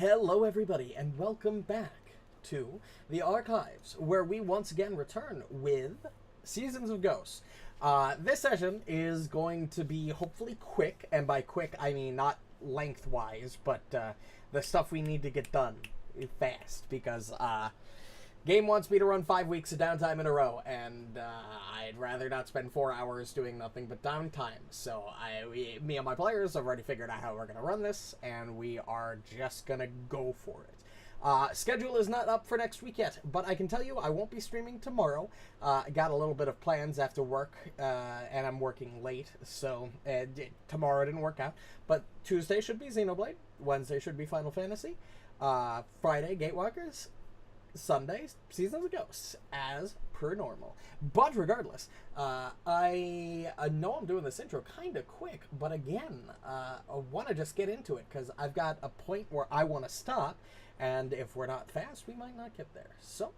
Hello everybody, and welcome back to the Archives, where we once again return with Seasons of Ghosts. This session is going to be hopefully quick, and by quick I mean not lengthwise, but the stuff we need to get done fast, because game wants me to run 5 weeks of downtime in a row, and I'd rather not spend 4 hours doing nothing but downtime. So me and my players have already figured out how we're going to run this, and we are just going to go for it. Schedule is not up for next week yet, but I can tell you I won't be streaming tomorrow. I got a little bit of plans after work, and I'm working late, so tomorrow didn't work out. But Tuesday should be Xenoblade, Wednesday should be Final Fantasy, Friday Gatewalkers, Sunday Seasons of Ghosts, as per normal. But regardless, I know I'm doing this intro kind of quick, but again, I want to just get into it, because I've got a point where I want to stop, and if we're not fast, we might not get there. So,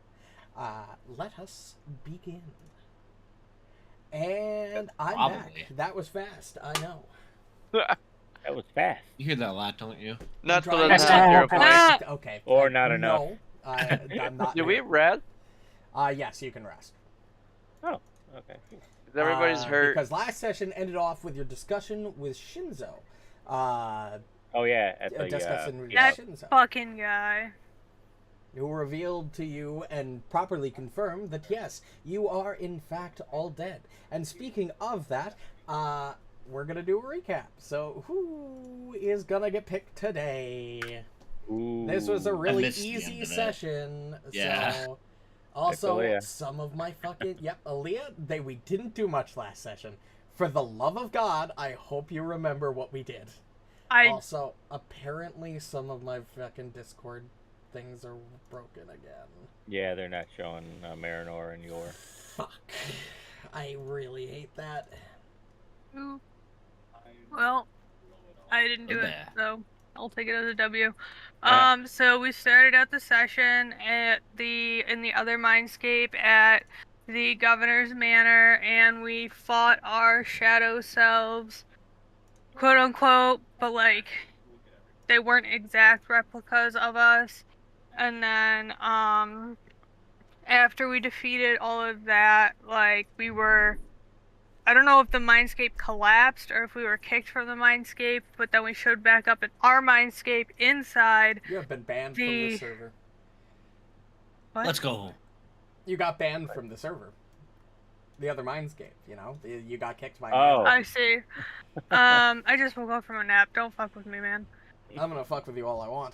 let us begin. And I'm back. That was fast, I know. That was fast. You hear that a lot, don't you? Not for the Okay. Or not enough. No, I'm not. Do we rest? Yes, you can rest. Oh, okay. Everybody's hurt. Because last session ended off with your discussion with Shinzo. Oh yeah, at the, discussing with that Shinzo, fucking guy. who revealed to you and properly confirmed that yes, you are in fact all dead. And speaking of that, we're gonna do a recap. So who is gonna get picked today? Ooh. This was a really missed the easy end of it. session. Yeah. So also Aaliyah. some of my fucking Aaliyah, we didn't do much last session. For the love of God, I hope you remember what we did. Also, apparently some of my fucking Discord things are broken again. Yeah, they're not showing Marynor and your. Fuck. I really hate that. Ooh. Well, I didn't do it, so I'll take it as a W. So we started out the session in the other mindscape at the governor's manor, and we fought our shadow selves, quote unquote, but like they weren't exact replicas of us. And then after we defeated all of that, like we were, I don't know if the mindscape collapsed or if we were kicked from the mindscape, but then we showed back up in our mindscape inside. You have been banned from the server. What? Let's go home. You got banned from the server. The other mindscape, you know? You got kicked by Oh. me. I see. I just woke up from a nap. Don't fuck with me, man. I'm gonna fuck with you all I want.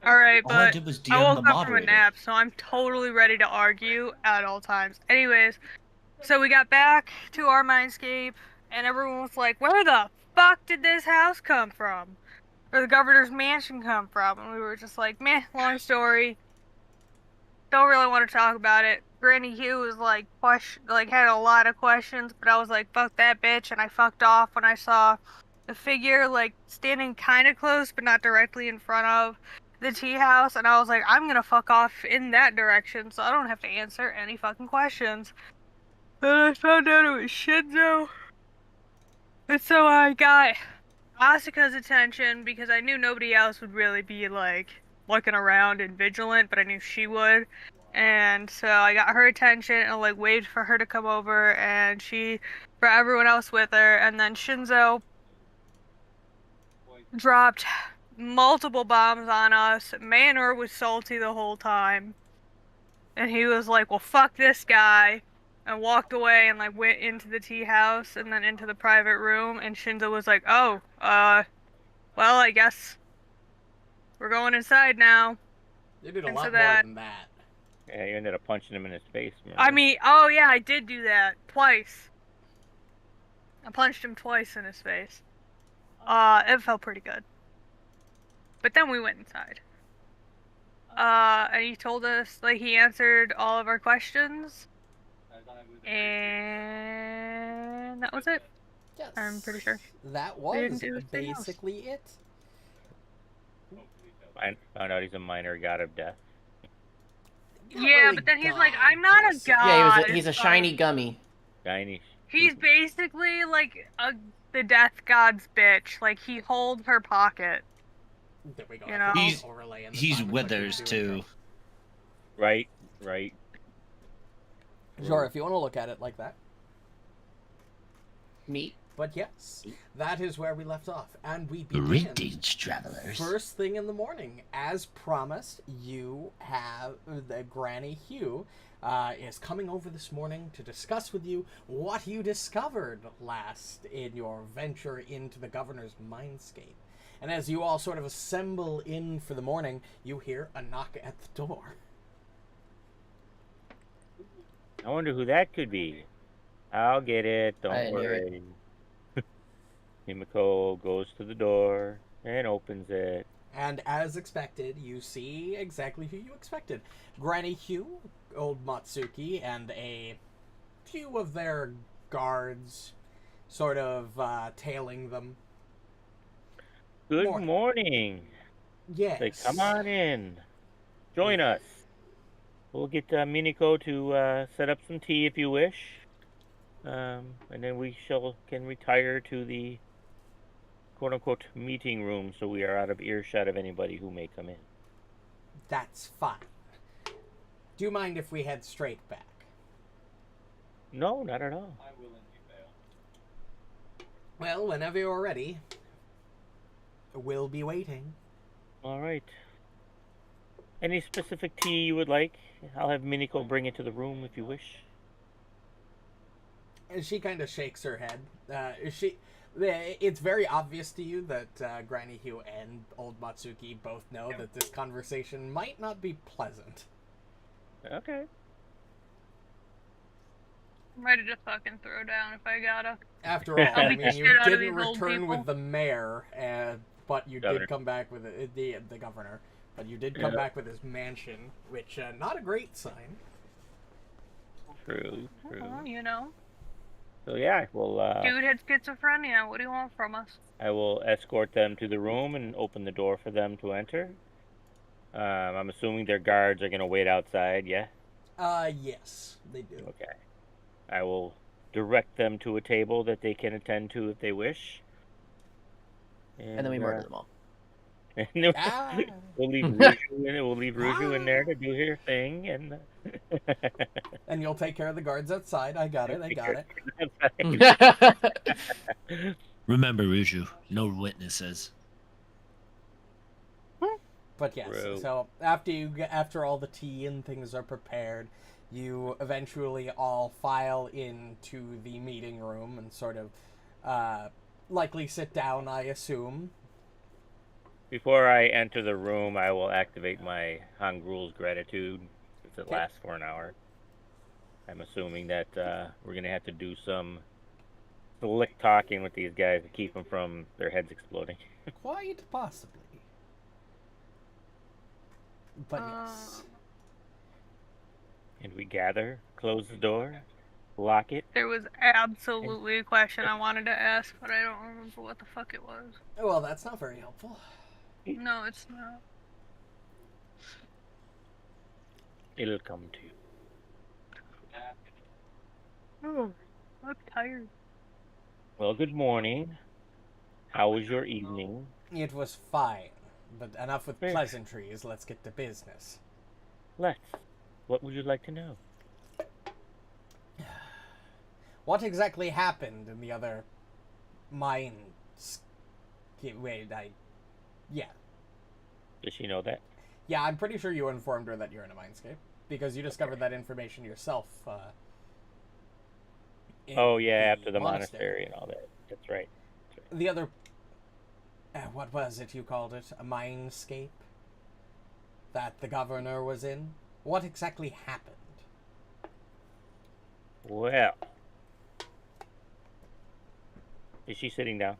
Alright, All I but did was I DM the woke up from a moderator. nap, so I'm totally ready to argue at all times. Anyways, so we got back to our mindscape, and everyone was like, where the fuck did this house come from? Or the governor's mansion come from? And we were just like, meh, long story. Don't really want to talk about it. Granny Hugh was like, had a lot of questions, but I was like, fuck that bitch, and I fucked off when I saw the figure, like, standing kind of close, but not directly in front of the tea house, and I was like, I'm gonna fuck off in that direction, so I don't have to answer any fucking questions. Then I found out it was Shinzo, and so I got Asuka's attention, because I knew nobody else would really be, like, looking around and vigilant, but I knew she would. And so I got her attention and like waited for her to come over, and she brought everyone else with her. And then Shinzo dropped multiple bombs on us. Marynor was salty the whole time, and he was like, well, fuck this guy, and walked away and like went into the tea house and then into the private room. And Shinzo was like, oh, well, I guess we're going inside now. You did a And lot so more that- than that. Yeah, you ended up punching him in his face. Remember? I mean, oh yeah, I did do that twice. I punched him twice in his face. It felt pretty good. But then we went inside. And he told us, like, he answered all of our questions. And that was it. Yes. I'm pretty sure. That didn't was do anything else. basically it. I found out he's a minor god of death. Not Yeah, really but then he's God, like, I'm not a per se. god. Yeah, he's a shiny gummy. Shiny. He's basically like the death god's bitch. Like, he holds her pocket. There we go. You know? He's Withers too. Right, right. Sure, if you want to look at it like that. Meat. But yes, that is where we left off, and we begin. Greetings, travelers. First thing in the morning, as promised, you have the Granny Hugh is coming over this morning to discuss with you what you discovered last in your venture into the governor's mindscape. And as you all sort of assemble in for the morning, you hear a knock at the door. I wonder who that could be. I'll get it. I Don't knew worry. Himiko goes to the door and opens it. And as expected, you see exactly who you expected. Granny Hugh, old Matsuki, and a few of their guards sort of tailing them. Good morning. Yes. Say, come on in. Join us. We'll get Miniko to set up some tea if you wish. And then we can retire to the quote-unquote meeting room so we are out of earshot of anybody who may come in. That's fine. Do you mind if we head straight back? No, not at all. Well, whenever you're ready, we'll be waiting. All right. Any specific tea you would like? I'll have Miniko bring it to the room if you wish. And she kind of shakes her head. It's very obvious to you that Granny Hugh and old Matsuki both know that this conversation might not be pleasant. Okay. I'm ready to fucking throw down if I gotta. After all, I mean, you Shit out of didn't these old return people. with the mayor, but you Governor. did come back with the governor. But you did come back with his mansion, which not a great sign. True. Well, you know. So yeah, Dude had schizophrenia. What do you want from us? I will escort them to the room and open the door for them to enter. I'm assuming their guards are going to wait outside, yeah? Yes, they do. Okay. I will direct them to a table that they can attend to if they wish. And then we murder them all. And then Ah. we'll leave Ruju in there to do her thing, and And you'll take care of the guards outside. I got it. Remember, Ruju, no witnesses. But yes, True. so after all the tea and things are prepared, you eventually all file into the meeting room and sort of likely sit down, I assume. Before I enter the room, I will activate my Hangul's gratitude, since it lasts for an hour. I'm assuming that we're going to have to do some slick talking with these guys to keep them from their heads exploding. Quite possibly. But yes. And we gather, close the door, lock it. There was absolutely a question I wanted to ask, but I don't remember what the fuck it was. Well, that's not very helpful. No, it's not. It'll come to you. Oh, I'm tired. Well, good morning. How was your evening? It was fine. But enough with Fair. pleasantries. Let's get to business. Let's. What would you like to know? What exactly happened in the other mine? Yeah. Does she know that? Yeah, I'm pretty sure you informed her that you're in a mindscape. Because you discovered that information yourself. Oh, yeah, after the monastery and all that. That's right. The other... what was it you called it? A mindscape? That the governor was in? What exactly happened? Well. Is she sitting down?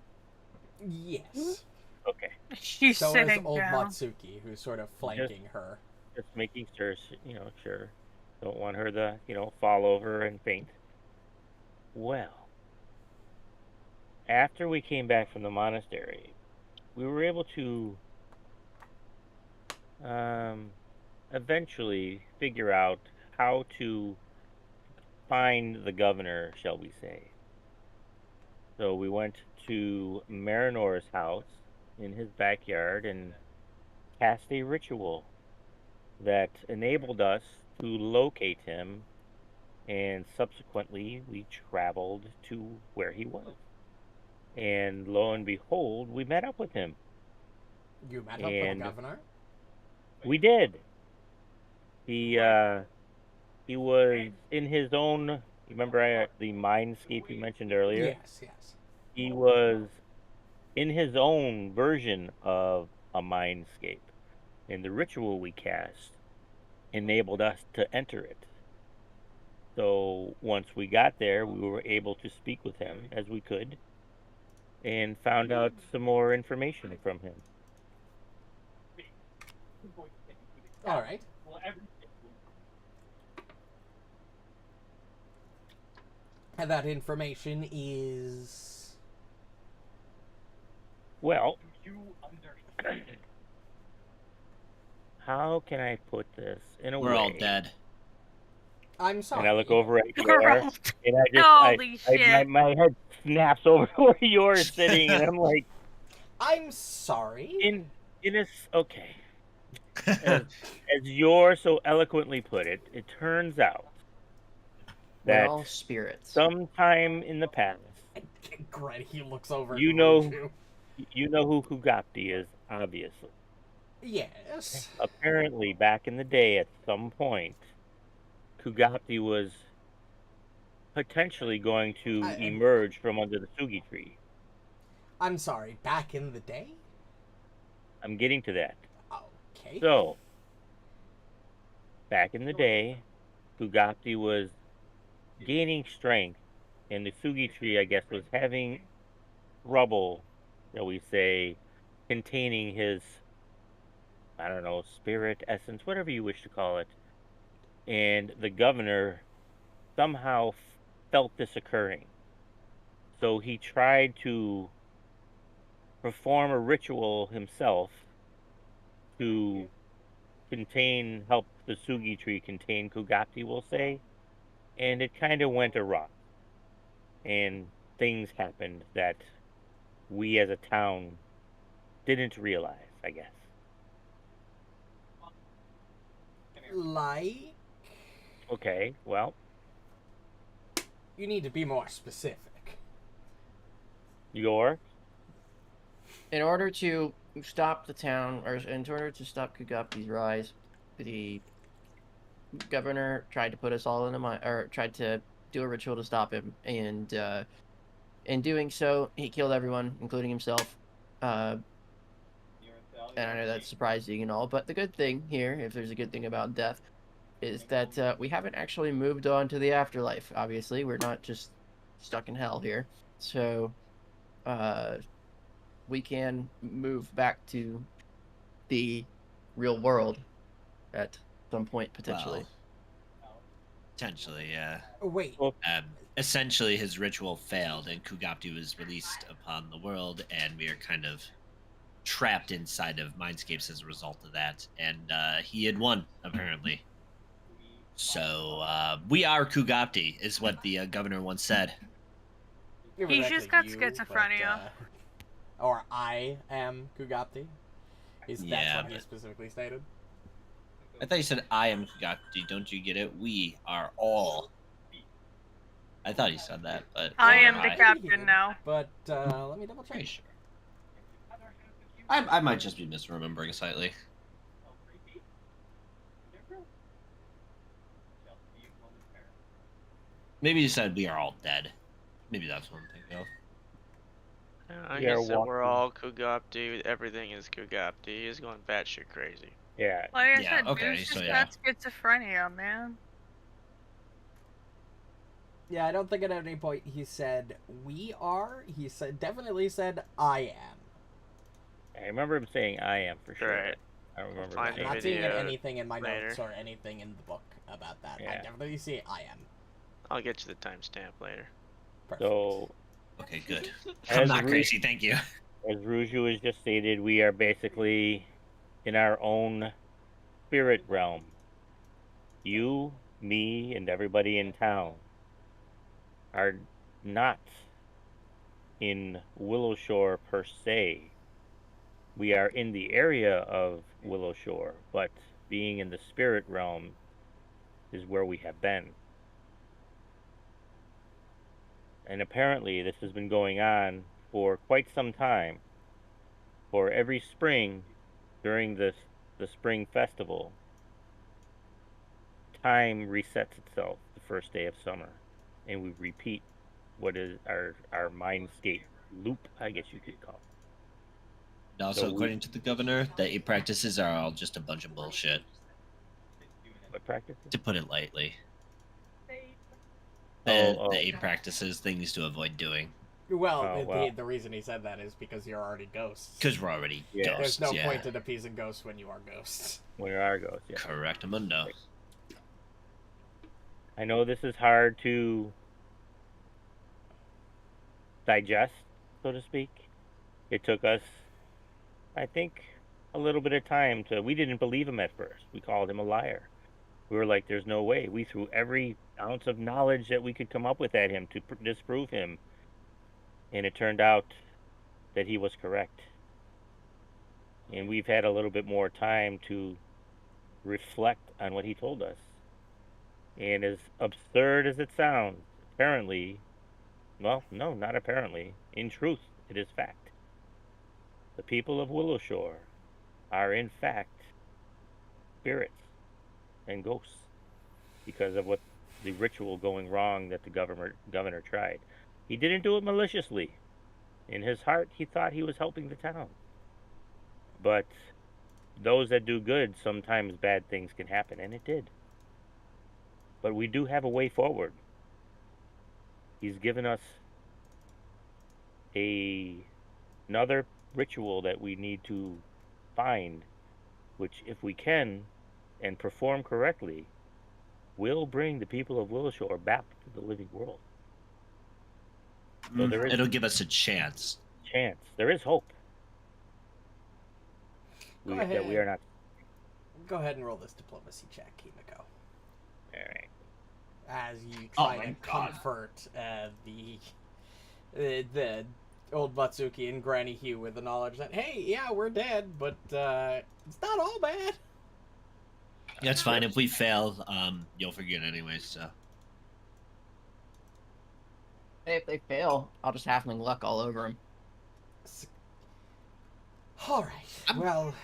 Yes. Okay. She's So is sitting old down. Matsuki, who's sort of flanking her. Just making sure, sure. Don't want her to, fall over and faint. Well. After we came back from the monastery, we were able to eventually figure out how to find the governor, shall we say. So we went to Marynor's house in his backyard and cast a ritual that enabled us to locate him, and subsequently we traveled to where he was. And lo and behold, we met up with him. You met up with the governor? We did. He was in his own. You remember the mindscape you mentioned earlier? Yes, yes. He was in his own version of a mindscape, and the ritual we cast enabled us to enter it. So once we got there, we were able to speak with him as we could, and found out some more information from him. All right. And that information is... Well, how can I put this in a way? We're all dead. I'm sorry. And I look over at You're Yor, all and I just, Holy shit. my head snaps over to where you're sitting, and I'm like, I'm sorry. Okay. As Yor so eloquently put it, it turns out We're that all spirits. sometime in the past, Great, he looks over. you know who Kugapti is, obviously. Yes. Apparently, back in the day, at some point, Kugapti was potentially going to emerge from under the Sugi tree. I'm sorry, back in the day? I'm getting to that. Okay. So, back in the day, Kugapti was gaining strength, and the Sugi tree, I guess, was having trouble, shall we say, containing his, I don't know, spirit, essence, whatever you wish to call it. And the governor somehow felt this occurring. So he tried to perform a ritual himself to help the Sugi tree contain Kugapti, we'll say. And it kind of went awry. And things happened that we as a town didn't realize, I guess. Like? Okay, well. You need to be more specific. Yor? In order to stop the town, or in order to stop Kugapti's rise, the governor tried to put us all in tried to do a ritual to stop him, and in doing so, he killed everyone, including himself. And I know that's surprising and all, but the good thing here, if there's a good thing about death, is that we haven't actually moved on to the afterlife. Obviously, we're not just stuck in hell here, so we can move back to the real world at some point, potentially. Well, potentially, yeah. Wait. Essentially, his ritual failed, and Kugapti was released upon the world, and we are kind of trapped inside of Mindscapes as a result of that. And he had won, apparently. So, we are Kugapti, is what the governor once said. He's just got schizophrenia. Or I am Kugapti? That's what he specifically stated? I thought you said I am Kugapti. Don't you get it? We are all. I thought you said that, but... I am the captain now. But, let me double check. Pretty sure. I might just be misremembering slightly. Maybe you said we are all dead. Maybe that's what I'm thinking of. I guess that we're all Kugapti. Everything is Kugapti. He's going batshit crazy. Yeah. Like I said, okay, dude's so just yeah. got schizophrenia, man. Yeah, I don't think at any point he said we are. He definitely said I am. I remember him saying I am for sure. Right. I don't remember. I'm not seeing anything in my later. notes or anything in the book about that. Yeah. I definitely see I am. I'll get you the timestamp later. Perfect. So, Okay, good. I'm not crazy, thank you. As Ruju has just stated, we are basically in our own spirit realm. You, me, and everybody in town are not in Willowshore per se. We are in the area of Willow Shore, but being in the spirit realm is where we have been. And apparently this has been going on for quite some time. For every spring, during the spring festival, time resets itself the first day of summer, and we repeat what is our mindscape loop, I guess you could call it. Also, according to the governor, the 8 practices are all just a bunch of bullshit. What practices? To put it lightly. The 8 practices, things to avoid doing. Well, the reason he said that is because you're already ghosts. Because we're already ghosts. There's no point in appeasing ghosts when you are ghosts. When you are ghosts, yeah. Correctamundo. I know this is hard to digest, so to speak. It took us, I think, a little bit of time to... We didn't believe him at first. We called him a liar. We were like, there's no way. We threw every ounce of knowledge that we could come up with at him to disprove him. And it turned out that he was correct. And we've had a little bit more time to reflect on what he told us. And as absurd as it sounds, apparently, well, no, not apparently, in truth, it is fact. The people of Willow Shore are in fact spirits and ghosts because of what the ritual going wrong that the governor tried. He didn't do it maliciously. In his heart, he thought he was helping the town. But those that do good, sometimes bad things can happen, and it did. But we do have a way forward. He's given us another ritual that we need to find, which, if we can and perform correctly, will bring the people of Willow Shore back to the living world. So it'll give us a chance. Go There is hope. ahead. We are not. Go ahead and roll this diplomacy check, Himiko. All right. As you try to comfort the old Matsuki and Granny Hugh with the knowledge that, hey, yeah, we're dead, but it's not all bad. That's fine. If we fail, you'll forget anyway, so. Hey, if they fail, I'll just halfling luck all over them. Alright, well,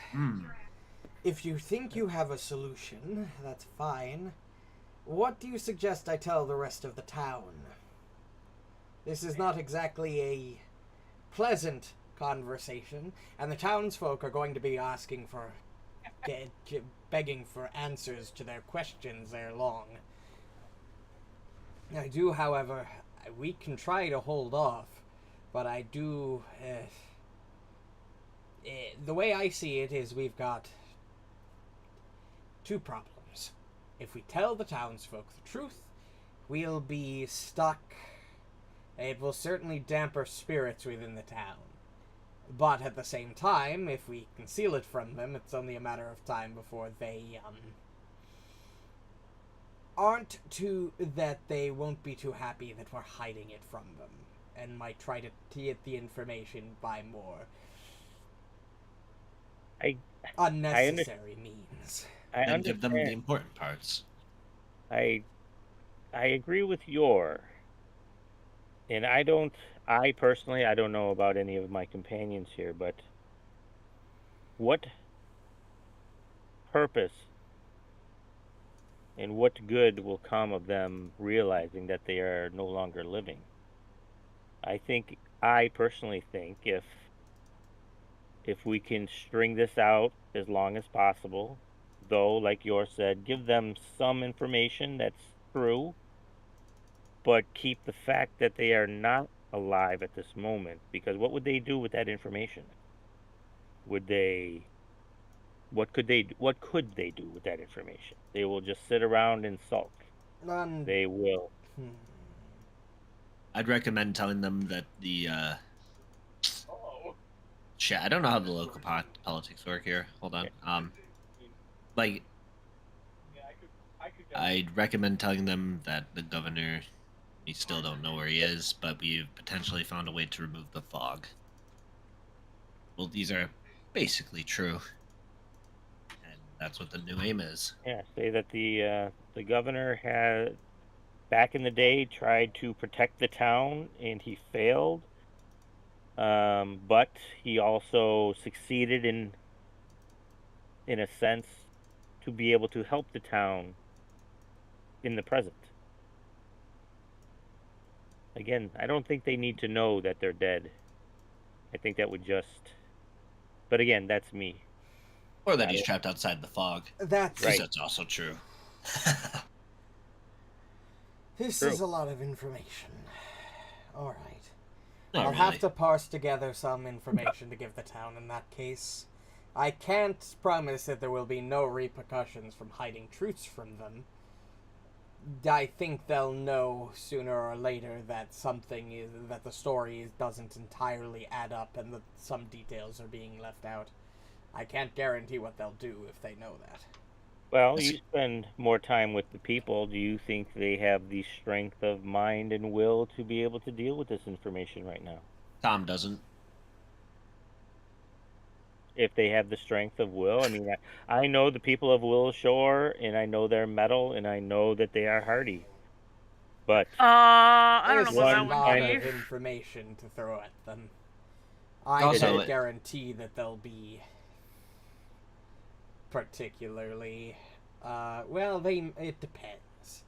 if you think you have a solution, that's fine. What do you suggest I tell the rest of the town? This is not exactly a pleasant conversation, and the townsfolk are going to be asking for... begging for answers to their questions ere long. I do, however... We can try to hold off, but I do... the way I see it is we've got 2 problems. If we tell the townsfolk the truth, we'll be stuck. It will certainly damper spirits within the town. But at the same time, if we conceal it from them, it's only a matter of time before they, they won't be too happy that we're hiding it from them, and might try to get the information by more unnecessary means. And give them the important parts. I agree with Yor. And I personally don't know about any of my companions here, but what purpose and what good will come of them realizing that they are no longer living? I personally think if we can string this out as long as possible, though, like Yor said, give them some information that's true, but keep the fact that they are not alive at this moment, because what would they do with that information? What could they do with that information? They will just sit around and sulk. They will. I'd recommend telling them that the I don't know how the local politics work here. Hold on. I'd recommend telling them that the governor, we still don't know where he is, but we've potentially found a way to remove the fog. Well, these are basically true. And that's what the new aim is. Yeah, say that the governor had back in the day tried to protect the town and he failed. But he also succeeded in a sense to be able to help the town in the present. Again, I don't think they need to know that they're dead. I think that would just... But again, that's me. Or that he's trapped outside the fog. That's right. That's also true. This True. is a lot of information. Alright. Not I'll really. have to parse together some information to give the town in that case. I can't promise that there will be no repercussions from hiding truths from them. I think they'll know sooner or later that that the story doesn't entirely add up and that some details are being left out. I can't guarantee what they'll do if they know that. Well, you spend more time with the people. Do you think they have the strength of mind and will to be able to deal with this information right now? Tom doesn't. If they have the strength of will, I mean, I know the people of Willow Shore, and I know their mettle, and I know that they are hardy. But I don't There's know about a that lot one, of Steve. information to throw at them. I Also, can't guarantee that they'll be particularly. It depends.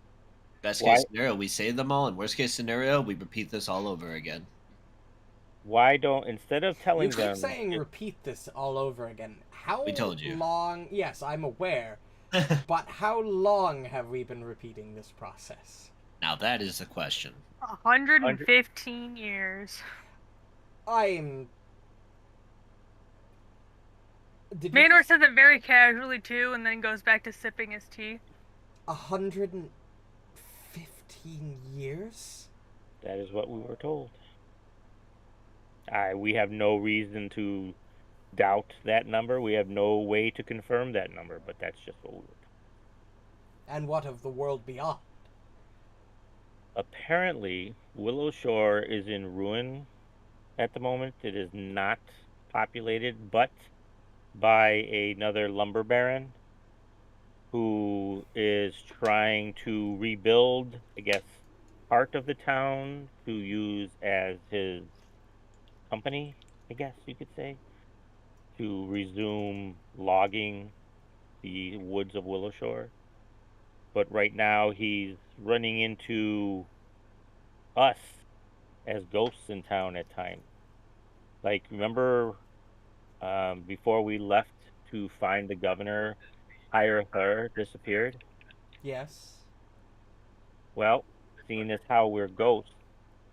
Best case scenario, we save them all, and worst case scenario, we repeat this all over again. Why don't, instead of telling You them... keep saying repeat this all over again. How We told you. long... Yes, I'm aware. But how long have we been repeating this process? Now that is the question. 115 years. Marynor says it very casually too, and then goes back to sipping his tea. 115 years? That is what we were told. We have no reason to doubt that number. We have no way to confirm that number, but that's just what we were told. And what of the world beyond? Apparently, Willow Shore is in ruin at the moment. It is not populated, but by another lumber baron who is trying to rebuild, I guess, part of the town to use as his company, I guess you could say, to resume logging the woods of Willow Shore. But right now he's running into us as ghosts in town at times. Like, remember before we left to find the governor, hire her disappeared? Yes. Well, seeing as how we're ghosts,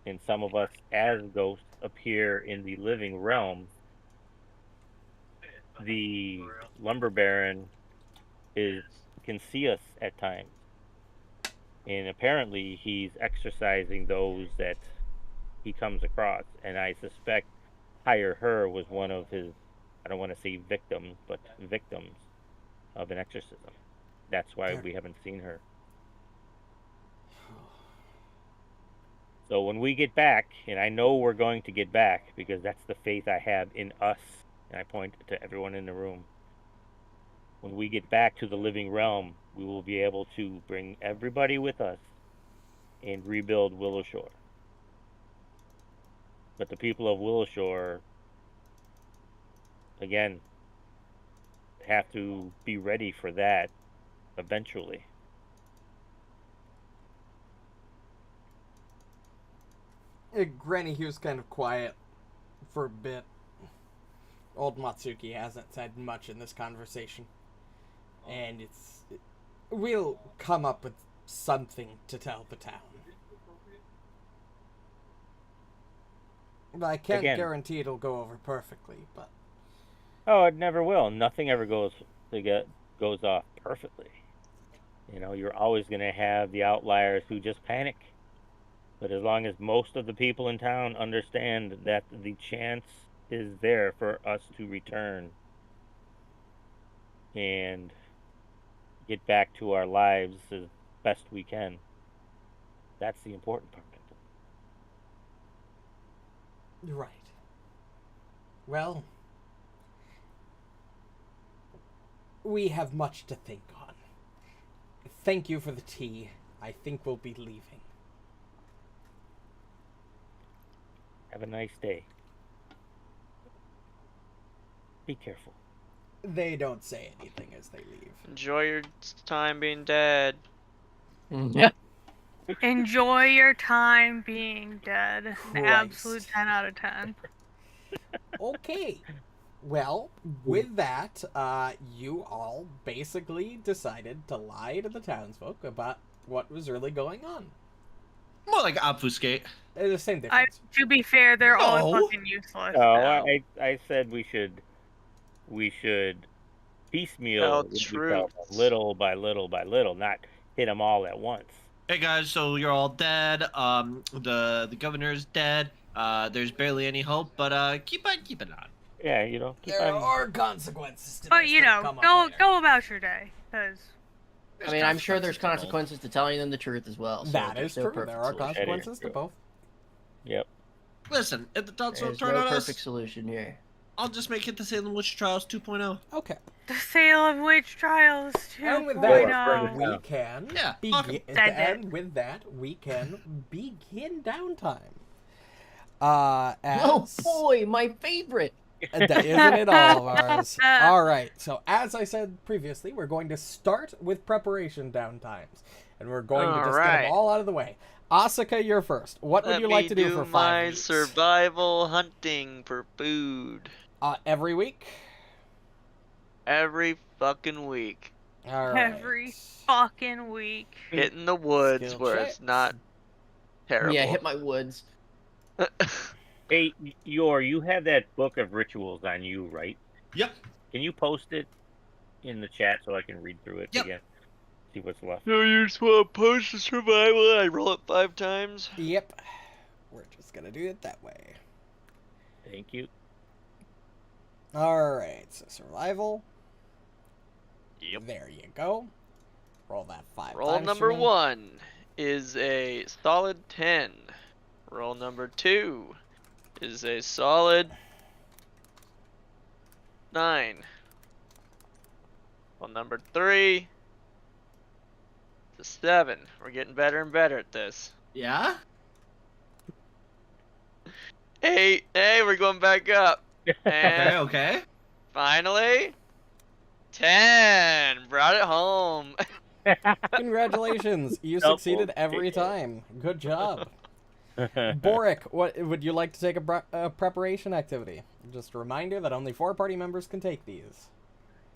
and some of us as ghosts appear in the living realm, the lumber baron can see us at times. And apparently he's exorcising those that he comes across. And I suspect Hire Her was one of his, I don't want to say victims, but victims of an exorcism. That's why we haven't seen her. So when we get back, and I know we're going to get back because that's the faith I have in us, and I point to everyone in the room. When we get back to the living realm, we will be able to bring everybody with us and rebuild Willow Shore. But the people of Willow Shore, again, have to be ready for that eventually. Granny Hugh's kind of quiet for a bit. Old Matsuki hasn't said much in this conversation. And we'll come up with something to tell the town. But I can't guarantee it'll go over perfectly, but... Oh, it never will. Nothing ever goes off perfectly. You know, you're always going to have the outliers who just panic. But as long as most of the people in town understand that the chance is there for us to return and get back to our lives as best we can, that's the important part. Right. Well, We have much to think on. Thank you for the tea. I think we'll be leaving. Have a nice day. Be careful. They don't say anything as they leave. Enjoy your time being dead. Yeah. Enjoy your time being dead. An Christ. absolute 10 out of 10. Okay. Well, with that, you all basically decided to lie to the townsfolk about what was really going on. More like obfuscate. The same difference. To be fair, they're all No. fucking useless. Oh, now. I said we should piecemeal Tell what we truths. felt little by little by little, not hit them all at once. Hey guys, so you're all dead. The governor's dead. There's barely any hope, but keep on keeping on. Yeah, you know, keep There on. are consequences to But this you that know, come up later. go about your day, because I mean, I'm sure there's consequences to telling them the truth as well. So That there's is no true. perfect There are solution. consequences to true. both. Yep. Listen, if the townsfolk There's turn no on perfect us, solution here. I'll just make it the Salem Witch Trials 2.0. Okay. the sale of witch trials And with 2.0. that, we can Yeah, begin. Send it. And with that, we can begin downtime. Oh As boy, my favorite. isn't it all of ours? All right. So as I said previously, we're going to start with preparation downtimes, and we're going to just get Alright. them all out of the way. Asuka, you're first. What would Let you me like to do for 5 my weeks? survival hunting for food Every week. every fucking week. All right. Every fucking week. Hitting the woods Skill where checks. it's not terrible. Yeah, hit my woods. Hey, you have that book of rituals on you, right? Yep. Can you post it in the chat so I can read through it Yep. again? See what's left. So you just want to post the survival and I roll it 5 times? Yep. We're just gonna do it that way. Thank you. All right. So survival. Yep. There you go. Roll that 5 Roll times number for me. 1 is a solid 10. Roll number 2 is a solid 9. Roll number 3 is a 7. We're getting better and better at this. Yeah? 8. Hey, we're going back up. And Okay. finally, 10. Brought it home. Congratulations! You Double succeeded every ticket. time. Good job. Borraeck, what would you like to take a preparation activity? Just a reminder that only 4 party members can take these.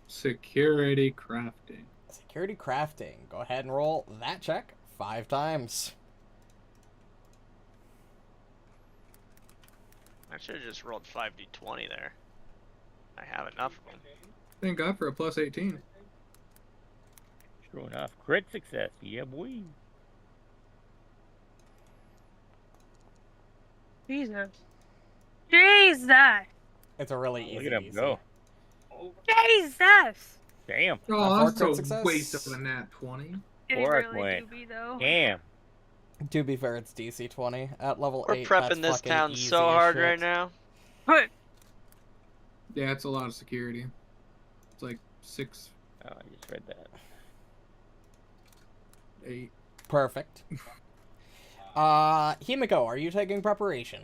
Security crafting. Security crafting. Go ahead and roll that check 5 times. I should have just rolled 5d20 there. I have enough of them. Thank God for a plus 18. True enough. Crit success. Yeah, boy. Jesus. Jesus. It's a really easy. Look at him easy. go. Jesus. Damn. Oh, for that's a crit success. waste of a nat 20. It Borraeck really went. do be though. Damn. To be fair, it's DC 20 at level We're 8. prepping that's this fucking town easy so as hard shit. right now. But Yeah, it's a lot of security. It's like 6, Oh, I just read that. 8. Perfect. Himiko, are you taking preparation?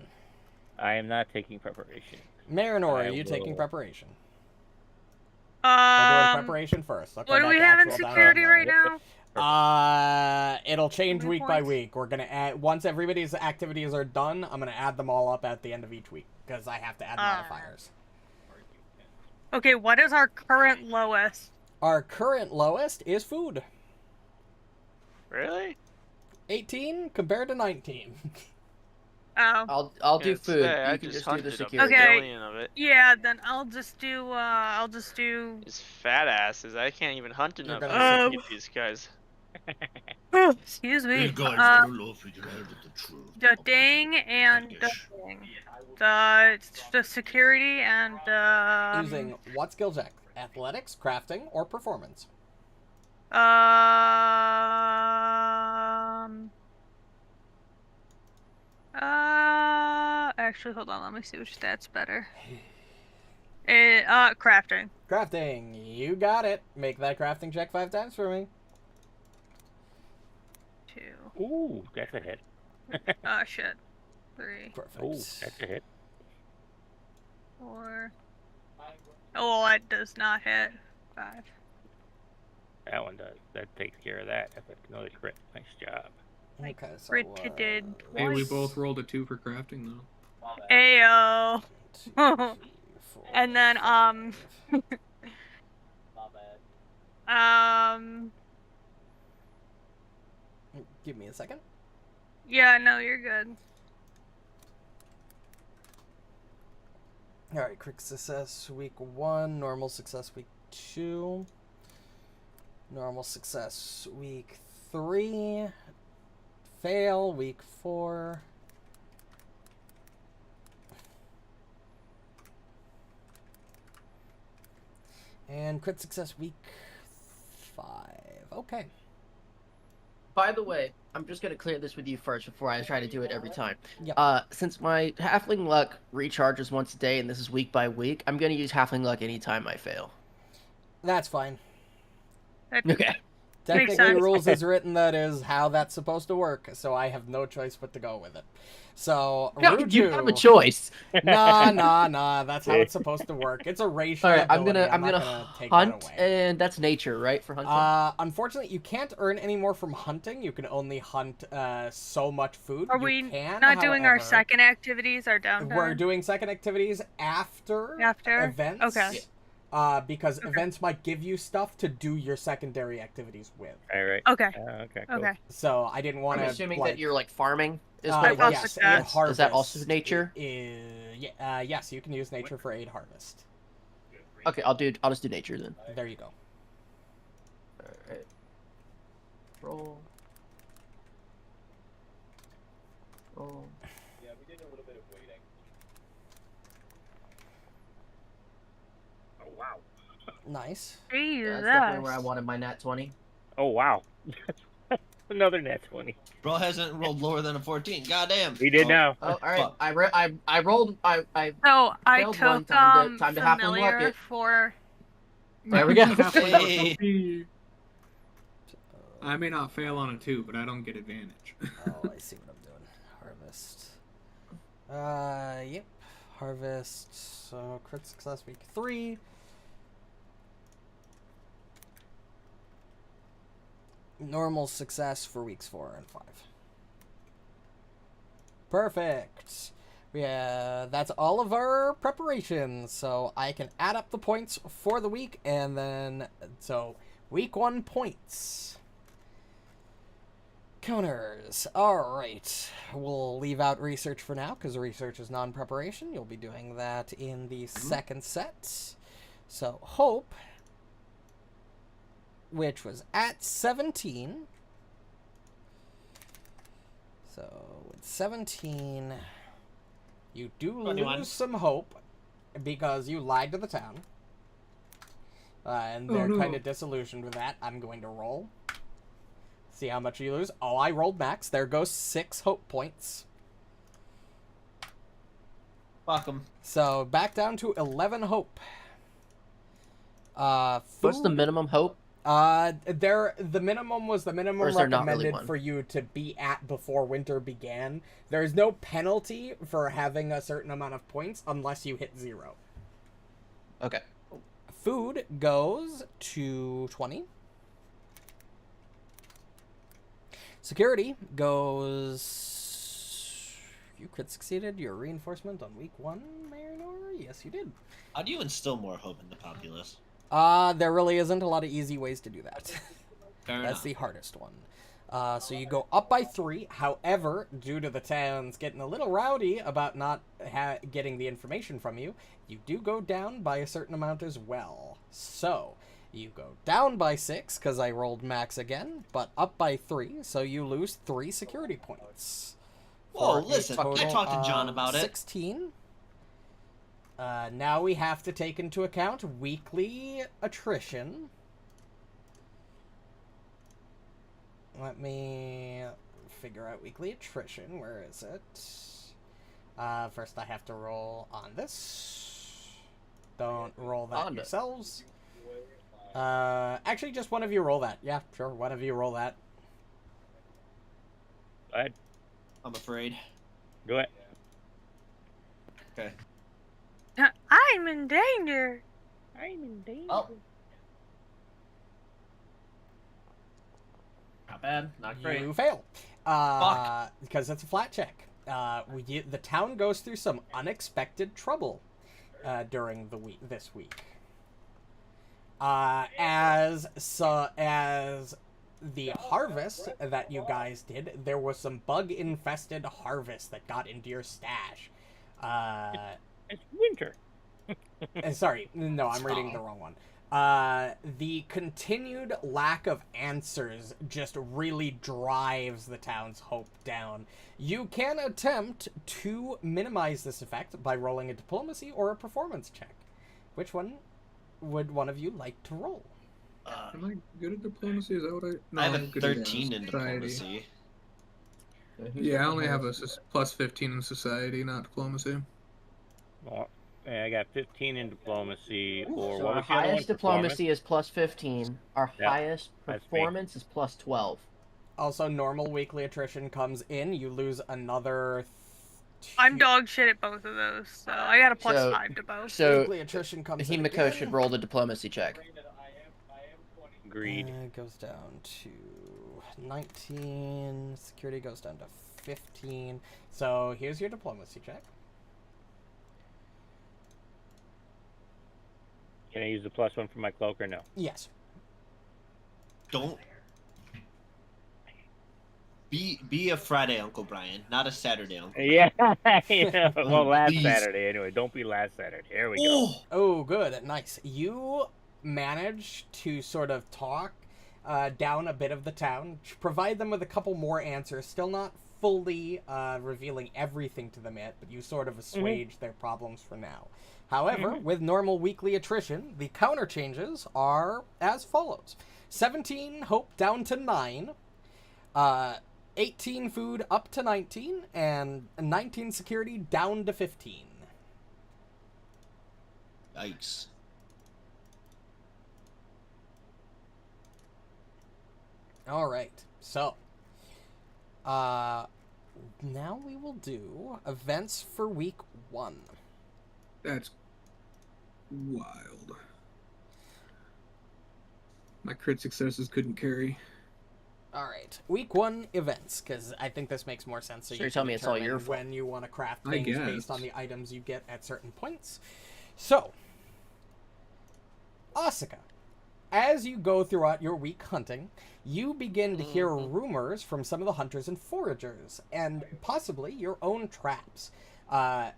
I am not taking preparation. Marynor, are I you taking will- preparation? We're doing um, preparation first. I'll what come do we back to have in actual security downtime right later. now? It'll change How many week by points? week. We're gonna add once everybody's activities are done. I'm gonna add them all up at the end of each week because I have to add modifiers. Okay, what is our current lowest? Our current lowest is food. Really? 18 compared to 19. Oh. I'll do Gonna food. say, I You can just do hunted the a security. Okay. billion of it. Yeah, then I'll just do These fat asses. I can't even hunt You're enough gonna to keep these guys. excuse me. The ding and the thing. The security and Using what skill check? Athletics, crafting, or performance? Actually, hold on. Let me see which stat's better. Crafting. Crafting. You got it. Make that crafting check 5 times for me. 2. Ooh, that's a hit. Oh, shit. 3. Perfect. Ooh, that's a hit. 4. Oh, that does not hit. 5. That one does. That takes care of that. That's another crit. Nice job. Okay, so Crit-did Hey, we twice. both rolled a 2 for crafting though. Ayo. 2, 3, 4, And then, 5. Give me a second. Yeah, no, you're good. Alright, crit success week 1, normal success week 2, normal success week 3, fail week 4, and crit success week 5. Okay. By the way, I'm just gonna clear this with you first before I try to do it every time. Yep. Since my halfling luck recharges once a day, and this is week by week, I'm gonna use halfling luck anytime I fail. That's fine. Okay. Technically, sense. rules as written, that is how that's supposed to work, so I have no choice but to go with it. So, No, Ruju, you have a choice. Nah, that's how it's supposed to work. It's a racial All right, I'm ability. gonna take hunt, that away. and that's nature, right, for hunting? Unfortunately, you can't earn any more from hunting. You can only hunt so much food. Are You we can, not doing our however, second activities, our downtime? We're doing second activities after events. Okay. Because events might give you stuff to do your secondary activities with. All right. Okay. Okay, cool. Okay. So I didn't want I'm to. assuming that you're like farming. Is I what yes, it and is. harvest Is that also nature? Yes, you can use nature for aid harvest. Okay, I'll just do nature then. There you go. Alright. Roll. Roll. Yeah, we did a little bit of waiting. Oh, wow. Nice. That's definitely where I wanted my nat 20. Oh, wow. Another nat 20. Bro hasn't rolled lower than a 14. Goddamn. He did now. Oh, all right. Fuck. I rolled. I So I failed one took time to halfling familiar luck it. for. There we go. Hey. I may not fail on a 2, but I don't get advantage. Oh, I see what I'm doing. Harvest. Yep. Harvest. So crit success week 3. Normal success for weeks 4 and 5. Perfect. Yeah, that's all of our preparations. So I can add up the points for the week, and then so week 1 points. Counters. Alright. We'll leave out research for now, because research is non-preparation. You'll be doing that in the second set. So, Hope, which was at 17. So, with 17, you do 21. lose some hope, because you lied to the town. And they're kind of disillusioned with that. I'm going to roll. See how much you lose. Oh, I rolled max. There goes 6 hope points. Fuck him. So back down to 11 hope. What's the minimum hope? The minimum was the minimum Or is there not really recommended one? for you to be at before winter began. There is no penalty for having a certain amount of points unless you hit 0. Okay. Food goes to 20. Security goes... You crit succeeded your reinforcement on week 1, Marynor? Yes, you did. How do you instill more hope in the populace? There really isn't a lot of easy ways to do that. Fair That's enough. the hardest one. So you go up by 3. However, due to the towns getting a little rowdy about not getting the information from you, you do go down by a certain amount as well. So you go down by 6, because I rolled max again, but up by 3, so you lose 3 security points. Whoa, For a listen, I total talked to John of about it. 16. Now we have to take into account weekly attrition. Let me figure out weekly attrition. Where is it? First I have to roll on this. don't roll that Honda. yourselves. Actually, just one of you roll that. Yeah, sure, one of you roll that. Go ahead. I'm afraid. Do it. Okay. I'm in danger. I'm in danger. Oh. Not bad. Not great. You fail. Fuck. Because it's a flat check. The town goes through some unexpected trouble during this week. As the harvest that you guys did, there was some bug-infested harvest that got into your stash. It's winter. Sorry, no, I'm reading the wrong one. The continued lack of answers just really drives the town's hope down. You can attempt to minimize this effect by rolling a diplomacy or a performance check. Which one would one of you like to roll? Am I good at diplomacy? Is that what I? No, I have I'm a good at 13 in society. diplomacy. Yeah, I only have a plus 15 in society, not diplomacy. Well, I got 15 in diplomacy. Or So what our was the other one? highest diplomacy is plus 15. Our Yeah, highest that's me. performance is plus 12. Also, normal weekly attrition comes in. You lose another... I'm dog shit at both of those, so I got a plus So- 5 to both. So Weekly attrition comes in Himiko again. should roll the diplomacy check. Agreed. It goes down to 19. Security goes down to 15. So here's your diplomacy check. Can I use the +1 for my cloak or no? Yes. Don't be a Friday Uncle Brian, not a Saturday Uncle. Yeah. Yeah. Well, last Please. Saturday anyway. Don't be last Saturday. Here we go. Oh, Oh, good. Nice. You manage to sort of talk down a bit of the town, provide them with a couple more answers, still not fully revealing everything to them yet, but you sort of assuage their problems for now. However, with normal weekly attrition, the counter changes are as follows. 17 hope down to 9, 18 food up to 19, and 19 security down to 15. yikes. All right, so now we will do events for week 1. That's wild. My crit successes couldn't carry. All right, week 1 events, because I think this makes more sense. So you're you telling can me it's all determine your fault. when you want to craft I things guess. based on the items you get at certain points. So, Asuka, as you go throughout your week hunting, you begin to hear rumors from some of the hunters and foragers, and possibly your own traps.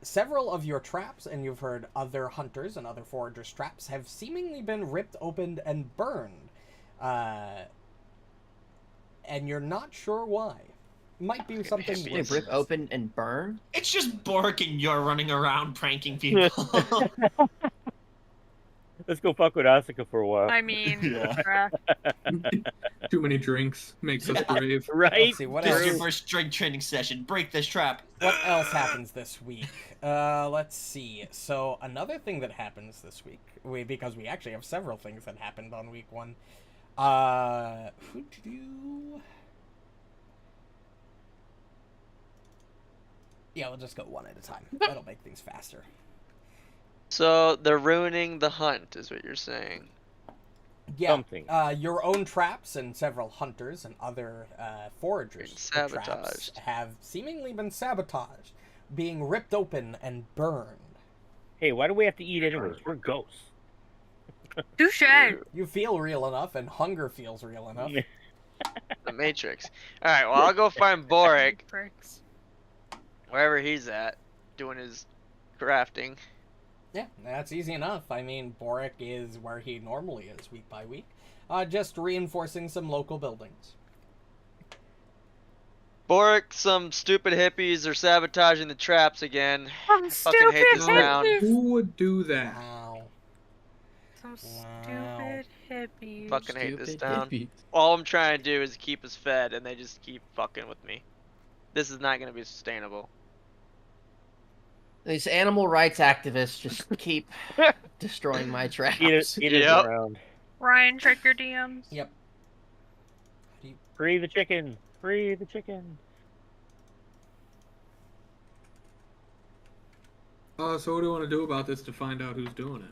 Several of your traps, and you've heard other hunters and other foragers' traps, have seemingly been ripped open and burned. And you're not sure why. Might be something They rip open and burn? It's just Borraeck and you're running around pranking people. Let's go fuck with Asuka for a while. I mean, Yeah. bruh. Too many drinks makes us brave. Right? Let's see, what This is else? your first drink training session. Break this trap. What else happens this week? Let's see. So another thing that happens this week, because we actually have several things that happened on week 1. Who do? Yeah, we'll just go one at a time. That'll make things faster. So they're ruining the hunt, is what you're saying. Yeah, Something. your own traps and several hunters and other foragers' Been traps sabotaged. have seemingly been sabotaged, being ripped open and burned. Hey, why do we have to eat anyways? We're ghosts. Touche. You feel real enough, and hunger feels real enough. The Matrix. All right, well I'll go find Borraeck Pricks. wherever he's at, doing his crafting. Yeah, that's easy enough. I mean, Borraeck is where he normally is week by week, just reinforcing some local buildings. Borraeck, some stupid hippies are sabotaging the traps again. Some fucking hate this stupid town. hippies. Who would do that? Wow. Some Wow. stupid hippies. Fucking hate this Stupid town. hippies. All I'm trying to do is keep us fed, and they just keep fucking with me. This is not going to be sustainable. These animal rights activists just keep destroying my traps. Eat it Yep. around. Ryan, check your DMs. Yep. Free the chicken. Free the chicken. So what do you want to do about this to find out who's doing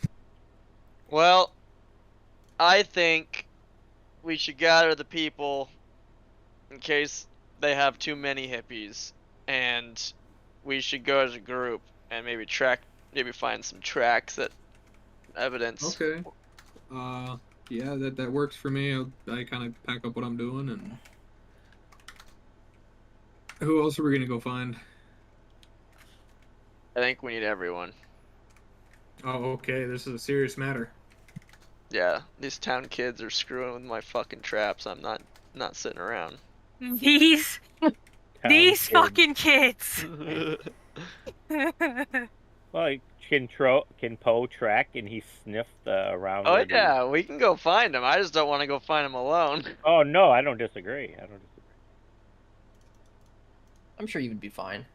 it? Well, I think we should gather the people in case they have too many hippies, and we should go as a group and maybe find some tracks that evidence. Okay. Yeah, that works for me. I kind of pack up what I'm doing, and who else are we gonna go find? I think we need everyone. Oh, okay. This is a serious matter. Yeah, these town kids are screwing with my fucking traps. I'm not sitting around. These Kids. fucking kids. Well, can Poe track and he sniff around? Oh yeah, we can go find him. I just don't want to go find him alone. Oh no, I don't disagree. I'm sure you would be fine.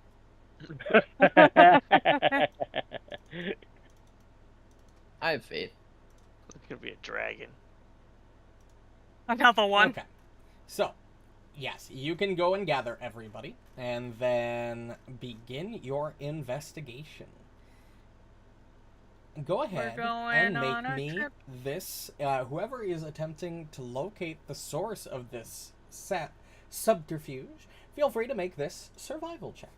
I have faith. It's gonna be a dragon. Another one. Okay. So, yes, you can go and gather everybody, and then begin your investigation. Go ahead and make me this, whoever is attempting to locate the source of this subterfuge, feel free to make this survival check.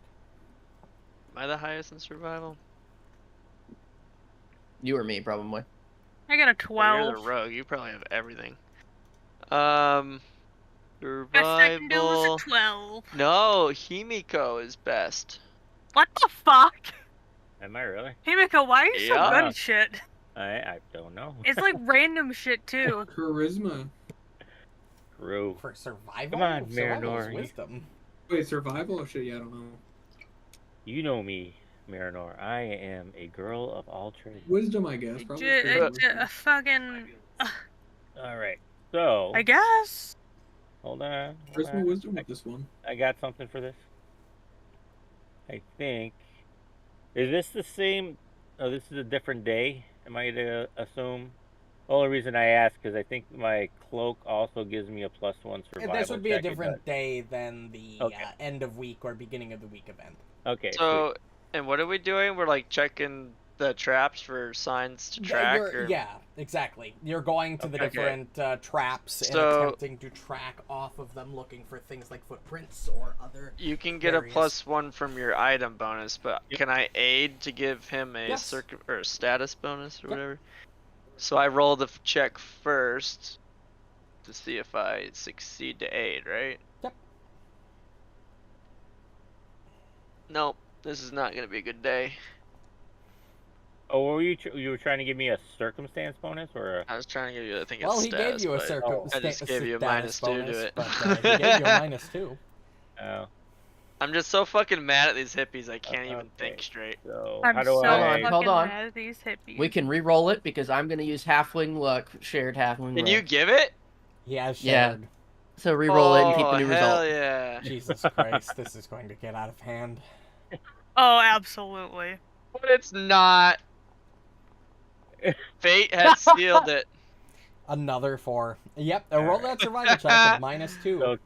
Am I the highest in survival? You or me, probably. I got a Well, you're 12. the rogue. You probably have everything. Best I can do is Survival. a 12. No, Himiko is best. What the fuck? Am I really? Himiko, why are you so Yeah. good at shit? I don't know. It's like random shit too. Charisma. True. For survival? Come on, Survival is Marynor. wisdom. Wait, survival or shit? Yeah, I don't know. You know me, Marynor. I am a girl of all trades. Wisdom, I guess. Probably. Fucking. All right. So I guess. hold on. Charisma, wisdom with this one. I got something for this. I think. Is this the same? Oh, this is a different day. Am I to assume? The only reason I ask because I think my cloak also gives me a +1 survival. This would be a check. different day than the Okay. end of week or beginning of the week event. Okay. So, and what are we doing? We're like checking the traps for signs to track. Yeah, exactly. You're going to the Okay. different traps and So- attempting to track off of them, looking for things like footprints or other. You can get Various. a +1 from your item bonus, but Yep. can I aid to give him a Yes. or a status bonus or Yep. whatever? So I roll the check first to see if I succeed to aid, right? Yep. Nope, this is not gonna be a good day. Oh, were you were trying to give me a circumstance bonus or a... I was trying to give you, I think it's Well, he status, gave you a but circumstance. I just gave you a -2 to it. But he gave you a -2. Oh, I'm just so fucking mad at these hippies. I can't even Okay. think straight. so I'm how do so I? fucking Hold on. mad at these hippies. We can re-roll it because I'm gonna use halfling luck, shared halfling Can luck. you give it? He has Yeah. shared. So re-roll it and keep Oh, the new hell result. yeah. Jesus Christ, this is going to get out of hand. Oh, absolutely. But it's not. Fate has sealed it. Another 4. Yep, roll that survival check at -2.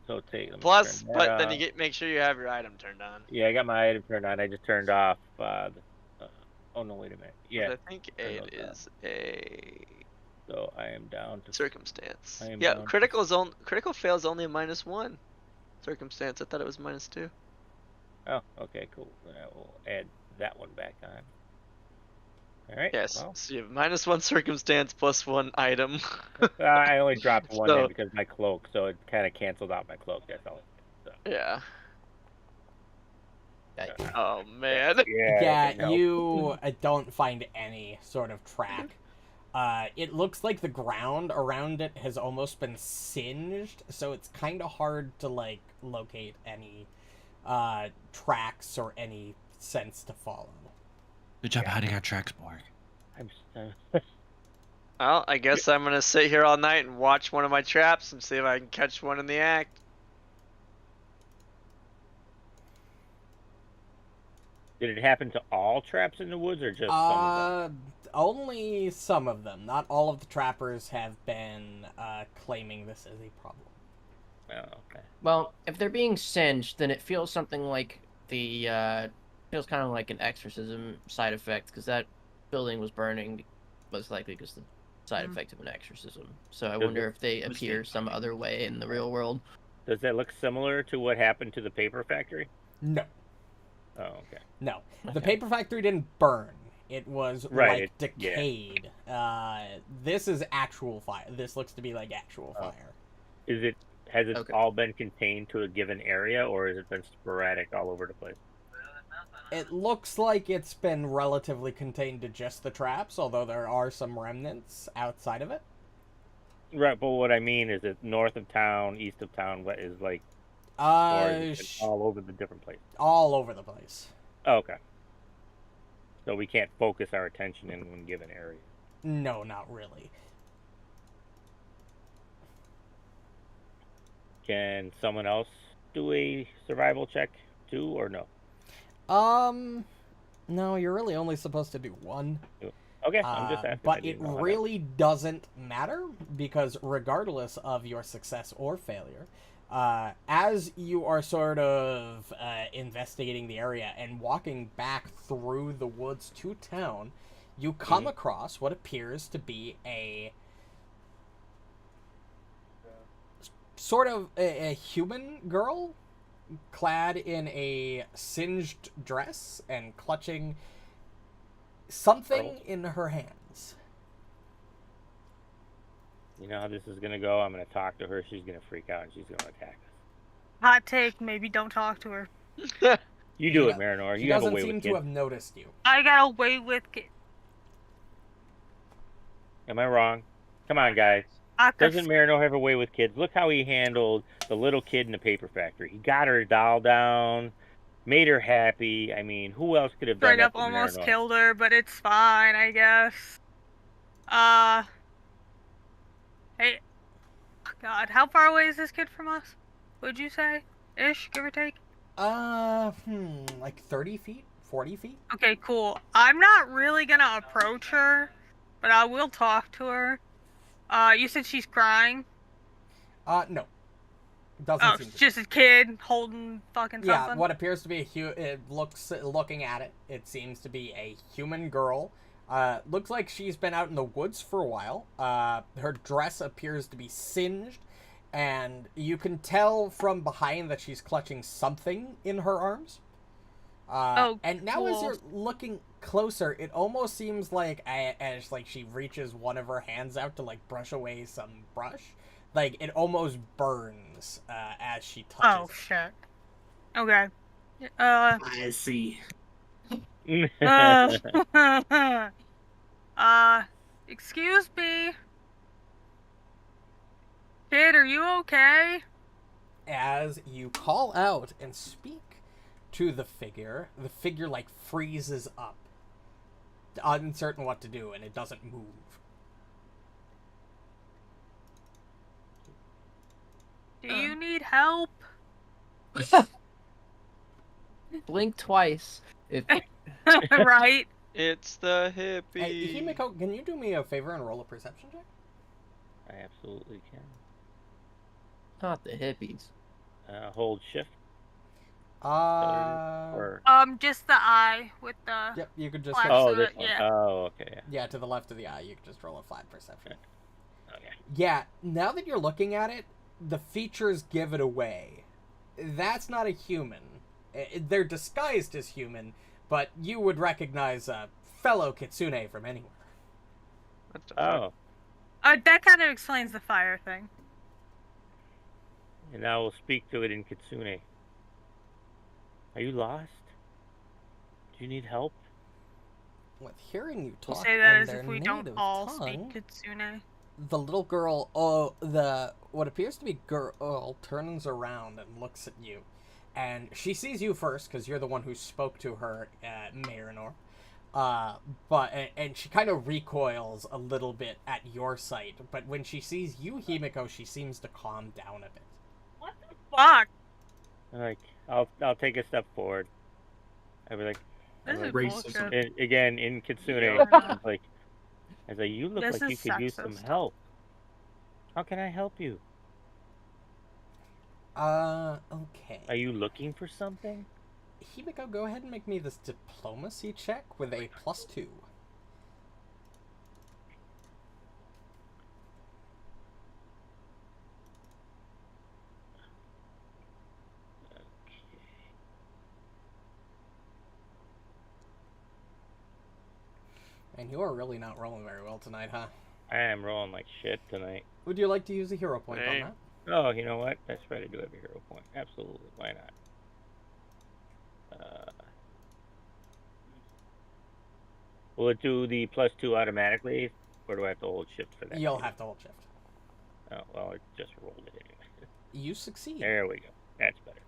So take them. Plus, but then you make sure you have your item turned on. Yeah, I got my item turned on. I just turned off. Oh no, wait a minute. Yeah. But I think aid is a So I am down to. circumstance. I am Yeah, down to- critical fail is only a -1 circumstance. I thought it was -2. Oh, okay, cool. Then I will add that one back on. All right. Yes, Well, so you have -1 circumstance plus 1 item. I only dropped one So- in because of my cloak, so it kind of canceled out my cloak. That's all. So, Yeah. Yikes. Oh man. Yeah, no. you don't find any sort of track. It looks like the ground around it has almost been singed, so it's kind of hard to like locate any tracks or any sense to follow. Good job hiding our tracks, Borg. I'm Well, I guess I'm gonna sit here all night and watch one of my traps and see if I can catch one in the act. Did it happen to all traps in the woods, or just some of them? Only some of them. Not all of the trappers have been claiming this as a problem. Oh, okay. Well, if they're being singed, then it feels something like feels kind of like an exorcism side effect, because that building was burning, most likely because the side effect of an exorcism. So I wonder if they appear some other way in the real world. Does that look similar to what happened to the paper factory? No. Oh, okay. No. The paper factory didn't burn. It was decayed. Yeah. This is actual fire. This looks to be like actual fire. Has it all been contained to a given area, or has it been sporadic all over the place? It looks like it's been relatively contained to just the traps, although there are some remnants outside of it. Right, but what I mean is it north of town, east of town, what is like, or is it all over the different places? All over the place. Oh, okay. So we can't focus our attention in one given area. No, not really. Can someone else do a survival check too, or no? No, you're really only supposed to do one. Okay, I'm just asking. But it really doesn't matter, because regardless of your success or failure, as you are sort of investigating the area and walking back through the woods to town, you come across what appears to be a sort of a human girl clad in a singed dress and clutching something in her hands. You know how this is going to go? I'm going to talk to her. She's going to freak out and she's going to attack us. Hot take, maybe don't talk to her. You do it, Marynor. You have a way with kids. She doesn't seem to have noticed you. I got a way with kids. Am I wrong? Come on, guys. Doesn't Marynor have a way with kids? Look how he handled the little kid in the paper factory. He got her doll down, made her happy. I mean, who else could have done Straight that up to almost Marynor? killed her, but it's fine, I guess. Hey, oh God, how far away is this kid from us? Would you say? Ish, give or take? Like 30 feet? 40 feet? Okay, cool. I'm not really gonna approach her, but I will talk to her. You said she's crying? No. Doesn't seem to just a kid holding fucking something? Yeah, what appears to be looking at it, it seems to be a human girl. Looks like she's been out in the woods for a while. Her dress appears to be singed, and you can tell from behind that she's clutching something in her arms. And now as you're looking closer, it almost seems like as like she reaches one of her hands out to like brush away some brush, like it almost burns as she touches. Oh shit. Okay. I see. Excuse me. Kid, are you okay? As you call out and speak to the figure like freezes up, uncertain what to do, and it doesn't move. Do you need help? Blink twice. Right? It's the hippie. Hey, Himiko, can you do me a favor and roll a perception check? I absolutely can. Not the hippies. Hold shift. Just the eye with the. Yep, you could just. Oh, this one. Yeah. Oh, okay. Yeah, to the left of the eye, you could just roll a flat perception. Okay. Yeah, now that you're looking at it, the features give it away. That's not a human. They're disguised as human, but you would recognize a fellow kitsune from anywhere. Oh. That kind of explains the fire thing. And now we'll speak to it in Kitsune. Are you lost? Do you need help? With hearing you talk Say that in as their if we native don't all tongue, speak Kitsune. the little girl, what appears to be girl, turns around and looks at you. And she sees you first, because you're the one who spoke to her at Marynor. And she kind of recoils a little bit at your sight. But when she sees you, Himiko, she seems to calm down a bit. What the fuck? Like, I'll take a step forward. I'll be like, This is Racism. bullshit. again, in Kitsune, Yeah. I was like, you look This like you is could use some sexist. help. How can I help you? Okay. Are you looking for something? Himiko, go ahead and make me this diplomacy check with a +2. And you are really not rolling very well tonight, huh? I am rolling like shit tonight. Would you like to use a hero point Hey. on that? Oh, you know what? That's right. I do have a hero point. Absolutely. Why not? Will it do the +2 automatically, or do I have to hold shift for that? You'll too? have to hold shift. Oh, well, I just rolled it anyway. You succeed. There we go. That's better.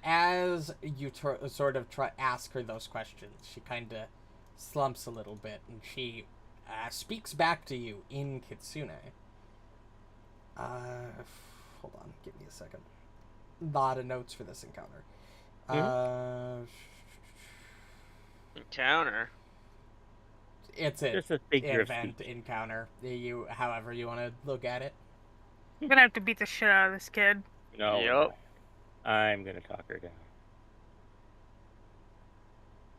As you sort of ask her those questions, she kind of slumps a little bit, and she speaks back to you in Kitsune. Hold on, give me a second. Lot of notes for this encounter. Encounter. It's an Just a figure of event speech. encounter. However you want to look at it. I'm gonna have to beat the shit out of this kid. No. Yup. I'm gonna talk her down.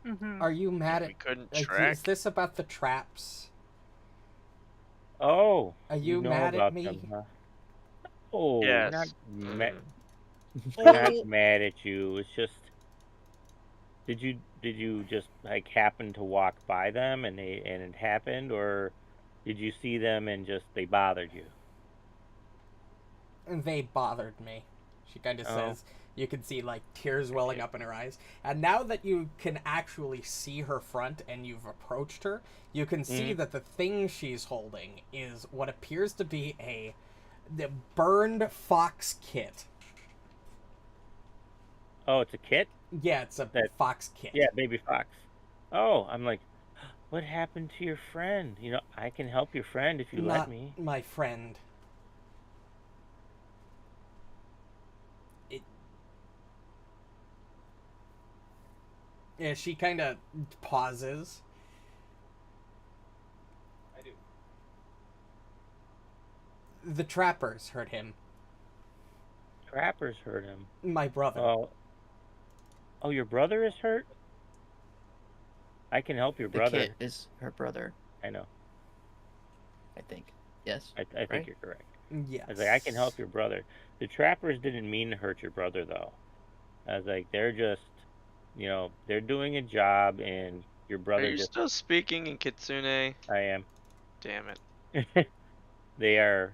Mm-hmm. Are you mad We at? couldn't Is track. this about the traps? Oh. Are you know mad at about me? them, huh? Oh, Yes. not Mm. not mad at you. It's just, did you just like happen to walk by them and it happened, or did you see them and just they bothered you? They bothered me. She kind of Oh. says, you can see like tears welling up in her eyes. And now that you can actually see her front and you've approached her, you can see that the thing she's holding is what appears to be the burned fox kit. Oh, it's a kit? Yeah, it's a fox kit. Yeah, baby fox. Oh, I'm like, what happened to your friend? You know, I can help your friend if you let Not me. my friend. Yeah, she kind of pauses. I do. The trappers hurt him. Trappers hurt him. My brother. Oh, your brother is hurt? I can help your The brother. kid is her brother, I know. I think. Yes. I think Right? you're correct. Yes. I was like, I can help your brother. The trappers didn't mean to hurt your brother, though. I was like, they're just, they're doing a job, and your Are brother you just. still speaking in Kitsune? I am. Damn it. They are.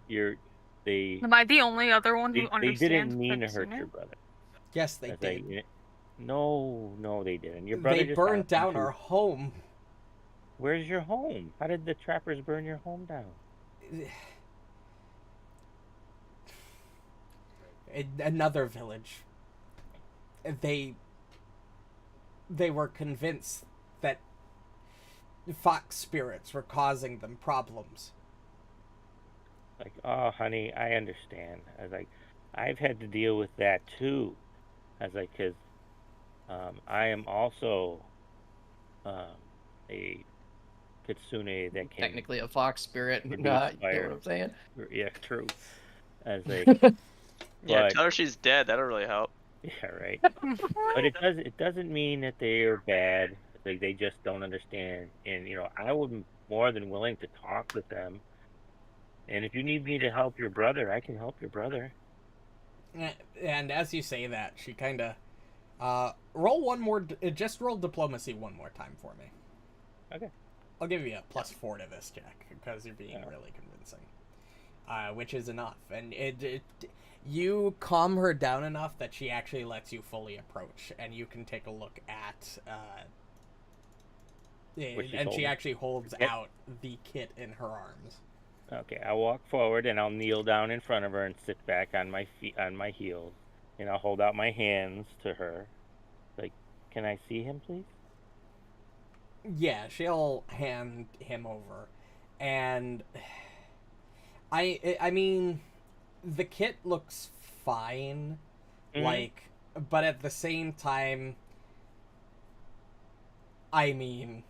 Am I the only other one who They understands? didn't mean to Kitsune? hurt your brother. Yes, they I was did. like, no, they didn't. Your brother They just burned happened down to- our home. Where's your home? How did the trappers burn your home down? Another village. They were convinced that fox spirits were causing them problems. Like, oh, honey, I understand. I was like, I've had to deal with that too. I was like, because I am also a kitsune that can. Technically a fox spirit. You produce know what fire. I'm saying? Yeah, true. I was like, Yeah, But- tell her she's dead. That'll really help. yeah, right. But it doesn't mean that they are bad. Like, they just don't understand. And I would be more than willing to talk with them. And if you need me to help your brother, I can help your brother. And as you say that, she kind of roll one more. Just roll diplomacy one more time for me. Okay. I'll give you a +4 to this check because you're being really convincing, which is enough. And you calm her down enough that she actually lets you fully approach, and you can take a look at. And she actually holds out the kit in her arms. Okay, I'll walk forward and I'll kneel down in front of her and sit back on my feet, on my heels, and I'll hold out my hands to her. Like, can I see him, please? Yeah, she'll hand him over, and I mean, the kit looks fine, Mhm. but at the same time, I mean,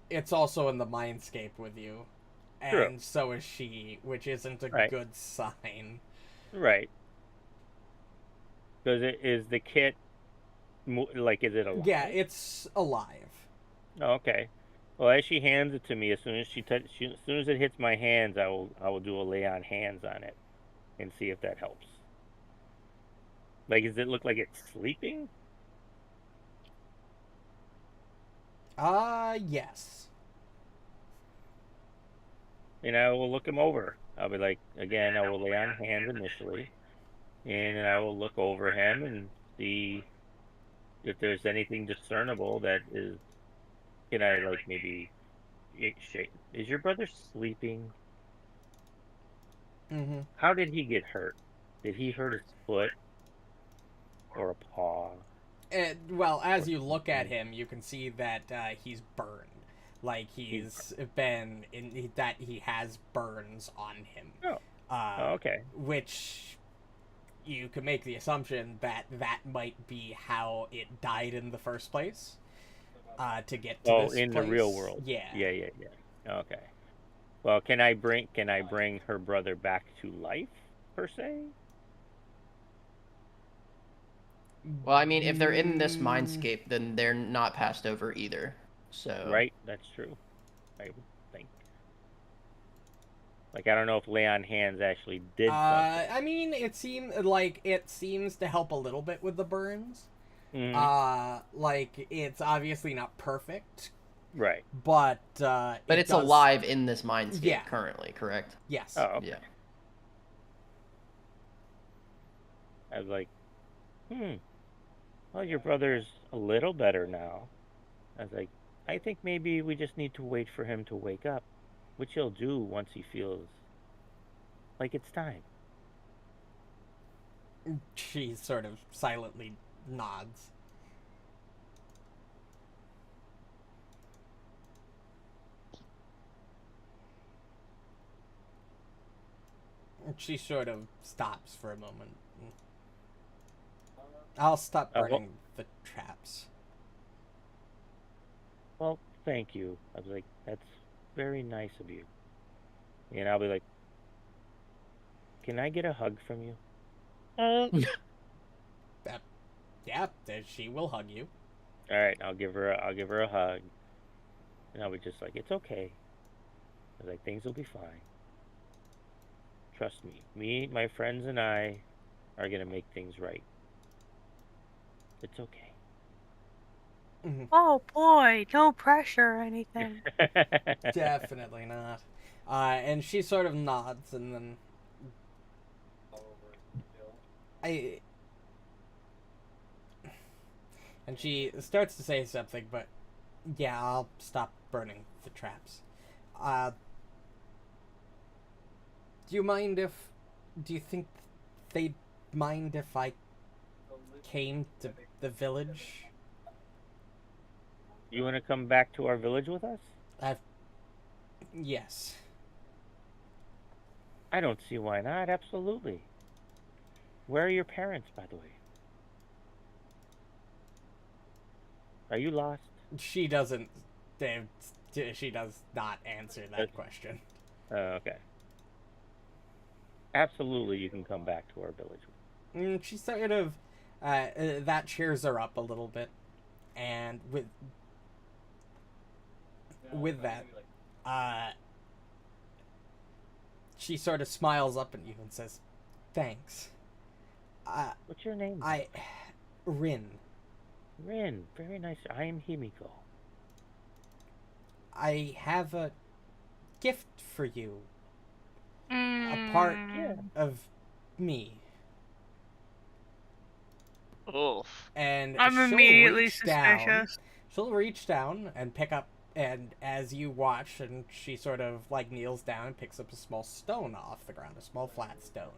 it's also in the mindscape with you. True. And so is she, which isn't a Right. good sign. Right. Because it is the kit, like, is it alive? Yeah, it's alive. Oh, okay. Well, as she hands it to me, as soon as as soon as it hits my hands, I will do a lay on hands on it, and see if that helps. Like, does it look like it's sleeping? Yes. And I will look him over. I'll be like, again, I will lay on hands initially, and then I will look over him and see if there's anything discernible that is. Can I, like, maybe shake? Is your brother sleeping? Mm-hmm. How did he get hurt? Did he hurt his foot or a paw? Well, as you look at him, you can see that he's burned. Like that he has burns on him. Oh, okay. Which you can make the assumption that might be how it died in the first place. To get to this in place. The real world. Yeah. Yeah. Okay. Well, can I bring her brother back to life, per se? Well, I mean, if they're in this mindscape, then they're not passed over either. So. Right, that's true. I would think. Like, I don't know if lay on hands actually did something. I mean, it seems to help a little bit with the burns. Mhm. Like, it's obviously not perfect. Right. But it's alive in this mindscape currently, correct? Yes. Oh, okay. Yeah. I was like, well, your brother's a little better now. I was like, I think maybe we just need to wait for him to wake up, which he'll do once he feels like it's time. She sort of silently nods. She sort of stops for a moment. I'll stop burning the traps. Well, thank you. I was like, that's very nice of you. And I'll be like, can I get a hug from you? Yeah, she will hug you. All right, I'll give her a hug. And I'll be just like, it's okay. I was like, things will be fine. Trust me. Me, my friends, and I are gonna make things right. It's okay. Mm-hmm. Oh boy, no pressure or anything. Definitely not. And she sort of nods, and then and she starts to say something, but yeah, I'll stop burning the traps. Do you think they'd mind if I came to the village? You want to come back to our village with us? Yes. I don't see why not. Absolutely. Where are your parents, by the way? Are you lost? She doesn't. She does not answer that question. Okay. Absolutely, you can come back to our village. She sort of that cheers her up a little bit, and with that, she sort of smiles up at you and says, "Thanks." What's your name? Rin. Rin. Very nice. I am Himiko. I have a gift for you. A part of me. Oof. And I'm immediately suspicious. She'll reach down and pick up, and as you watch, and she sort of like kneels down and picks up a small stone off the ground, a small flat stone.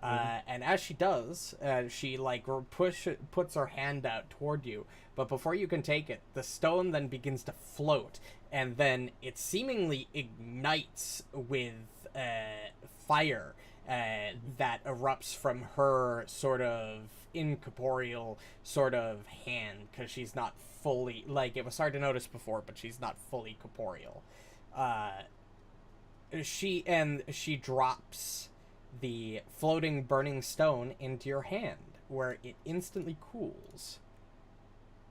And as she does, she like puts her hand out toward you, but before you can take it, the stone then begins to float, and then it seemingly ignites with fire, that erupts from her sort of incorporeal sort of hand, because she's not fully, like, it was hard to notice before, but she's not fully corporeal. She drops the floating burning stone into your hand, where it instantly cools.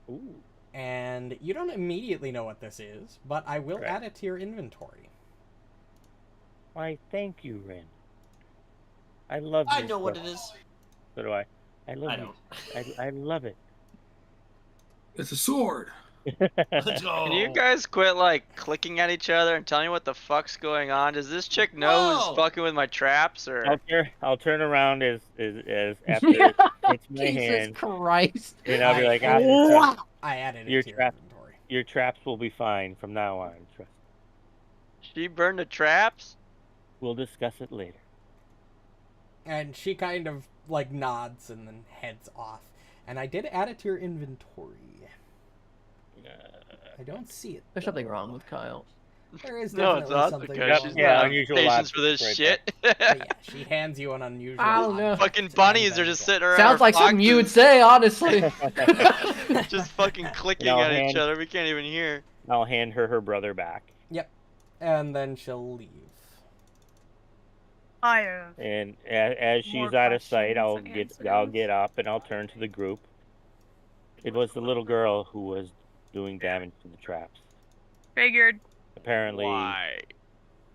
Ooh. And you don't immediately know what this is, but I will Right. add it to your inventory. Why, thank you, Ren. I love I this know what book. it is. So do I. I love I it. don't. I love it. It's a sword. Let's go. Can you guys quit like clicking at each other and telling me what the fuck's going on? Does this chick know Whoa! who's fucking with my traps or? I'll turn around as after it hits my Jesus hand, Christ. and I'll be like, I added it Your to your trap- inventory. your traps will be fine from now on. Trust. She burned the traps? We'll discuss it later. And she kind of, like, nods and then heads off. And I did add it to your inventory. I don't see it. There's something wrong with Kyle. There is No, definitely it's something Asuka. wrong. She's Yeah, not have unusual patience for this objects shit. But yeah, she hands you an unusual I don't know. object, Fucking and bunnies then are just go. sitting around. Sounds our like something you would boxes, say, honestly. just fucking clicking No, at hand- each other. We can't even hear. I'll hand her brother back, And then she'll leave. I have. and as More she's out of sight, questions and I'll answers. get up and I'll turn to the group. It was the little girl who was doing damage to the traps. Figured. Apparently, Why?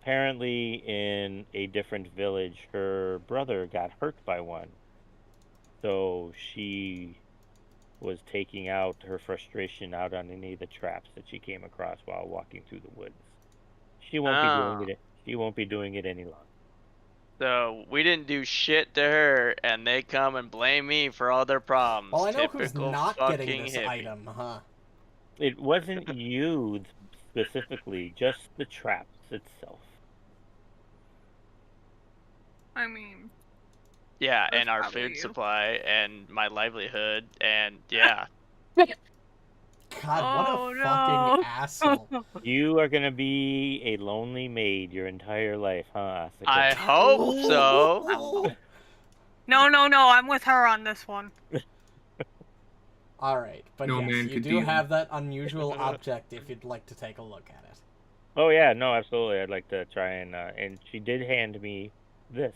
in a different village, her brother got hurt by one. So she was taking out her frustration out on any of the traps that she came across while walking through the woods. She won't be doing it. She won't be doing it any longer. So we didn't do shit to her, and they come and blame me for all their problems. Well, I know who's Typical not fucking getting this hippie. item, huh? It wasn't you specifically, just the traps itself. I mean, Yeah, That's and our probably food you. supply, and my livelihood, and yeah. God, what Oh, a no. fucking asshole. You are gonna be a lonely maid your entire life, huh, Asuka? I hope so. no, I'm with her on this one. Alright, but No yes, man you could do deal. have that unusual object if you'd like to take a look at it. Oh yeah, no, absolutely. I'd like to try and she did hand me this.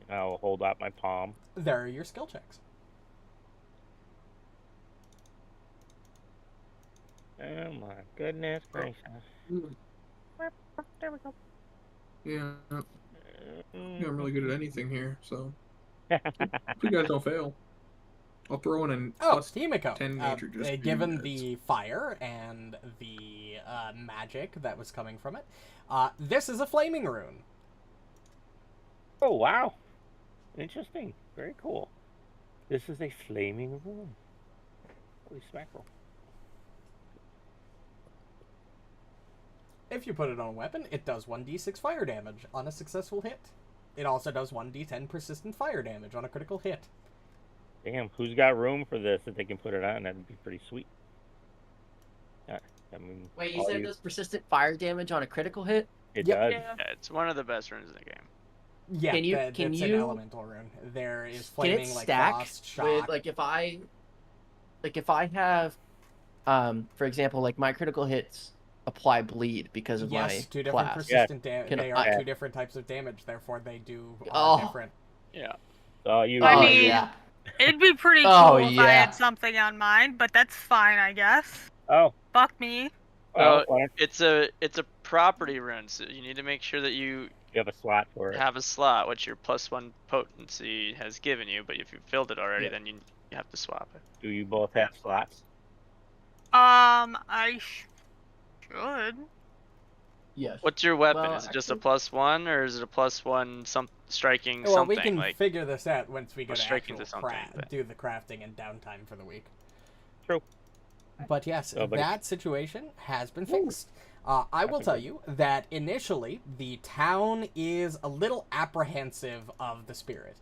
I'll hold out my palm. There are your skill checks. Oh my goodness gracious. There we go. Yeah, I'm really good at anything here, so if you guys don't fail, I'll throw in an Oh, plus Himiko. 10 nature just for you given guys. the fire and the magic that was coming from it, this is a flaming rune. Oh wow. Interesting. Very cool. This is a flaming room. Holy smackerel. If you put it on a weapon, it does 1d6 fire damage on a successful hit. It also does 1d10 persistent fire damage on a critical hit. Damn, who's got room for this that they can put it on? That'd be pretty sweet. I mean, Wait, you all said it does persistent fire damage on a critical hit? It Yep. does. Yeah. Yeah, it's one of the best runes in the game. Yeah, Can you- it's can an you- elemental rune. There is Can it flaming like stack frost, shock. with if I have for example, like my critical hits apply bleed because of my yes, two different class. persistent damage. Can They I- are two different types of damage, therefore they do Oh. different. Yeah. So you. I Oh, mean- yeah. It'd be pretty cool Oh, if I yeah. had something on mine, but that's fine, I guess. Oh. Fuck me. Well, It's a property rune, so you need to make sure that you you have a slot for it. have a slot, which your +1 potency has given you. But if you filled it already, Yeah. then you have to swap it. Do you both have slots? I should. Yes. What's your weapon? Well, is it just a actually- +1, or is it a +1 striking Well, something we can like? figure this out once we go Or to strike actual into something, but- do the crafting and downtime for the week. True. But yes, Oh, but that situation has been fixed. I will tell you that initially the town is a little apprehensive of the spirit,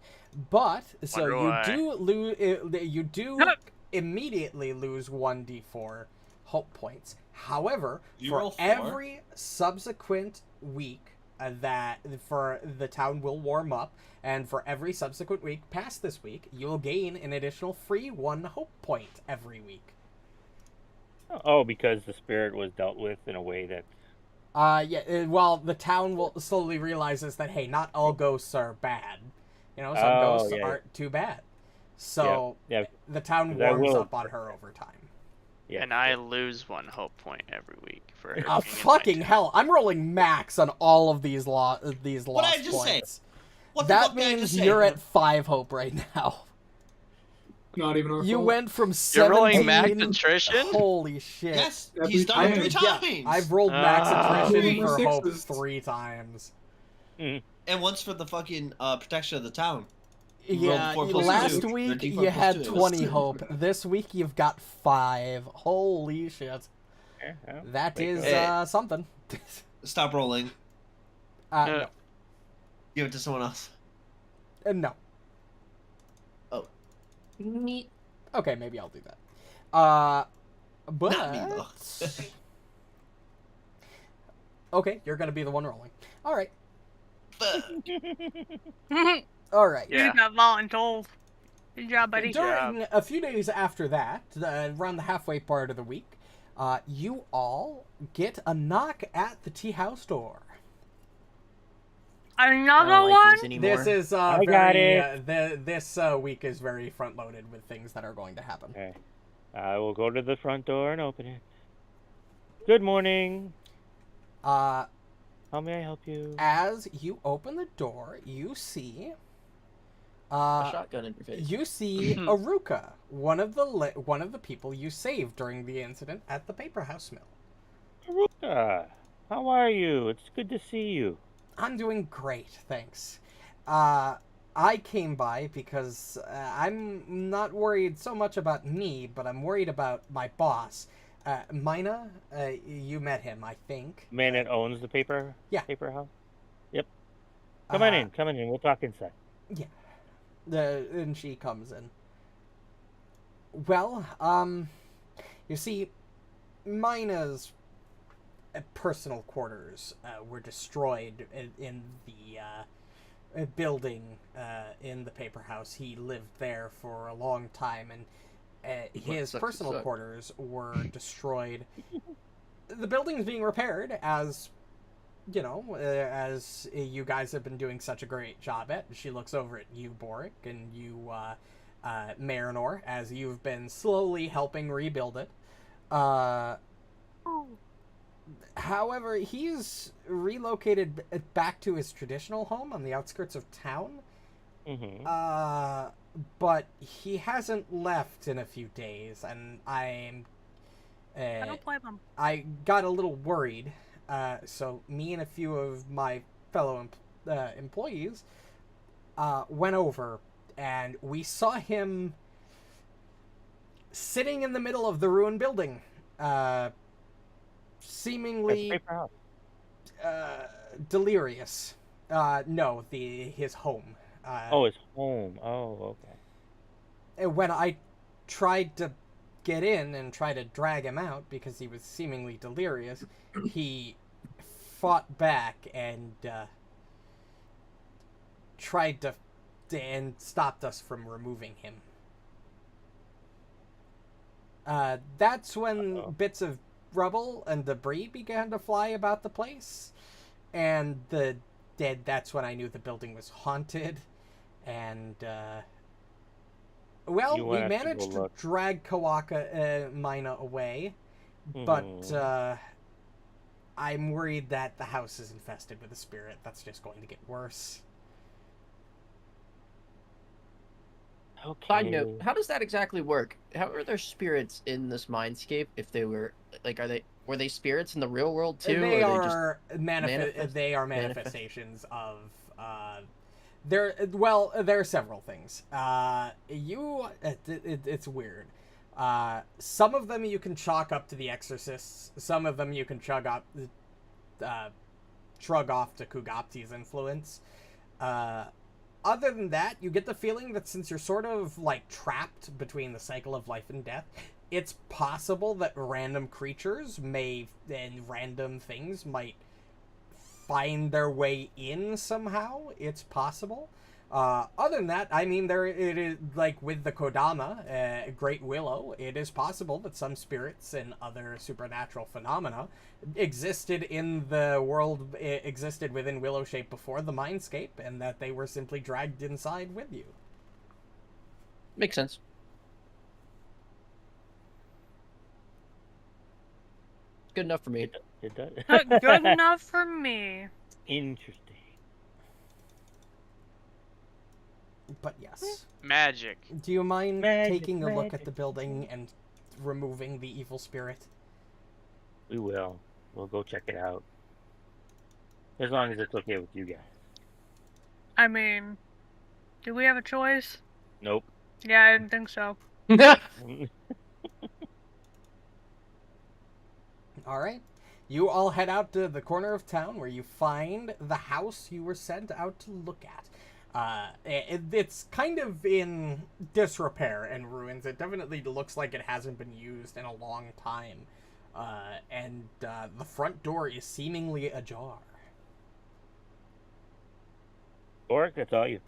but so Wonder you why. do lose. You do immediately lose 1d4 hope points. However, You for roll 4? every subsequent week that for the town will warm up, and for every subsequent week past this week, you'll gain an additional free 1 hope point every week. Oh, because the spirit was dealt with in a way that... Well, the town will slowly realizes that, hey, not all ghosts are bad. Some ghosts aren't too bad. So, the town warms up on her over time. Yeah. And I lose 1 hope point every week for her. Fucking hell! I'm rolling max on all of these lost What did I just points. say? What the That fuck did I means just say? you're at 5 hope right now. Not even our You fault. went from You're 17... rolling max attrition? Holy shit. Yes, Every he's done it time. 3 times. I've rolled max attrition for hope Sixes. 3 times. And once for the fucking protection of the town. Yeah, rolled 4 plus last 2. week 4 you plus had 2. It was 20 2. hope. This week you've got 5. Holy shit. That is something. Stop rolling. No. Give it to someone else. No. Neat. Okay, maybe I'll do that. But... Not me, though. Okay, you're gonna be the one rolling. Alright. Fuck. Alright. Yeah. You got voluntold. Good job, buddy. During a few days after that, around the halfway part of the week, you all get a knock at the tea house door. Another I don't like one? these anymore. This is I got it. This week is very front loaded with things that are going to happen. Okay. I will go to the front door and open it. Good morning. How may I help you? As you open the door, you see A shotgun in your face. you see Aruka, one of the people you saved during the incident at the paper house mill. Aruka, how are you? It's good to see you. I'm doing great, thanks. I came by because I'm not worried so much about me, but I'm worried about my boss. Mina, you met him, I think. Man that owns the paper house? Yep. Come on in. We'll talk inside. Yeah. And she comes in. Well, you see, Mina's personal quarters were destroyed in the building in the paper house. He lived there for a long time, and his personal quarters were destroyed. The building's being repaired, as as you guys have been doing such a great job at. She looks over at you, Borraeck, and you, Marynor, as you've been slowly helping rebuild it. However, he's relocated back to his traditional home on the outskirts of town. Mm-hmm. But he hasn't left in a few days, and I don't blame him. I got a little worried. So me and a few of my fellow employees went over, and we saw him sitting in the middle of the ruined building, seemingly delirious. No, his home. His home. Oh, okay. When I tried to get in and try to drag him out because he was seemingly delirious, he fought back and tried to and stopped us from removing him. That's when bits of rubble and debris began to fly about the place, and that's when I knew the building was haunted. And we managed to drag Mina away, but I'm worried that the house is infested with a spirit that's just going to get worse. Okay. Side note, how does that exactly work? How are there spirits in this mindscape? If they were were they spirits in the real world too? They are they are manifestations of there are several things. It's weird. Some of them you can chalk up to the exorcists. Some of them you can shrug off to Kugapti's influence. Other than that, you get the feeling that since you're sort of like trapped between the cycle of life and death, it's possible that random creatures and random things might find their way in somehow, it's possible. Other than that, I mean, it is like with the Kodama, Great Willow. It is possible that some spirits and other supernatural phenomena existed in the world, existed within Willow Shape before the Mindscape, and that they were simply dragged inside with you. Makes sense. Good enough for me. It does. Good enough for me. Interesting. But yes. Magic. Do you mind taking a look at magic. the building and removing the evil spirit? We will. We'll go check it out. As long as it's okay with you guys. I mean, do we have a choice? Nope. Yeah, I didn't think so. All right. You all head out to the corner of town where you find the house you were sent out to look at. It's kind of in disrepair and ruins. It definitely looks like it hasn't been used in a long time. And the front door is seemingly ajar. Borraeck, that's all you.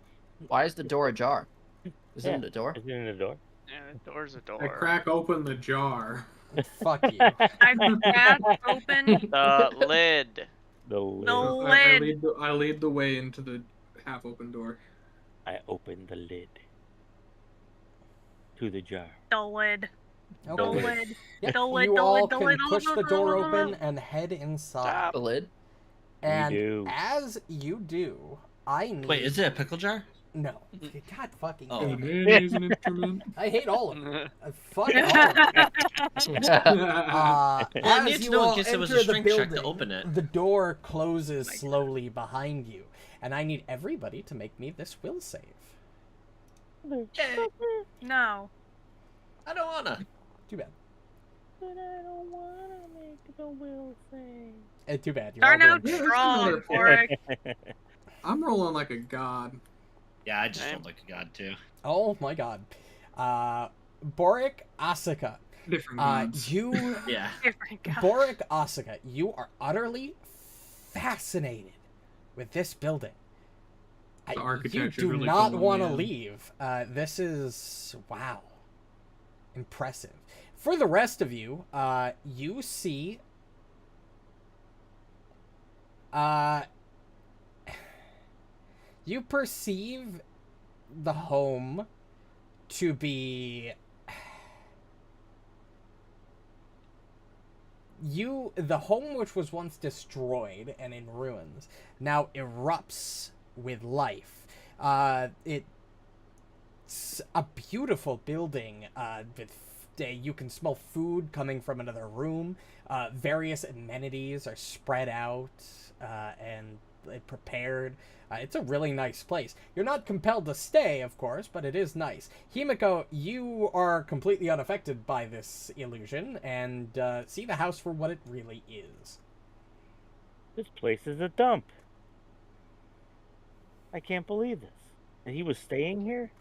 Why is the door ajar? Is it in the door? Is it in the door? Yeah, the door's a door. I crack open the jar. Fuck you. I crack open The lid. The lid. the I lid. lead the way into the half-open door. I opened the lid. To the jar. The lid. The Okay. lid. Yep, The lid, you the all lid, the can lid. push the door open and head inside. The lid? And do. as you do, I need... Wait, is it a pickle jar? No. God fucking Oh. damn The it. man is an instrument. I hate all of them. Fuck all of them. Well, it As needs to you know in all case it was a enter the strength check to building, open it. the door closes slowly behind you, and I need everybody to make me this will save. No. I don't wanna. Too bad. But I don't want to make the will save. Too bad. You're all Start out doing Yeah, that's strong, another Borraeck. I'm rolling like a god. Yeah, I just Same. felt like a god too. Oh my god. Borraeck, Asuka. Different gods. You... Yeah. Different guy. Borraeck, Asuka, you are utterly fascinated with this building. The You architecture do really not pulling want me to in. leave. This is... wow. Impressive. For the rest of you, you see... you perceive the home to be... the home which was once destroyed and in ruins now erupts with life. It's a beautiful building with you can smell food coming from another room. Various amenities are spread out and prepared. It's a really nice place. You're not compelled to stay, of course, but it is nice. Himiko, you are completely unaffected by this illusion and see the house for what it really is. This place is a dump. I can't believe this. And he was staying here?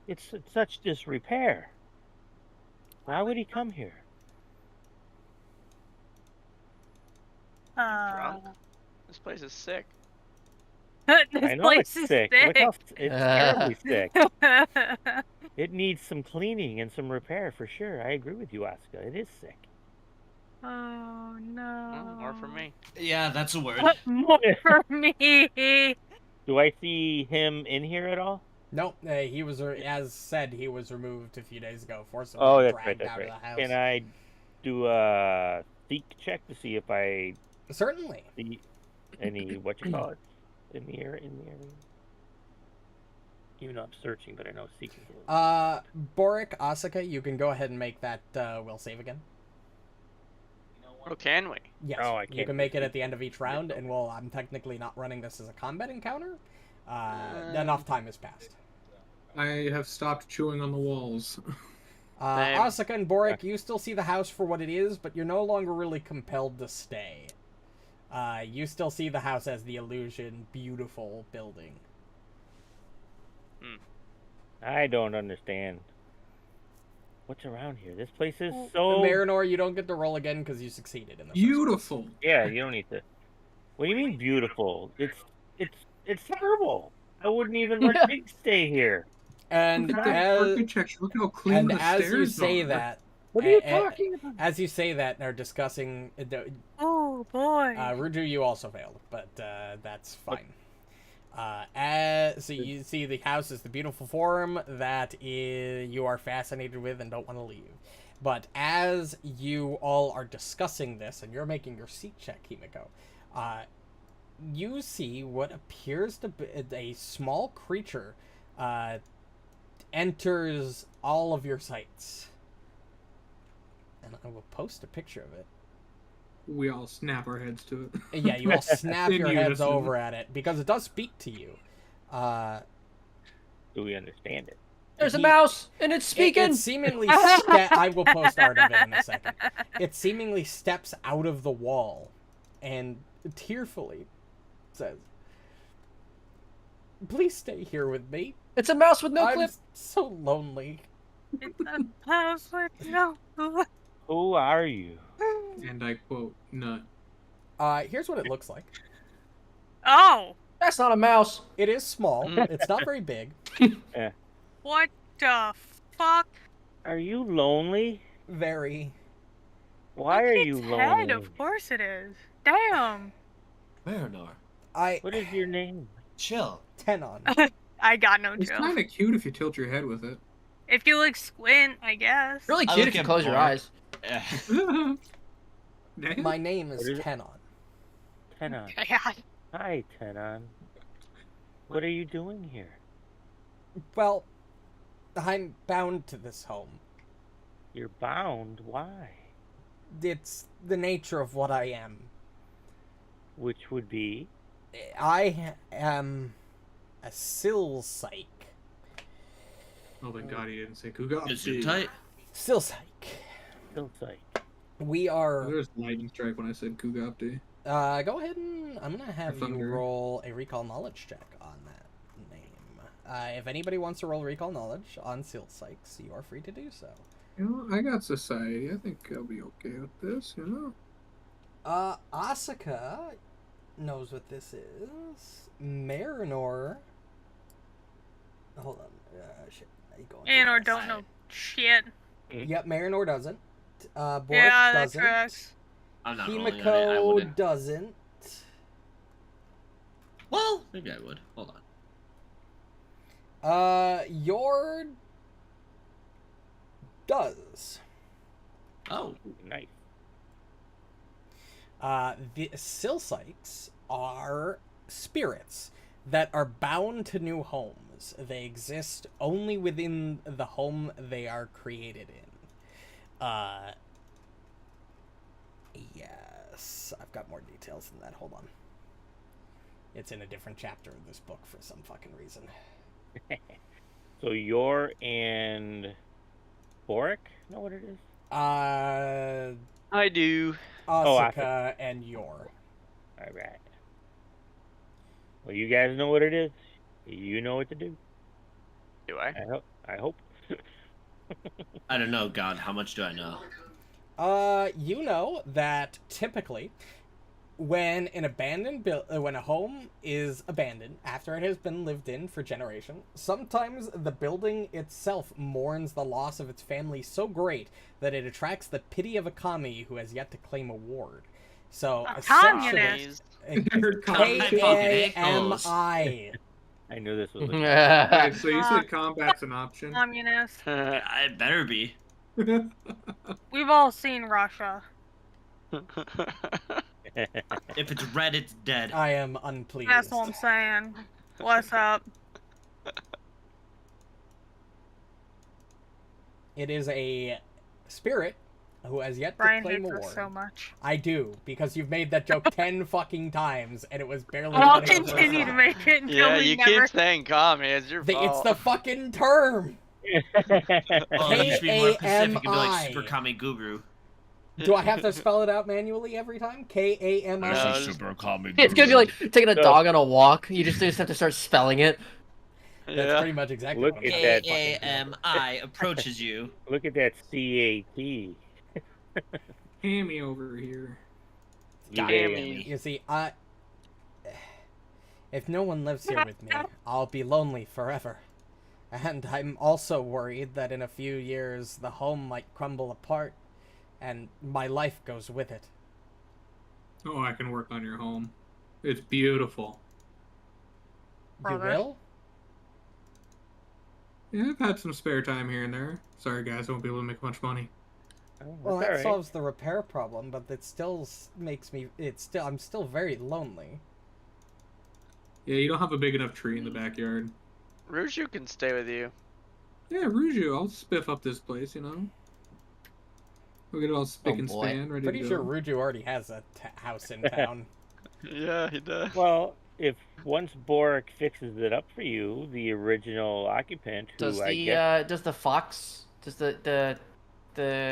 It's in such disrepair. Why would he come here? Drunk. This place is sick. This I know place it's is sick. Look how it's terribly sick. sick. It needs some cleaning and some repair for sure. I agree with you, Asuka. It is sick. Oh no. Well, more for me. Yeah, that's a word. More for me. Do I see him in here at all? No, he was, as said, he was removed a few days ago, forcibly Oh, that's dragged right. out That's of the right. house. Can I do a seek check to see if I Certainly. see any what you call it in the area? Even though I'm searching, but I know seeking. Borraeck, Asuka, you can go ahead and make that will save again. Oh, can we? Yes, Oh, I you can't can make it see. at the end of each round, and I'm technically not running this as a combat encounter. Enough time has passed. I have stopped chewing on the walls. Same. Asuka and Borraeck, you still see the house for what it is, but you're no longer really compelled to stay. You still see the house as the illusion, beautiful building. I don't understand. What's around here? This place is so... Marynor, you don't get to roll again because you succeeded in the Beautiful. Yeah, you don't need to. What do you mean beautiful? It's terrible. I wouldn't even let Big stay here. And Look at the as, architecture. Look how clean and the as you stairs say are. that, What are you talking about? as you say that, they're discussing. Oh boy. Ruju, you also failed, but that's fine. So you see the house is the beautiful form that you are fascinated with and don't want to leave. But as you all are discussing this, and you're making your seat check, Himiko, you see what appears to be a small creature enters all of your sights. And I will post a picture of it. We all snap our heads to it. Yeah, you all snap In your heads unison. over at it, because it does speak to you. Do we understand it? There's a mouse, and it's speaking. It seemingly I will post art of it in a second. It seemingly steps out of the wall and tearfully says, "Please stay here with me. It's a mouse with no I'm clip. so lonely." It's a house with no. Who are you? And I quote, nut. Here's what it looks like. Oh, That's not a mouse. It is small. It's not very big. what the fuck? Are you lonely? Very. Why Look are at you its lonely? head, of course it is. Damn. Marynor, What is your name? chill. Tenon. I got no It's joke. kind of cute if you tilt your head with it. If you like squint, I guess. Really I cute look if you at close your Borraeck. eyes. Damn. My name is What is it? Tenon. Tenon. God. Hi, Tenon. What are you doing here? Well, I'm bound to this home. You're bound. Why? It's the nature of what I am. Which would be? I am a sill psych. Oh, thank God he didn't say Kuga. Is it tight? Sill psych. Still like. We are. There's lightning strike when I said Kugapti. Go ahead and I'm gonna have you Thunder. roll a recall knowledge check on that name. If anybody wants to roll recall knowledge on Sill Psychs, you are free to do so. You know, I got society. I think I'll be okay with this, you know? Asuka knows what this is. Borraeck. Hold on. Shit. Are you going too And or fast? don't know shit. Yep, Borraeck doesn't. Borraeck Yeah, that doesn't. tracks. I'm not rolling on it. I Himiko wouldn't. doesn't. Well, maybe I would. Hold on. Your does. Oh, Nice. The Silpsyches are spirits that are bound to new homes. They exist only within the home they are created in. Yes, I've got more details than that. Hold on. It's in a different chapter of this book for some fucking reason. So you're and Borraeck? Know what it is? I do. Asuka and Yor. All right. Well, you guys know what it is. You know what to do. Do I? I hope. I don't know, God. How much do I know? You know that typically, when when a home is abandoned after it has been lived in for generations, sometimes the building itself mourns the loss of its family so great that it attracts the pity of a kami who has yet to claim a ward. So A essentially, communist. K-A-M-I. I knew this was. Okay, so you said combat's an option? Communist. I better be. We've all seen Russia. If it's red, it's dead. I am unpleased. That's what I'm saying. What's up? It is a spirit who has yet Brian to claim a hates us ward. so much. I do, because you've made that joke 10 fucking times, and it was barely I'll funny the first continue to time. make it until Yeah, we you never. keep saying commie. It's your It's fault. the fucking term! Well, you should be more specific and be like K-A-M-I. Super Kami Guru. Do I have to spell it out manually every time? K-A-M-I? No, Super Kami It's gonna be like taking a dog on a walk. You just have to start spelling it. That's Yeah. pretty much exactly Look what I'm at saying. that. AAMI approaches you. Look at that CAT. Hammy over here. Got Yeah. Hammy. You see, if no one lives here with me, I'll be lonely forever. And I'm also worried that in a few years the home might crumble apart, and my life goes with it. Oh, I can work on your home. It's beautiful. You Brother. will? Yeah, I've had some spare time here and there. Sorry, guys, I won't be able to make much money. Oh, Well, that's that all right. solves the repair problem, but it still makes me. I'm still very lonely. Yeah, you don't have a big enough tree in the backyard. Ruju can stay with you. Yeah, Ruju, I'll spiff up this place, you know? We'll get it all spick Oh, and boy. span, ready Pretty to sure go. Ruju already has a house in town. Yeah, he does. Well, if once Borraeck fixes it up for you, the original occupant, who Does I the guess, does the fox does the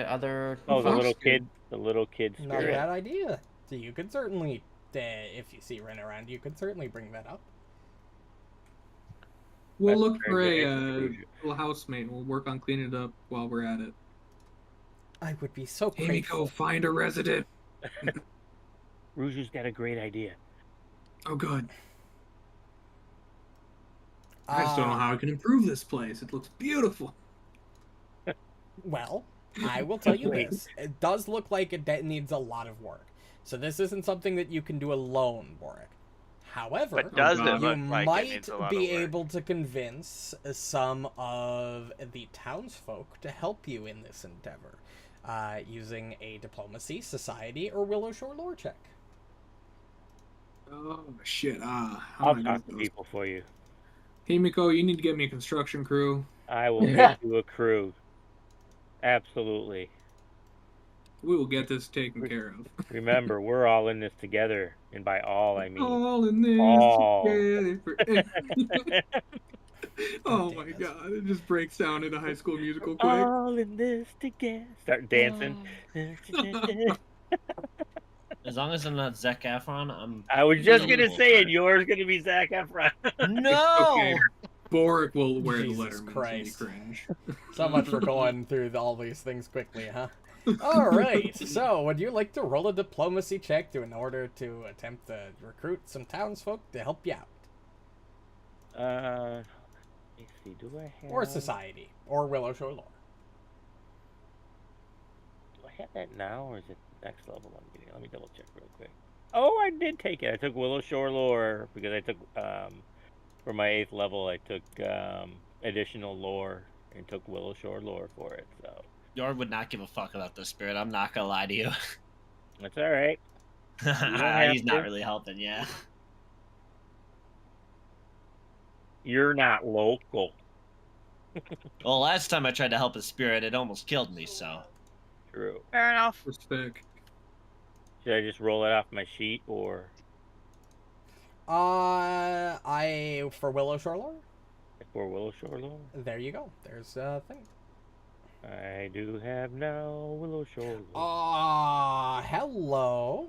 other oh, the fox little kid. kid Not a spirit. bad idea. So you could certainly, if you see Ren around, you could certainly bring that up. We'll That's look very for good a answer, Ruju. little housemate, and we'll work on cleaning it up while we're at it. I would be so Himiko, grateful. find a resident. Ruju's got a great idea. Oh, good. I just don't know how I can improve this place. It looks beautiful. Well, I will tell you this. It does look like it needs a lot of work. So this isn't something that you can do alone, Borraeck. However, But does God. it you look like it needs might a lot be of work? able to convince some of the townsfolk to help you in this endeavor, using a diplomacy, society, or Willow Shore lore check. Oh, shit. How I'll am I talk to gonna do people for you. this? Himiko, you need to get me a construction crew. I will get you a crew. Absolutely. We will get this taken care of. Remember, we're all in this together, and by all I mean All in this all. together forever. Oh my god, it just breaks down into High School Musical quick. all in this together. Start dancing. As long as I'm not Zac Efron, I'm. I was just I'm gonna cool say with it. Yours gonna be Zac Efron. No. Okay, Borraeck will wear Jesus the Letterman's and Christ. be cringe. So much for going through all these things quickly, huh? Alright, so would you like to roll a diplomacy check in order to attempt to recruit some townsfolk to help you out? Let me see. Do I have? Or society, or Willow Shore lore. Do I have that now, or is it next level I'm getting? Let me double check real quick. Oh, I did take it. I took Willow Shore lore because I took for my 8th level. I took additional lore and took Willow Shore lore for it. So Yor would not give a fuck about the spirit. I'm not gonna lie to you. that's all right. have He's not to. really helping. Yeah. You're not local. Well, last time I tried to help a spirit, it almost killed me. So. True. Fair enough. Respect. Should I just roll it off my sheet, or For Willow Shore lore? for Willow Shore lore? There you go. There's a thing. I do have now Willow Shore lore. Hello.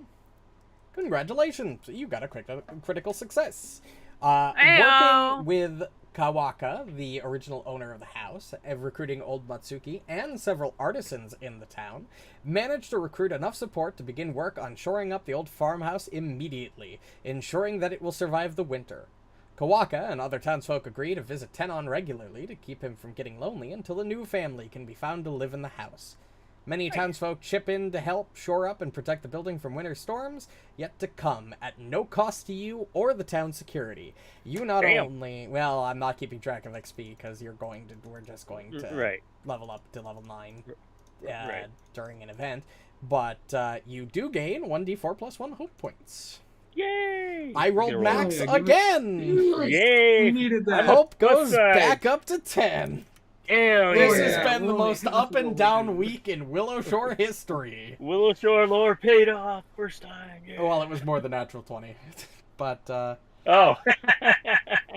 Congratulations. You got a critical success. Heyo. Working with Kawaka, the original owner of the house, and recruiting old Matsuki and several artisans in the town, managed to recruit enough support to begin work on shoring up the old farmhouse immediately, ensuring that it will survive the winter. Kawaka and other townsfolk agree to visit Tenon regularly to keep him from getting lonely until a new family can be found to live in the house. Many townsfolk chip in to help shore up and protect the building from winter storms, yet to come, at no cost to you or the town's security. You not only... Well, I'm not keeping track of XP, because we're just going to level up to level 9 during an event. But you do gain 1d4 plus 1 hope points. Yay! I rolled max give it- again! Yay! We needed that. Hope goes What's that? back up to 10. Hell This yeah. has yeah. been the Well, most that's up what and we down do. week in Willow Shore history. Willow Shore lore paid off first time. Yeah. Well, it was more than natural 20. But, Oh.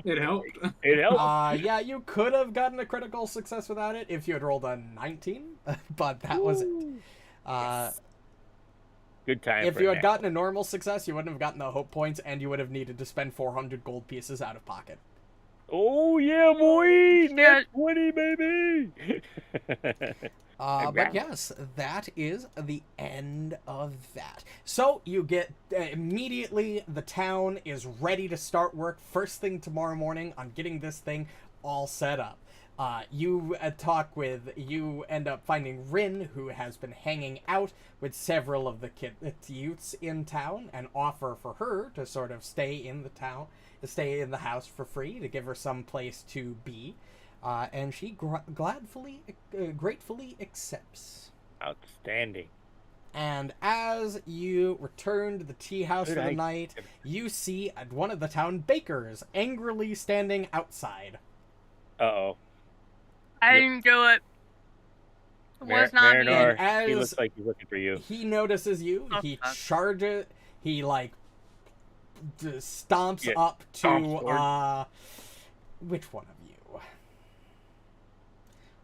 It helped. It helped. yeah, you could have gotten a critical success without it if you had rolled a 19, but that was it. Good time. If for you had that. gotten a normal success, you wouldn't have gotten the hope points, and you would have needed to spend 400 gold pieces out of pocket. Oh yeah, boy! Net 20, baby! But yes, that is the end of that. So you get immediately the town is ready to start work first thing tomorrow morning on getting this thing all set up. You end up finding Rin, who has been hanging out with several of the youths in town, and offer for her to sort of stay in the house for free, to give her some place to be. And she gratefully accepts. Outstanding. And as you return to the tea house for the night, you see one of the town bakers angrily standing outside. Uh-oh. I didn't do it. It was not me. Marynor, he looks like he's looking for you. He notices you. He charges. He stomps up to which one of you?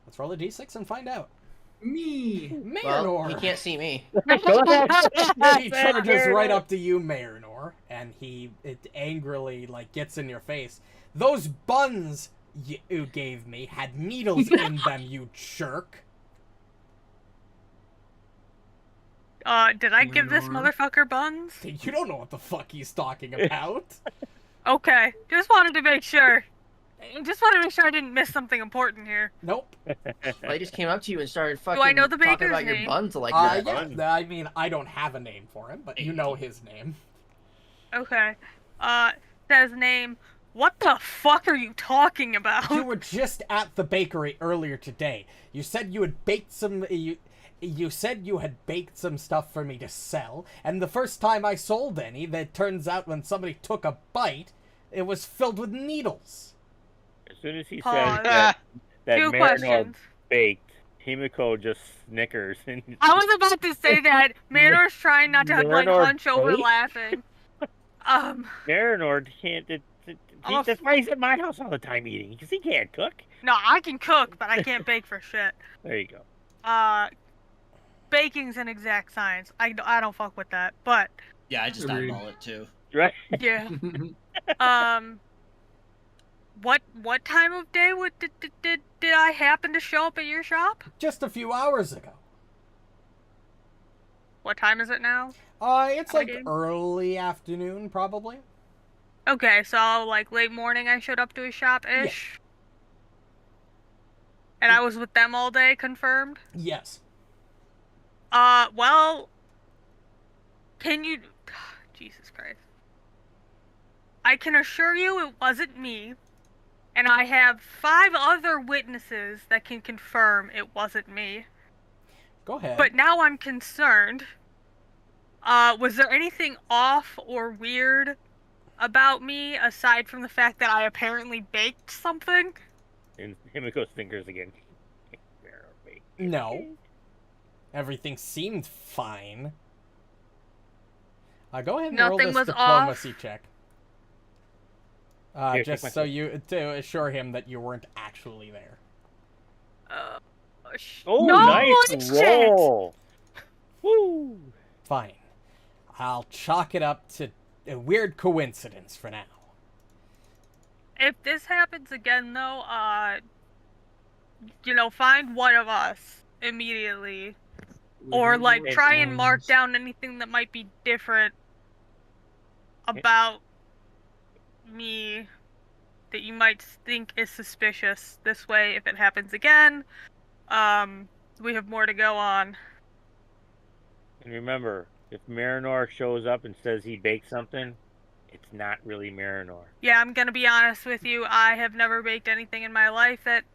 Let's roll a d6 and find out. Me. Marynor. Well, he can't see me. He charges right up to you, Marynor, and it angrily gets in your face. Those buns you gave me had needles in them, you jerk. Did I give this motherfucker buns? You don't know what the fuck he's talking about. Okay, just wanted to make sure. I didn't miss something important here. Nope. Well, I just came up to you and started fucking Do I know the talking baker's about name? your buns like that. Yeah, I mean, I don't have a name for him, but you know his name. Okay. Says name. What the fuck are you talking about? You were just at the bakery earlier today. You said you had baked some... You said you had baked some stuff for me to sell, and the first time I sold any, that turns out when somebody took a bite, it was filled with needles. As soon as he Pause. says that Two Marynor questions. baked, Himiko just snickers. I was about to say that. Marynor's trying not to Marynor hunch over baked? laughing. Marynor can't... That's why he's at my house all the time eating, because he can't cook. No, I can cook, but I can't bake for shit. There you go. Baking's an exact science. I don't fuck with that, but... Yeah, I just eyeball it too. Right? Yeah. What time of day did I happen to show up at your shop? Just a few hours ago. What time is it now? It's early afternoon, probably. Okay, so late morning I showed up to his shop-ish? Yeah. And I was with them all day, confirmed? Yes. Well... Can you... Jesus Christ. I can assure you it wasn't me. And I have 5 other witnesses that can confirm it wasn't me. Go ahead. But now I'm concerned. Was there anything off or weird about me aside from the fact that I apparently baked something? And Himiko's fingers again. No. Everything seemed fine. Go ahead and roll Nothing this was diplomacy off. check. Here, just so to assure him that you weren't actually there. Oh, no, nice roll! Woo! Fine. I'll chalk it up to a weird coincidence for now. If this happens again, though, find one of us immediately. Or, try and mark down anything that might be different about me that you might think is suspicious. This way, if it happens again, we have more to go on. And remember, if Marynor shows up and says he baked something, it's not really Marynor. Yeah, I'm gonna be honest with you. I have never baked anything in my life that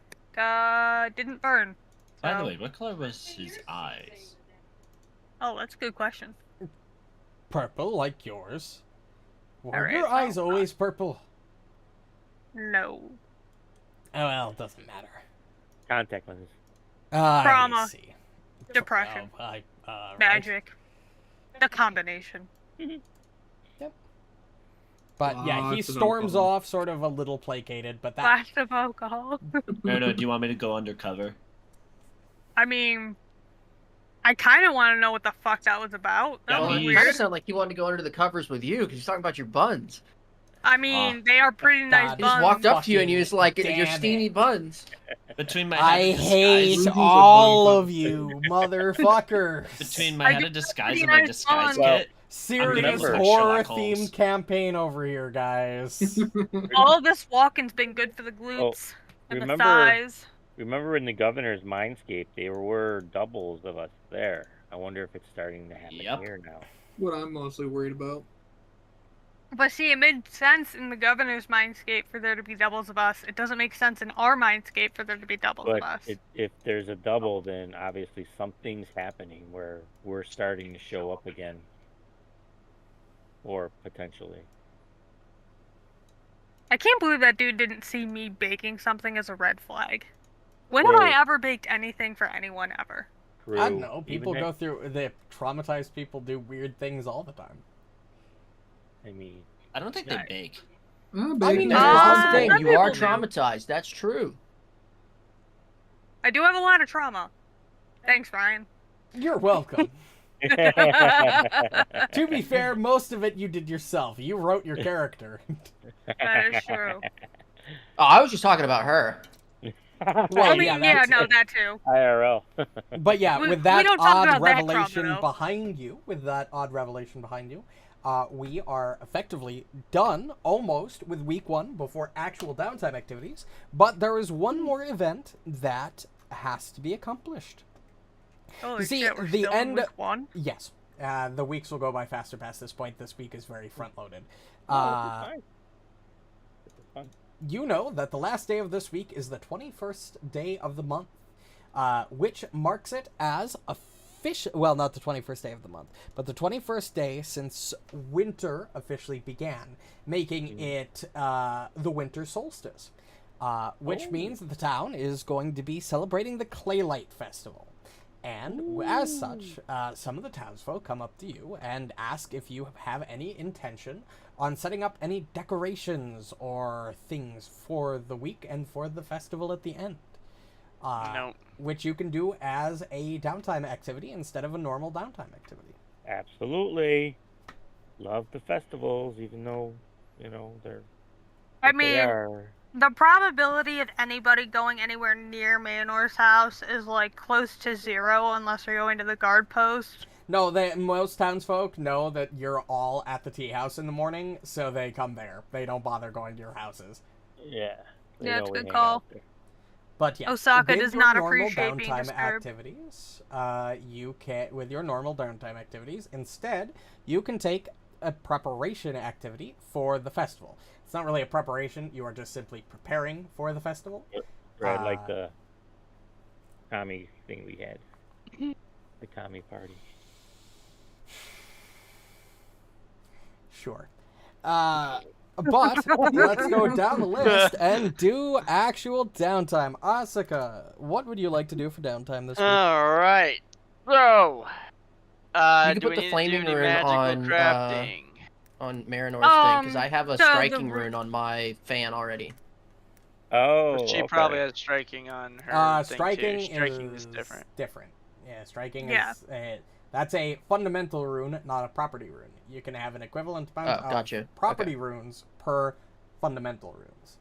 didn't burn. By the way, what color was his eyes? Oh, that's a good question. Purple, like yours. Were All right, your eyes always purple? No. Oh, well, it doesn't matter. Contact lenses. Trauma. I see. Depression. Right. Magic. The combination. Yep. But yeah, he Lots of storms alcohol. off, sort of a little placated, but that... Flash of alcohol. No, do you want me to go undercover? I mean, I kind of want to know what the fuck that was about. That Well, was it It weird. kind of sounded like he wanted to go under the covers with you because he's talking about your buns. I mean, they are pretty nice God. He just buns. walked up to you and he Fucking was like, "Your damn steamy it. buns." Between my head I of hate disguise, Ruju's a all bunny of puppet. you, motherfuckers. between my I head do of disguise pretty and my nice disguise buns. Well, kit, Serious remember- horror Sherlock Holmes. themed campaign over here, guys. All this walking's been good for the glutes and the remember- thighs. Remember in the governor's mindscape, there were doubles of us there. I wonder if it's starting to happen Yep. here now. What I'm mostly worried about. But see, it made sense in the governor's mindscape for there to be doubles of us. It doesn't make sense in our mindscape for there to be doubles But of us. if there's a double, then obviously something's happening where we're starting to show up again. Or potentially. I can't believe that dude didn't see me baking something as a red flag. When have Well- I ever baked anything for anyone ever? True. I don't know. People Even go through. The traumatized people do weird things all the time. I mean, I don't think they bake. mean, Baking there's That's possible. one thing. some You are people do. traumatized. That's true. I do have a lot of trauma. Thanks, Ryan. You're welcome. To be fair, most of it you did yourself. You wrote your character. That is true. Oh, I was just talking about her. Well, I mean, yeah, yeah, that's no, it. that too. IRL. But yeah, We- with we that don't talk odd about that trauma, revelation though. behind you, we are effectively done almost with week 1 before actual downtime activities. But there is one more event that has to be accomplished. Holy See, shit, we're the still end- in week 1? Yes, the weeks will go by faster past this point. This week is very front-loaded. You know that the last day of this week is the 21st day of the month, which marks it as official. Well, not the 21st day of the month, but the 21st day since winter officially began, making it the winter solstice, which means that the town is going to be celebrating the Claylight Festival. And as such, some of the townsfolk come up to you and ask if you have any intention on setting up any decorations or things for the week and for the festival at the end. No. Which you can do as a downtime activity instead of a normal downtime activity. Absolutely. Love the festivals, even though, they're. I what they mean, are. the probability of anybody going anywhere near Marynor's house is like close to 0 unless you're going to the guard post. No, most townsfolk know that you're all at the tea house in the morning, so they come there. They don't bother going to your houses. Yeah. they Yeah, know it's a we good hang call. out there. But yeah, Osaka with does your not normal appreciate being downtime disturbed. activities, you can with your normal downtime activities. Instead, you can take a preparation activity for the festival. It's not really a preparation; you are just simply preparing for the festival. Right, like the Tommy thing we had. The Tommy party. Sure. But let's go down the list and do actual downtime. Asuka, what would you like to do for downtime this week? All right. So, You can do put we the need to flaming do any rune magical on, crafting? On Marynor's thing, because I have a so the striking ru- rune on my fan already. Oh, But she okay. probably has striking on her. thing, Striking too. Striking is is different. Yeah, striking Yeah. is that's a fundamental rune, not a property rune. You can have an equivalent amount Oh, gotcha. of property runes per fundamental runes.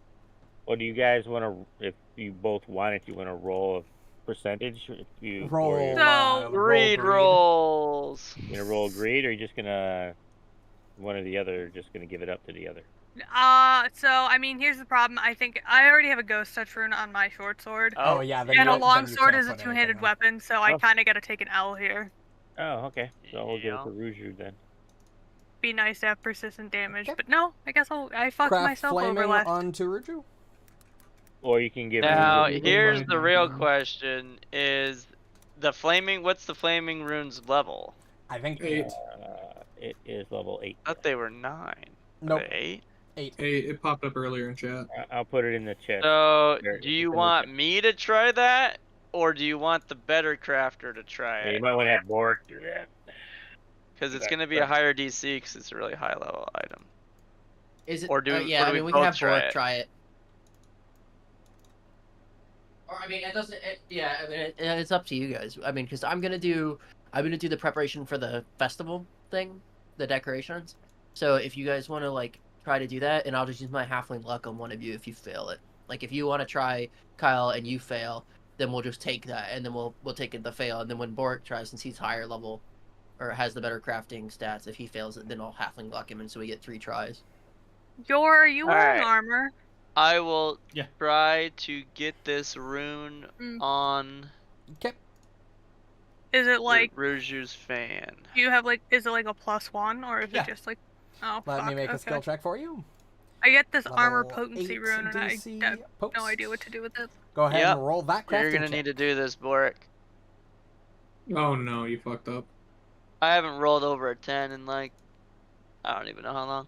Well, do you guys want to, if you both want it, you want to roll a percentage? If you Roll. Or So- Greed greed. rolls. you gonna roll greed, or are you just gonna one or the other? Just gonna give it up to the other? So I mean, here's the problem. I think I already have a ghost touch rune on my short sword, Oh yeah, then and you, a long then you sword can't is a put anything two-handed on. weapon, so I Oh. kind of got to take an L here. Oh, okay. So we'll give it Yeah. to Ruju then. Be nice to have persistent damage, Okay. but no, I guess I fucked Craft myself over flaming last. on Turuju. Or you can give Now, Ruju. here's the real Mhm. question: is the flaming? What's the flaming rune's level? I think 8. It is level 8. I thought they were 9. Nope, 8. 8. 8. It popped up earlier in chat. I'll put it in the chat. So, There, do it's you in the want chat. me to try that, or do you want the better crafter to try Yeah, you it? might want to have Borraeck do that. Because it's that- going to be a higher DC because it's a really high level item. Is it? Or do- yeah, or do I we mean, we can both have try Borraeck it? try it. Or I mean, it doesn't. Yeah, I mean, it's up to you guys. I mean, because I'm gonna do the preparation for the festival thing, the decorations. So if you guys want to like try to do that, and I'll just use my halfling luck on one of you if you fail it. Like if you want to try Kyle and you fail, then we'll just take that, and then we'll take it the fail, and then when Borraeck tries, since he's higher level or has the better crafting stats, if he fails it, then I'll halfling luck him, and so we get 3 tries. Are you wearing Alright. armor? I will Yeah. try to get this rune on Okay. Is it like Ruju's fan. do you have like is it like a +1 or is Yeah. it just like oh Let me fuck, make a okay. skill check for you. I get this armor Level potency 8 rune and I DC have post. no idea what to do with it. Go ahead Yep. and roll that crafting You're gonna check. need to do this, Borraeck. Oh no, you fucked up. I haven't rolled over a 10 in like I don't even know how long.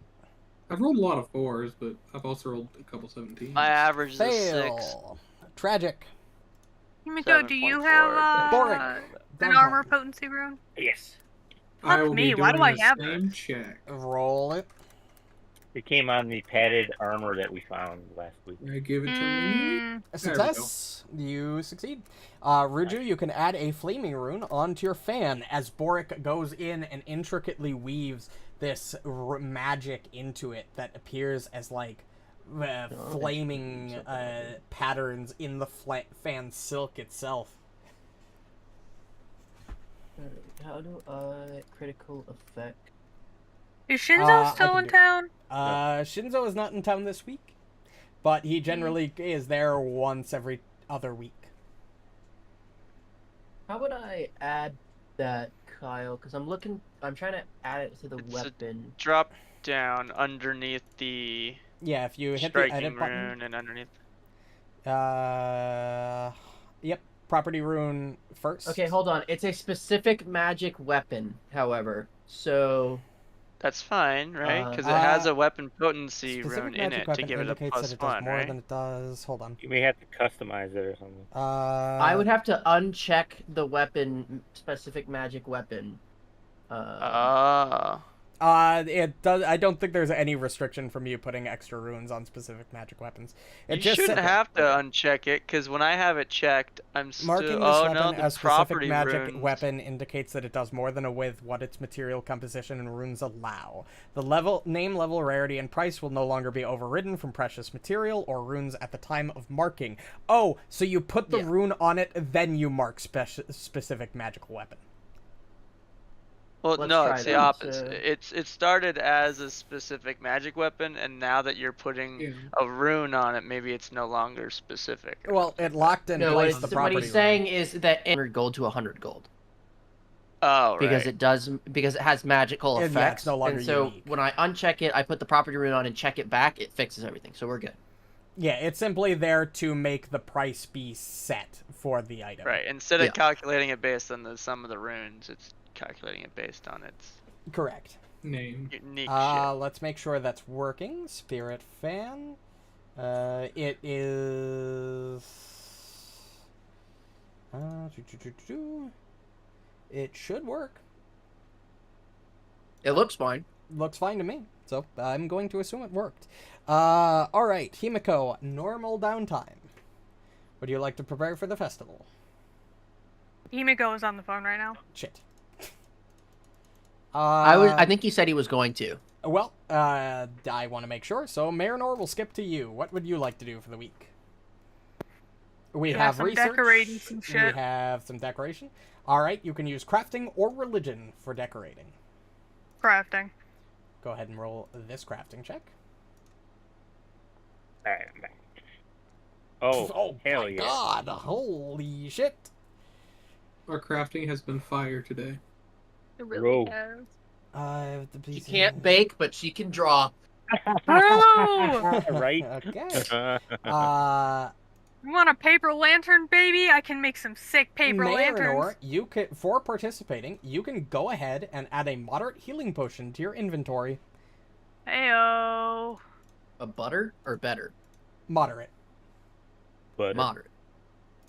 I've rolled a lot of 4s, but I've also rolled a couple 17s. My average is a 6. Fail. Tragic. Himiko, do you 7.4. have Borraeck. an armor potency rune? Yes. I Fuck will me, be why do doing I the have same check. Roll it. It came on the padded armor that we found last week. Give it to me. Mm, A There we go. success. You succeed. Ruju, you can add a flaming rune onto your fan as Borraeck goes in and intricately weaves this magic into it that appears as like flaming patterns in the fan silk itself. How do I critical effect? is Shinzo I still can in do it. town? Shinzo is not in town this week, but he generally is there once every other week. How would I add that, Kyle? Because I'm trying to add it to the It's a weapon. Drop down underneath the Yeah, if you hit the striking edit button. rune and underneath. Yep, property rune first. Okay, hold on. It's a specific magic weapon, however. So That's fine, right? Because it has a weapon potency Specific rune in magic it to weapon give it a indicates that it does +1, more right? than it does. Hold on. You may have to customize it or something. I would have to uncheck the weapon, specific magic weapon. It does. I don't think there's any restriction from you putting extra runes on specific magic weapons. It You just shouldn't have to uncheck it, because when I have it checked, I'm still... marking this Oh weapon no, the as specific property magic runes. weapon indicates that it does more than with what its material composition and runes allow. The name, level, rarity, and price will no longer be overridden from precious material or runes at the time of marking. Oh, so you put the rune on it, then you mark specific magical weapon. Well, Let's no, try it's the that. opposite. It started as a specific magic weapon, and now that you're putting a rune on it, maybe it's no longer specific. Well, it locked in No, place the property what he's saying is that 100 gold to 100 gold. Oh, right. Because it has magical Yeah, effects. it's no longer and so unique. when I uncheck it, I put the property rune on and check it back, it fixes everything. So we're good. Yeah, it's simply there to make the price be set for the item. Right. Instead of calculating it based on the sum of the runes, it's calculating it based on its Correct. Name. unique shit. Let's make sure that's working. Spirit fan. It is. It should work. It looks fine. Looks fine to me. So I'm going to assume it worked. All right, Himiko. Normal downtime. Would you like to prepare for the festival? Himiko is on the phone right now. Shit. I think he said he was going to. Well, I want to make sure. So, Marynor, will skip to you. What would you like to do for the week? We Yeah, have some research. decorating, some shit. We have some decoration. All right, you can use crafting or religion for decorating. Crafting. Go ahead and roll this crafting check. Alright, I'm back. Oh, hell my yeah. God, holy shit. Our crafting has been fire today. It really Bro. is. She can't bake, but she can draw. Bro! Right? Okay. You want a paper lantern, baby? I can make some sick paper Marynor, lanterns. you can, for participating, you can go ahead and add a moderate healing potion to your inventory. Heyo. A butter or better? Moderate. Butter. Moderate.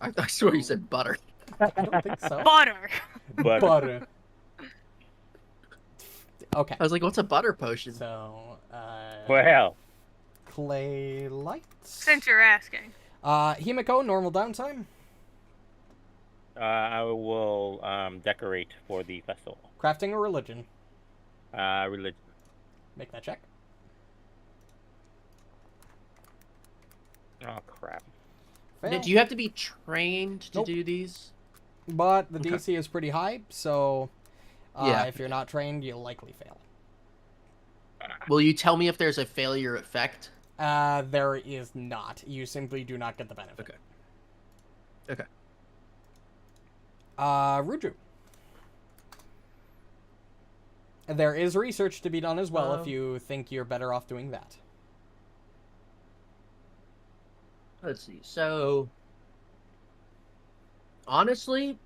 I swear you said butter. I don't think so. Butter. Butter. Okay. I was like, what's a butter potion? So, Well. clay lights. Since you're asking. Himiko, normal downtime. I will decorate for the festival. Crafting or religion. Religion. Make that check. Oh crap. Fail. Do you have to be trained to Nope. do these? But the Okay. DC is pretty high, so Yeah. if you're not trained, you'll likely fail. Will you tell me if there's a failure effect? There is not. You simply do not get the benefit. Okay. Ruju. There is research to be done as well if you think you're better off doing that. Let's see. So, honestly,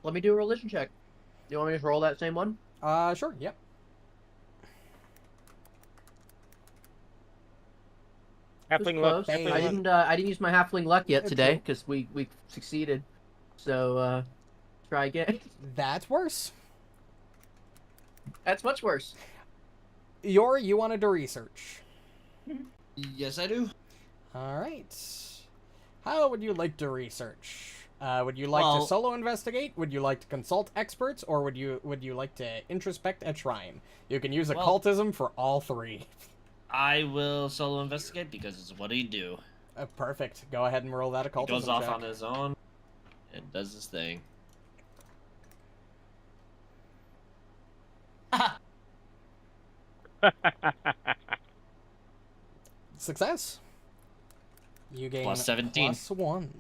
let me do a religion check. Do you want me to just roll that same one? Sure, yep. Halfling luck. Close. Halfling I luck. didn't use my halfling luck yet That's today cool. because we succeeded. So try again. That's worse. That's much worse. You wanted to research. Yes, I do. All right. How would you like to research? Would you like to Well- solo investigate? Would you like to consult experts, or would you like to introspect a shrine? You can use Well- occultism for all three. I will solo investigate because it's what he do. Perfect. Go ahead and roll that He occultism goes off check. on his own and does his thing. Success. You gain Plus 17. +1.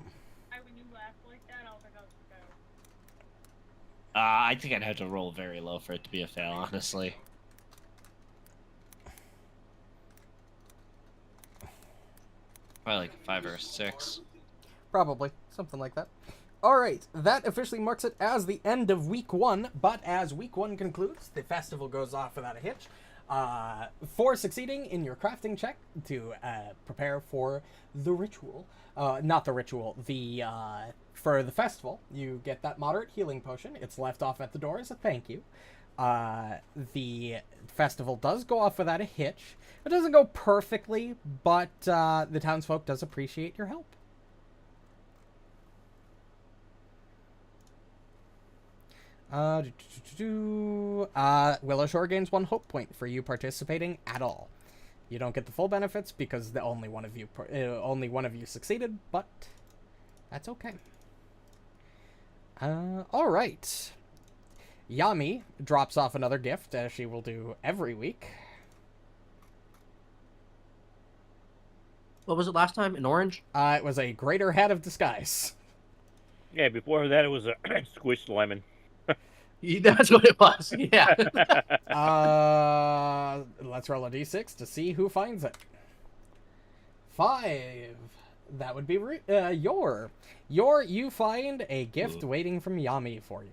I think I'd have to roll very low for it to be a fail, honestly. Probably like a 5 or a 6. Probably. Something like that. Alright, that officially marks it as the end of week 1, but as week 1 concludes, the festival goes off without a hitch. For succeeding in your crafting check to prepare for the ritual, not the ritual, for the festival, you get that moderate healing potion. It's left off at the door as a thank you. The festival does go off without a hitch. It doesn't go perfectly, but the townsfolk does appreciate your help. Willowshore gains 1 hope point for you participating at all. You don't get the full benefits because only one of you succeeded, but that's okay. All right. Yami drops off another gift, as she will do every week. What was it last time? An orange? It was a greater hat of disguise. Yeah, before that it was a squished lemon. That's what it was. Yeah. Let's roll a d6 to see who finds it. 5. That would be you find a gift waiting from Yami for you.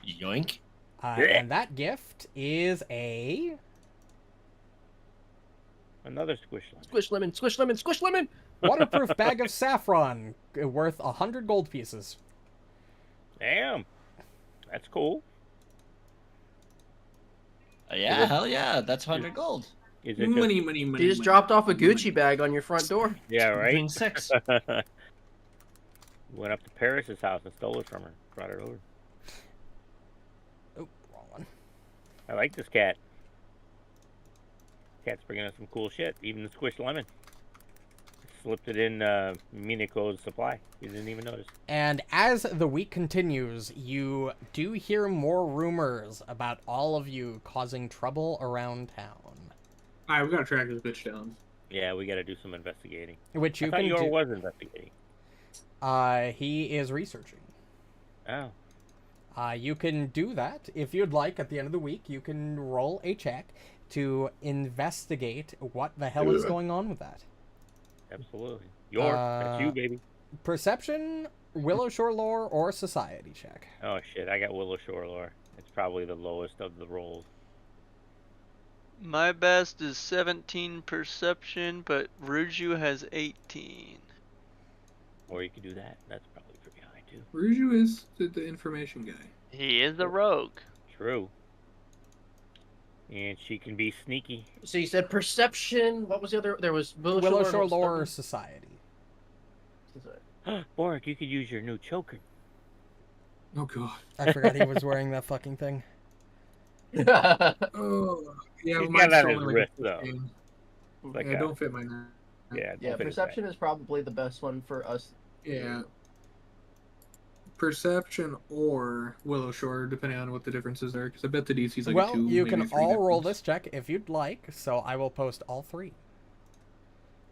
Yoink. And that gift is Another squish lemon. Squish lemon, squish lemon, squish lemon. waterproof bag of saffron worth 100 gold pieces. Damn. That's cool. Yeah, hell yeah. That's 100 gold. Is it Money. You just dropped off a Gucci bag on your front door. Yeah, right? Doing 6. Went up to Paris's house and stole it from her. Brought it over. Oh, wrong one. I like this cat. Cat's bringing us some cool shit. Even the squished lemon. Slipped it in Himiko's supply. You didn't even notice. And as the week continues, you do hear more rumors about all of you causing trouble around town. Alright, we gotta track this bitch down. Yeah, we got to do some investigating. Which you I thought can Yor do. was investigating. He is researching. Oh. You can do that if you'd like. At the end of the week, you can roll a check to investigate what the hell is going on with that. Absolutely. Yor, that's you, baby. Perception, Willowshore lore, or society check. Oh, shit. I got Willowshore lore. It's probably the lowest of the rolls. My best is 17 perception, but Ruju has 18. Or you could do that. That's probably pretty high, too. Ruju is the information guy. He is a rogue. True. And she can be sneaky. So you said perception. What was the other? There was Willowshore lore or society. Borraeck, you could use your new choker. Oh god. I forgot he was wearing that fucking thing. Oh yeah, He's mine's got that on only his like wrist, a though. 15. Like Yeah, don't fit my Yeah, Yeah, don't finish perception is probably the best one for us. Yeah. Perception or Willow Shore, depending on what the differences are. Because I bet the DC's like a Well, 2, you maybe can 3 all roll difference. this check if you'd like, so I will post all 3.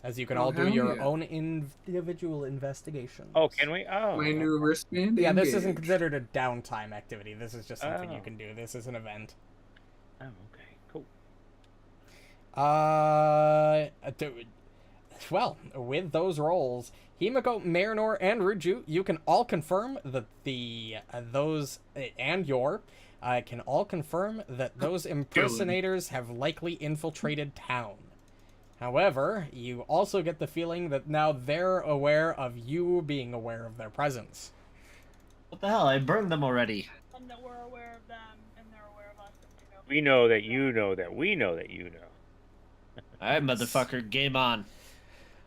As you can Oh, all do hell your yeah. own individual investigations. Oh, can we? Oh. My new wristband. Yeah, this isn't engaged. considered a downtime activity. This is just something you Oh. can do. This is an event. Oh, okay, cool. Well, with those rolls, Himiko, Marynor, and Ruju, you can all confirm that can all confirm that those impersonators have likely infiltrated town. However, you also get the feeling that now they're aware of you being aware of their presence. What the hell? I burned them already. And that we're aware of them, and they're aware of us. We know that you know that we know that you know. Alright, motherfucker, game on.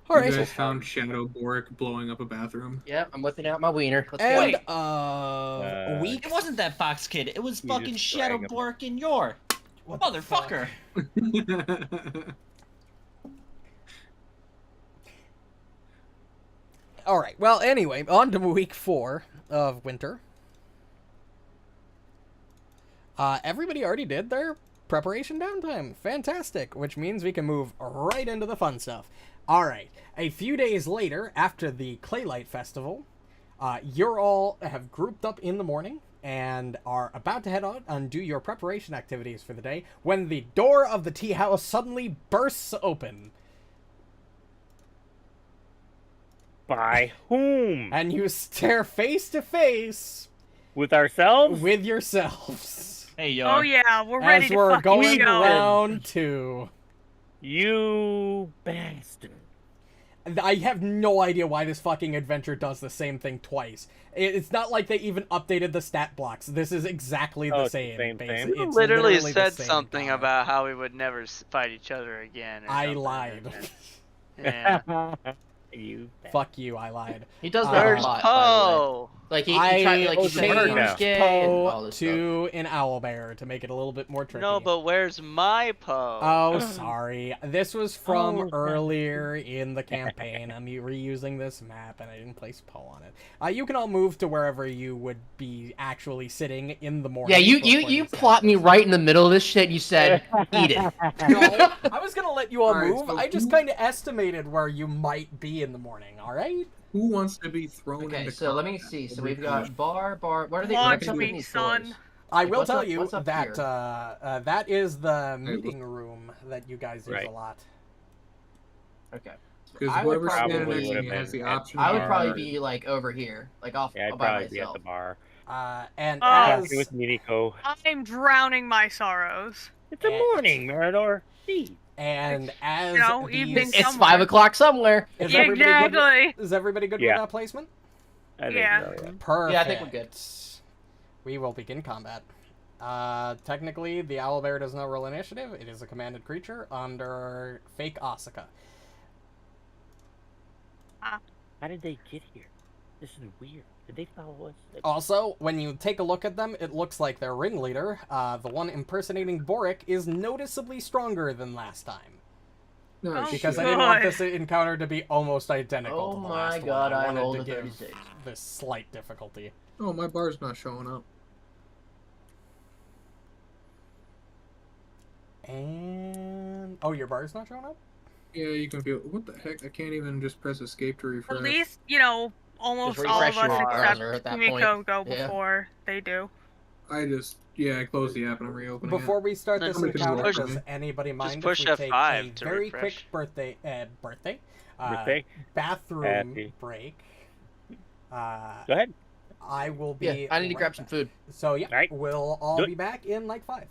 All You right. guys found Shadow Borraeck blowing up a bathroom. Yeah, I'm whipping out my wiener. Let's And go. week. It wasn't that Fox Kid. It was You fucking just Shadow drag 'em. Bork in your What the fuck? motherfucker. All right. Well, anyway, on to week 4 of winter. Everybody already did their preparation downtime. Fantastic, which means we can move right into the fun stuff. All right. A few days later, after the Claylight Festival, you're all have grouped up in the morning and are about to head out and do your preparation activities for the day when the door of the tea house suddenly bursts open. By whom? And you stare face to face With ourselves? with yourselves. Hey, yo. Oh yeah, we're ready As to we're fucking going go. round 2. You bastard. I have no idea why this fucking adventure does the same thing twice. It's not like they even updated the stat blocks. This is exactly the it's the same. same thing? It's You literally the said same something guy. about how we would never fight each other again. Or I something. lied. Yeah. You bastard. Fuck you, I lied. He does that a Where's lot, by the way. Poe? Like he I tried to like he was said word he now. was gay and all Poe this to an owlbear to make it a little bit more tricky. No, but where's my Poe? Oh, sorry. This was from Oh, earlier in the campaign. I'm reusing this map, and I didn't place Poe on it. You can all move to wherever you would be actually sitting in the morning. Yeah, you before you this plot me happens. right in the middle of this shit. You said, "Eat it." No, I was gonna let you all Alright, move. so I just who- kind of estimated where you might be in the morning. All right. Who wants to be thrown Okay, into so let me combat? see. So Every we've got time. bar. What are they? Watch What's up me, in these son. doors? I Like, will what's tell up- you what's up that here? that is the Hey, meeting room that you guys use Right. a lot. Okay. Because I would whoever's standing probably next to would've me has been the at- option. I of would probably bar. be like over here, like off Yeah, I'd by probably be at myself. the bar. And Oh. as Talking with Miniko. I'm drowning my sorrows. It's a morning, Marynor. See. and as You know, these- evening It's somewhere. 5 o'clock somewhere. Is Yeah, everybody good with- exactly. Is everybody good Yeah. with that placement? I think Yeah. so, yeah. Perfect. Yeah, I think we're good. We will begin combat. Technically, the owlbear does not roll initiative. It is a commanded creature under fake Asuka. How did they get here? This is weird. Did they follow us? Also, when you take a look at them, it looks like their ringleader, the one impersonating Borraeck, is noticeably stronger than last time. No, Oh, Because shit. I didn't want God. this encounter to be almost identical Oh to the my last god, one. I wanted rolled to a give 36. this slight difficulty. Oh, my bar's not showing up. And... Oh, your bar's not showing up? Yeah, you can feel. What the heck? I can't even just press escape to refresh. At least, you know, almost Just all of refresh us your except browser at that Himiko point. go Yeah. before they do. I closed the app and I'm reopening Before it. we start Then this just encounter, push- does anybody mind push if we take F5 a to very refresh. quick birthday Birthday? bathroom Happy. break? Go ahead. I will be. Yeah, I need to right grab some back. food. So yeah, Right. we'll all Do it. be back in like 5.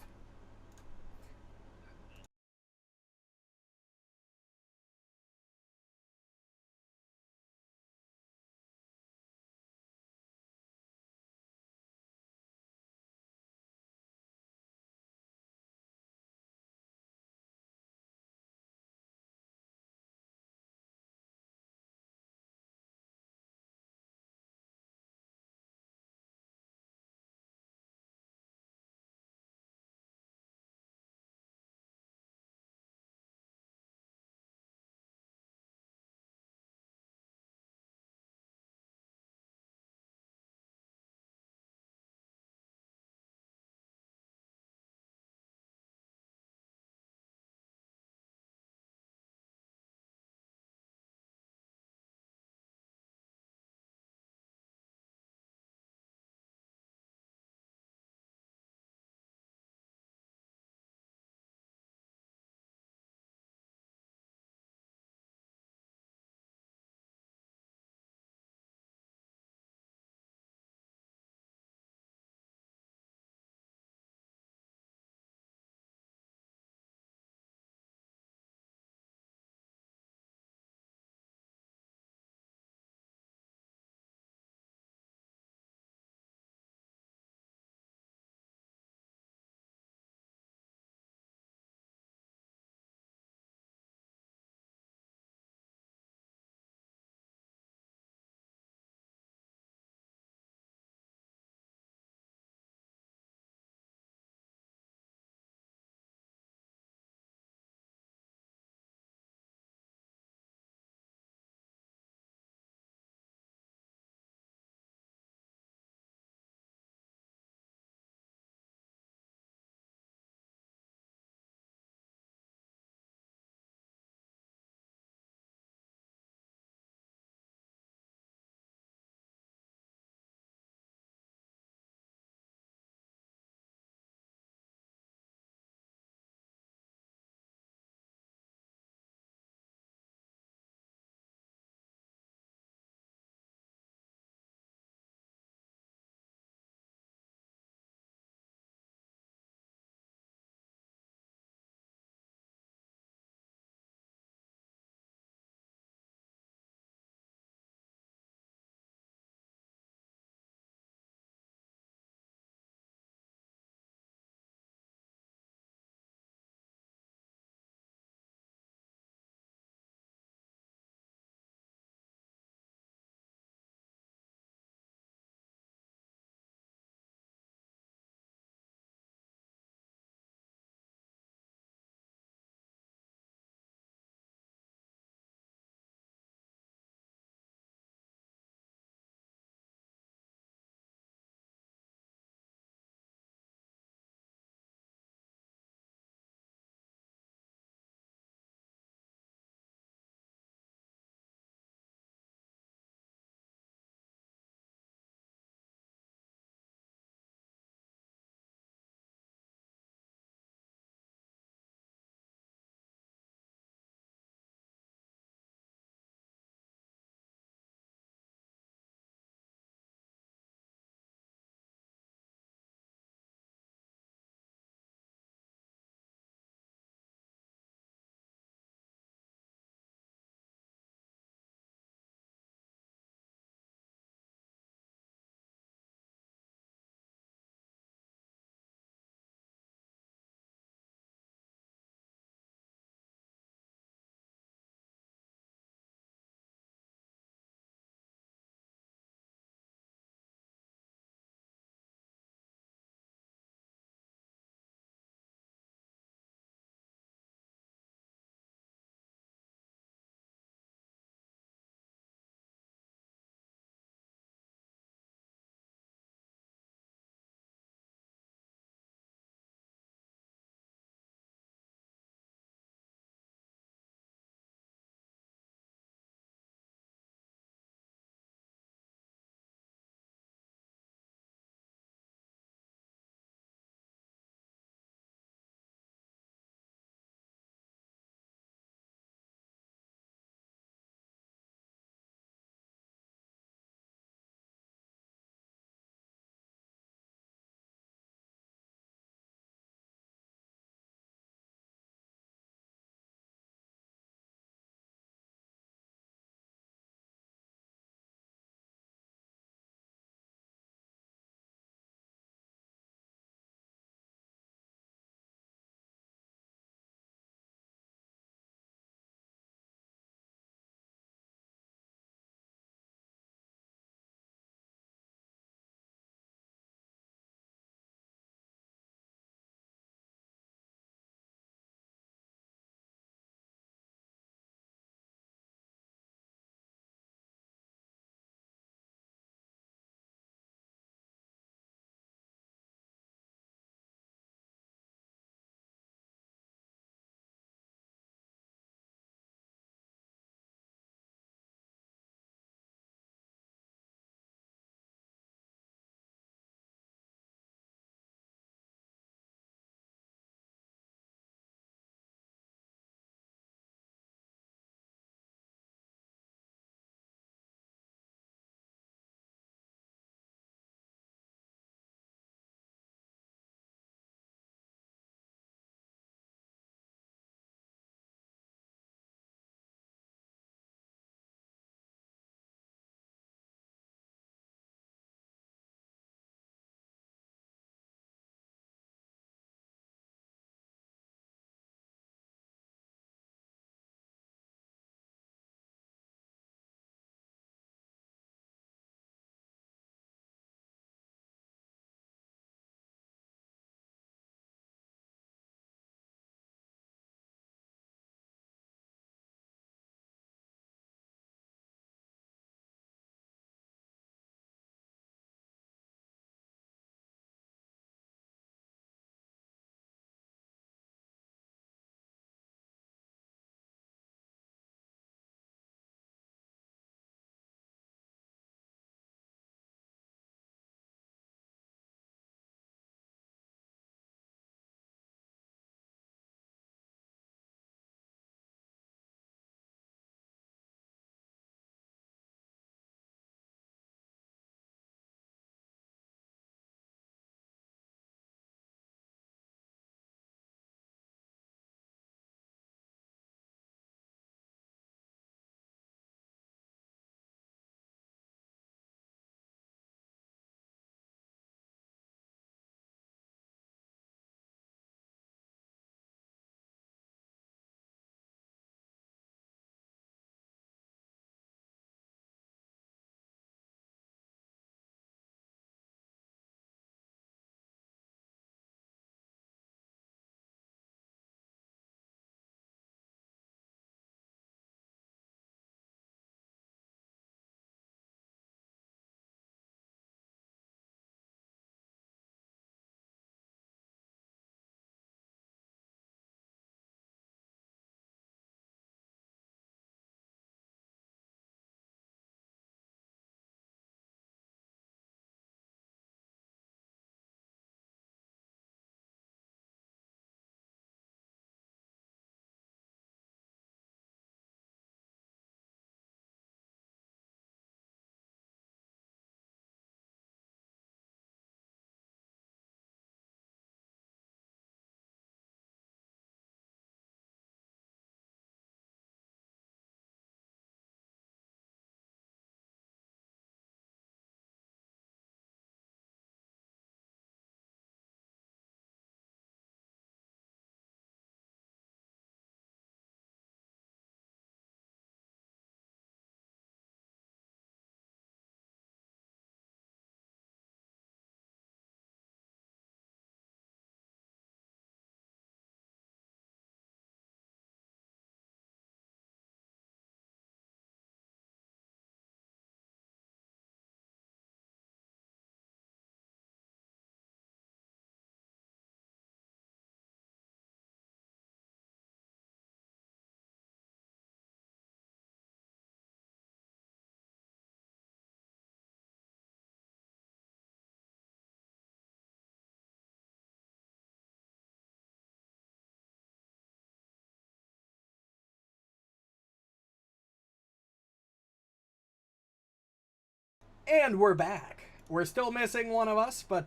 And we're back. We're still missing one of us, but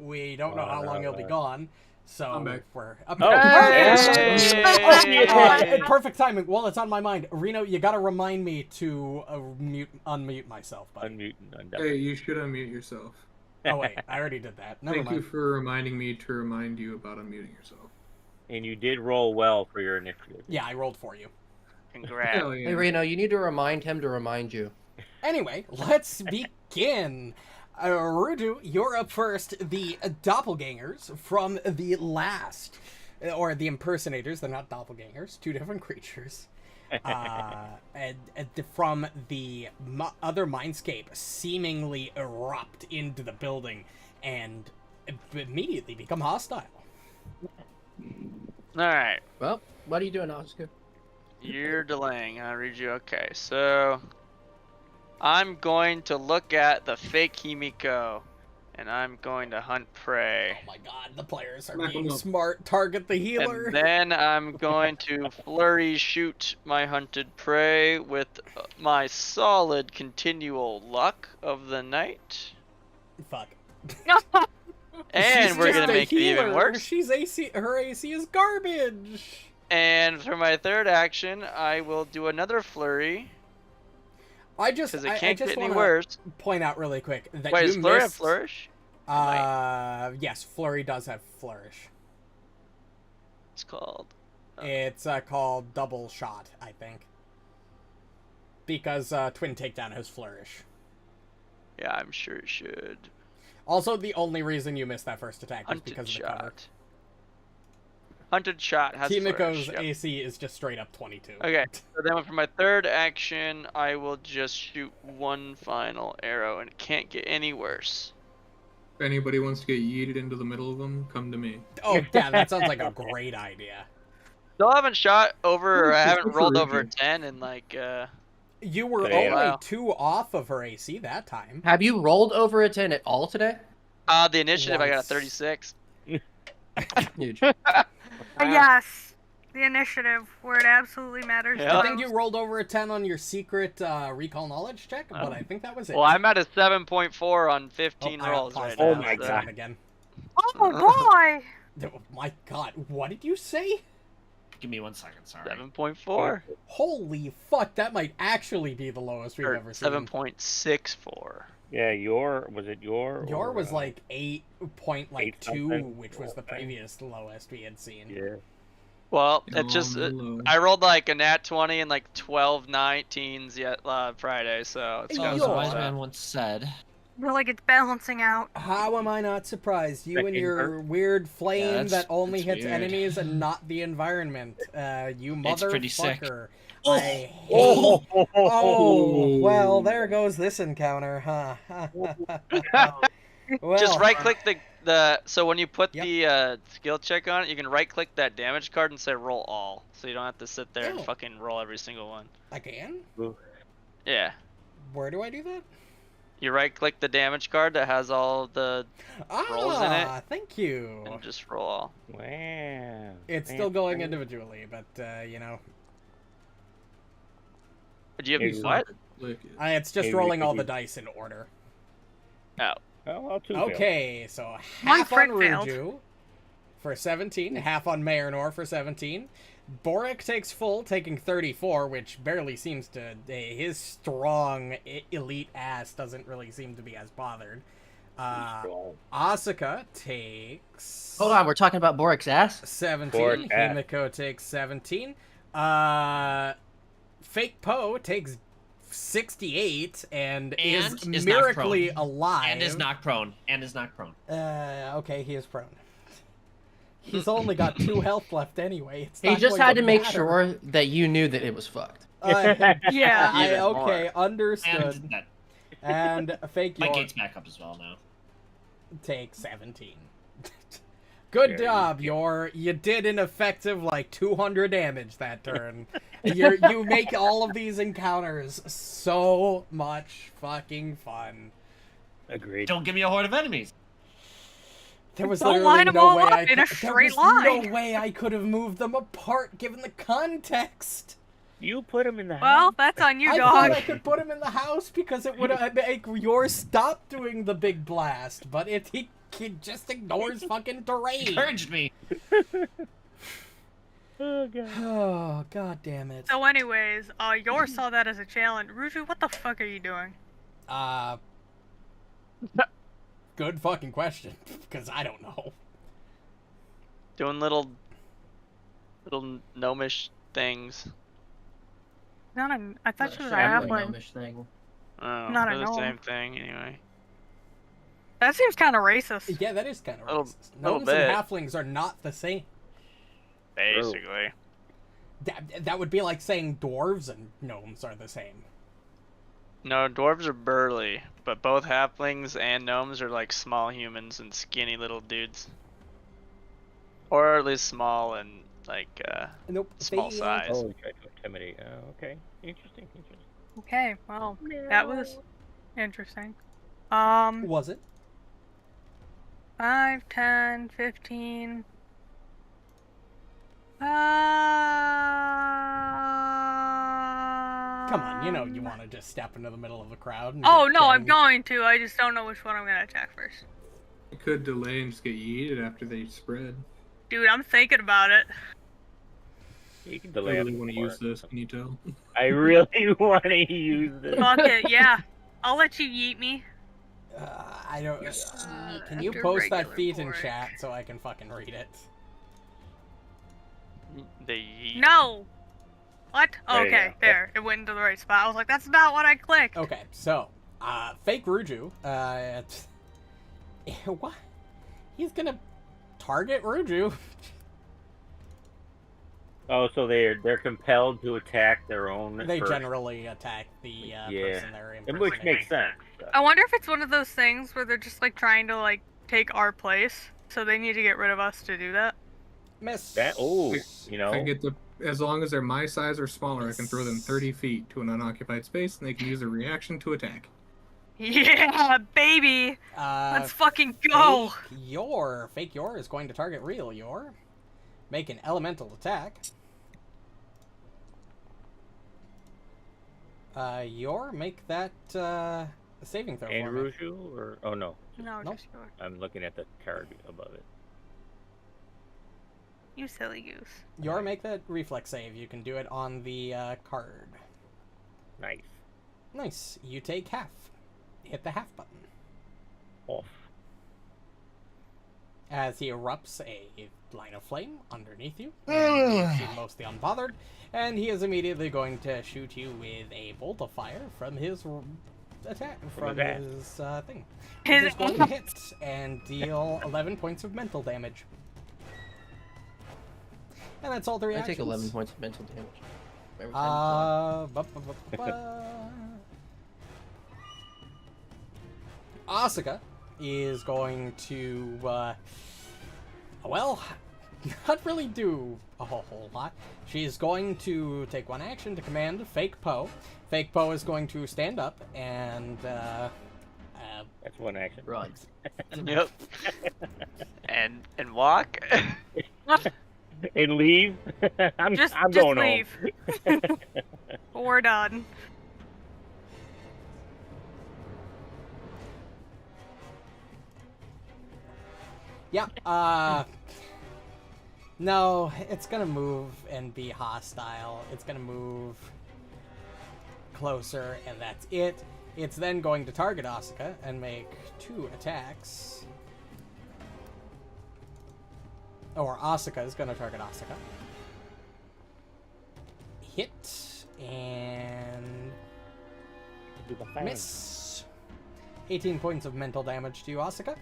we don't know how long he'll be gone. So I'm back. we're up. Oh, Perfect! Perfect timing. Well, it's on my mind. Reno, you gotta remind me to unmute myself. Buddy. Unmute. Hey, you should unmute yourself. Oh wait, I already did that. Never Thank mind. you for reminding me to remind you about unmuting yourself. And you did roll well for your initiative. Yeah, I rolled for you. Congrats. Hell yeah. Hey, Reno, you need to remind him to remind you. Anyway, let's begin. Ruju, you're up first. The doppelgangers from the last, or the impersonators, they're not doppelgangers, two different creatures. And from the other mindscape seemingly erupt into the building and immediately become hostile. Alright. Well, what are you doing, Asuka? You're delaying, huh, Ruju? Okay, so I'm going to look at the fake Himiko, and I'm going to hunt prey. Oh my god, the players are Smack being 'em up. smart. Target the healer. And then I'm going to flurry shoot my hunted prey with my solid continual luck of the night. Fuck. And She's we're just gonna a make it even healer. worse. She's AC. Her AC is garbage. And for my third action, I will do another flurry Because because it can't just get any wanna worse. point out really quick that Wait, you is flurry have missed. flourish? Yes, flurry does have flourish. It's called. It's called double shot, I think. Because twin takedown has flourish. Yeah, I'm sure it should. Also, the only reason you missed that first attack is Hunted because of the cover. shot. Hunted shot has Himiko's flourish. Yep. AC is just straight up 22. Okay, so then for my third action, I will just shoot one final arrow, and it can't get any worse. If anybody wants to get yeeted into the middle of them, come to me. Oh, yeah, that sounds like a great idea. Still haven't shot over, or I It's haven't good for rolled over a Ruju. 10 in like, You were Okay. only Wow. 2 off of her AC that time. Have you rolled over a 10 at all today? the initiative, I got a Once. 36. Huge. Yes, the initiative where it absolutely matters. Yeah. I think you rolled over a 10 on your secret recall knowledge check, but I think that was it. Well, I'm at a 7.4 on 15 I rolls paused right that. Oh now. my Let's so- try it again. Oh boy! Oh my god, what did you say? Give me 1 second, sorry. 7.4. Holy fuck, that might actually be the lowest we've Or ever seen. 7.64. Yeah, your Your was like 8.2, 8-something. which was the previous lowest we had seen. Yeah. Well, it just Hello. I rolled like a nat 20 and like 12 19s yet Friday, so it's Yo. kind As of a wise Yo. man once said, I feel like it's balancing out. How am I not surprised? You and Freaking your hurt. weird flame that's- that only that's hits weird. enemies and not the environment. You It's pretty sick. motherfucker. Oh. I hate... Oh, well, there goes this encounter, huh? Well, just right click the so when you put Yep. the skill check on it, you can right click that damage card and say roll all. So you don't have to sit there and Oh. fucking roll every single one. I can? Yeah. Where do I do that? You right click the damage card that has all the rolls in it. Thank you. and just roll all. Wow. It's still going individually, but, you know, Did you Maybe have what? Click it. it's just Maybe rolling we all could the use- dice in order. Oh. Oh, well, 2 failed. Okay, so One half on crit failed. Ruju for 17, half on Marynor for 17. Borraeck takes full, taking 34, which barely seems to... his strong, elite ass doesn't really seem to be as bothered. Strong. Asuka takes... Hold on, we're talking about Borraeck's ass? 17. Borraeck ass. Himiko takes 17. Fake Poe takes 68 and is is knocked miraculously prone. alive. and is knocked prone. Okay, he is prone. He's only got 2 health left anyway. It's He not just going had to make matter. sure that you knew that it was fucked. Yeah. Okay, Even more. understood. And that, And fake my your gate's back up as well now. take 17. Good Very job, you did an effective like 200 damage that turn. You make all of these encounters so much fucking fun. Agreed. Don't give me a horde of enemies. There was Don't literally line 'em no all way up I in could, a there straight was no line. way I could have moved them apart given the context. You put him in the Well, house. that's on you, I dog. thought I could put him in the house because it would make yours stop doing the big blast, but he just ignores fucking terrain. Encouraged me. Oh god. Oh, god damn it. So anyways, yours saw that as a challenge. Ruju, what the fuck are you doing? Good fucking question, because I don't know. Doing little gnomish things. I thought she was a Shadowy halfling. gnomish thing. Oh, Not they're a the gnome. same thing anyway. That seems kind of racist. Yeah, that is kind of Little- racist. little Gnomes and bit. halflings are not the same. Basically. That would be like saying dwarves and gnomes are the same. No, dwarves are burly, but both halflings and gnomes are like small humans and skinny little dudes. Or at least small and like Nope. small they, size. Oh, we tried to intimidate. Oh, okay. Interesting. Okay, well, that was interesting. Was it? 5, 10, 15. Come on, you know you want to just step into the middle of a crowd. And Oh get no, I'm banged. going to. I just don't know which one I'm gonna attack first. It could delay and just get yeeted after they spread. Dude, I'm thinking about it. You can I delay really it want to before. use this. Can you tell? I really want to use this. Fuck it, yeah. I'll let you yeet me. I don't. Can you After post that regular feat in Borraeck. chat so I can fucking read it? They yeet. No! What? There you Okay, go. there. It went into the right spot. I was like, that's not what I clicked. Okay, so fake Ruju. What? He's gonna target Ruju. Oh, so they're compelled to attack their own. They first. generally attack the person they're And which impersonating. makes sense. I wonder if it's one of those things where they're just like trying to like take our place, so they need to get rid of us to do that. Miss. That I get the as long as they're my size or smaller, I can throw them 30 feet to an unoccupied space, and they can use a reaction to attack. Yeah, baby! Let's fucking go! Fake Yor is going to target real Yor. Make an elemental attack. Yor, make that a saving throw And for me. Ruju, or oh no, No, Nope. just yours. I'm looking at the card above it. You silly goose. Yor, make that reflex save. You can do it on the card. Nice. Nice. You take half. Hit the half button. Off. As he erupts a line of flame underneath you. And you seem mostly unbothered. And he is immediately going to shoot you with a bolt of fire from his attack. From his thing. He's just going to hit and deal 11 points of mental damage. And that's all the I reactions. take 11 points of mental damage. Every time Asuka is going to, well, not really do a whole lot. She's going to take one action to command Fake Poe. Fake Poe is going to stand up and, That's one action. Run. Yep. and walk. And leave. I'm Just going leave. home. We're done. yeah, no, it's gonna move and be hostile. It's gonna move closer, and that's it. It's then going to target Asuka and make 2 attacks. Or Asuka is going to target Asuka. Hit and Do the thing. miss. 18 points of mental damage to you, Asuka.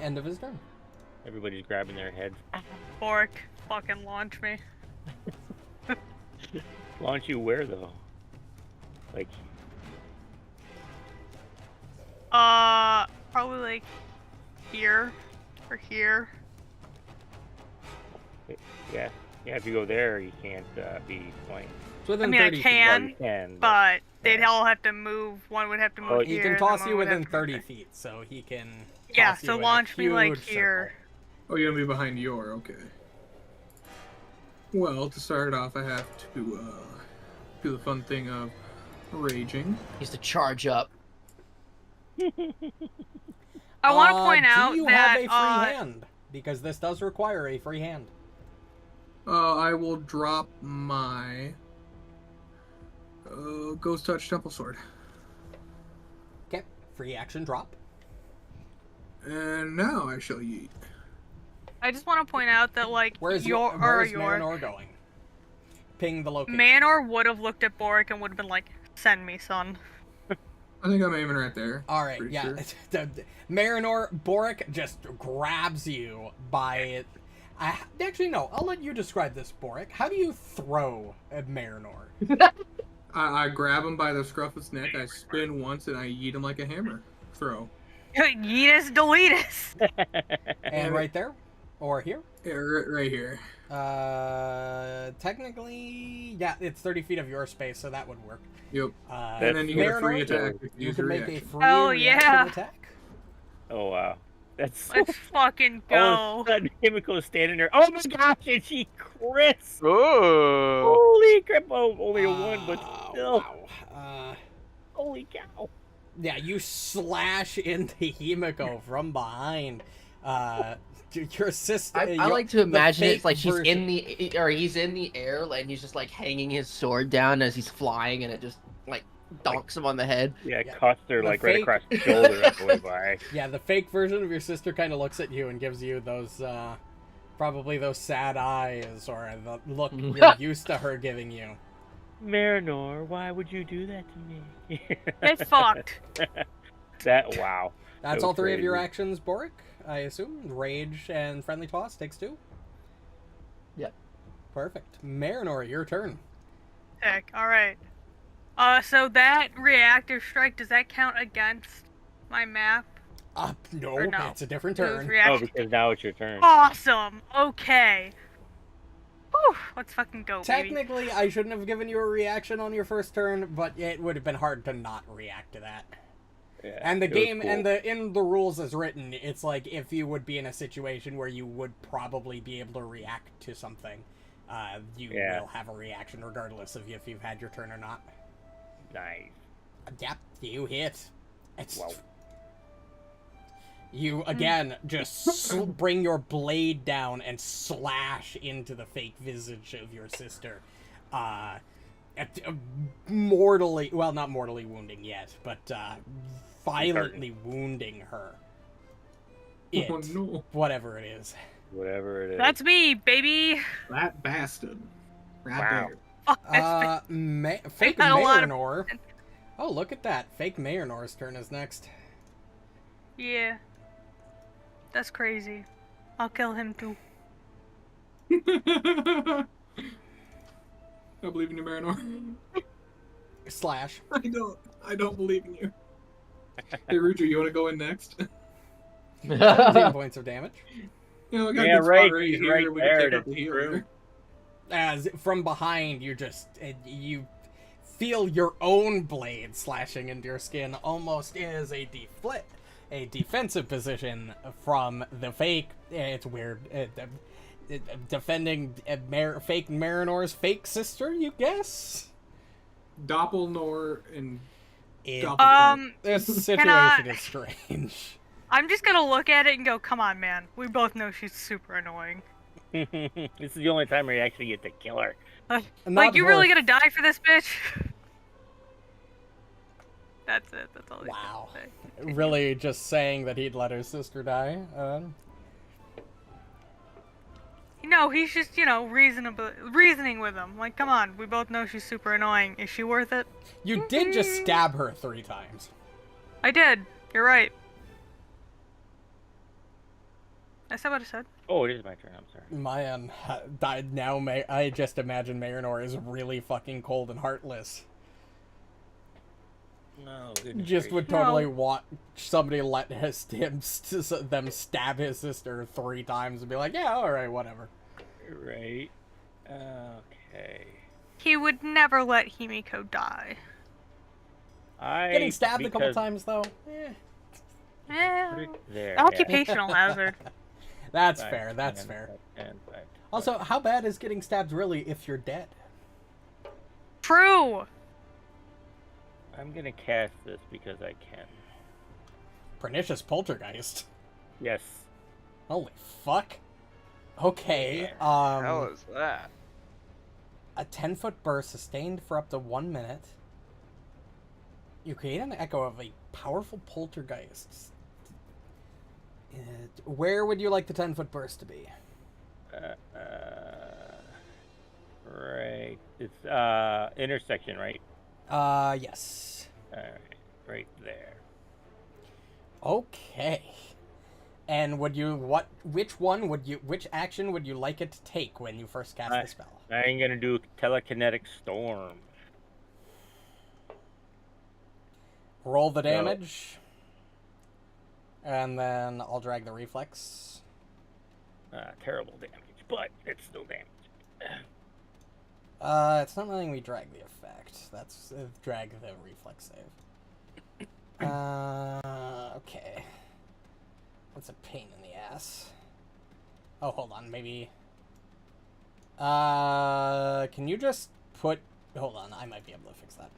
End of his turn. Everybody's grabbing their heads. Borraeck, fucking launch me. Launch you where though? Like Probably like here or here. yeah. If you go there, you can't be playing. It's within I mean, I 30 feet. can. Well, you can, But they'd yeah. all have to move. One would have to move Oh, here. He can and toss then you one would within have to move 30 there. feet, so he can Yeah, toss you so in a launch me like huge here. circle. Oh, you're gonna be behind your okay. Well, to start off, I have to do the fun thing of raging. He's to charge up. I want to point out do you that have a free hand? Because this does require a free hand. I will drop my Ghost Touch Temple Sword. Okay, free action drop. And now I shall yeet. I just want to point out that, like, Where's Marynor going? Ping the location. Marynor would have looked at Borraeck and would have been like, "Send me, son." I think I'm aiming right there. All right, Pretty yeah. sure. Marynor, Borraeck just grabs you by it. Actually, no. I'll let you describe this, Borraeck. How do you throw at Marynor? I grab him by the scruff of his neck, I spin once, and I yeet him like a hammer. Throw. Yeetus deletus. And right there? Or here? Yeah, right here. Technically, yeah, it's 30 feet of your space, so that would work. Yep. And And then you get a free Marynor, attack. if you use can your make a reaction. free Oh, reaction yeah. attack. Oh wow, that's Let's fucking all of go. a sudden Himiko's standing there. Oh my gosh, and she crits. Ooh. Holy crap! Oh, only a one, but still. Wow. Holy cow! Yeah, you slash into Himiko from behind. Your sister. I like to imagine it's like he's version. he's in the air, and he's just like hanging his sword down as he's flying, and it just like donks him on the head. Yeah, it Yeah. cuts her The like right fake- across the shoulder on the way by. Yeah, the fake version of your sister kind of looks at you and gives you those, probably those sad eyes, or the look you're used to her giving you. Marynor, why would you do that to me? Get fucked. That wow. That's That all was three of your crazy. actions, Borraeck, I assume. Rage and friendly toss takes 2. Yep. Perfect. Marynor, your turn. Heck, alright. So that reactive strike, does that count against my map? No, Or no? it's a different Those turn. Oh, reaction- because now it's your turn. Awesome! Okay. Whew, let's fucking go, baby. Technically, I shouldn't have given you a reaction on your first turn, but it would have been hard to not react to that. Yeah, And the it was game, cool. and in the rules as written, it's like if you would be in a situation where you would probably be able to react to something, you Yeah. will have a reaction regardless of if you've had your turn or not. Nice. Yep, you hit. It's Wow. You again just bring your blade down and slash into the fake visage of your sister. Mortally, well, not mortally wounding yet, but violently wounding her. Oh no. Whatever it is. Whatever it is. That's me, baby! That bastard. Right Wow. there. Fuck, that's me. Fake had a lot of- Marynor. Oh, look at that. Fake Marynor's turn is next. Yeah. That's crazy. I'll kill him too. I believe in you, Marynor. Slash. I don't believe in you. Hey, Ruju, you want to go in next? 17 points of damage. You know, I got Yeah, a good right, spot right he's here. right We there, can take out that's the healer. true. As from behind, you just you feel your own blade slashing into your skin, almost is a defensive position from the fake. It's weird. Defending fake Marynor's fake sister, you guess. Doppelnor and This situation Cannot- is strange. I'm just gonna look at it and go, come on, man. We both know she's super annoying. This is the only time where you actually get to kill her. Like, Not you really worth- gonna die for this bitch? That's it. That's all. Wow. I can say. Really, just saying that he'd let his sister die. No, he's just, reasoning with him. Like, come on, we both know she's super annoying. Is she worth it? You did just stab her 3 times. I did. You're right. I said what I said. Oh, it is my turn. I'm sorry. Man, died now. I just imagine Marynor is really fucking cold and heartless. No, goodness Just would No. totally want somebody let them stab his sister 3 times and be like, yeah, all right, whatever. Right. Okay. He would never let Himiko die. Getting stabbed a couple because- times though. Yeah. Put it there. Occupational hazard. That's Five, fair. That's 10, fair. 10, 5, Also, how bad is getting stabbed really if you're dead? True. I'm gonna cast this because I can. Pernicious poltergeist. Yes. Holy fuck. Okay. How is that? A 10-foot burst sustained for up to 1 minute. You create an echo of a powerful poltergeist. Where would you like the 10-foot burst to be? Right. It's intersection, right? Yes. Alright. Right there. Okay. And which action would you like it to take when you first cast the spell? I'm gonna do telekinetic storm. Roll the damage. And then I'll drag the reflex. Terrible damage, but it's still damage. It's not letting me drag the effect. That's drag the reflex save. Okay. That's a pain in the ass. Oh, hold on, maybe. Can you just put? Hold on, I might be able to fix that.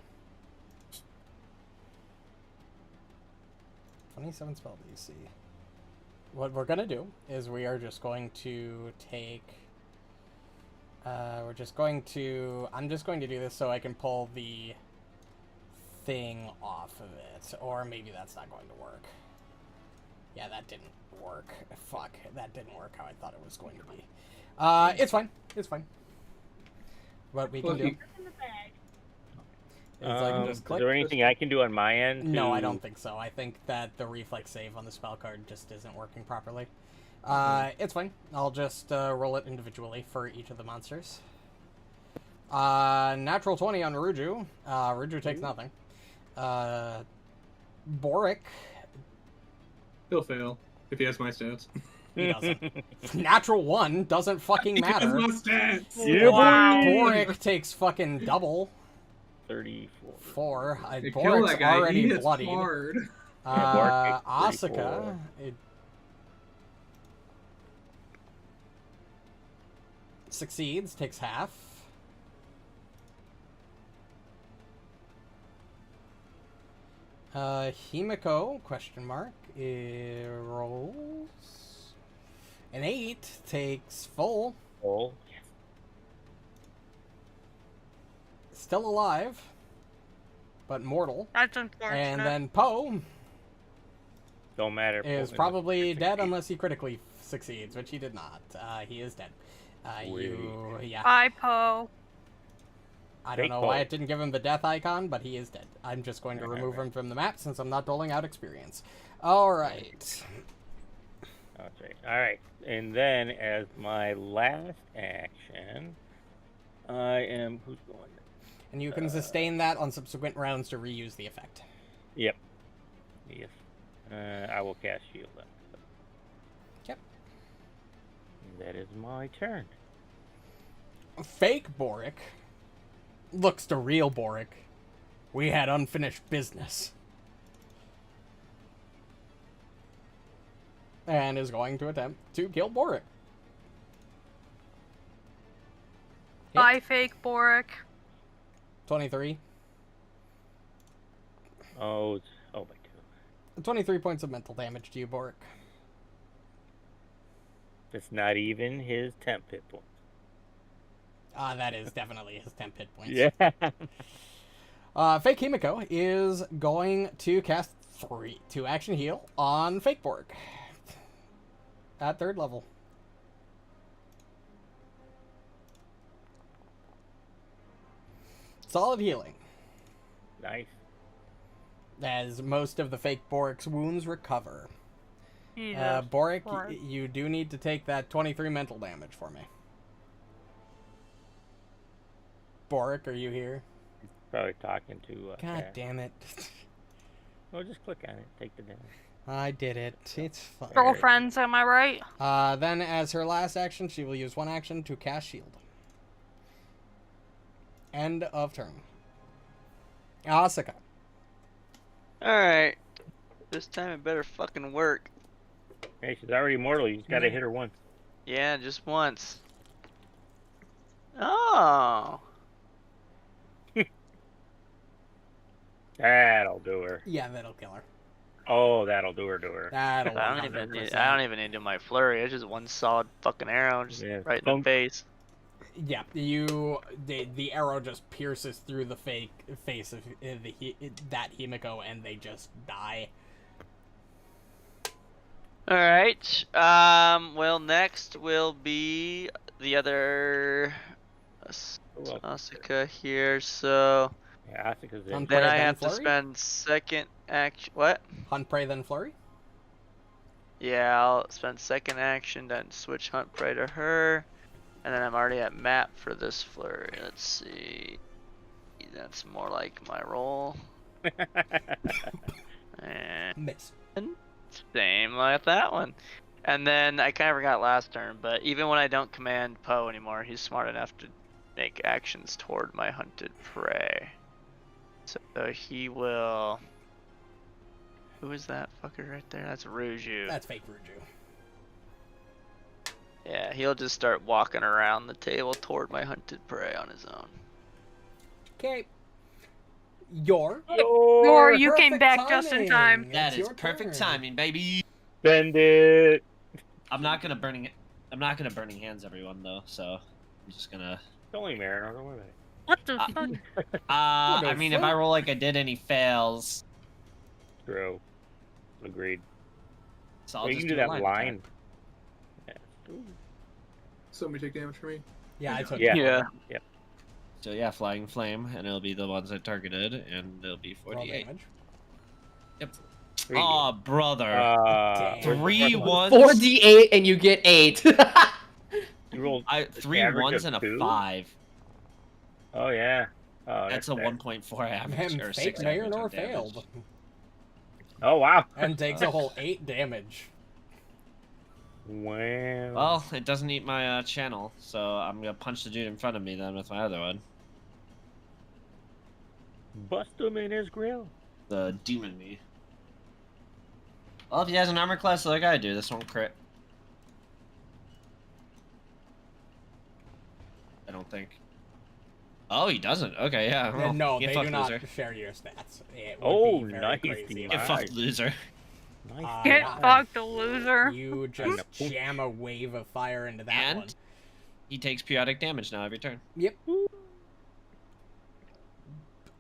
27 spell DC. What we're gonna do is we are just going to take. I'm just going to do this so I can pull the thing off of it, or maybe that's not going to work. Yeah, that didn't work. Fuck, that didn't work how I thought it was going to be. It's fine. It's fine. What we can do is I can just click. Is there anything I can do on my end? No, I don't think so. I think that the reflex save on the spell card just isn't working properly. It's fine. I'll just roll it individually for each of the monsters. Natural 20 on Ruju. Ruju takes nothing. Borraeck. He'll fail if he has my stats. He doesn't. Natural 1 doesn't fucking matter. He has my stats. Yeah, Wow. Borraeck takes fucking double. 34. Hey, kill Borraeck's that guy. already He hits bloodied. hard. Borraeck takes Asuka. 34. Succeeds, takes half. Himiko, question mark, rolls an 8, takes full. Oh. Still alive, but mortal. That's unfortunate. And then Poe Don't matter. is probably dead unless he critically succeeds, which he did not. He is dead. Yeah. Bye, Poe. I don't Fake know Poe. why it didn't give him the death icon, but he is dead. I'm just going to remove him from the map since I'm not doling out experience. All right. That's right. All right. And then as my last action, I am... Who's going? And you can sustain that on subsequent rounds to reuse the effect. Yep. Yes. I will cast shield then. Yep. And that is my turn. Fake Borraeck looks to real Borraeck. We had unfinished business. And is going to attempt to kill Borraeck. Bye, fake Borraeck. 23. Oh, by 2. 23 points of mental damage to you, Borraeck. It's not even his temp hit points. That is definitely his temp hit points. Yeah. Fake Himiko is going to cast 2 action heal on Fake Borraeck. At 3rd level. Solid healing. Nice. As most of the Fake Borraeck's wounds recover. Jesus Borraeck, Christ. you do need to take that 23 mental damage for me. Borraeck, are you here? Probably talking to... God Kat. damn it. Oh, just click on it. Take the damage. I did it. It's fine. Girlfriends, am I right? Then as her last action, she will use 1 action to cast shield. End of turn. Asuka. Alright. This time it better fucking work. Hey, she's already mortal. You just gotta hit her once. Yeah, just once. Oh. That'll do her. Yeah, that'll kill her. Oh, that'll do her. That'll I 100%. don't even need to do my flurry. It's just one solid fucking arrow, just Yeah, right in the face. Yeah, the arrow just pierces through the fake face of that Himiko, and they just die. All right. Well, next will be the other Asuka here. So Yeah, Asuka's in. Hunt, then prey, I then have to flurry? spend second action. What? Hunt, prey, then flurry. Yeah, I'll spend second action, then switch hunt prey to her, and then I'm already at map for this flurry. Let's see. That's more like my role. And Miss. same like that one. And then I kind of forgot last turn, but even when I don't command Poe anymore, he's smart enough to make actions toward my hunted prey. So he will. Who is that fucker right there? That's Ruju. That's fake Ruju. Yeah, he'll just start walking around the table toward my hunted prey on his own. Okay. Your Or you came perfect back just in time. timing. That It's is your perfect turn. timing, baby. Bend it. I'm not gonna burning burning hands everyone though, so I'm just gonna. It's only Marynor. Don't worry about it. What the fuck? What the I mean, if I fuck? roll like I did any fails, True. Agreed. so I'll Well, you just can do that a line. attack. Yeah. Somebody take damage for me. Yeah, I took Yeah. Yeah. So yeah, flying flame, and it'll be the ones I targeted, and it'll be roll 48. damage. Three. Oh, brother. Damn. 3 ones. 4d8 and you get 8. You rolled 3 average ones of and a 2? 5. Oh yeah. Oh, That's a bad. 1.4 average And or fake 6 average Marynor on damage. failed. Oh wow. And takes a whole 8 damage. Wow. Well, it doesn't eat my channel, so I'm gonna punch the dude in front of me then with my other one. Bust him in his grill. The demon me. Well, if he has an armor class like I do, this won't crit. I don't think. Oh, he doesn't. Okay, yeah. Well, No, get they fucked, do not loser. share your stats. It would Oh, be very nice, crazy. Steve. Get Nice. fucked, loser. Nice. Get yeah. fucked, loser. You just jam a wave of fire into that And one. he takes periodic damage now every turn. Yep.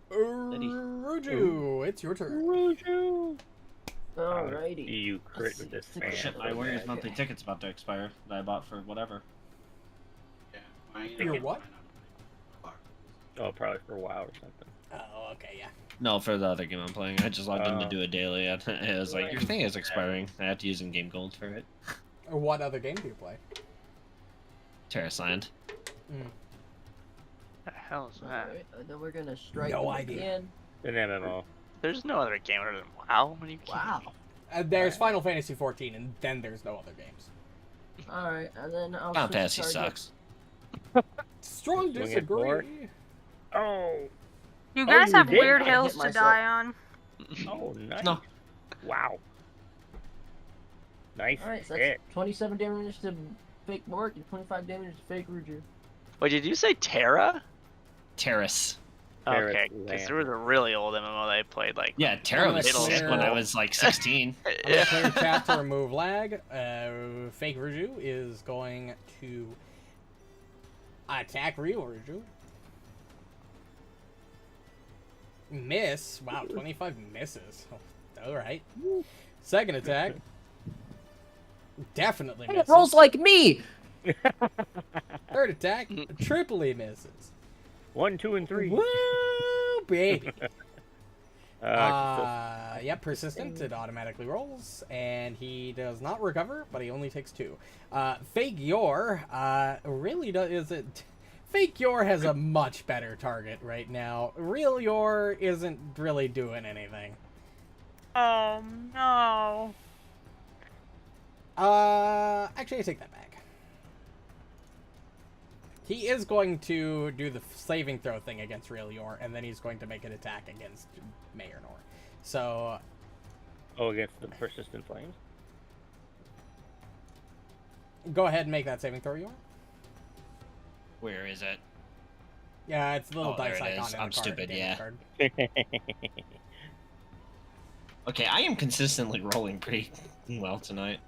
Steady. Ruju, it's your turn. Ruju. Alrighty. You crit with this fan. Shit, my Warriors monthly ticket's about to expire that I bought for whatever. Your what? Oh, probably for a while or something. Oh, okay, yeah. No, for the other game I'm playing. I just logged in to Oh. do a daily, and it was like, your thing is expiring. I have to use in-game gold for it. What other game do you play? Terrasland. The hell is that? Alright, and then we're gonna strike No him idea. again. An MMO. There's no other game other than WoW. What are you kidding Wow. me? There's Final Fantasy 14, and then there's no other games. Alright, and then I'll Final switch Fantasy target. sucks. Strong Swing it disagree. forward. Oh. You guys you have did? weird I hit hills to myself. die on. Oh, nice. No. Wow. Nice Alright, so hit. that's 27 damage to fake Borraeck and 25 damage to fake Ruju. Wait, did you say Terra? Terrace. Terra Okay, Land. because there was a really old MMO that I played like. Yeah, Terra was Middle sick when I school. was like 16. I'm gonna clear chat to remove lag. Fake Ruju is going to attack real Ruju. Miss. Wow, 25 misses. Alright. Second attack. Definitely Hey, misses. it rolls like me! Third attack. Triply misses. 1, 2, and 3. Woo, baby. Uh, Yep, persistent. It automatically rolls, and he does not recover, but he only takes 2. Fake Yor, really does. Is it? Fake Yor has a much better target right now. Real Yor isn't really doing anything. Oh no. Actually, I take that back. He is going to do the saving throw thing against Real Yor, and then he's going to make an attack against Marynor. So, oh, against the persistent flames. go ahead and make that saving throw, Yor. Where is it? Yeah, it's the little Oh, there dice it icon is. in the I'm card, stupid, damage yeah. card. Okay, I am consistently rolling pretty well tonight.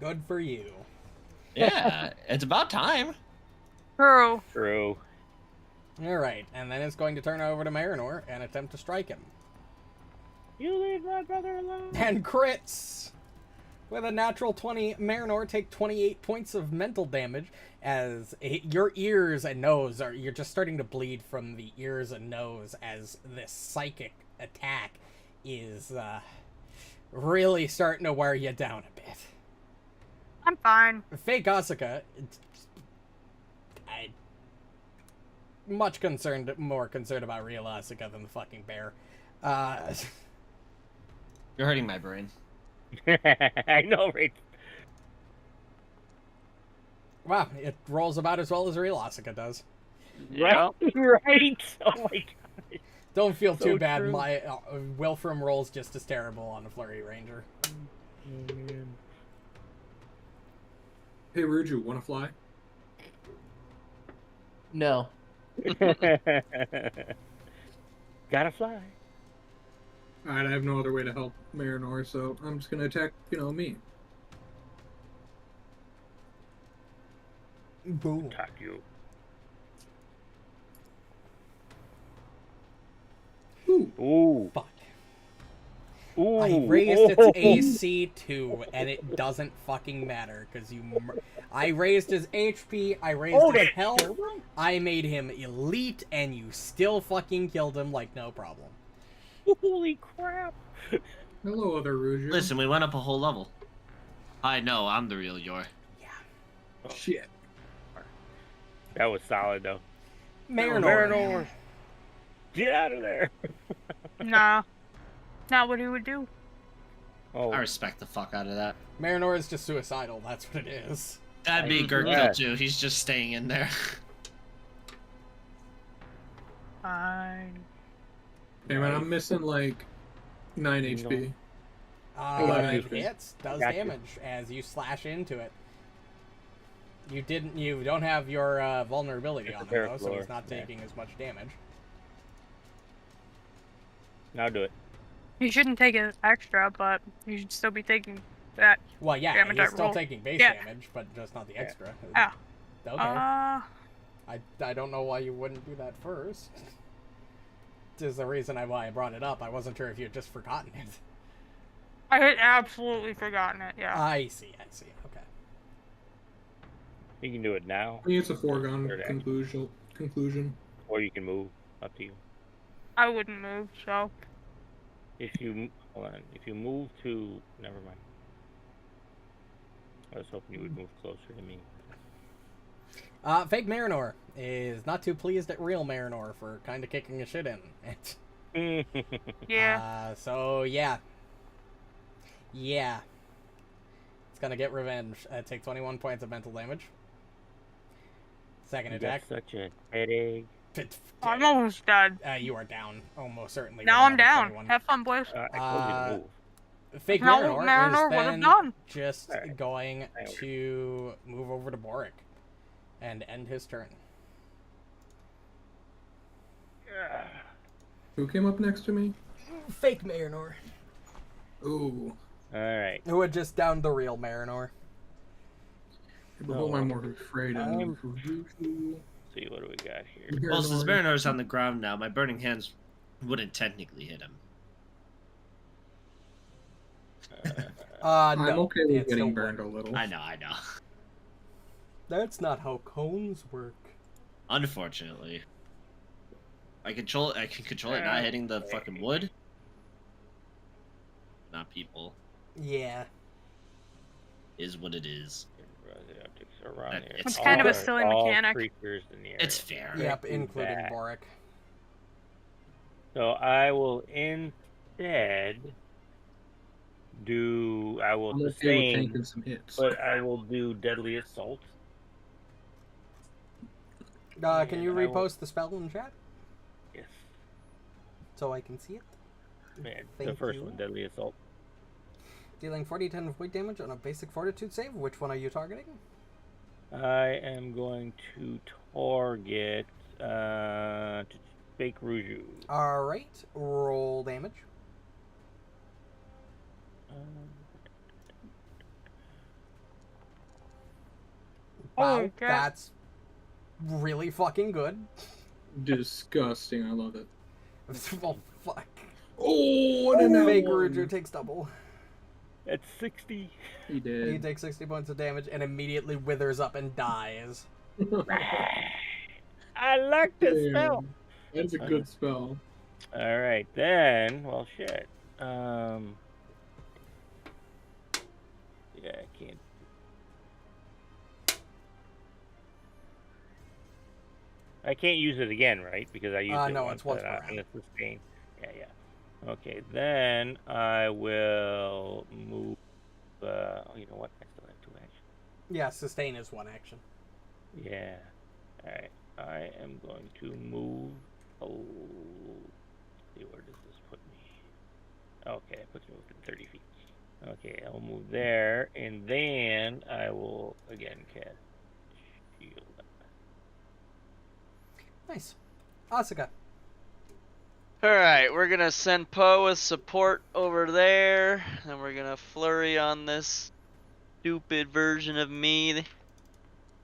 Good for you. Yeah, it's about time. True. True. All right, and then it's going to turn over to Marynor and attempt to strike him. You leave my brother alone. And crits! With a natural 20, Marynor take 28 points of mental damage as your ears and nose you're just starting to bleed from the ears and nose as this psychic attack is really starting to wear you down a bit. I'm fine. Fake Asuka, more concerned about real Asuka than the fucking bear. You're hurting my brain. I know, right? Wow, it rolls about as well as real Asuka does. Right? Right? Oh my god. Don't feel too So bad. true. My Wilfram rolls just as terrible on the Flurry Ranger. Oh, man. Hey, Ruju, want to fly? No. Gotta fly. Alright, I have no other way to help Marynor, so I'm just gonna attack, me. Boom. Attack you. Ooh. Ooh. Fuck. Ooh. I raised its AC too, and it doesn't fucking matter because I raised his HP, I raised his that health, killed him? I made him elite, and you still fucking killed him like no problem. Holy crap. Hello, other Ruju. Listen, we went up a whole level. I know, I'm the real Yor. Yeah. Shit. That was solid, though. Marynor. Marynor. Get out of there. Nah. Not what he would do. Oh, I respect the fuck out of that. Marynor is just suicidal, that's what it is. That'd be Gurkil Yeah. too. He's just staying in there. Fine. Hey, man, I'm missing like 9 HP. got you. It hits, does Got you. damage as you slash into it. You don't have your vulnerability It's on a him though, so parafloor, he's not yeah. taking as much damage. now do it. He shouldn't take it extra, but he should still be taking that. Well, yeah, Damage he's I still roll. taking base Yeah. damage, but just not the extra. Ah. Okay. I don't know why you wouldn't do that first. This is the reason why I brought it up. I wasn't sure if you had just forgotten it. I had absolutely forgotten it, yeah. I see. Okay. You can do it now, I think it's a foregone Third action. conclusion. or you can move. Up to you. I wouldn't move, so. If you hold on, if you move to, never mind. I was hoping you would move closer to me. Fake Marynor is not too pleased at real Marynor for kind of kicking his shit in. Yeah. So yeah. It's gonna get revenge. Take 21 points of mental damage. Second You got attack. such a headache. I'm almost dead. You are down, almost certainly. Now with I'm another down. 21. Have fun, boys. I told you to move. Fake No, Marynor, Marynor is would've then done. just Alright. going I know. to move over to Borraeck and end his turn. Who came up next to me? Fake Marynor. Ooh. All right. Who had just downed the real Marynor. But who am I more afraid of? I'm- Ruju? See what do we got here? Well, since Marynor's on the ground now, my burning hands wouldn't technically hit him. No, I'm okay with it still getting won't. burned a little. I know. That's not how cones work. Unfortunately. I can control it not hitting the fucking wood. Not people. Yeah. Is what it is. The objects around here. It's kind of a All- silly all mechanic. creatures in the area. It's fair. Yep, do including that. Borraeck. So I will instead do. I will I'm okay with sustain, tanking some hits. but I will do deadly assault. Can you And I will- repost the spell in chat Yes, so I can see it? man. The Thank first you. one, deadly assault. Dealing 40 10 of weight damage on a basic fortitude save. Which one are you targeting? I am going to target fake Ruju. All right, roll damage. Wow, Holy cow. that's really fucking good. Disgusting. I love it. Oh, fuck. Oh, what an Fake one. Ruju takes double. That's 60. He He did. takes 60 points of damage and immediately withers up and dies. I like this spell. Damn. That's a good spell. All right, then. Well, shit. Yeah, I can't. I can't use it again, right? Because I used it no, once. it's once per and round. it's sustained. Yeah. Okay, then I will move. You know what? I still have 2 actions. Yeah, sustain is 1 action. Yeah. All right. I am going to move. Oh, let's see, where does this put me? Okay, it puts me within 30 feet. Okay, I'll move there, and then I will again cast shield. Nice. Asuka. Alright, we're gonna send Poe as support over there, and we're gonna flurry on this stupid version of me.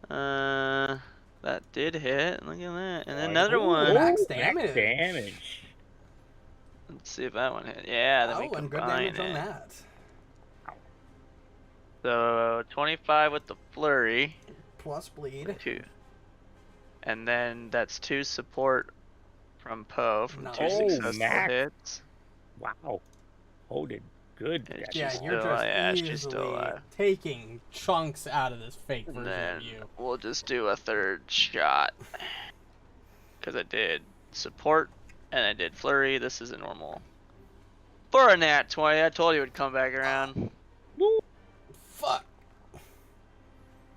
That did hit. Look at that. And another one. Max Max damage. damage. Let's see if that one hit. Yeah, then we Oh, and good combine damage on it. that. So 25 with the flurry. Plus bleed. 2. And then that's 2 support from Poe from Nice. 2 Oh, successful Max. hits. Wow. Holded good. Yeah, damage. Yeah, She's you're still- just yeah, she's easily still alive. taking chunks out of this fake And version then of you. we'll just do a 3rd shot. Because I did support and I did flurry. This is a normal. For a nat 20, I told you it would come back around. Fuck.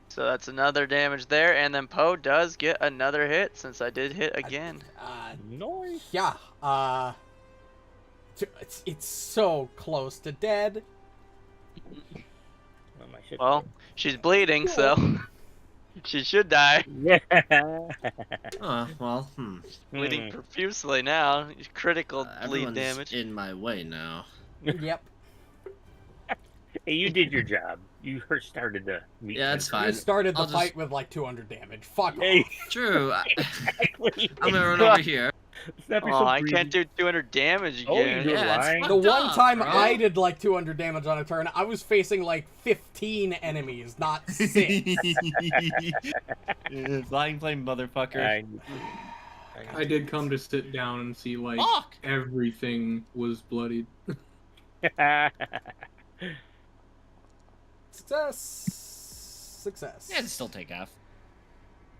So that's another damage there. And then Poe does get another hit since I did hit again. Nice. Yeah. It's so close to dead. Well, my shit- Well, she's bleeding, so she should die. Yeah. Oh, well, Bleeding profusely now. Critical bleed everyone's damage. in my way now. Yep. Hey, you did your job. You started the meet. Yeah, it's You fine. started the I'll just- fight with like 200 damage. Fuck Hey, off. True. exactly. I'm gonna run over here. Snap Oh, yourself I breathing. can't do 200 damage Oh, you again. do. Yeah, it's lying. The fucked one up, time bro. I did like 200 damage on a turn, I was facing like 15 enemies, not 6. Flying flame motherfucker. I did come to sit down and see like Fuck! everything was bloodied. Success. Yeah, it'd still take off.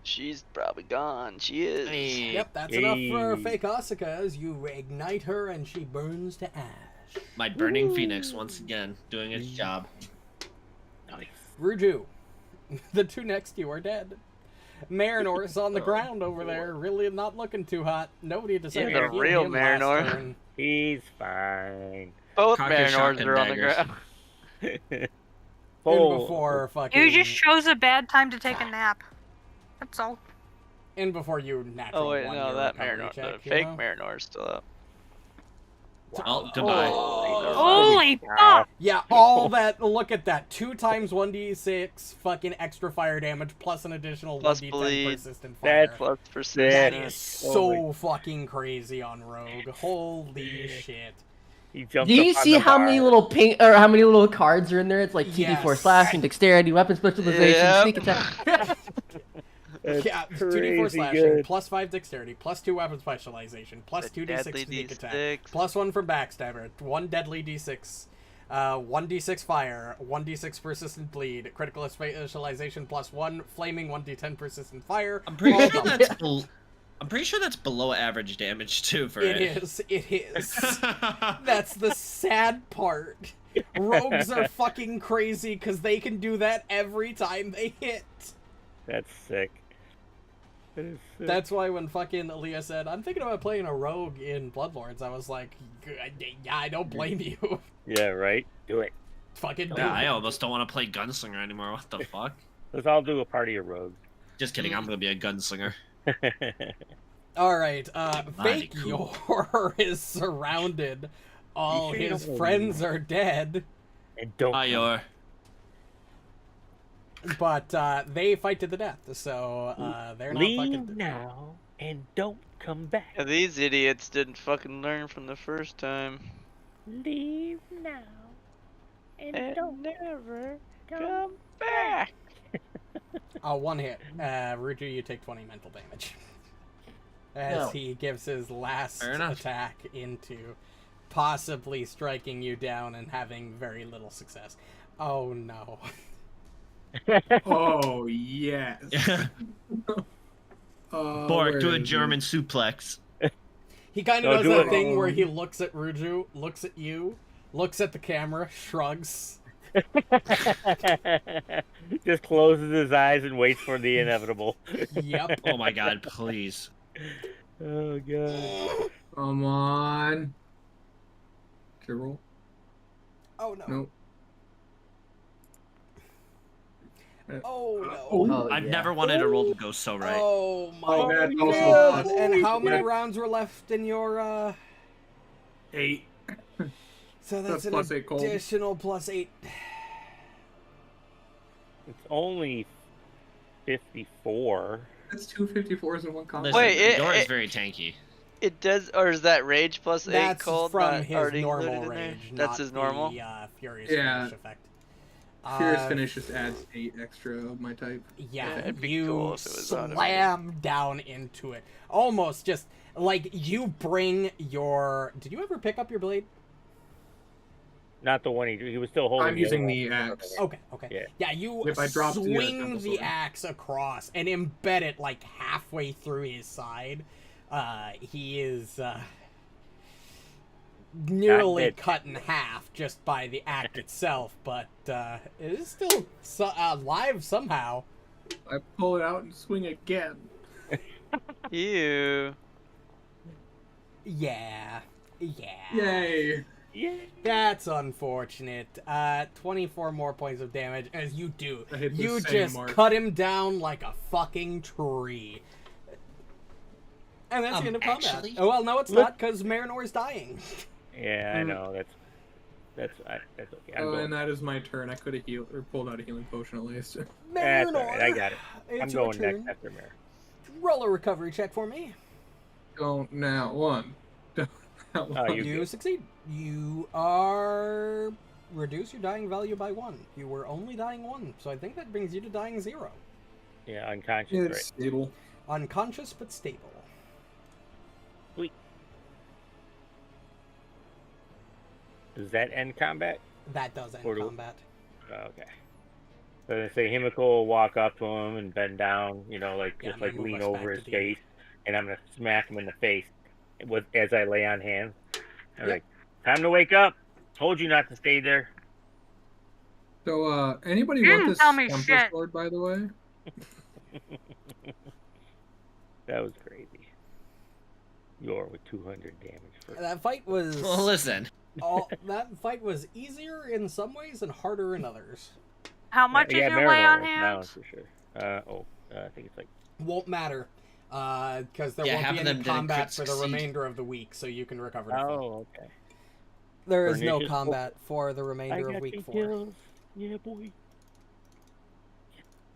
She's probably gone. She is. Hey. Yep, that's enough for Hey. fake Asuka as you ignite her and she burns to ash. My burning phoenix once again doing its job. Nice. Ruju, the 2 next to you are dead. Marynor is on the ground over there, really not looking too hot. Nobody decided the to heal real him last Marynor. turn. He's fine. Both Cock your Marynors shotgun are on the daggers. ground. In before fucking. You just chose a bad time to take a nap. That's all. In before you naturally Oh wait, won no, your that recovery Marynor, the check, you fake know? Marynor is still up. Oh, goodbye. Holy Wow. fuck! Yeah, all that. Look at that. 2 times 1d6 fucking extra fire damage plus an additional Plus 1d10 bleed. persistent fire. That's- Plus That persistence. is so fucking crazy on Rogue. Holy shit. He jumped Do you up on see the how bar. many little pink or how many little cards are in there? It's like TD4 Yes. slashing, dexterity, weapon specialization, Yep. sneak attack. That's Yeah, 2d4 crazy slashing, good. plus 5 dexterity, plus 2 weapon specialization, plus The 2d6 deadly sneak attack, D6. plus 1 from backstabber, 1 deadly d6, 1d6 fire, 1d6 persistent bleed, critical specialization plus 1, flaming 1d10 persistent fire. I'm pretty all sure double. that's I'm pretty sure that's below average damage too for It is. That's the sad part. Rogues are fucking crazy because they can do that every time they hit. That's sick. That is sick. That's why when fucking Aaliyah said, I'm thinking about playing a rogue in Bloodlords, I was like, yeah, I don't blame you. Yeah, right? Do it. Fucking do Yeah, I it. almost don't want to play Gunslinger anymore. What the fuck? Let's all do a party of rogues. Just kidding. I'm gonna be a gunslinger. All right. Mighty Fake cool. Yor is surrounded. All You sure you his don't wanna friends leave? are dead, And don't. Hi, Yor. but they fight to the death. So they're not Leave fucking. now and don't come back. Yeah, these idiots didn't fucking learn from the first time. Leave now and And don't never come come back. One hit. Ruju, you take 20 mental damage. As No. he gives his last Fair enough. attack into possibly striking you down and having very little success. Oh no. Oh yes. Borraeck, do where a is German suplex. He kind of No, does do that it. thing where he looks at Ruju, looks at you, looks at the camera, shrugs. Just closes his eyes and waits for the inevitable. Yep. Oh my god, please. Oh god. he? Come on. Can I roll? Oh no. Nope. Oh no. Oh, I've yeah. never wanted a roll to go so right. Oh my Oh, that's god. also plus- And how many Yeah. rounds were left in your 8. So That's that's an plus 8 cold. additional +8. It's only 54. That's 254s in one combat. Listen, Wait, Yor is it- very tanky. It does, or is that rage plus 8 That's cold? from not his already normal included in there? rage. That's not his normal. The, Furious Yeah. Finish effect. Furious Finish just adds 8 extra of my type. Yeah, Yeah, it'd be you cool if it was automated. slam down into it. Almost just like you bring your. Did you ever pick up your blade? Not the one he was still holding. I'm using other the one. axe. Okay, okay. Yeah. Yeah, you If I dropped the swing temple the sword. axe across and embed it like halfway through his side. He is nearly dead. cut in half just by the act itself, but it is still alive somehow. I pull it out and swing again. Ew. Yeah. Yeah. Yay! Yeah. That's unfortunate. 24 more points of damage as you do. I hit the You same just mark. cut him down like a fucking tree. And that's the end of combat. Actually- Oh, well, no, it's not, because Marynor is dying. Yeah, I Mm. know. That's okay. I'm Oh, going. and that is my turn. I could have healed or pulled out a healing potion at least. That's Marynor, all right. I got it. it's I'm your going turn. next after Mare. Roll a recovery check for me. Don't now. 1. Don't now. Oh, 1. you- You succeed. You are... Reduce your dying value by 1. You were only dying 1, so I think that brings you to dying 0. Yeah, unconscious, It's right? stable. Unconscious but stable. Sweet. Does that end combat? That does end Or do- combat. Oh, okay. So they say Himiko will walk up to him and bend down, you know, like Yeah, just I'm like gonna move lean us over back his to the- face, and I'm gonna smack him in the face with as I lay on hands. I'm Yep. like, time to wake up. Told you not to stay there. So, anybody You want didn't this tell me Temple shit. sword, by the way? That was crazy. Yor with 200 damage. For... That fight was... Well, listen. that fight was easier in some ways and harder in others. How much yeah, is your lay on Marynor now hands? for sure. I think it's like Won't matter, because there Yeah, won't half be of any them didn't combat crit for the succeed. remainder of the week, so you can recover the full. oh okay. There is no Pernicious combat for the I remainder of got week you 4. kills. Yeah, boy.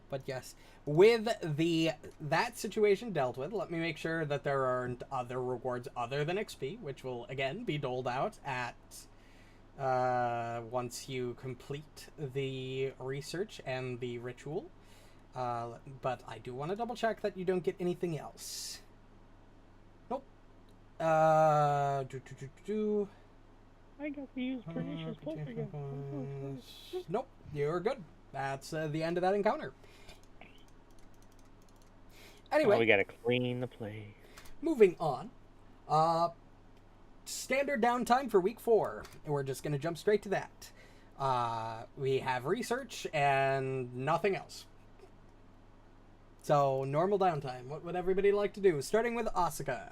But yes, with that situation dealt with, let me make sure that there aren't other rewards other than XP, which will again be doled out at once you complete the research and the ritual. But I do want to double check that you don't get anything else. Nope. I got to use pernicious plus again. Nope, you're good. That's the end of that encounter. Anyway, Oh, we gotta clean the place. moving on. Standard downtime for week 4. And we're just going to jump straight to that. We have research and nothing else. So, normal downtime. What would everybody like to do? Starting with Asuka.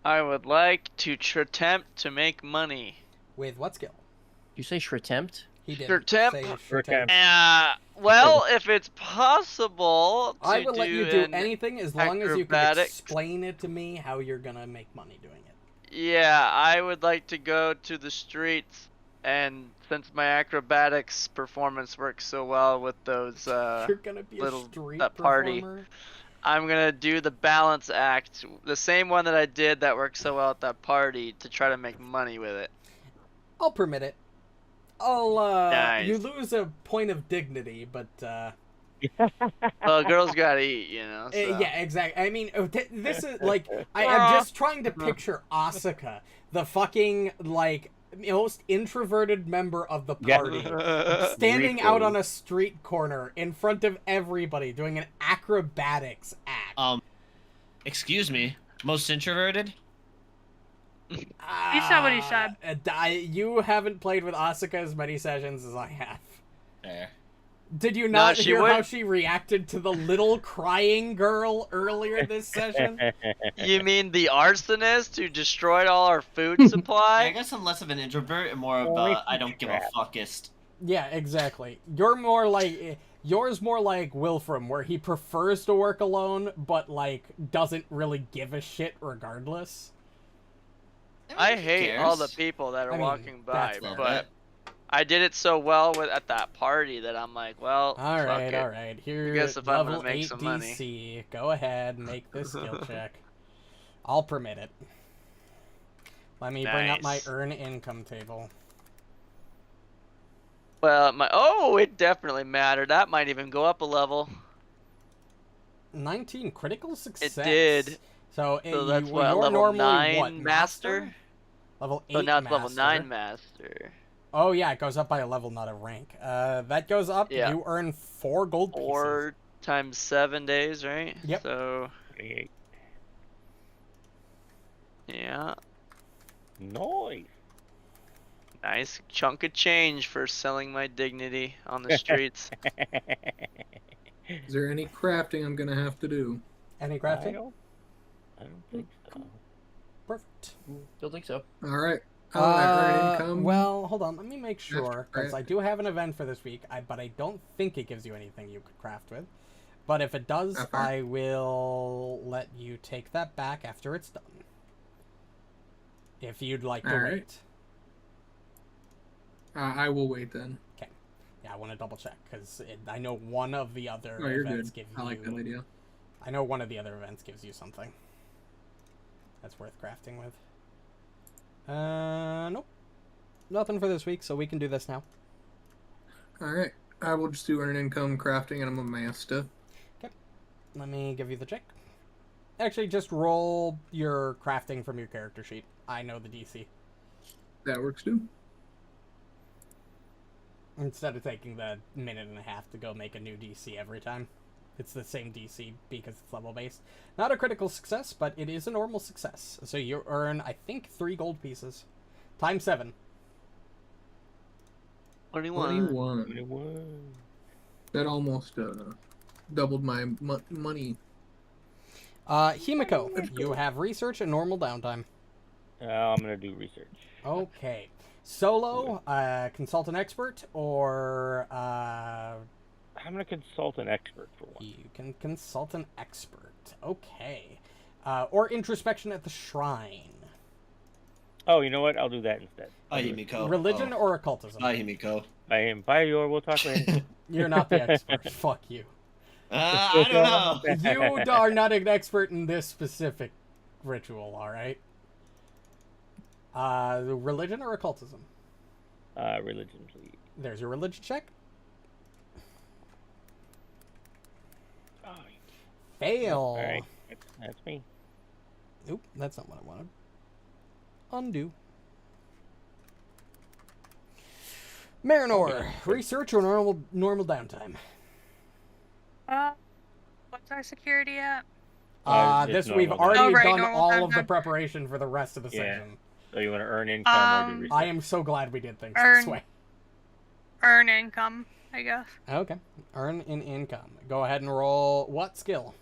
I would like to attempt to make money. With what skill? You say Shretempt? He did Sure, temp. say Sure, temp. Well, if it's possible to I will let you do an anything as long as you can acrobatics. explain it to me how you're gonna make money doing it. Yeah, I would like to go to the streets, and since my acrobatics performance works so well with those You're gonna be a little street that party, performer. I'm gonna do the balance act, the same one that I did that worked so well at that party, to try to make money with it. I'll permit it. I'll Nice. You lose a point of dignity, but Well, girls gotta eat, you know. So. yeah, exactly. I mean, this is like I'm just trying to picture Asuka, the fucking like most introverted member of the party, standing out on a street corner in front of everybody doing an acrobatics act. Excuse me, most introverted? He said what he said. You haven't played with Asuka as many sessions as I have. There. Did you not she hear would- how she reacted to the little crying girl earlier this session? You mean the arsonist who destroyed all our food I supply? guess I'm less of an introvert and more of a I don't give a fuckist. Yeah, exactly. Yours more like Wilfram, where he prefers to work alone, but like doesn't really give a shit regardless. I Who hate all the cares? people that are I mean, walking by, that's Love but it. I did it so well at that party that I'm like, well, All fuck right, it. all right. Here, guess if I'm gonna level make 8 some money. DC. Go ahead, make this skill check. I'll permit it. Let me bring up my Nice. earn income table. Well, it definitely mattered. That might even go up a level. 19 critical success. It did. So, So that's you're what, level normally 9 what, master? Level 8 So now it's master. level 9 master. Oh yeah, it goes up by a level, not a rank. That goes up. Yeah. You earn 4 gold pieces. 4 times 7 days, right? Yep. So, yeah. Nice. Nice chunk of change for selling my dignity on the streets. Is there any crafting I'm gonna have to do? Any I crafting? don't think so. Perfect. Don't think so. All right. Earn income. Well, hold on. Let me make sure, because I crafting. do have an event for this week, but I don't think it gives you anything you could craft with. But if it does, Okay. I will let you take that back after it's done. If you'd like to All right. wait. I will wait then. Yeah, I want to double check, because I know one of the other Oh, you're events good. give I like that you... idea. I know one of the other events gives you something that's worth crafting with. Nope. Nothing for this week, so we can do this now. All right. I will just do earn income crafting, and I'm a master. Let me give you the check. Actually, just roll your crafting from your character sheet. I know the DC. That works too. Instead of taking the minute and a half to go make a new DC every time. It's the same DC because it's level based. Not a critical success, but it is a normal success. So you earn, I think, 3 gold pieces. Times 7. 21. 21. That almost doubled my money. Himiko, you have research and normal downtime. I'm gonna do research. Okay. Solo, consultant expert, or I'm gonna consult an expert for one. you can consult an expert. Okay. Or introspection at the shrine. Oh, you know what? I'll do that instead. Bye, Himiko. Religion or occultism? Bye, Himiko. I am by your. We'll talk later. You're not the expert. Fuck you. I don't know. You are not an expert in this specific ritual, alright? Religion or occultism? Religion, please. There's your religion check. Oh, Fail. all right, that's me. Nope, that's not what I wanted. Undo. Marynor, research or normal downtime? What's our security at? Just We've normal already Oh, right, done normal all of the downtime. preparation for the rest of the Yeah. session. So you want to earn income or do research? I am so glad we did things this Earn. way. Earn income, I guess. Okay. Earn in income. Go ahead and roll what skill?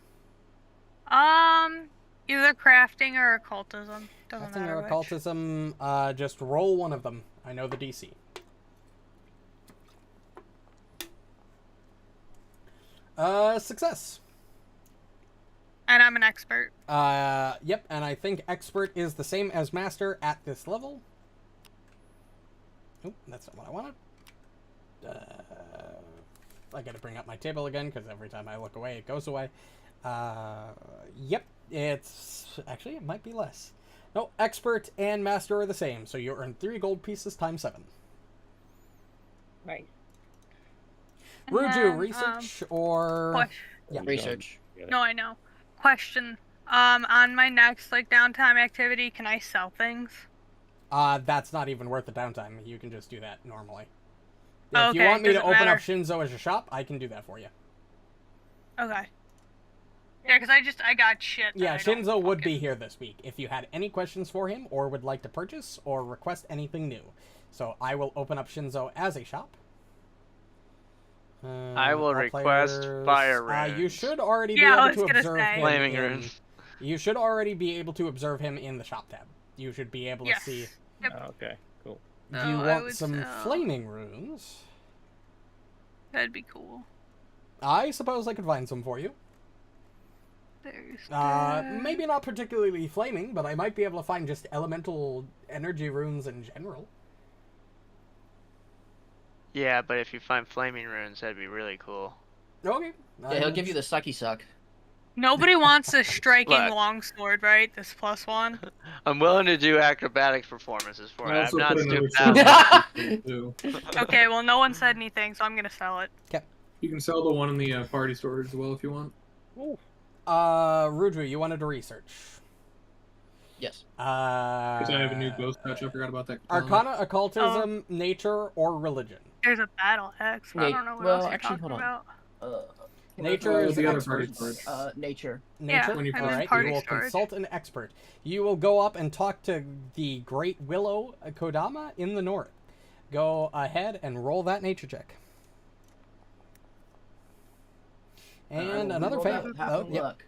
Either crafting or occultism. Doesn't Crafting matter or which. occultism, just roll one of them. I know the DC. Success. And I'm an expert. Yep, and I think expert is the same as master at this level. Oh, that's not what I wanted. I gotta bring up my table again, because every time I look away, it goes away. Yep, it's... Actually, it might be less. No, expert and master are the same, so you earn 3 gold pieces times 7. Nice. Ruju, research or... Yeah. Research. No, I know. Question. On my next, like, downtime activity, can I sell things? That's not even worth the downtime. You can just do that normally. Oh, If you okay, want me to doesn't open up matter. Shinzo as a shop, I can do that for you. Okay. Yeah, because I got shit. that Yeah, I don't Shinzo would be fucking- here this week if you had any questions for him or would like to purchase or request anything new. So I will open up Shinzo as a shop. I will all request players- fire You runes. should already be Yeah, I able was to gonna observe say. him. Flaming in- runes. You should already be able to observe him in the shop tab. You should be able Yes. to see. Yep. Okay, cool. Do So you I want would some sell- flaming runes? That'd be cool. I suppose I could find some for you. There's that. Maybe not particularly flaming, but I might be able to find just elemental energy runes in general. Yeah, but if you find flaming runes, that'd be really cool. Okay. Yeah, he'll give you the sucky suck. Nobody wants a striking Look. longsword, right? This +1. I'm willing to do acrobatics performances for I it. I'm also not put another stupid. thousand too. Okay, well, no one said anything, so I'm gonna sell it. You can sell the one in the party storage as well if you want. Ruju, you wanted to research. Yes. Because I have a new ghost patch. I forgot about that. Arcana, occultism, nature, or religion. There's a battle axe, but I don't know what else you're talking about. Nature is the other party expert. storage. Nature. Nature. When you I'm All in right. You party will storage. consult an expert. You will go up and talk to the Great Willow Kodama in the north. Go ahead and roll that nature check. And another fail. Oh, yep. Luck.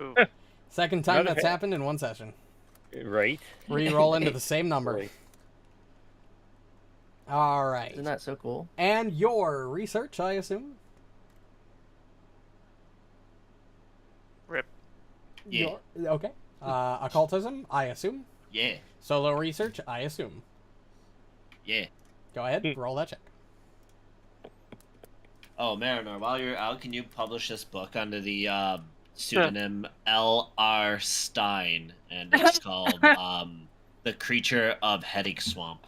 Ooh. Second time Another that's fail. happened in one session. Right. Re-roll into the same number. Right. All right. Isn't that so cool? And your research, I assume? Rip. Yeah. Okay. Occultism, I assume. Yeah. Solo research, I assume. Yeah. Go ahead, roll that check. Oh, Marynor, while you're out, can you publish this book under the pseudonym L.R. Stein? And it's called The Creature of Headache Swamp.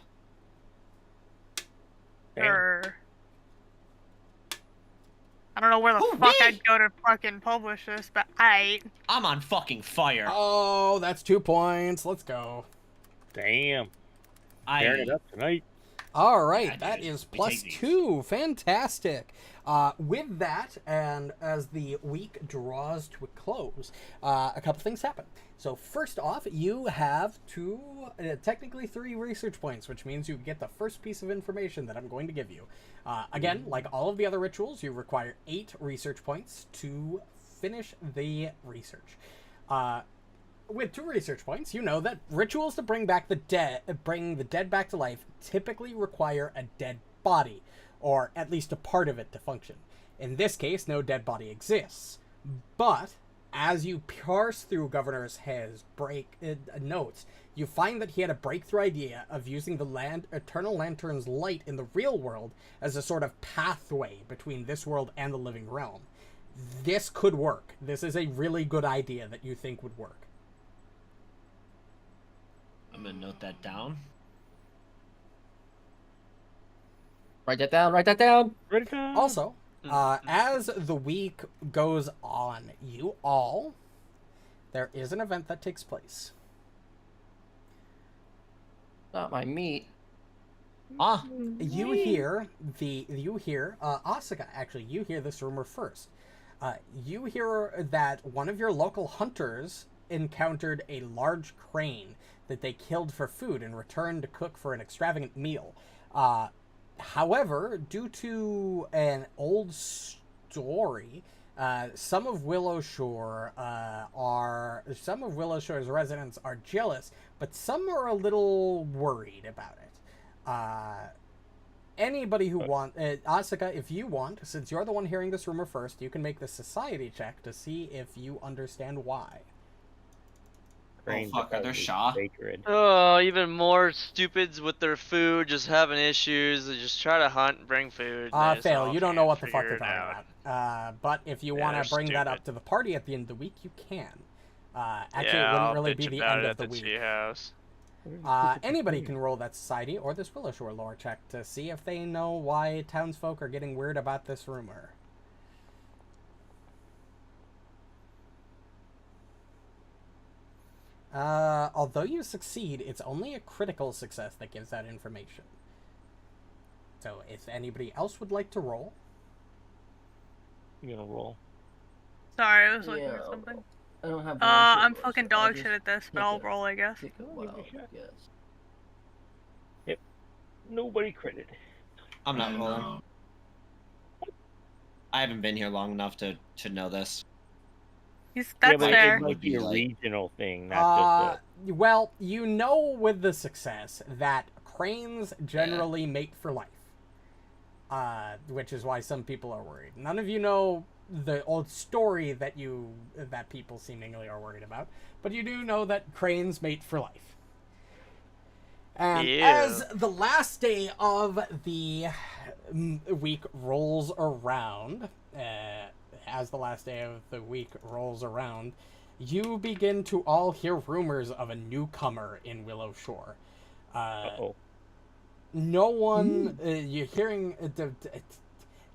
Or... I don't know where the Who, fuck me? I'd go to fucking publish this, but I... I'm on fucking fire. Oh, that's 2 points. Let's go. Damn. I Tearing it up tonight. All right, Yeah, that dude, is we plus take these. 2. Fantastic. With that, and as the week draws to a close, a couple things happen. So first off, you have technically 3 research points, which means you get the first piece of information that I'm going to give you. Again, like all of the other rituals, you require 8 research points to finish the research. With 2 research points, you know that rituals to bring the dead back to life typically require a dead body, or at least a part of it to function. In this case, no dead body exists. But as you parse through Governor He's notes, you find that he had a breakthrough idea of using the Eternal Lantern's light in the real world as a sort of pathway between this world and the living realm. This could work. This is a really good idea that you think would work. I'm gonna note that down. Write that down. Write that down. Ready to... Also, as the week goes on, there is an event that takes place. Not my meat. Ah, You hear Asuka, actually, you hear this rumor first. You hear that one of your local hunters encountered a large crane that they killed for food and returned to cook for an extravagant meal. However, due to an old story, some of Willowshore's residents are jealous, but some are a little worried about it. Anybody who wants... Asuka, if you want, since you're the one hearing this rumor first, you can make the society check to see if you understand why. Oh, fuck, are there Shaw? Sacred. Oh, even more stupids with their food, just having issues. They just try to hunt and bring food. and they just Fail, all you don't know can't what the fuck figure you're it talking out. about. But if you Yeah, want they're to bring that up stupid. to the party at the end of the week, you can. Actually, Yeah, it wouldn't I'll really bitch be the about end it of at the the week. tea house. Anybody can roll that society or this Willowshore lore check to see if they know why townsfolk are getting weird about this rumor. Although you succeed, it's only a critical success that gives that information. So if anybody else would like to roll. You gonna roll? Sorry, I was looking Yeah, at something. I don't have. I'm bullshit, fucking so I'll dog just shit at this, but take I'll a- roll, I guess. Take a while, I guess. Nobody critted. I'm not rolling. I haven't been here long enough to know this. That's Yeah, but fair. it might be a Like- regional thing, not Well, you know with the success that cranes generally mate for life. Which is why some people are worried. None of you know the old story that people seemingly are worried about, but you do know that cranes mate for life. And Ew. as the last day of the week rolls around, you begin to all hear rumors of a newcomer in Willowshore. uh-oh. No one, you're hearing,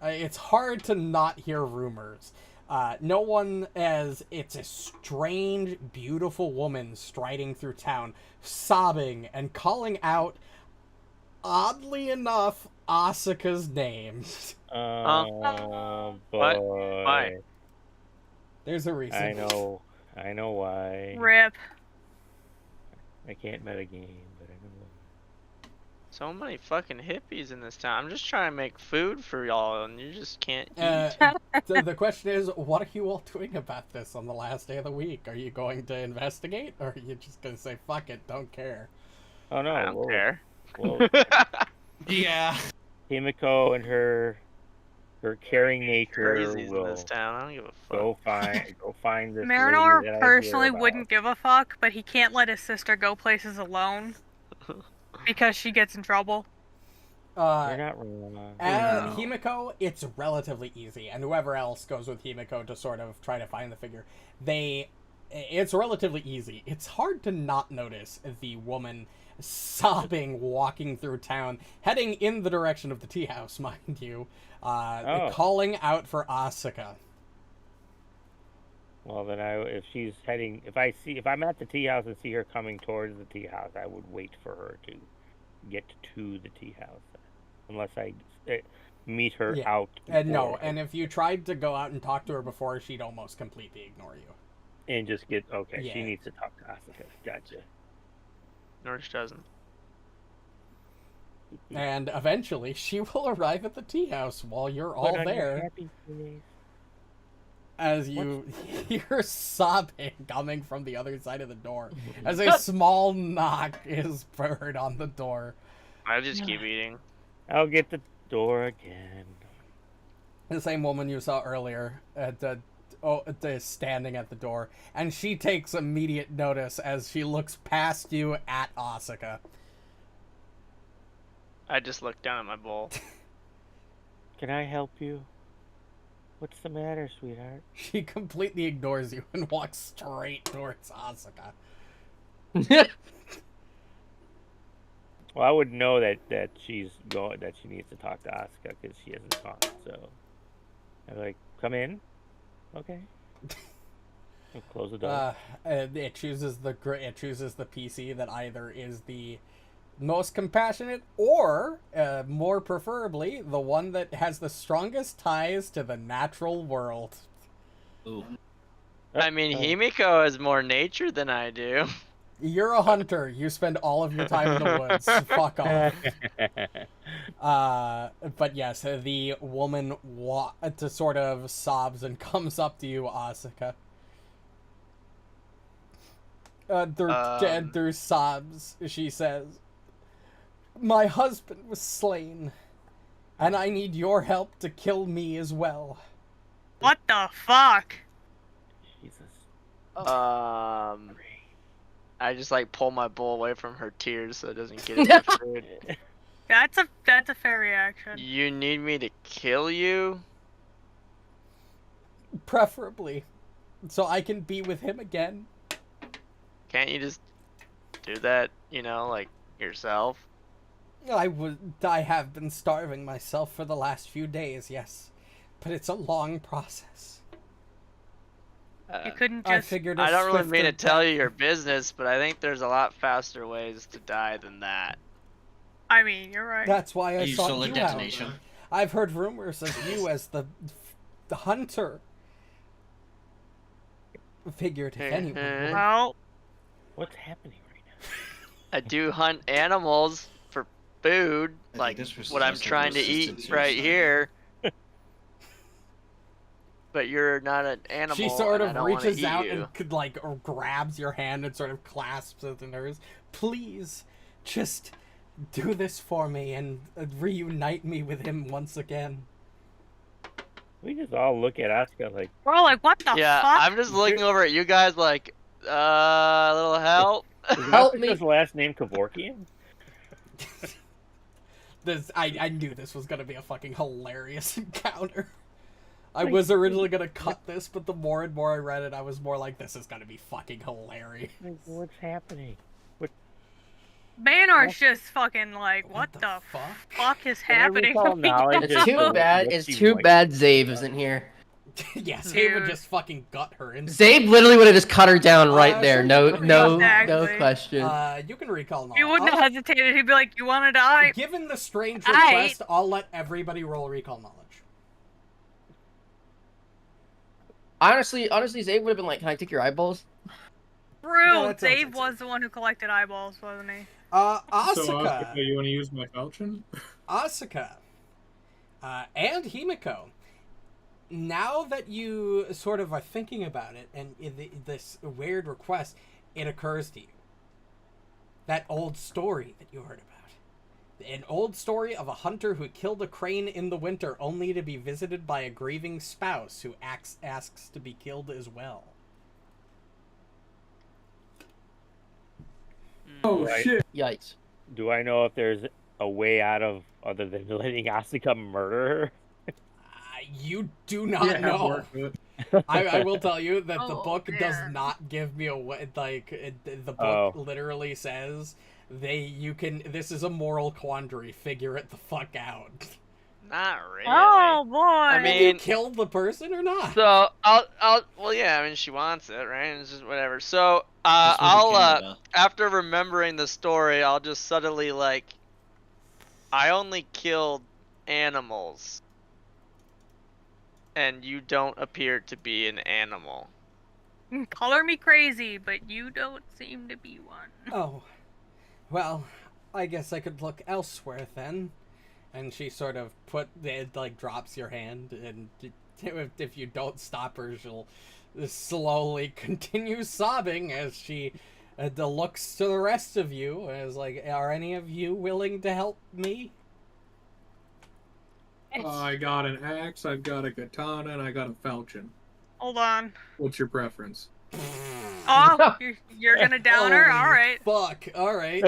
it's hard to not hear rumors. No one, as it's a strange, beautiful woman striding through town, sobbing and calling out, oddly enough, Asuka's name. Oh, What? boy. Why? There's a reason. I know why. Rip. I can't metagame, but I know why. So many fucking hippies in this town. I'm just trying to make food for y'all, and you just can't eat. The question is, what are you all doing about this on the last day of the week? Are you going to investigate, or are you just going to say, fuck it, don't care? Oh no, I don't care. Whoa. Yeah. Himiko and her caring nature Crazies in will this town. I don't give a fuck. go find this Marynor lady that I personally hear about. wouldn't give a fuck, but he can't let his sister go places alone because she gets in trouble. You're not wrong. And Himiko, it's relatively easy, and whoever else goes with Himiko to sort of try to find the figure, it's relatively easy. It's hard to not notice the woman sobbing, walking through town, heading in the direction of the tea house, mind you, calling out for Asuka. Well, then if I'm at the tea house and see her coming towards the tea house, I would wait for her to get to the tea house, unless I meet her out. No, and if you tried to go out and talk to her before, she'd almost completely ignore you. And just get Yeah. She needs to talk to Asuka. Gotcha. Norge doesn't. And eventually, she will arrive at the tea house while you're all Put on your there. happy face. As you hear sobbing coming from the other side of the door, as a small knock is heard on the door. I just keep eating. I'll get the door again. The same woman you saw earlier standing at the door, and she takes immediate notice as she looks past you at Asuka. I just look down at my bowl. Can I help you? What's the matter, sweetheart? She completely ignores you and walks straight towards Asuka. Well, I would know that she needs to talk to Asuka because she hasn't talked. So I'm like, come in. Okay. I'll close the door. It chooses the PC that either is the most compassionate or, more preferably, the one that has the strongest ties to the natural world. Ooh. I mean, Himiko has more nature than I do. You're a hunter. You spend all of your time in the woods. Fuck off. But yes, the woman sort of sobs and comes up to you, Asuka. Through sobs, she says, "My husband was slain. And I need your help to kill me as well. What the fuck? Jesus. I just like pull my bowl away from her tears so it doesn't get in the food. That's a fair reaction. You need me to kill you? Preferably. So I can be with him again. Can't you just do that, you know, like yourself? I have been starving myself for the last few days, yes. But it's a long process. You couldn't I just. figured I don't really mean to swifter tell death- you your business, but I think there's a lot faster ways to die than that. I mean, you're right. That's why I You sought stole a you detonation. out. I've heard rumors of you as the hunter. Figured if anyone would. Well, What's happening right now? I do hunt animals for food, I think like this person's what I'm also trying to assisted eat right suicide. here. But you're not an animal. She sort and I of don't wanna reaches eat out you. and could like or grabs your hand and sort of clasps it in hers. Please, just do this for me and reunite me with him once again. We just all look at Asuka like, we're all like, what the Yeah, fuck? I'm just looking over at you guys like, a little help. is Help me. Asuka's last name Kevorkian? I knew this was gonna be a fucking hilarious encounter. I was originally gonna cut this, but the more and more I read it, I was more like, this is gonna be fucking hilarious. Like, what's happening? Manor's just fucking like, what the fuck? fuck is Can I happening? recall knowledge It's of too the- bad. what It's she too likes? bad Zabe isn't here. Yes, he would Dude. just fucking gut her. Zabe literally would have just cut her down right there. sure, No, you can no, Exactly. no question. You can recall knowledge. He wouldn't have hesitated. He'd be like, you want to die? Given the strange I- request, I'll let everybody roll recall knowledge. Honestly, Zabe would have been like, "Can I take your eyeballs?" True. that sounds Dave sensible. was the one who collected eyeballs, wasn't he? So, Asuka, you want to use my falchion? Asuka, and Himiko. Now that you sort of are thinking about it, and this weird request, it occurs to you. That old story that you heard about. An old story of a hunter who killed a crane in the winter only to be visited by a grieving spouse who asks to be killed as well. Oh Right. shit! Yikes! Do I know if there's a way out of other than letting Asuka murder You do not know. work with it. I will tell you that the Oh, book does man. not give me a way. Like the book Oh. literally says this is a moral quandary. Figure it the fuck out. Not really. Oh boy! I Have you mean, killed the person or not? so well, yeah. I mean, she wants it, right? It's just whatever. So, Just move to I'll Canada. after remembering the story, I'll just subtly like, I only killed animals, and you don't appear to be an animal. Color me crazy, but you don't seem to be one. Oh, well, I guess I could look elsewhere then. And she sort of drops your hand, and if you don't stop her, she'll slowly continue sobbing as she looks to the rest of you and is like, are any of you willing to help me? I got an axe, I've got a katana, and I got a falchion. Hold on. What's your preference? Oh, you're gonna down her? Holy Alright. Fuck, alright.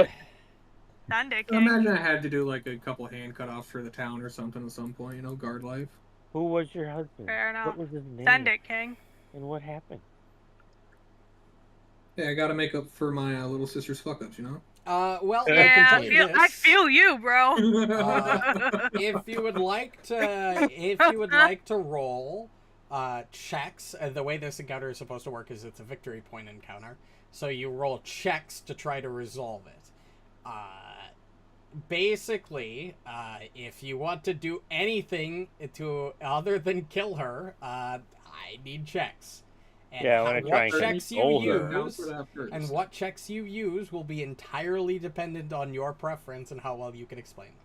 Send it, I King. imagine I had to do like a couple hand cut-offs for the town or something at some point, guard life. Who was your husband? Fair enough. What was his name? Send it, King. And what happened? Yeah, I gotta make up for my little sister's fuck-ups, Well, I Yeah, can I tell you feel, I this. feel you, bro. If you would like to roll checks, the way this encounter is supposed to work is it's a victory point encounter, so you roll checks to try to resolve it. Basically, if you want to do anything to other than kill her, I need checks. And Yeah, I wanna try and checks you console her. use, and what checks you use will be entirely dependent on your preference and how well you can explain them.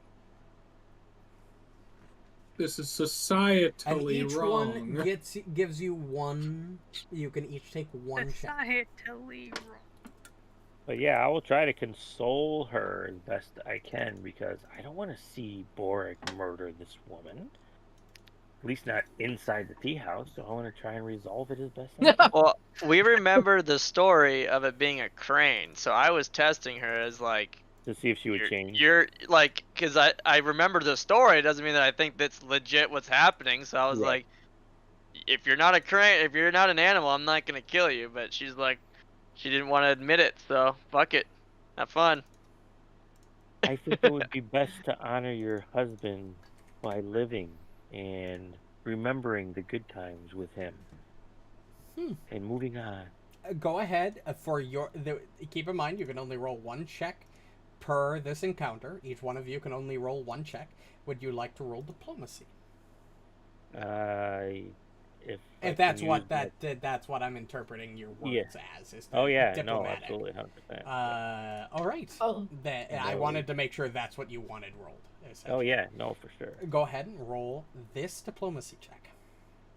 This is And societally each wrong. one gives you one. You can each take one check. Societally wrong. But yeah, I will try to console her as best I can because I don't want to see Borraeck murder this woman. At least not inside the tea house. So I want to try and resolve it as best I can. Well, we remember the story of it being a crane, so I was testing her as like To see if she would change. You're like, because I remember the story. It doesn't mean that I think that's legit what's happening. So I was Right. like, if you're not a crane, if you're not an animal, I'm not gonna kill you. But she's like, she didn't want to admit it, so fuck it, have fun. I think it would be best to honor your husband by living and remembering the good times with him and moving on. Go ahead for your. Keep in mind, you can only roll one check per this encounter. Each one of you can only roll one check. Would you like to roll diplomacy? If that's what that's what I'm interpreting your words as. Is Oh yeah, diplomatic. no, absolutely, 100%. All right. Oh. I wanted to make sure that's what you wanted rolled. Oh yeah, no, for sure. Go ahead and roll this diplomacy check.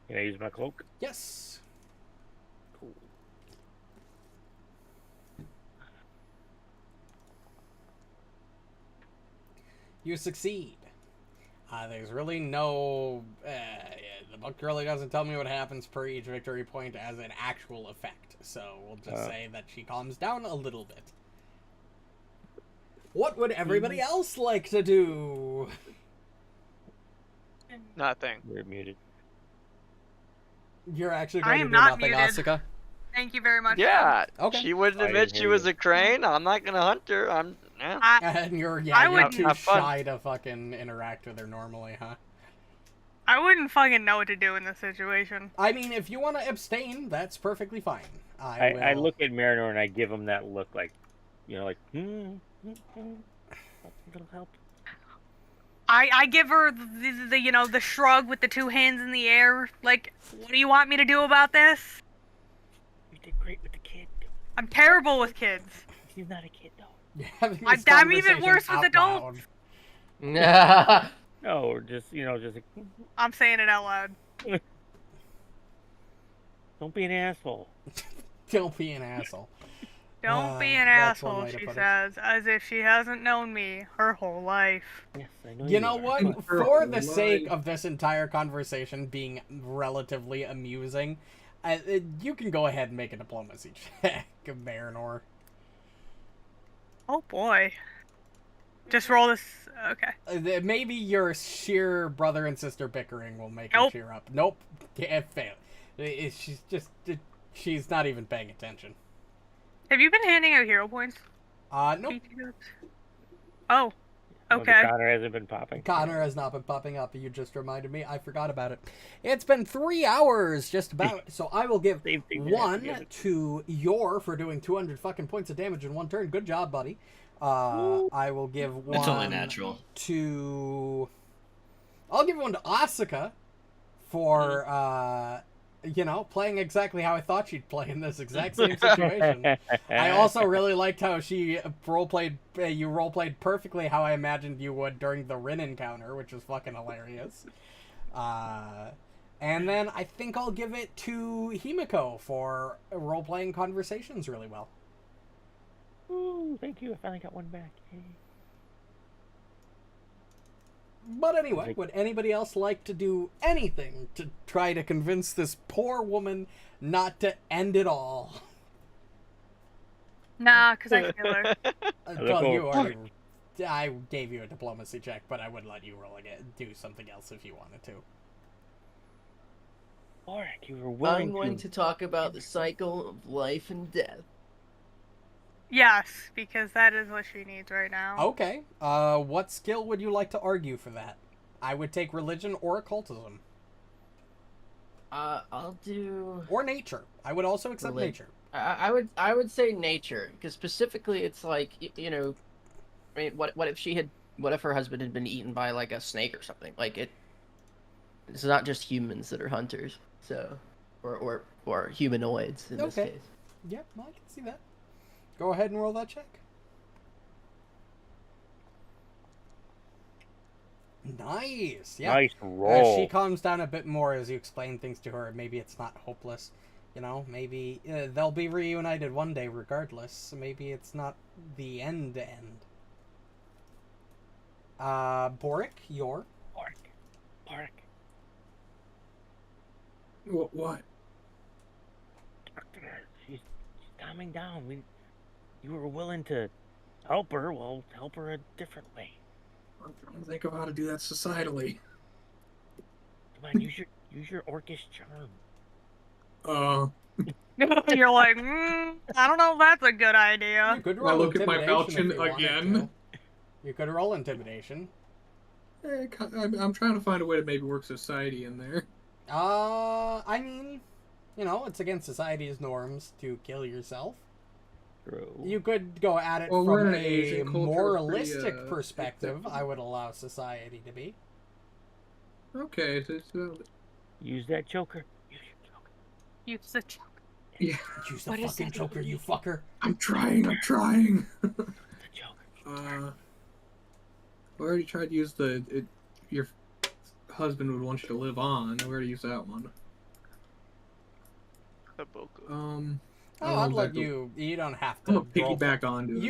Can I use my cloak? Yes. Cool. You succeed. There's really no... the book really doesn't tell me what happens per each victory point as an actual effect. So we'll just say that she calms down a little bit. What would everybody else like to do? Nothing. You're muted. You're actually I going to am do not nothing, muted. Asuka? Thank you very much. Yeah. Okay. She wouldn't I admit didn't she hear was you. a crane. I'm not gonna hunt her. Yeah. And you're wouldn't- too Have fun. shy to fucking interact with her normally, huh? I wouldn't fucking know what to do in this situation. I mean, if you want to abstain, that's perfectly fine. I look at Marynor and I give him that look like, like, little help. I give her the shrug with the two hands in the air. Like, what do you want me to do about this? You did great with the kid. I'm terrible with kids. He's not a kid though. I'm even worse with adults. No, or just like, I'm saying it out loud. don't be an asshole. Don't be an asshole. Don't be an that's one asshole, way to she put it. says, as if she hasn't known me her whole life. Yes, I know. You know are. what? Her For whole the sake life. of this entire conversation being relatively amusing, you can go ahead and make a diplomacy check, Marynor. Oh boy. Just roll this. Okay. Maybe your sheer brother and sister bickering will make Nope. her cheer up. Nope. It failed. She's not even paying attention. Have you been handing out hero points? Nope. Oh. Oh, Okay. the Connor hasn't been popping. Connor has not been popping up. You just reminded me. I forgot about it. It's been 3 hours, just about. So I will give Same thing, one yeah. to Yor for doing 200 fucking points of damage in one turn. Good job, buddy. I will give one. It's only natural. To. I'll give one to Asuka for playing exactly how I thought she'd play in this exact same situation. I also really liked how she roleplayed. You roleplayed perfectly how I imagined you would during the Rin encounter, which was fucking hilarious. And then I think I'll give it to Himiko for roleplaying conversations really well. Ooh, thank you. I finally got one back. Yay. But anyway, would anybody else like to do anything to try to convince this poor woman not to end it all? Nah, because I feel her. Well, you already. I gave you a diplomacy check, but I would let you roll again. Do something else if you wanted to. Borraeck, you were willing I'm going to talk about the cycle of life and death. Yes, because that is what she needs right now. Okay. What skill would you like to argue for that? I would take religion or occultism. I'll do. Or nature. I would also accept Relig- nature. I would say nature, because specifically it's like I mean, what if her husband had been eaten by like a snake or something? Like it's not just humans that are hunters, so or humanoids in this Okay. case. Yep, I can see that. Go ahead and roll that check. Nice. Yeah. Nice As roll. she calms down a bit more as you explain things to her, maybe it's not hopeless. You know, maybe they'll be reunited one day regardless. Maybe it's not the end. Borraeck, your? Borraeck. What? She's calming down. You were willing to help her. Well, help her a different way. I'm trying to think of how to do that societally. Come on, use your orcish charm. You're like, I don't know if that's a good idea. You could I roll look at my intimidation falchion if you wanted again. to. You could roll intimidation. I'm trying to find a way to maybe work society in there. I mean, you know, it's against society's norms to kill yourself. True. You could go at it Well, we're from in an a Asian culture, it's moralistic pretty, perspective. acceptable. I would allow society to be. Okay, so Use that choker. Use the choker. yeah, Use the What is fucking that? choker, you fucker. I'm trying. The choker. I already tried to use your husband would want you to live on. I already used that one. The Boku. Oh, I'd let you. You don't have I'm to. gonna piggyback onto it.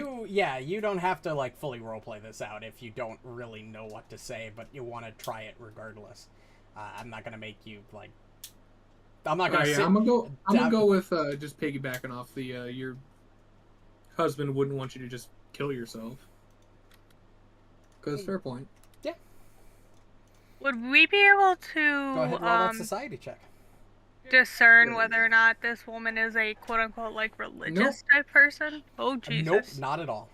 You don't have to like fully roleplay this out if you don't really know what to say, but you want to try it regardless. I'm not gonna make you like. I'm not gonna. I'm gonna go with just piggybacking off the your husband wouldn't want you to just kill yourself. Because fair point. Would we be able Go ahead and roll to that society check. discern whether or not this woman is a quote unquote like religious type person? Oh Jesus. Nope, not at all.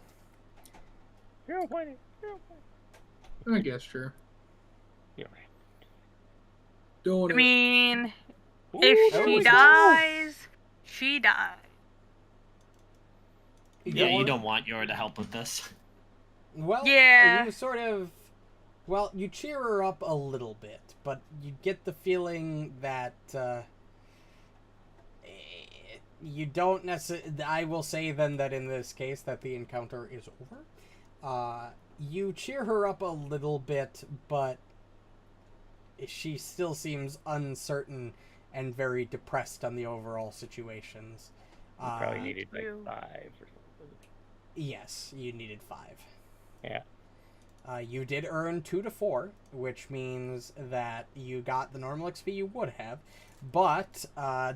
I guess sure. You're Don't I wanna- mean, right. if that she was dies, she dies. Yeah, you don't want Yor to help with this. Well, Yeah. you sort of. Well, you cheer her up a little bit, but you get the feeling that you don't necessarily. I will say then that in this case that the encounter is over. You cheer her up a little bit, but she still seems uncertain and very depressed on the overall situations. You probably needed like you. 5 or something. Yes, you needed 5. Yeah. You did earn 2 to 4, which means that you got the normal XP you would have, but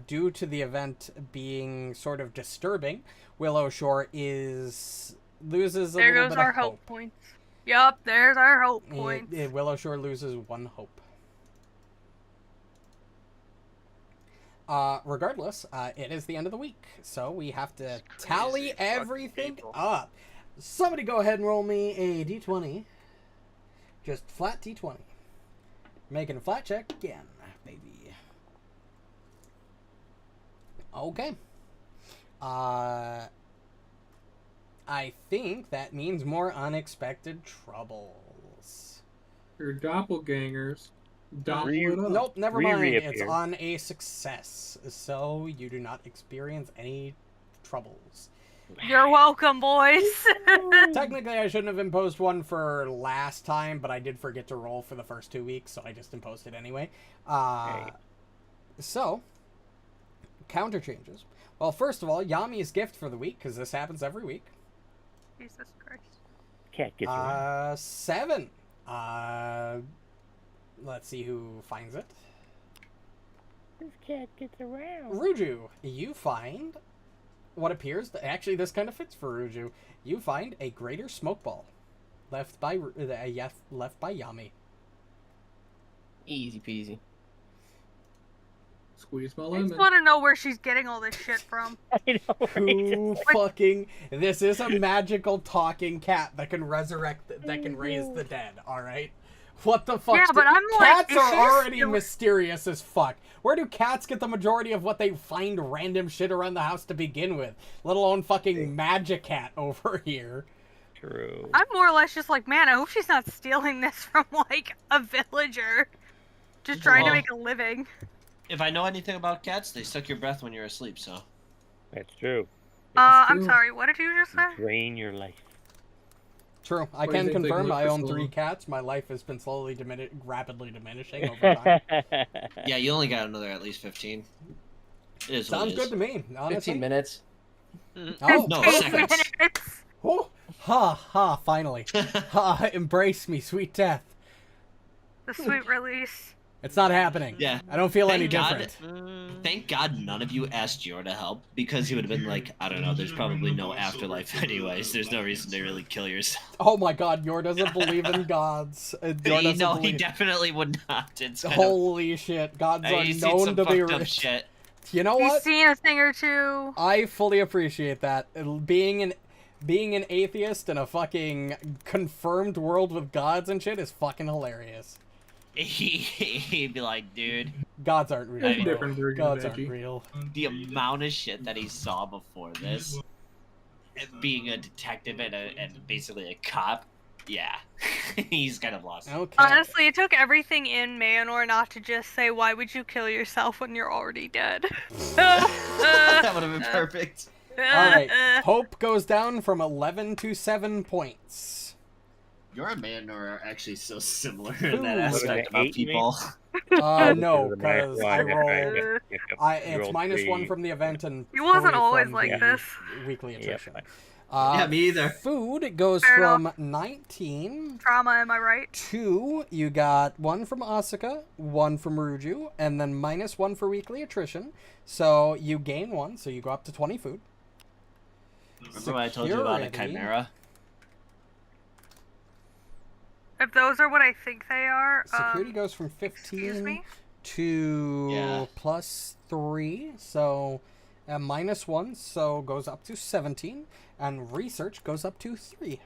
due to the event being sort of disturbing, Willow Shore loses a There little goes bit our of hope points. Yup, there's our hope points. Willow Shore loses 1 hope. Regardless, it is the end of the week, so we have to It's tally crazy fucking everything people. up. Somebody go ahead and roll me a d20. Just flat d20. Making a flat check again, baby. Okay. I think that means more unexpected troubles. Your doppelgangers. Doppel it up. Nope, never mind. It's Reappear. on a success, so you do not experience any troubles. You're welcome, boys. Technically, I shouldn't have imposed one for last time, but I did forget to roll for the first 2 weeks, so I just imposed it anyway. Hey. So, counter changes. Well, first of all, Yami's gift for the week, because this happens every week. Jesus Christ. Cat gets around. 7. Let's see who finds it. This cat gets around. Ruju, you find what appears to, actually this kind of fits for Ruju. You find a greater smoke ball left by Yami. Easy peasy. Squeeze my I lemon. just want to know where she's getting all this shit from. I know, right? Who fucking? This is a magical talking cat that can resurrect, that can raise the dead. All right. What the fuck? Yeah, but I'm like, cats is are she already still- mysterious as fuck. Where do cats get the majority of what they find random shit around the house to begin with? Let alone fucking Magic Cat over here. True. I'm more or less just like, man, I hope she's not stealing this from like a villager, just trying to Well- make a living. If I know anything about cats, they suck your breath when you're asleep, so. That's true. I'm true. sorry. What did you just say? Drain your life. True. I What do you can think they confirm look I this own 3 long? cats. My life has been slowly rapidly diminishing over time. Yeah, you only got another at least 15. It is what Sounds it good is. to me. Honestly. 15 minutes. Oh, No, 15 seconds. minutes. oh, ha! Finally, ha! Embrace me, sweet death. The sweet release. It's not happening. Yeah. I don't feel any Thank God. different. Thank God none of you asked Yor to help, because he would have been like, I don't know, there's probably no afterlife anyways. There's no reason to really kill yourself. Oh my God, Yor doesn't believe in gods. Yor doesn't No, believe... he definitely would not. It's kind Holy shit, gods are he's seen known some to be fucked up rich. shit. You know He's what? seen a thing or two. I fully appreciate that. Being an atheist in a fucking confirmed world with gods and shit is fucking hilarious. He'd be like, dude, Gods aren't real. There's bro. different versions Gods of aren't edgy. real. the amount of shit that he saw before this, being a detective and basically a cop, yeah, he's kind of lost. Okay. Honestly, it took everything in Marynor not to just say, why would you kill yourself when you're already dead? That would have been perfect. Alright. Hope goes down from 11 to 7 points. Your and Marynor are actually so similar Ooh. in that aspect about people. No, because I rolled... You It's rolled -1 3. from the event and He wasn't 3 always from like the this. weekly attrition. Yep. Yeah, me either. Food goes Fair from 19 Trauma, am I right? to, you got 1 from Asuka, 1 from Ruju, and then -1 for weekly attrition. So you gain 1, so you go up to 20 food. Remember what I told you about a Security. chimera? If those are what I think they are, Security goes from excuse 15 me? to Yeah. +3, so -1, so goes up to 17, and research goes up to 3.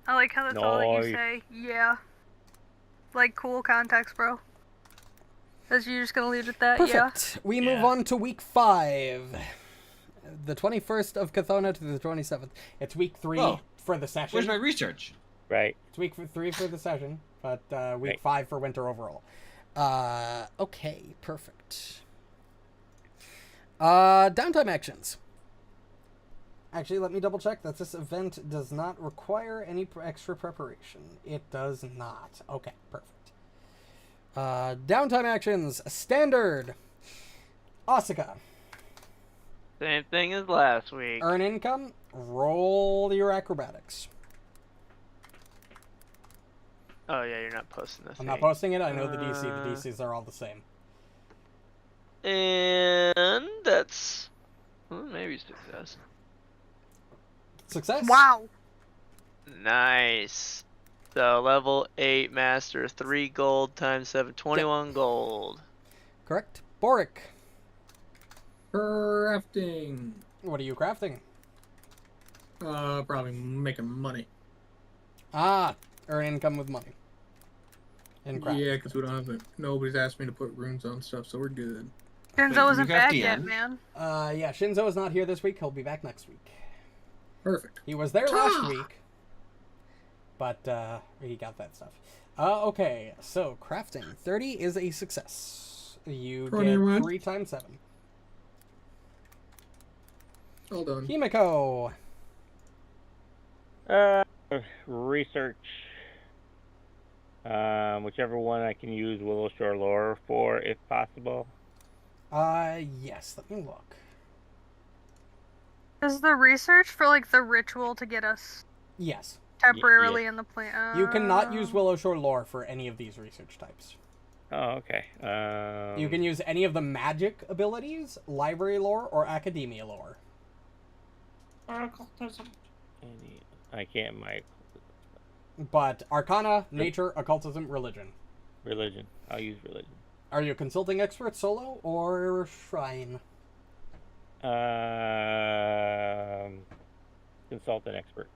I like how that's all that you Nice. say. Yeah. Like, cool context, bro. Is you just gonna leave it at that? Perfect. We move Yeah. on to week 5. The 21st of Chthona to the 27th. It's week 3 Oh. for the session. Where's my research? Right. It's week 3 for the session, but week Right. 5 for winter overall. Okay, perfect. Downtime actions. Actually, let me double check that this event does not require any extra preparation. It does not. Okay, perfect. Downtime actions. Standard. Asuka. Same thing as last week. Earn income. Roll your acrobatics. Oh yeah, you're not posting this. I'm not posting it. I know the DC. The DCs are all the same. And that's maybe success. Success. Wow. Nice. So level 8 master, 3 gold times 7, 21 gold. Correct. Borraeck. Crafting. What are you crafting? Probably making money. Ah, earn income with money. In craft. Yeah, because we don't have it. Nobody's asked me to put runes on stuff, so we're good. Shinzo Wait, isn't you got back the yet, end? man. Yeah, Shinzo is not here this week. He'll be back next week. Perfect. He was there last week, but he got that stuff. Okay, so crafting. 30 is a success. You get 21. 3 times 7. All done. Himiko. Research. Whichever one I can use Willow Shore lore for, if possible. Yes, let me look. Is the research for, like, the ritual to get us Yes. temporarily in the plan? You cannot use Willow Shore lore for any of these research types. Oh, okay. You can use any of the magic abilities, library lore, or academia lore. I can't. My But Arcana, Nature, Occultism, Religion. religion. I'll use religion. Are you a consulting expert solo or shrine? Consultant expert.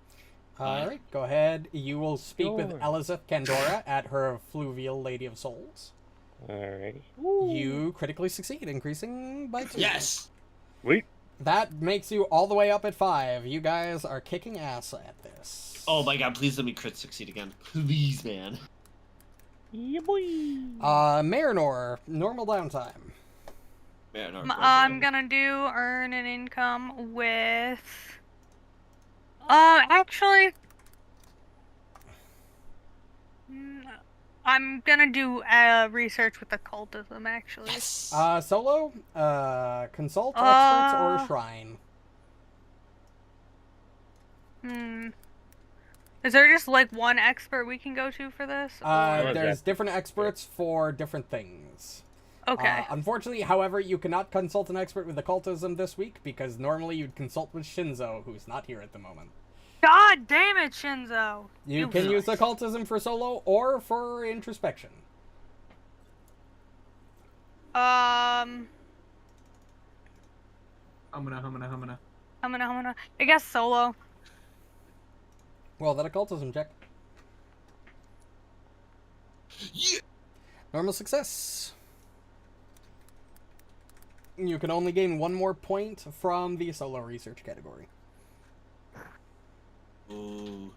Alright, go ahead. You will speak with Sure. Elizabeth Candora at her Fluvial Lady of Souls. Alrighty. You critically succeed, increasing by 2. Yes. Sweet. That makes you all the way up at 5. You guys are kicking ass at this. Oh my god, please let me crit succeed again. Please, man. Yeah, boy. Marynor, normal downtime. Man, no, I'm gonna do earn an income with... actually... I'm gonna do research with occultism, actually. Yes. Solo, consult experts or shrine. Is there just like one expert we can go to for this? There's different experts for different things. Okay. Unfortunately, however, you cannot consult an expert with occultism this week because normally you'd consult with Shinzo, who's not here at the moment. God damn it, Shinzo! You can use occultism for solo or for introspection. Humana. I guess solo. Well, that occultism check. Yeah. Normal success. You can only gain one more point from the solo research category. Ooh.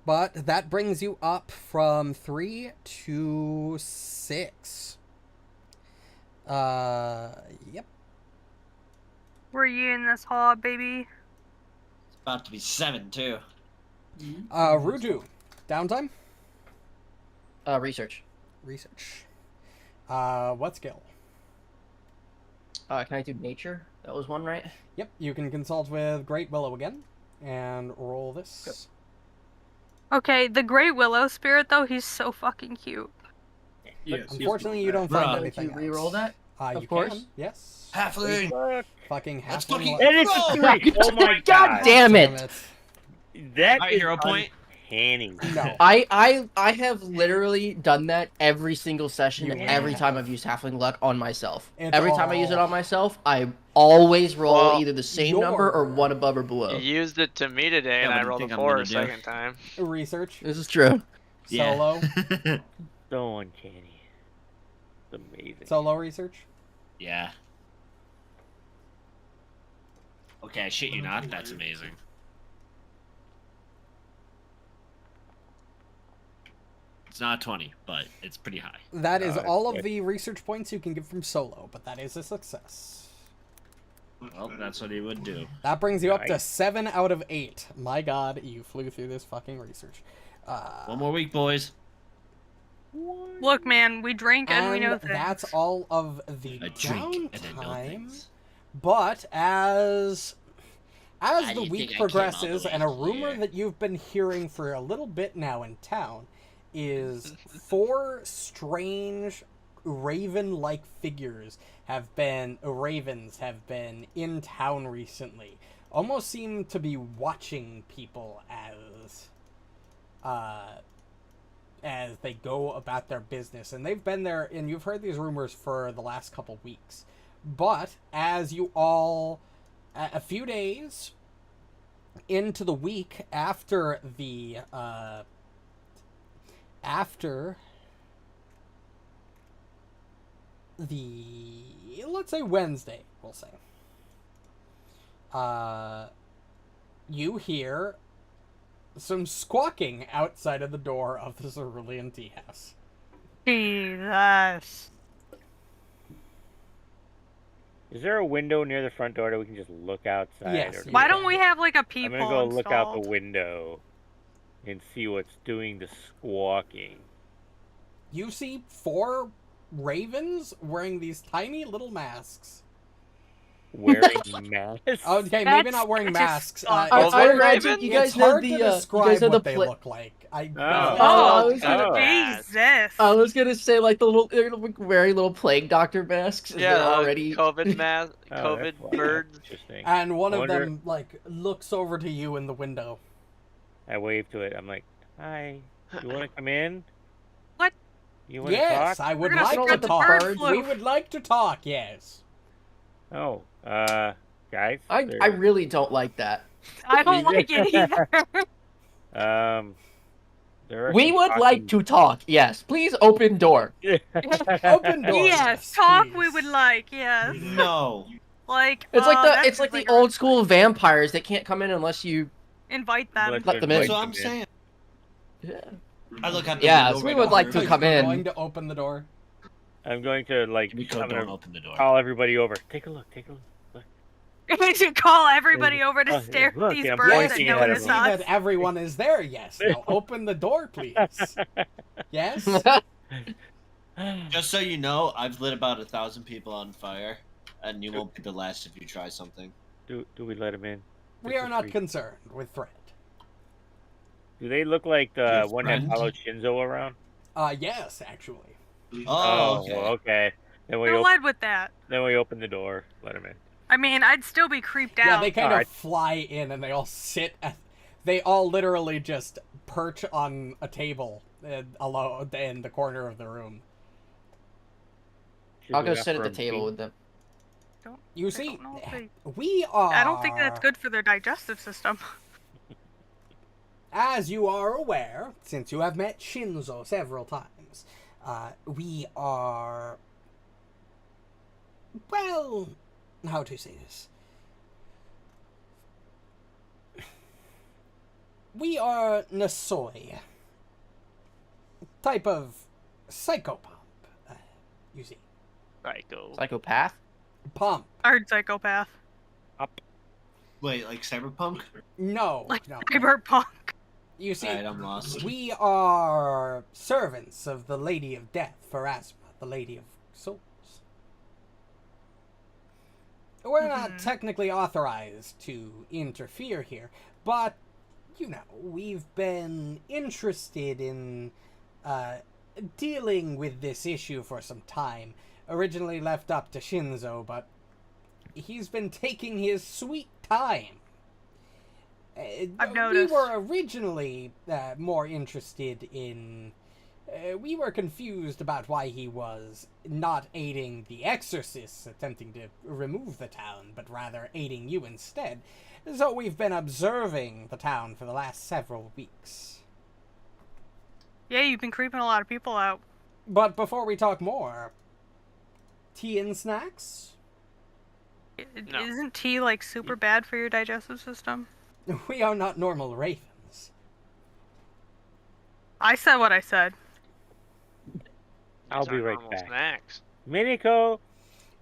But that brings you up from 3 to 6. Yep. Were you in this hall, baby? It's about to be 7 too. Ruju, downtime? Research. Research. What skill? Can I do nature? That was one, right? Yep, you can consult with Great Willow again, and roll this. Okay, the Great Willow spirit, though, he's so fucking cute. Yes. Unfortunately, you don't find Bruh. anything Can you else. reroll that? You Of course. can, yes. Halfling. Fucking Let's halfling. fucking- And it's a 3! Oh my God god! damn it! That My is hero point. uncanny. No. I have literally done that every single session, You every have. time I've used halfling luck on myself. It's Every time I use it all- on myself, I always roll Well, either the same number or one above or below. You used it to me today, Yeah, and what I do you rolled a think I'm 4 gonna a do? second time. Research. This is true. Solo. So uncanny. It's amazing. Solo research. Yeah. Okay, I shit you not. That's amazing. It's not 20, but it's pretty high. That is all of okay. the research points you can get from solo, but that is a success. Well, that's what he would do. That brings you up to Nice. 7 out of 8. My god, you flew through this fucking research. One more week, boys. Look, man, we drink and we know And things. that's all of the I drink and I know downtime. things. But as How do the you week think I came all the progresses, way and a rumor here? that you've been hearing for a little bit now in town is 4 strange raven-like figures ravens have been in town recently. Almost seem to be watching people as they go about their business. And they've been there, and you've heard these rumors for the last couple weeks. But as you all, a few days into the week after the, let's say Wednesday, we'll say, you hear some squawking outside of the door of the Cerulean Tea House. Jesus. Is there a window near the front door that we can just look outside? Yes, or you Why can. don't we have like a I'm peephole gonna go look out installed? the window and see what's doing the squawking. You see 4 ravens wearing these tiny little masks. Wearing masks? Okay, maybe That's- not wearing that just masks. sucks. I Over imagine Raven? you guys it's know hard the to you describe guys know what the they pla- look like. Oh, I was gonna- Jesus. I was gonna say like they're wearing little plague doctor masks. And Yeah, they're already. COVID mask, Oh, COVID that's birds. Interesting. And one I of wonder- them like looks over to you in the window. I wave to it. I'm like, "Hi, you want to come in? What? You want to Yes, talk?" I would We're gonna like spread to the talk. bird We flu. would like to talk. Yes. Oh, guys. I really don't like that. I don't like it either. there are We some would like talking- to talk. Yes, please open door. Open doors. Yes, talk we please. would like, yes. No. Like It's like that's it's like just the old school vampires. They can't come in unless you. invite them. Let them in. That's what I'm saying. Yeah. I look out the Yes, window we right would now. like to come in. Going to open the door. I'm going to like. Himiko, I'm don't gonna open the door. call everybody over. Take a look. Take a look. Look. We should call everybody over to Oh, stare at look, these I'm birds and pointing at notice See everyone. us. that everyone is there. Yes. Now open the door, please. Yes. Just so you know, I've lit about 1,000 people on fire, and you won't be the last if you try something. Do we let him in? We are not concerned with threat. Do they look like the Your one that friend? followed Shinzo around? Yes, actually. Oh, okay. Okay. Then we Who open. led with that? Then we open the door. Let him in. I mean, I'd still be creeped Yeah, out. they kind of Alright. fly in and they all sit at. They all literally just perch on a table alone in the corner of the room. Should I'll we go offer sit at the him table tea? with them. You I see, don't know if they- we are. I don't think that's good for their digestive system. As you are aware, since you have met Shinzo several times, we are. Well, how to say this? We are Nasoi. Type of psychopomp, you see. Psycho. Psychopath? Pomp. Hard psychopath. Wait, like cyberpunk? No, Like no. cyberpunk. You see, Alright, I'm lost. we are servants of the Lady of Death, Pharasma, the Lady of Souls. We're not technically authorized to interfere here, but, you know, we've been interested in dealing with this issue for some time. Originally left up to Shinzo, but he's been taking his sweet time. I've noticed. We were originally more interested in... we were confused about why he was not aiding the exorcists attempting to remove the town, but rather aiding you instead. So we've been observing the town for the last several weeks. Yeah, you've been creeping a lot of people out. But before we talk more, tea and snacks? No. Isn't tea like super bad for your digestive system? We are not normal ravens. I said what I said. I'll These be are right normal back. Snacks. Miniko!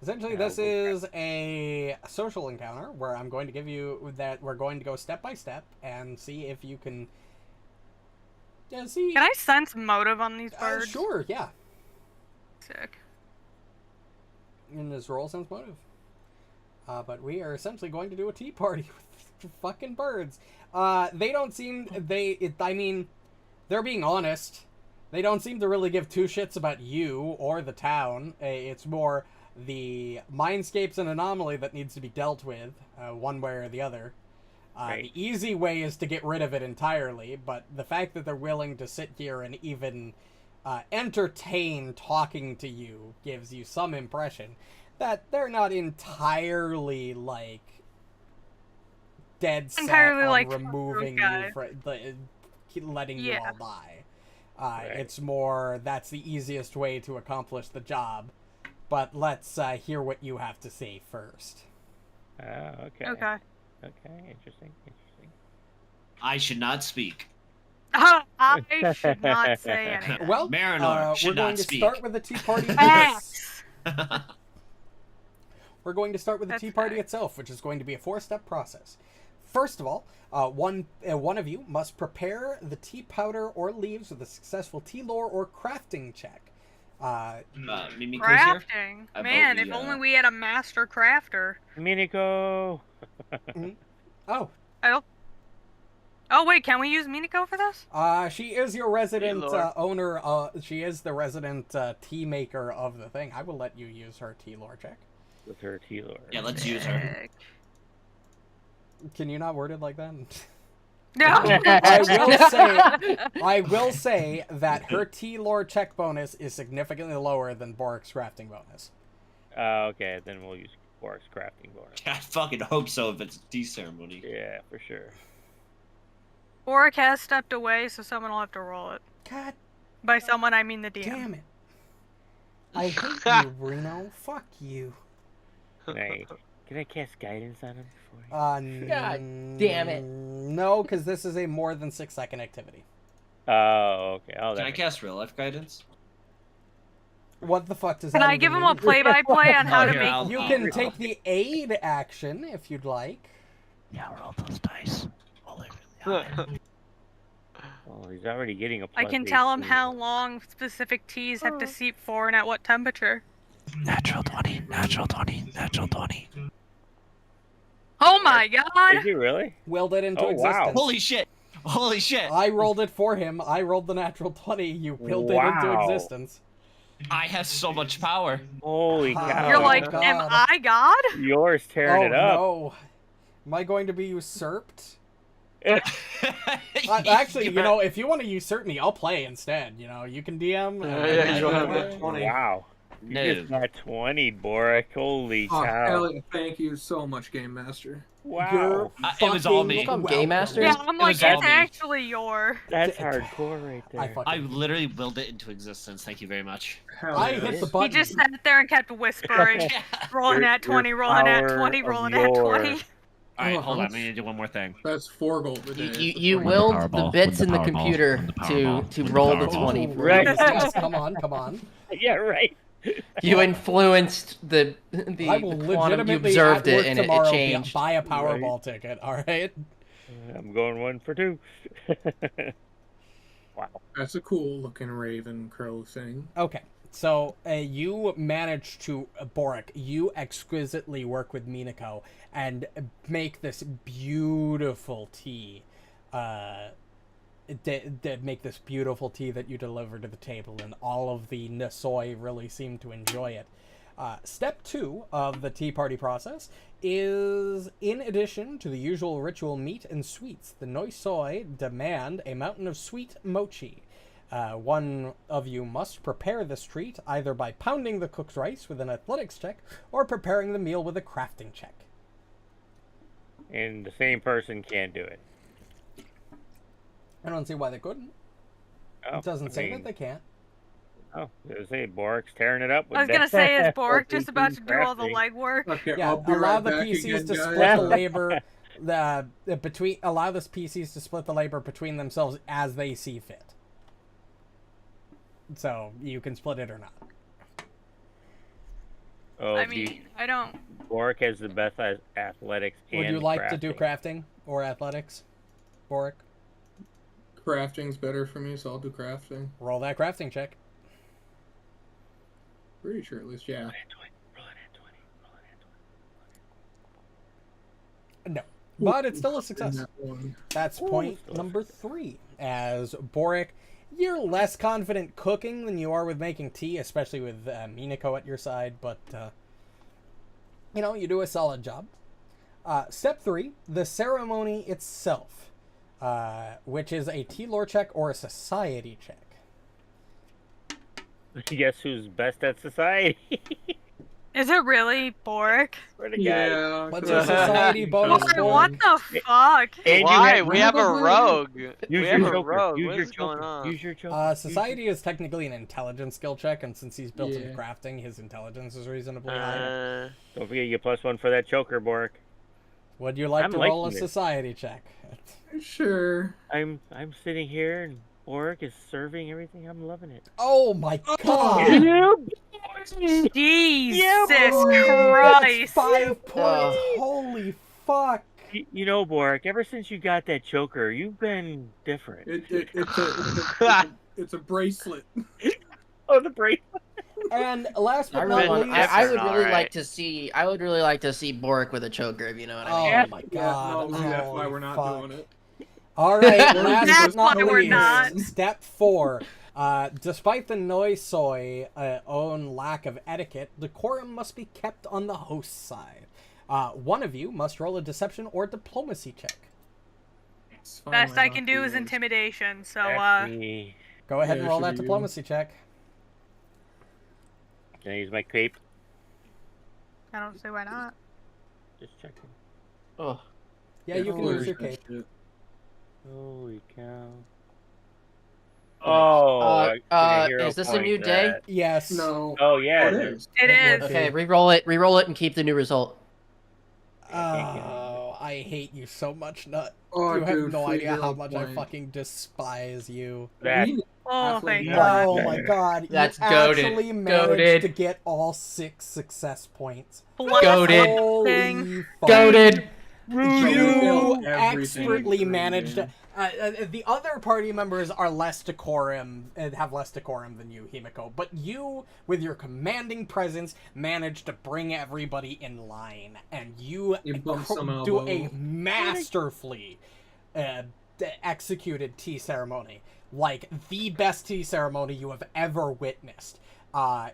Essentially, this is a social encounter where I'm going to give you that we're going to go step by step and see if you can. See. Can I sense motive on these birds? Sure, yeah. Sick. In this roll sense motive. But we are essentially going to do a tea party with fucking birds. They don't seem I mean, they're being honest. They don't seem to really give two shits about you or the town. It's more the mindscape's an anomaly that needs to be dealt with, one way or the other. Right. The easy way is to get rid of it entirely, but the fact that they're willing to sit here and even entertain talking to you gives you some impression that they're not entirely, like, dead set Entirely, on like, removing okay. you from letting you Yeah. all die. Right. It's more, that's the easiest way to accomplish the job. But let's hear what you have to say first. Okay. Okay. Okay, interesting. I should not speak. I should not say anything. Well, Marynor we're should going not to speak. start with the tea party. Facts. We're going to start with the That's tea party fact. itself, which is going to be a 4-step process. First of all, one of you must prepare the tea powder or leaves with a successful tea lore or crafting check. Mimiko's here. Crafting. I vote Man, we, if only we had a master crafter. Miniko! Oh, I don't. Oh wait, can we use Miniko for this? she is your resident lore. owner. She is the resident tea maker of the thing. I will let you use her tea lore check. With her tea lore. Yeah, let's use her. Sick. Can you not word it like that? No. I will say that her tea lore check bonus is significantly lower than Borraeck's crafting bonus. Okay, then we'll use Borraeck's crafting bonus. I fucking hope so if it's a tea ceremony. Yeah, for sure. Borraeck has stepped away, so someone will have to roll it. God By someone, I mean the DM. damn it. I hate you, Reno. Fuck you. Can I cast guidance on him before? God damn it. No, because this is a more than 6-second activity. Oh, okay. Oh, Can I that cast real life guidance? What the fuck does Can that I even give him a mean? play-by-play on how Oh, to here, make I'll- You tea? can take the aid action if you'd like. Yeah, roll those dice. Roll it really high. Oh, he's already getting a I plus can tell him 18. how long specific teas have to seep for and at what temperature. Natural 20, natural 20, natural 20. Oh my god! Is he really? Willed it into Oh, wow. existence. Holy shit! Holy shit! I rolled it for him. I rolled the natural 20. You willed it into Wow. existence. I have so much power. Holy Ah. cow. You're Oh, like, God. am I God? Yours tearing Oh it up. no. Am I going to be usurped? Actually, Actually, you know, if you want to usurp me, I'll play instead. You know, you can DM. Yeah, you'll have that 20. Wow. You No. just got 20, Borraeck. Holy Oh, cow. hell yeah. Thank you so much, Game Master. Wow. It was all fucking me. Welcome, welcome. Game Master. Yeah, I'm like, was all it's me. actually your. That's D- hardcore right there. I fucking. I literally willed it into existence. Thank you very much. Hell I yeah. hit the He button. just sat there and kept whispering, Yeah. rolling Your- at 20, your rolling at power 20, of rolling at 20. your- All right, Oh, hold on. how I need to do one more thing. That's 4 gold a day. You Win the willed the Powerball, bits win in the the Powerball, computer win the to Powerball, to win the roll the Powerball. 20 Oh, for Right. you. yes, come on, come on. Yeah, right. You influenced the I will quantum. You legitimately observed at work it and it tomorrow changed. buy a Powerball ticket. All right. I'm going 1 for 2. Wow. That's a cool looking raven crow thing. Okay. So you manage to, Borraeck, you exquisitely work with Himiko and make this beautiful tea. Make this beautiful tea that you deliver to the table, and all of the Nisoi really seem to enjoy it. Step 2 of the tea party process is, in addition to the usual ritual meat and sweets, the Nisoi demand a mountain of sweet mochi. One of you must prepare this treat either by pounding the cooked rice with an athletics check or preparing the meal with a crafting check. And the same person can't do it. I don't see why they couldn't. Oh, It doesn't I say mean, that they can't. Oh, I was say Borraeck's tearing it up. With I was gonna say, is Borraeck just FAQ about to do all the crafting. legwork? Okay, Yeah, I'll be allow right the back PCs again, to guys. split the labor. Allow the PCs to split the labor between themselves as they see fit. So you can split it or not. Oh, I mean, I don't. Borraeck has the best athletics. Would and you like to do crafting. crafting or athletics, Borraeck? Crafting's better for me, so I'll do crafting. Roll that crafting check. Pretty sure at least, yeah. Roll it at 20. Roll it at 20. No, but it's still a success. That one. That's Ooh, point still a number 3. As Borraeck, you're less confident cooking than you are with making tea, especially with Himiko at your side, but, you know, you do a solid job. Step 3, the ceremony itself, which is a tea lore check or a society check. Guess who's best at society? Is it really Borraeck? Where the guy? Yeah. What's 'cause your I- society bonus Why, score? what the fuck? And you Why? have- We have a rogue. Use We your have a joker. rogue. Use What your is going joker. on? Use your joker. Society is technically an intelligence skill check, and since he's built in Yeah. crafting, his intelligence is reasonably high. Don't forget you get +1 for that choker, Borraeck. Would you like I'm to roll a liking this. society check? Sure. I'm sitting here and Borraeck is serving everything. I'm loving it. Oh my god! Jesus That's Christ! 5 points! Holy fuck! You know, Borraeck, ever since you got that choker, you've been different. It's a bracelet. Oh, the bracelet. And last I but really not want, least, I would really Alright. like to see. I would really like to see Borraeck with a choker, if you know what I mean. oh my god! Yeah, no, that's why Holy we're not fuck. doing it. All right, last That's but not why we're least, not. step 4. Despite the Noisoi own lack of etiquette, decorum must be kept on the host's side. One of you must roll a deception or diplomacy check. It's fine, Best why I not can do do is those? intimidation, so, Actually, Go ahead Yeah, and roll should that be you. diplomacy check. can I use my cape? I don't see why not. Just checking. Oh, Yeah, you can Holy use your cape. shit. Holy cow. Oh, I get a hero is this a point new for day? that. Yes. No. Oh, yeah. It there's- is. It is. okay. Re-roll it, and keep the new result. Oh, I hate you so much, Nut. Oh, You have dude, no free idea how hero much I point. fucking despise you. That, Oh, Halfway thank there. God. Oh my god. That's you goated. actually managed Goated. to get all 6 success points. Goated. Holy fuck. Goated. You Ruju. Everything expertly during the managed game. the other party members are less decorum have less decorum than you, Himiko, but you, with your commanding presence, managed to bring everybody in line, and you You bumped some do elbow. a masterfully executed tea ceremony, like the best tea ceremony you have ever witnessed.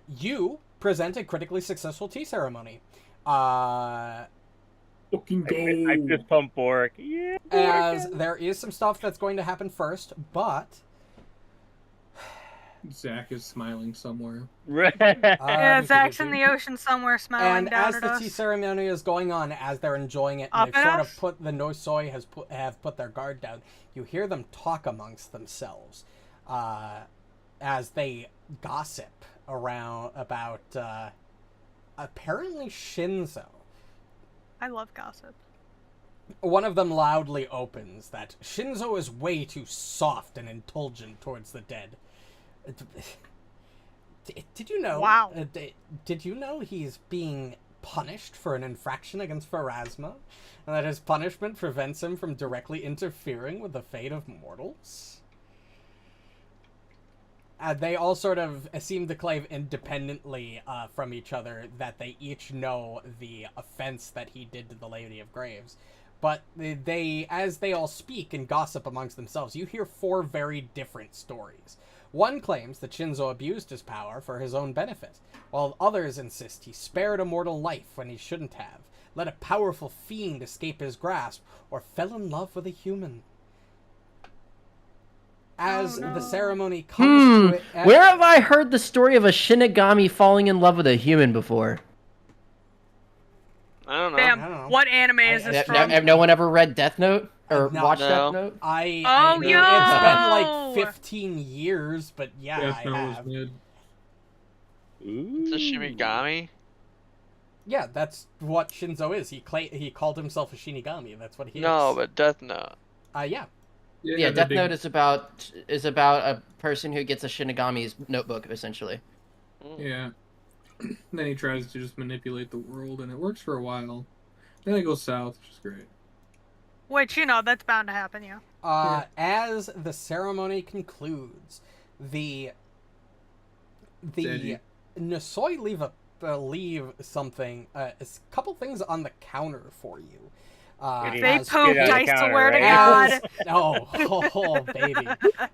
You present a critically successful tea ceremony. Fucking go. I just pumped Borraeck. Yeah. As there is some stuff that's going to happen first, but Zach is smiling somewhere. Yeah, Zach's in the ocean somewhere smiling and down as at the us. tea ceremony is going on, as they're enjoying it, Up and they've at sort us? of put the Nosoi have put their guard down, you hear them talk amongst themselves, as they gossip around about apparently Shinzo. I love gossip. One of them loudly opens that Shinzo is way too soft and indulgent towards the dead. Did you know? Wow. Did you know he's being punished for an infraction against Pharasma, and that his punishment prevents him from directly interfering with the fate of mortals? They all sort of seem to claim independently from each other that they each know the offense that he did to the Lady of Graves. But as they all speak and gossip amongst themselves, you hear 4 very different stories. One claims that Shinzo abused his power for his own benefit, while others insist he spared a mortal life when he shouldn't have, let a powerful fiend escape his grasp, or fell in love with a human. As the ceremony comes to it... Where have I heard the story of a Shinigami falling in love with a human before? I don't know. Damn, I don't know. what anime is this from? Have no one ever read Death Note? Or No. watched No. Death Note? I Oh, mean, yo! it's been like 15 years, but yeah, Death I Note was have. mid. It's a Shimigami. Yeah, that's what Shinzo is. He called himself a Shinigami. That's what he No, is. but Death Note. Yeah. Yeah, the Death big- Note is about a person who gets a Shinigami's notebook, essentially. Yeah. Then he tries to just manipulate the world, and it works for a while. Then it goes south, which is great. Which, you know, that's bound to happen, yeah. As the ceremony concludes, the Deadly. Nosoi leave something, a couple things on the counter for you. They They as- pooped, Get out of I counter, swear to right? God. oh, baby.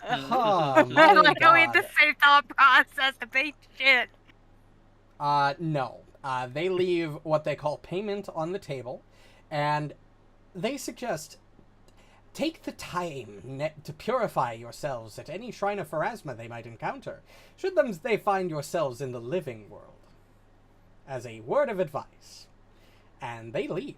Oh, I my like how we had God. the same thought process and they shit. No. They leave what they call payment on the table, and they suggest take the time to purify yourselves at any shrine of Pharasma they might encounter, should they find yourselves in the living world, as a word of advice. And they leave.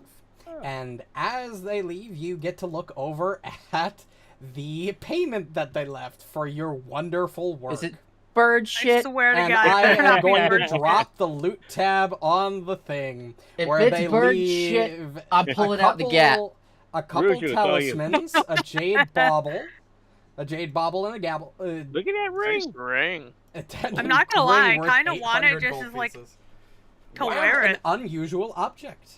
And as they leave, you get to look over at the payment that they left for your wonderful work. Is it bird I shit? swear to And God. I it's am not going bird to shit. drop the loot tab on the thing If where it's they bird leave shit, I'm pulling out the gap. a couple Ruju, it's all you. talismans, a jade bauble, and a gabble. Look at that ring. Nice ring. I'm not gonna lie, I kinda want it just as, like, to wear an it. unusual object.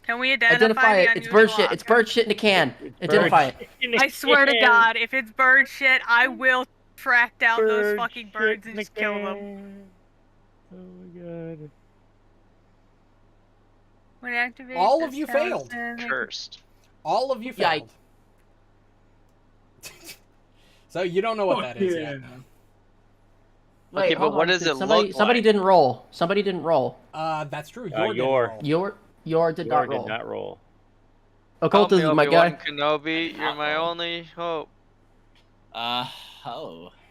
Can we identify Identify the it. It's bird unusual shit. It's object? bird shit in a can. Identify it. I swear to God, if it's bird shit, I will track down those fucking birds and just kill them. Oh my God. When activate All this of you failed. talisman, Cursed. All of you failed. So you don't know what that is yet. Wait, Okay, but hold what on. does it somebody, look Somebody like? didn't roll. Somebody didn't roll. That's true. Your. Your did not Yor roll. did not roll. Occultism, Help me, my guy. Obi-Wan Kenobi, you're my only hope.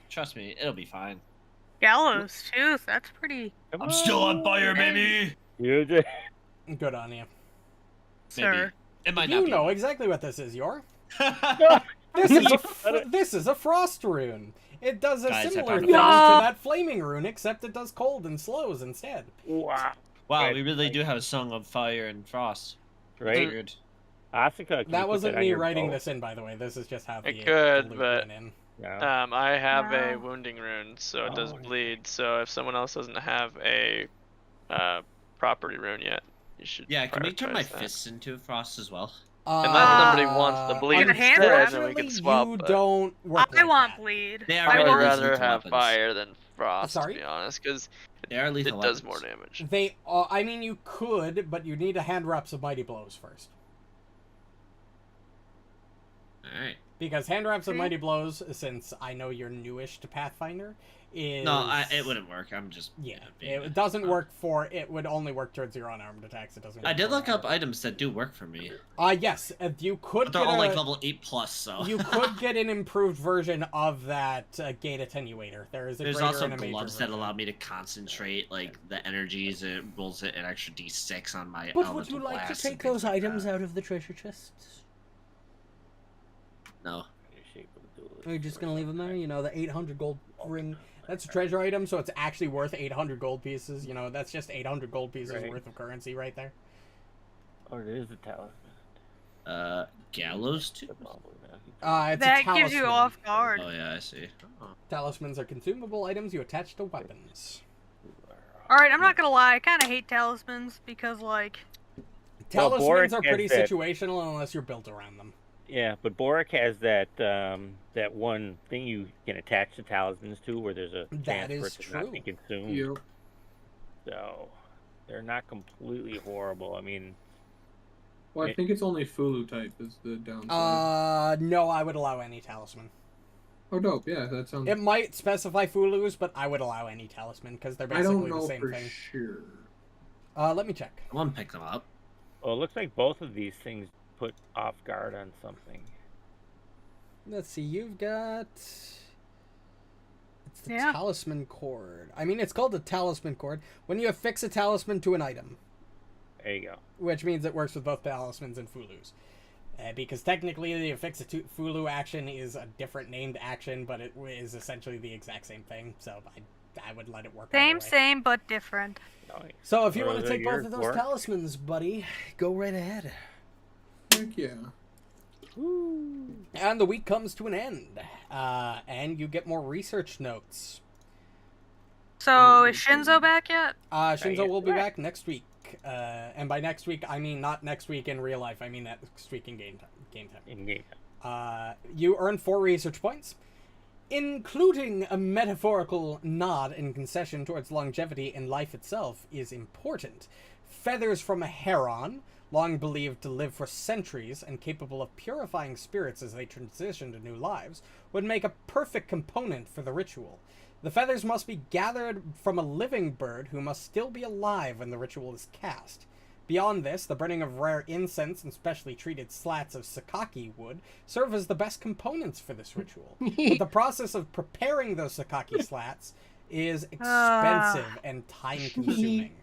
Trust me, it'll be fine. Gallows tooth. That's pretty, Come I'm still on fire, baby. You did. Good on you. sir. It might You not be. know exactly what this is, Yor. No. This is a frost rune. It does a Guys, I similar found thing it. to No! that flaming rune, except it does cold and slows instead. Wow. Wow, Right. we really do have a song of fire and frost. Right? Weird. Asuka. can you That put wasn't on me your writing bow? this in, by the way. This is just how the It could, loot but- went in. No. I have a No. wounding rune, so it does Oh, bleed. So if someone else doesn't have a property rune yet, you should. Yeah, can we turn my prioritize that. fists into frost as well? Unless somebody wants the bleed Get a hand instead, wrap. then we Unfortunately, can swap. you but don't work I like want that. bleed. They I are would really rather lethal have weapons. fire than frost, Sorry? to be honest, because They are lethal it does weapons. more damage. They, I mean, you could, but you need a hand wraps of mighty blows first. All right. Because hand wraps of See? mighty blows, since I know you're newish to Pathfinder, is No, it wouldn't work. I'm just Yeah, being it doesn't work for. It would only work towards your unarmed attacks. It doesn't. I work did for look up armor. items that do work for me, Yes, you could but they're get all a, like level 8+. So you could get an improved version of that gate attenuator. There is a there's greater also and a major gloves that version. allow me to concentrate like the energies. It rolls it an extra d6 on my. But would you elemental like to blast and take things those like items that. out of the treasure chests? No. Are you just gonna leave them there? You know, the 800 gold ring. That's a treasure item, so it's actually worth 800 gold pieces. You know, that's just 800 gold pieces Right. worth of currency right there. Oh, it is a talisman. Gallows too. It's That a talisman. gives you off guard. Oh yeah, I see. Talismans are consumable items you attach to weapons. Alright, I'm not gonna lie, I kinda hate talismans because, like, Well, Talismans Borraeck are pretty has that- situational unless you're built around them. Yeah, but Borraeck has that that one thing you can attach the talismans to, where there's a That chance for is it to not be true. consumed. Yep. So they're not completely horrible. I mean, Well, I think it's only Fulu type is the downside. No, I would allow any talisman. Oh, dope. Yeah, that sounds. It might specify Fulus, but I would allow any talisman because they're I don't basically know the same for thing. sure. Let me check. I want to pick them up. well, it looks like both of these things put off guard on something. Let's see. You've got. It's the Yeah. talisman cord. I mean, it's called the talisman cord. When you affix a talisman to an item, There you go. which means it works with both talismans and Fulus. Because technically, the affix a Fulu action is a different named action, but it is essentially the exact same thing. So I would let it work. either way. same, but different. Nice. So if you Well, want to those are take both yours, of those Borraeck. talismans, buddy, go right ahead. Heck yeah. And the week comes to an end, and you get more research notes. So, is Shinzo back yet? Shinzo will be Right. back next week, and by next week I mean not next week in real life. I mean next week in game time. In game. You earn 4 research points, including a metaphorical nod and concession towards longevity in life itself is important. Feathers from a heron, long believed to live for centuries and capable of purifying spirits as they transition to new lives, would make a perfect component for the ritual. The feathers must be gathered from a living bird who must still be alive when the ritual is cast. Beyond this, the burning of rare incense and specially treated slats of sakaki wood serve as the best components for this ritual. But the process of preparing those sakaki slats is expensive and time-consuming.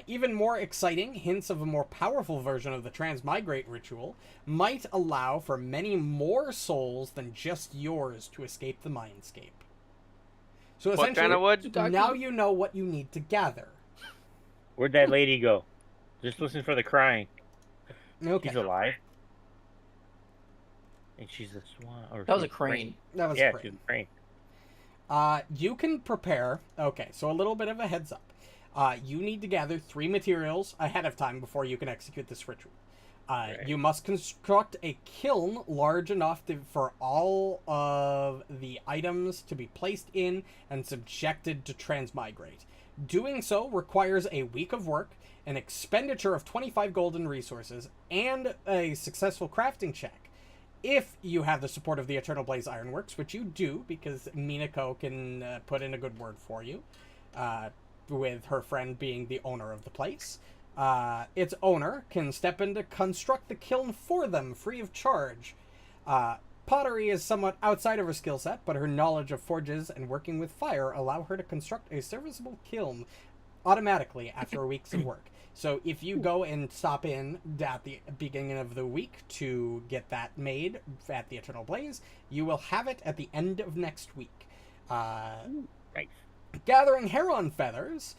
Even more exciting, hints of a more powerful version of the transmigrate ritual might allow for many more souls than just yours to escape the mindscape. So What essentially, kind of wood? now you know what you need to gather. Where'd that lady go? Just listen for the crying. Okay, She's alive. And she's a swan. Or That was a she's crane. that was Yeah, great. she's a crane. You can prepare. Okay, so a little bit of a heads up. You need to gather 3 materials ahead of time before you can execute this ritual. Right. You must construct a kiln large enough for all of the items to be placed in and subjected to transmigrate. Doing so requires a week of work, an expenditure of 25 golden resources, and a successful crafting check. If you have the support of the Eternal Blaze Ironworks, which you do, because Minako can put in a good word for you, with her friend being the owner of the place. Its owner can step in to construct the kiln for them, free of charge. Pottery is somewhat outside of her skill set, but her knowledge of forges and working with fire allow her to construct a serviceable kiln automatically after weeks of work. So if you go and stop in at the beginning of the week to get that made at the Eternal Blaze, you will have it at the end of next week. Nice. Gathering heron feathers,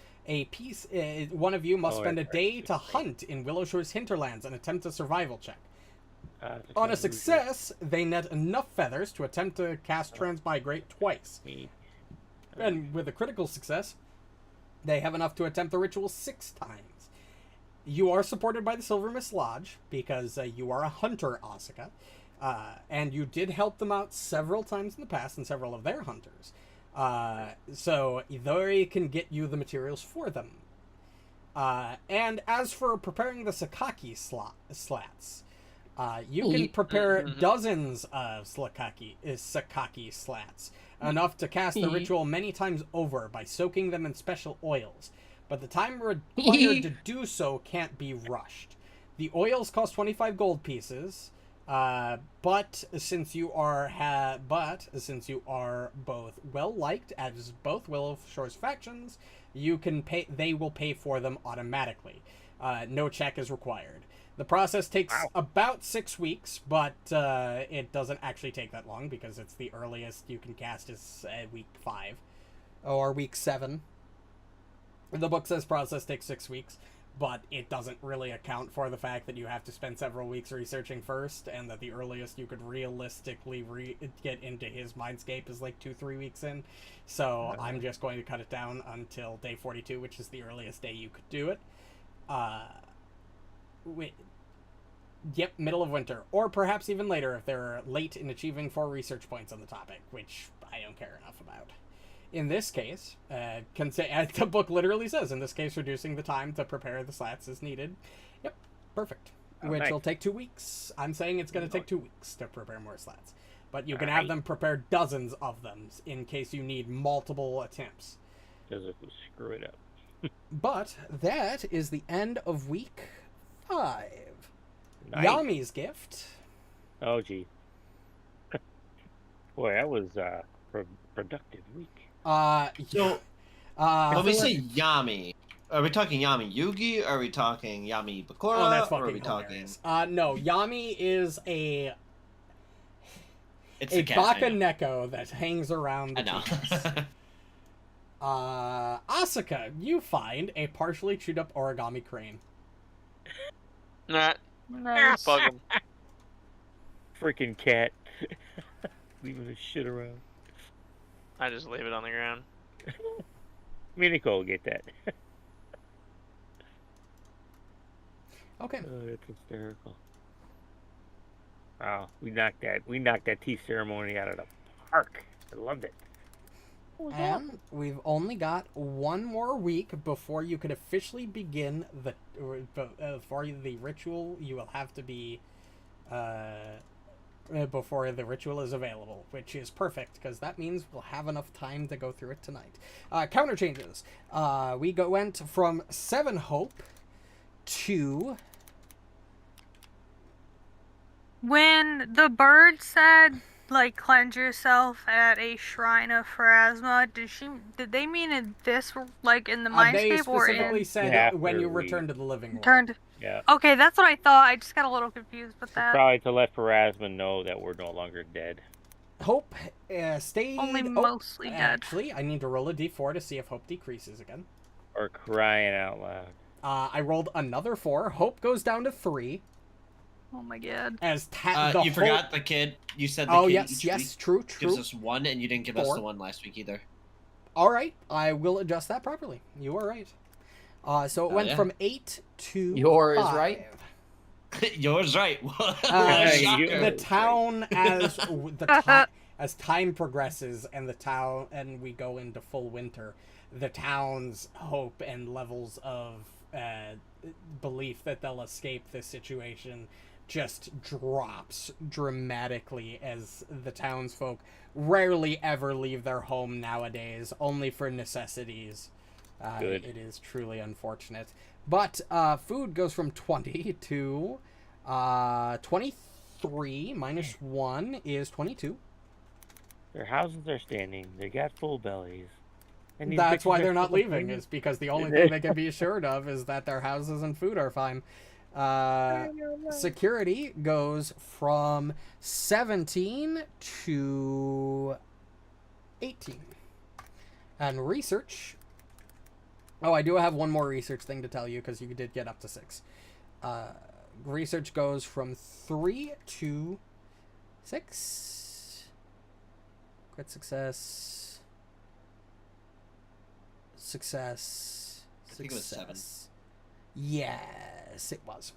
one of you must Oh, spend a that's day right. to hunt in Willowshore's hinterlands and attempt a survival check. On a success, they net enough feathers to attempt to cast Transmigrate twice. And with a critical success, they have enough to attempt the ritual 6 times. You are supported by the Silver Mist Lodge, because you are a hunter, Asuka. And you did help them out several times in the past, and several of their hunters. So they can get you the materials for them. And as for preparing the Sakaki slats, you can prepare dozens of Sakaki slats, enough to cast the ritual many times over by soaking them in special oils. But the time required to do so can't be rushed. The oils cost 25 gold pieces, but since you are both well liked as both Will of Shore's factions, you can pay. They will pay for them automatically. No check is required. The process takes about 6 weeks, but it doesn't actually take that long because it's the earliest you can cast is week 5 or week 7. The book says process takes 6 weeks, but it doesn't really account for the fact that you have to spend several weeks researching first, and that the earliest you could realistically get into his mindscape is like 2-3 weeks in. So I'm just going to cut it down until day 42, which is the earliest day you could do it. Yep, middle of winter, or perhaps even later if they're late in achieving 4 research points on the topic, which I don't care enough about. In this case, the book literally says, in this case, reducing the time to prepare the slats is needed. Yep, perfect. Which will take 2 weeks. I'm saying it's going to take 2 weeks to prepare more slats. But you can have them prepare dozens of them in case you need multiple attempts. Because if we screw it up. But that is the end of week 5. Nice. Yami's gift. Oh, gee. Boy, that was a productive week. So, when we say Yami, are we talking Yami Yugi? Or are we talking Yami Bakura? Oh, that's or are fucking we hilarious. talking? No, Yami is a It's Baka Neko that hangs around the I know. teams. Asuka, you find a partially chewed up origami crane. Nah, Nice. bug him. Freaking cat. Leaving his shit around. I just leave it on the ground. Himiko will get that. Okay. Oh, that's hysterical. Wow, we knocked that tea ceremony out of the park. I loved it. And we've only got 1 more week before you could officially begin for the ritual. You will have to be before the ritual is available, which is perfect because that means we'll have enough time to go through it tonight. Counter changes. We went from 7 hope to... When the bird said, like, cleanse yourself at a shrine of Pharasma, did they mean in this, like, in the they mindscape or specifically in... said when you return to the living world. Turned... Yeah. Okay, that's what I thought. I just got a little confused with that. Probably to let Pharasma know that we're no longer dead. Hope stayed... Only mostly dead. Actually, I need to roll a d4 to see if hope decreases again. Or crying out loud. I rolled another 4. Hope goes down to 3. Oh my god. As you forgot the kid. You said the kid kid each week week true. gives us 1, and you didn't give us 4. the 1 last week either. All right, I will adjust that properly. You are right. So it went from 8 to Yours 5. right. Yours right. The town as time progresses and we go into full winter, the town's hope and levels of belief that they'll escape this situation just drops dramatically as the townsfolk rarely ever leave their home nowadays, only for necessities. Good. It is truly unfortunate. But food goes from 20 to 23 minus 1 is 22. Their houses are standing. They got full bellies. And these That's bitches why are they're not full of leaving, food. is because the only thing they can be assured of is that their houses and food are fine. Security goes from 17 to 18. And research... Oh, I do have one more research thing to tell you, because you did get up to 6. research goes from 3 to 6. Crit success. Success. I think it was 7. Yes, it was.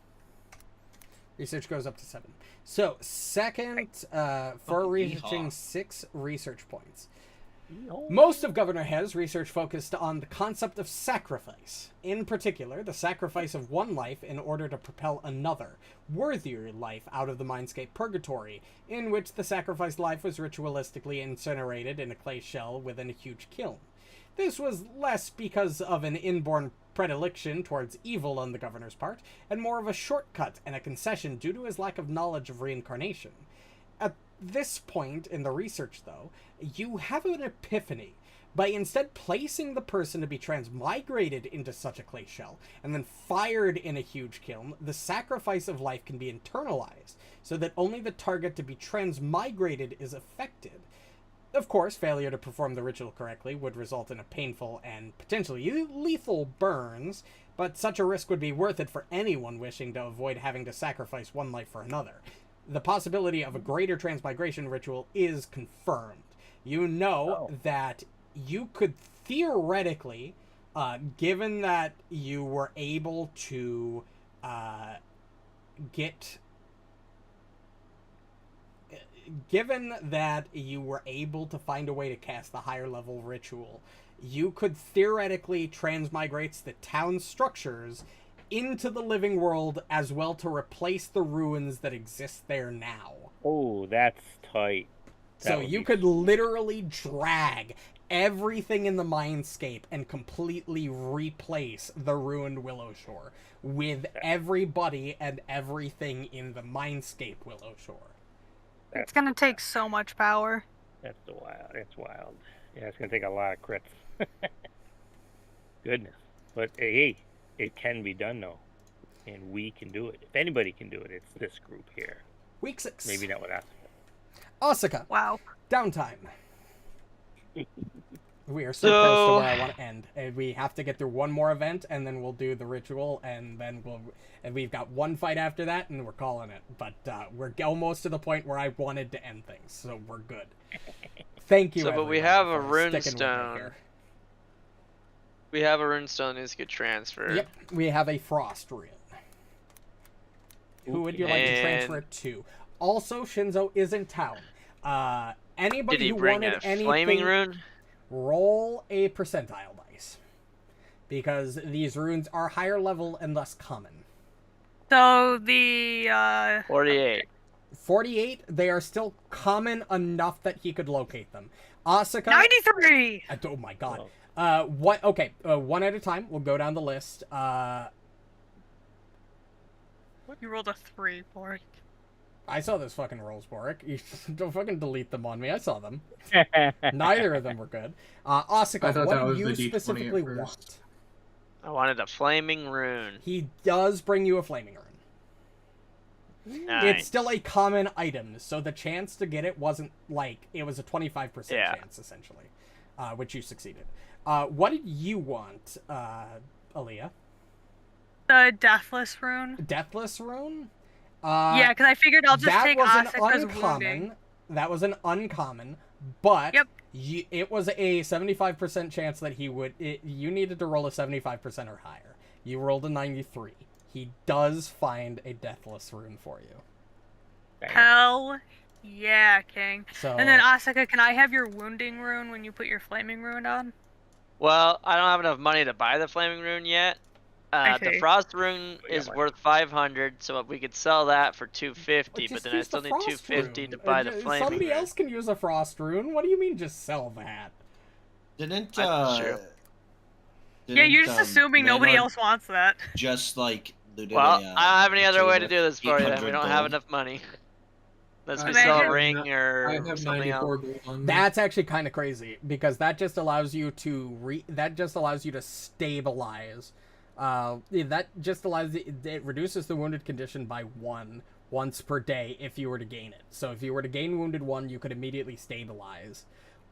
Research goes up to 7. So, second, for reaching 6 research points. Most of Governor He's research focused on the concept of sacrifice. In particular, the sacrifice of one life in order to propel another, worthier life out of the mindscape purgatory, in which the sacrificed life was ritualistically incinerated in a clay shell within a huge kiln. This was less because of an inborn predilection towards evil on the governor's part, and more of a shortcut and a concession due to his lack of knowledge of reincarnation. At this point in the research, though, you have an epiphany. By instead placing the person to be transmigrated into such a clay shell, and then fired in a huge kiln, the sacrifice of life can be internalized, so that only the target to be transmigrated is affected. Of course, failure to perform the ritual correctly would result in a painful and potentially lethal burns, but such a risk would be worth it for anyone wishing to avoid having to sacrifice one life for another. The possibility of a greater transmigration ritual is confirmed. You know that you could theoretically, given that you were able to given that you were able to find a way to cast the higher level ritual, you could theoretically transmigrate the town structures into the living world as well to replace the ruins that exist there now. Oh, that's tight. So you could literally drag everything in the mindscape and completely replace the ruined Willow Shore with everybody and everything in the mindscape Willow Shore. It's gonna take so much power. That's wild. It's wild. Yeah, it's gonna take a lot of crits. Goodness. But hey, it can be done though, and we can do it. If anybody can do it, it's this group here. Week 6. Maybe not with us. Asuka. Wow. Downtime. We are so close to where I want to end. And we have to get through one more event, and then we'll do the ritual, and then we've got one fight after that, and we're calling it. But we're almost to the point where I wanted to end things, so we're good. Thank you. So, but we have a runestone. We have a runestone that needs to get transferred. Yep, we have a frost rune. Who would you like to transfer it to? Also, Shinzo is in town. Anybody Did he who bring wanted a anything, flaming rune? Roll a percentile dice. Because these runes are higher level and less common. So the 48. 48, they are still common enough that he could locate them. Asuka 93. Oh my god. What? Okay, one at a time. We'll go down the list. You rolled a 3, Borraeck. I saw those fucking rolls, Borraeck. You don't fucking delete them on me. I saw them. Neither of them were good. Asuka, what do you specifically want? I wanted a flaming rune. He does bring you a flaming rune. Nice. It's still a common item, so the chance to get it wasn't like, it was a 25% chance, essentially, which you succeeded. What did you want, Aaliyah? The Deathless rune. Deathless rune? Yeah, because I figured I'll just take Asuka's wounding. That was an uncommon, but it was a 75% chance that he would... you needed to roll a 75% or higher. You rolled a 93. He does find a Deathless rune for you. Hell yeah, King. So, and then Asuka, can I have your wounding rune when you put your flaming rune on? Well, I don't have enough money to buy the flaming rune yet. The frost rune is worth 500, so we could sell that for 250. But then I still need 250 to buy the flaming. Somebody else can use a frost rune. What do you mean, just sell that? Didn't yeah, you're just assuming nobody else wants that. Just like looted. Well, I don't have any other way to do this for you. Then we don't have enough money. Unless we sell a ring or something else. That's actually kind of crazy because that just allows you to stabilize. That just allows it reduces the wounded condition by 1 once per day if you were to gain it. So if you were to gain wounded 1, you could immediately stabilize,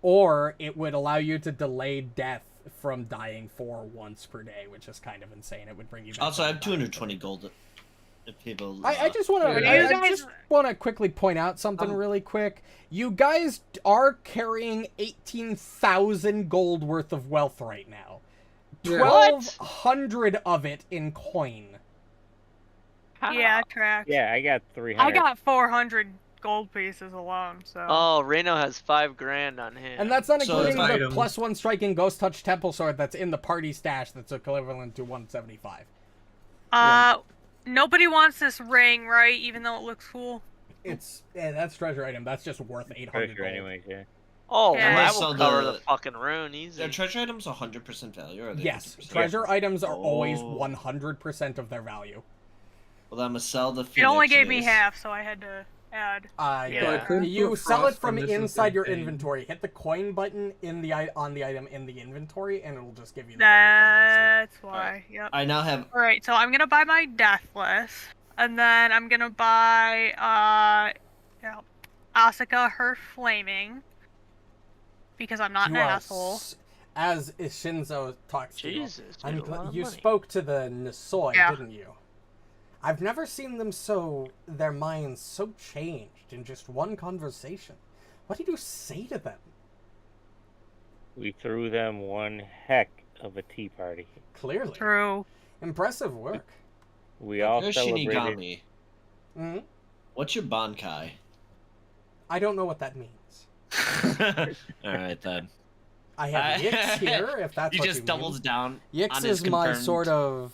or it would allow you to delay death from dying for once per day, which is kind of insane. It would bring you back. Also, I have 220 gold If people, I just want What do to. you I guys- just want to quickly point out something really quick. You guys are carrying 18,000 gold worth of wealth right now. Yeah. 1,200 of it in coin. Yeah, tracks. Yeah, I got 300. I got 400 gold pieces alone, so. Oh, Reno has 5 grand on him. And that's not So including it's the items. +1 striking ghost touch temple sword that's in the party stash that's equivalent to 175. Nobody wants this ring, right? Even though it looks cool. That's treasure item. That's just worth 800 treasure gold. anyways, yeah. Oh, Yeah. that So will cover the the- fucking rune easy. Are treasure items 100% value? Or are they Yes, 50%? treasure items are always Oh. 100% of their value. Well, I'm gonna sell the. It only gave me Phoenix. half, so I had to add. Yeah. So I could You put sell it frost from on this inside your thing. inventory. Hit the coin button on the item in the inventory, and it'll just give you the currency. That's why. Yep. I now have. Alright, so I'm gonna buy my Deathless, and then I'm gonna buy Asuka her Flaming, because I'm not an You are asshole. As Shinzo talks to you. Jesus, dude, a lot of You money. spoke to the Nisoi, Yeah. didn't you? I've never seen them their minds so changed in just one conversation. What did you say to them? We threw them one heck of a tea party. Clearly. True. Impressive work. We all You're celebrated. Shinigami. Hmm? What's your Bankai? I don't know what that means. All right then. I have Yix here, if that's You what just you doubles mean. down. Yix on his is my confirmed- sort of...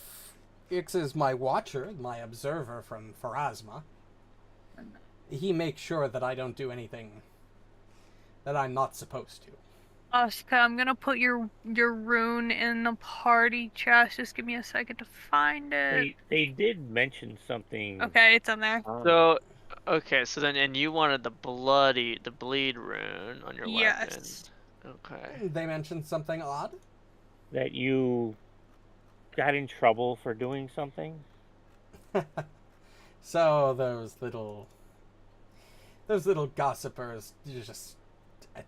Yix is my watcher, my observer from Pharasma. He makes sure that I don't do anything that I'm not supposed to. Asuka, I'm gonna put your rune in the party chest. Just give me a second to find it. They did mention something. Okay, it's in there. So, okay, so then, and you wanted the bleed rune on your weapon. Yes. Okay. They mentioned something odd? That you got in trouble for doing something. So those little gossipers just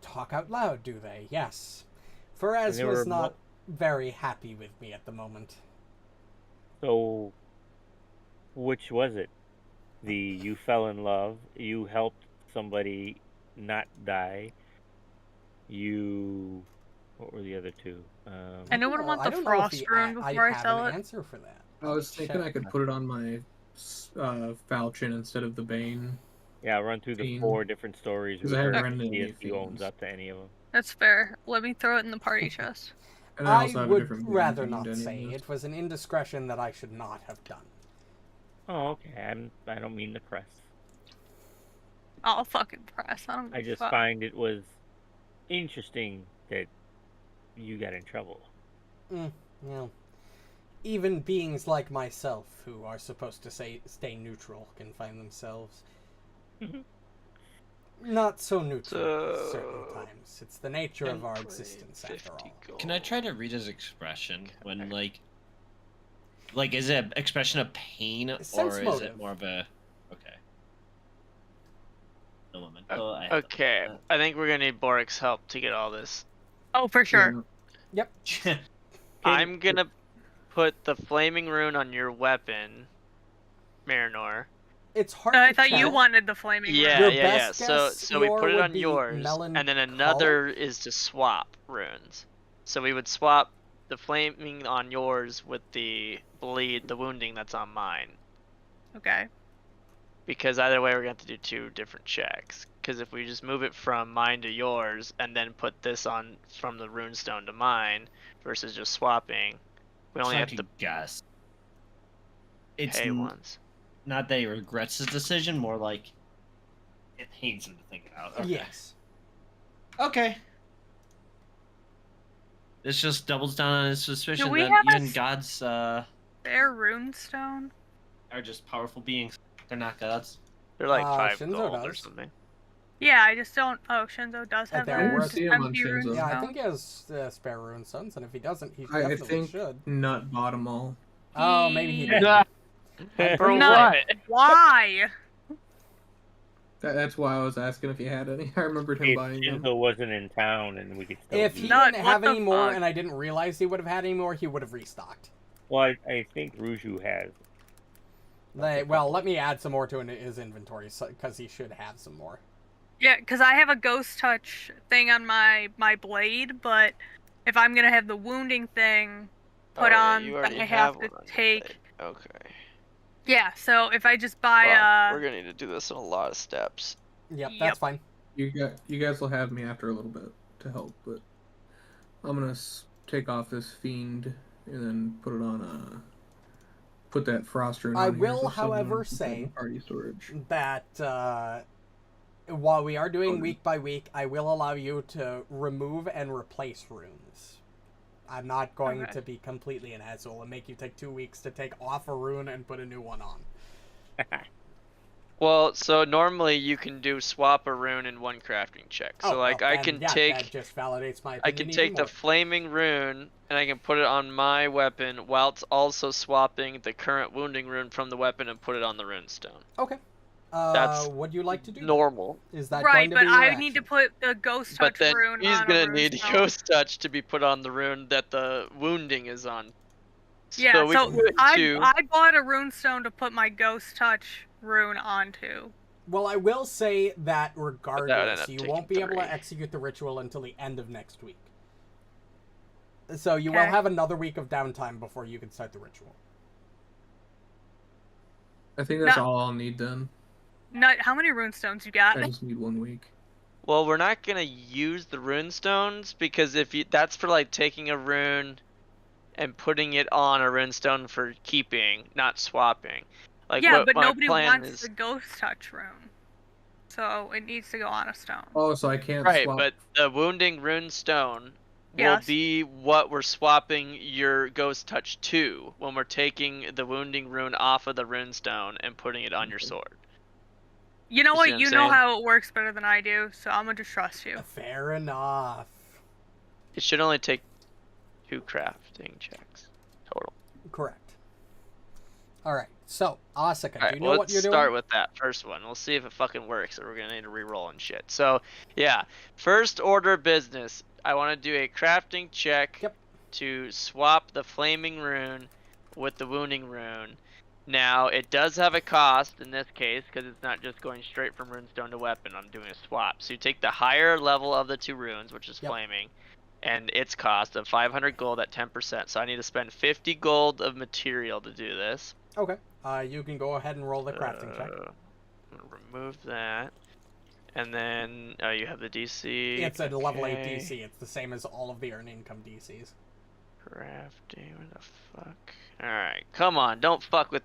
talk out loud, do they? Yes. they were Pharasma's not very happy with me at the moment. So, which was it? You fell in love. You helped somebody not die. What were the other two? I know I want I the don't know if frost rune before I have sell an it. answer for that. I was thinking I could put it on my falchion instead of the bane. Yeah, run through the Fiend. 4 different stories. 'Cause I haven't research, run into see any if he owns fiends. up to any of them. That's fair. Let me throw it in the party chest. And I I also have a would different bane rather fiend not anyway. say. It was an indiscretion that I should not have done. Oh, okay. I don't mean to press. I'll fucking press. I don't I give a just fuck. find it was interesting that you got in trouble. Well, even beings like myself, who are supposed to stay neutral, can find themselves not so neutral at certain times. It's the nature of our existence, after all. Can I try to read his expression when like is it an expression of pain or Sense is motive. it more of a okay? No moment. Okay, I think we're gonna need Borraeck's help to get all this. Oh, for sure. Yep. I'm gonna put the flaming rune on your weapon, Marynor. It's hard No, to I thought you tell. wanted the flaming rune. Yeah, Your yeah, yeah. best So guess, we Yor, put it would on be yours, and then melancholic? another is to swap runes. So we would swap the flaming on yours with the wounding that's on mine. Okay. Because either way, we're going to have to do 2 different checks. Because if we just move it from mine to yours, and then put this on from the runestone to mine, versus just swapping, we only have to guess. It's pay once. not that he regrets his decision, more like it pains him to think about. Okay. Yes. Okay. This just doubles down on his suspicion we that have a even gods Fair runestone? are just powerful beings. They're not gods. They're like 5 Shinzo gold or does. something. Yeah, I just don't. Oh, Shinzo does have they're a worth- See him on empty Shinzo. runestone. Yeah, I think he has spare rune stones, and if he doesn't, he I definitely think should. Nut bought them all. Oh, maybe he did. For No. what? Why? That's why I was asking if he had any. I remembered him If buying them. Shinzo wasn't in town and we could still If do he that. Nut, didn't what have the any more, fuck? and I didn't realize he would have had any more, he would have restocked. Well, I think Ruju has. Well, let me add some more to his inventory, because he should have some more. Yeah, because I have a ghost touch thing on my blade, but if I'm gonna have the wounding thing put on, you then already I have to one on your take. blade. Okay. Yeah, so if I just buy Fuck, we're gonna need to do this in a lot of steps. Yep, that's fine. You guys will have me after a little bit to help, but I'm gonna take off this fiend and then put it on put that frost rune on. I here, will, so however, someone can say party storage. that while we are doing week by week, I will allow you to remove and replace runes. I'm not going to be completely an asshole and make you take 2 weeks to take off a rune and put a new one on. Well, so normally you can do swap a rune in one crafting check. So like I can take that just validates my opinion. I can take the flaming rune and I can put it on my weapon while it's also swapping the current wounding rune from the weapon and put it on the runestone. Okay. That's would you like to do normal. That? Is that right? Going to But be your I action? need to put the ghost touch But then rune he's on gonna a need runestone. ghost touch to be put on the rune that the wounding is on. Yeah, so, we can do it I bought a runestone to put my ghost touch rune onto. Well, I will say that regardless, you won't be able 3. to execute the ritual until the end of next week. So you will have another week of downtime before you can start the ritual. I think that's all I'll need then. How many runestones you got? I just need 1 week. Well, we're not gonna use the runestones because that's for like taking a rune and putting it on a runestone for keeping, not swapping. Like, yeah, what but my nobody plan wants is... the ghost touch rune, so it needs to go on a stone. Oh, so I can't right, swap. but the wounding rune stone will be what we're swapping your ghost touch to when we're taking the wounding rune off of the rune stone and putting it on your sword. You know what? I'm You know saying? how it works better than I do, so I'm gonna just trust you. Fair enough. It should only take 2 crafting checks total. Correct. All right. So, Asuka, do you know what what you're doing? Let's start with that first one. We'll see if it fucking works, or we're gonna need to re-roll and shit. So, yeah, first order of business. I want to do a crafting check to swap the flaming rune with the wounding rune. Now, it does have a cost in this case, because it's not just going straight from runestone to weapon. I'm doing a swap. So you take the higher level of the 2 runes, which is flaming, and its cost of 500 gold at 10%. So I need to spend 50 gold of material to do this. Okay. You can go ahead and roll the crafting check. I'm going to remove that. And then, you have the DC. It's a level 8 DC. It's the same as all of the earned income DCs. Crafting, what the fuck? Alright, come on, don't fuck with...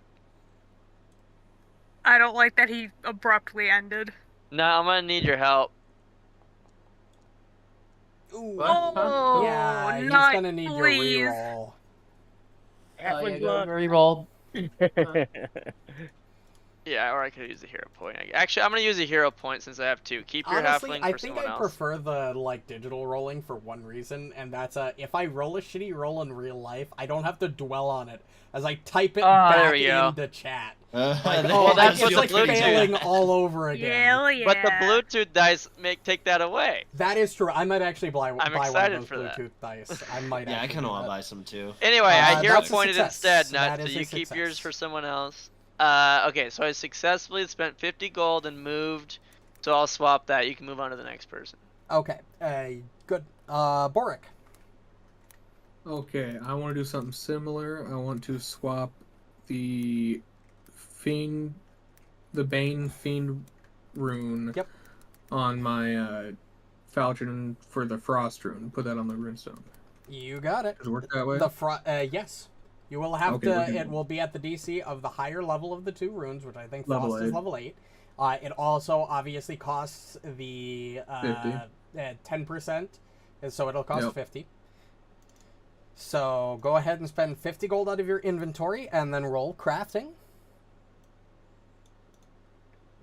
I don't like that he abruptly ended. No, I'm gonna need your help. Ooh. Oh, yeah, he's not gonna need please. your reroll. Reroll. Yeah, or I could use a hero point. Actually, I'm gonna use a hero point since I have 2. Keep your Honestly, halfling for I think someone I else. prefer the digital rolling for one reason, and that's if I roll a shitty roll in real life, I don't have to dwell on it as I type it back into chat. That's it's like Bluetooth. failing all over again. Hell yeah. But the Bluetooth dice take that away. That is true. I might actually buy one of excited those for that. Bluetooth dice. I might. Yeah, I actually kind of do want to that. buy some too. Anyway, I hero that's a pointed success. instead, That Nut, is so a you keep yours success. for someone else. Okay, so I successfully spent 50 gold and moved, so I'll swap that. You can move on to the next person. Okay, good. Borraeck. Okay, I want to do something similar. I want to swap the Bane Fiend rune on my Falchion for the Frost rune. Put that on the runestone. You got it. Does it work that way? Yes. You will have to. It will be at the DC of the higher level of the 2 runes, which I think Frost is level 8. It also obviously costs the 10%, so it'll cost 50. So go ahead and spend 50 gold out of your inventory, and then roll crafting.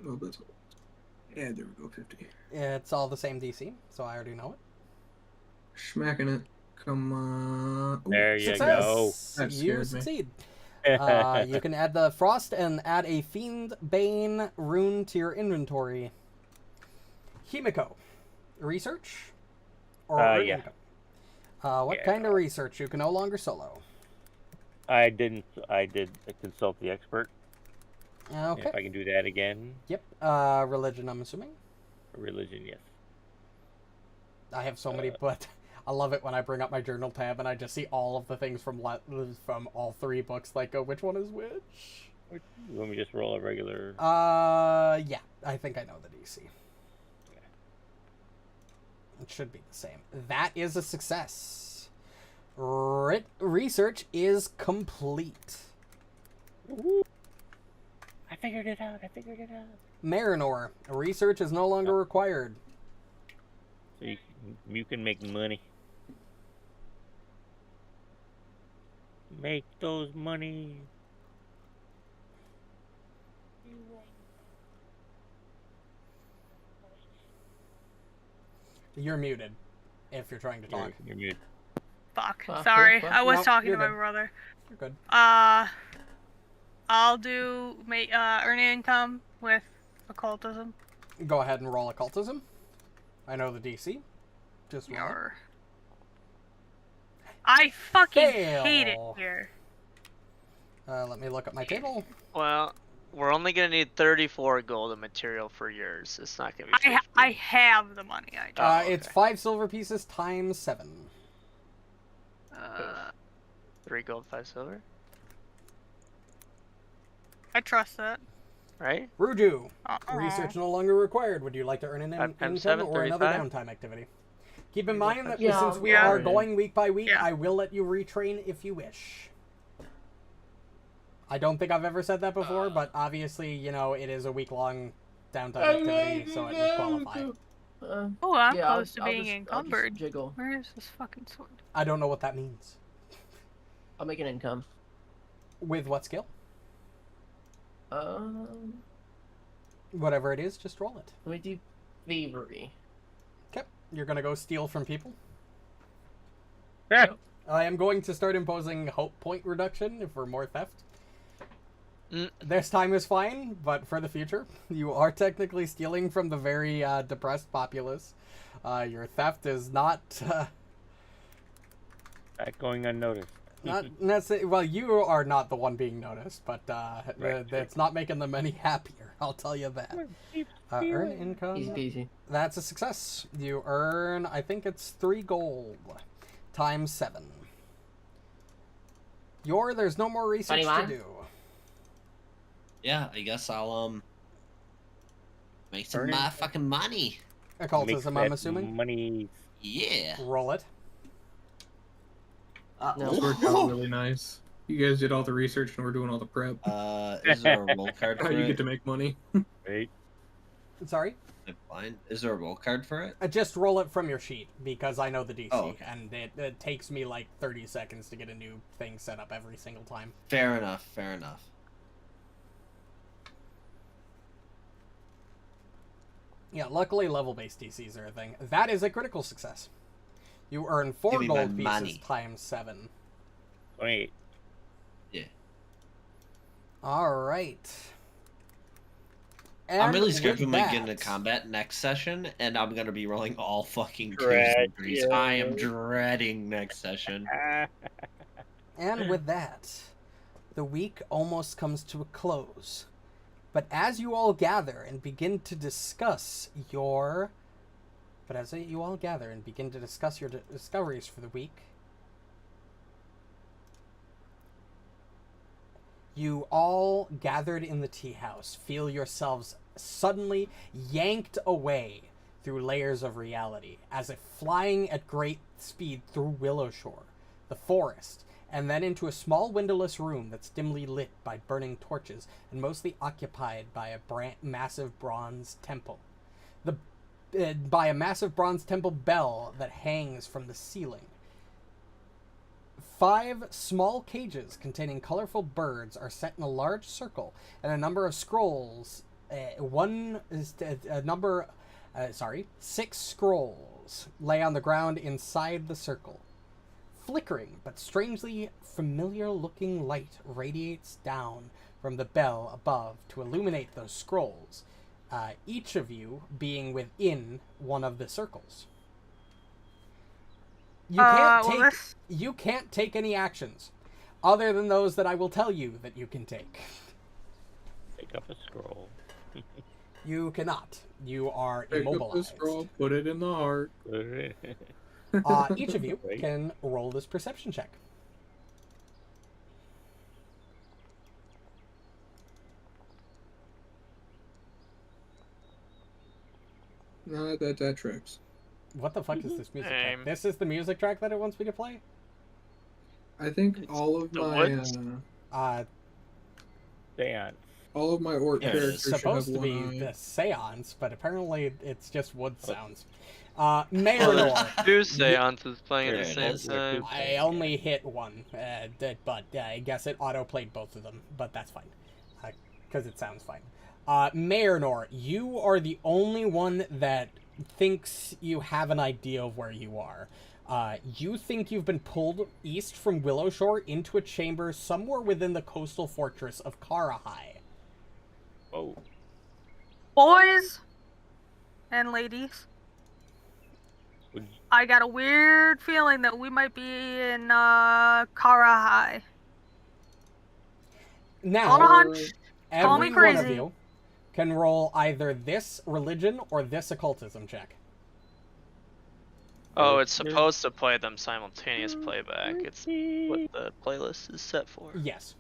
Oh, that's... Yeah, there we go, 50. It's all the same DC, so I already know it. Smacking it. Come on. Ooh, There you success. That You scared succeed. You can add the Frost and add a Fiend Bane rune to your inventory. Himiko, research? Or earned yeah. income? What kind of research? You can no longer solo. I did consult the expert. Okay. If I can do that again. Yep. Religion, I'm assuming. Religion, yes. I have so many, but I love it when I bring up my journal tab and I just see all of the things from all 3 books. Like, which one is which? You want me to just roll a regular? Yeah. I think I know the DC. Okay. It should be the same. That is a success. Research is complete. Woo-hoo. I figured it out. Marynor, research is no longer required. So you can make money. Make those money. You're muted if you're trying to talk. You're muted. Fuck. Fuck, Sorry, fuck. I was Nope, talking you're to my good. brother. You're good. I'll do earn income with occultism. Go ahead and roll occultism. I know the DC. Just roll. Yarr. I fucking Fail. hate it here. Let me look at my table. Well, we're only gonna need 34 gold of material for yours. It's not gonna be 50. I have the money. I It's 5 silver pieces times 7. 3 gold, 5 silver. I trust that. Right? Ruju, research no longer required. Would you like to earn an I'm income 7, or another 35. downtime activity? Keep in mind that Yeah, since we yeah. are going week by week, Yeah. I will let you retrain if you wish. I don't think I've ever said that before, but obviously, you know, it is a week-long downtime activity, so it would qualify. Oh, I'm Yeah, close to being encumbered. Jiggle. Where is this fucking sword? I don't know what that means. I'll make an income. With what skill? Um, Whatever it is, just roll it. let me do thievery. Okay, you're gonna go steal from people. Yeah. I am going to start imposing hope point reduction for more theft. This time is fine, but for the future, you are technically stealing from the very depressed populace. Your theft is not Not going unnoticed. not necessarily. Well, you are not the one being noticed, but Right. it's not making them any happier. I'll tell you that. Earn income. Easy peasy. That's a success. You earn, I think it's 3 gold times 7. There's no more research to 21? do. Yeah, I guess I'll make some Earning- fucking money. Occultism, Makes I'm that assuming. Money. Yeah. Roll it. No. This worked out really nice. You guys did all the research and we're doing all the prep. Is there a roll card How for you it? get to make money. Right. Sorry? I'm blind. Is there a roll card for it? Just roll it from your sheet because I know the DC, Oh, okay. and it takes me like 30 seconds to get a new thing set up every single time. Fair enough. Fair enough. Yeah, luckily level-based DCs are a thing. That is a critical success. You earn 4 Give me my gold pieces money. times 7. 28. Yeah. All right. I'm really And scared with when we get into that- combat next session, and I'm gonna be rolling all fucking Dread, twos and threes. yeah. I am dreading next session. And with that, the week almost comes to a close. But as you all gather and begin to discuss your discoveries for the week, you all gathered in the tea house feel yourselves suddenly yanked away through layers of reality, as if flying at great speed through Willowshore, the forest, and then into a small windowless room that's dimly lit by burning torches and mostly occupied by a massive bronze temple. By a massive bronze temple bell that hangs from the ceiling. 5 small cages containing colorful birds are set in a large circle, and a number of scrolls. 6 scrolls lay on the ground inside the circle. Flickering but strangely familiar-looking light radiates down from the bell above to illuminate those scrolls, each of you being within one of the circles. You can't take any actions other than those that I will tell you that you can take. Pick up a scroll. You cannot. You are Pick up the immobilized. scroll, put it in the heart. Each of you Right. can roll this perception check. No, that tracks. What the fuck is this music track? Same. This is the music track that it wants me to play? I think all of the my woods. Seance. all of my orc Yeah, it is. characters should have Supposed to one be eye. the seance, but apparently it's just wood sounds. Marynor, Two seances playing at the Yeah, same those are time. two. I only hit one, but I guess it auto-played both of them, but that's fine, because it sounds fine. Marynor, you are the only one that thinks you have an idea of where you are. You think you've been pulled east from Willowshore into a chamber somewhere within the coastal fortress of Karahai. Oh. Boys and ladies, Would- I got a weird feeling that we might be in Karahai. Now, On a hunch. Call me every one of crazy. you can roll either this religion or this occultism check. Oh, it's supposed to play them simultaneous playback. It's what the playlist is set for. Yes.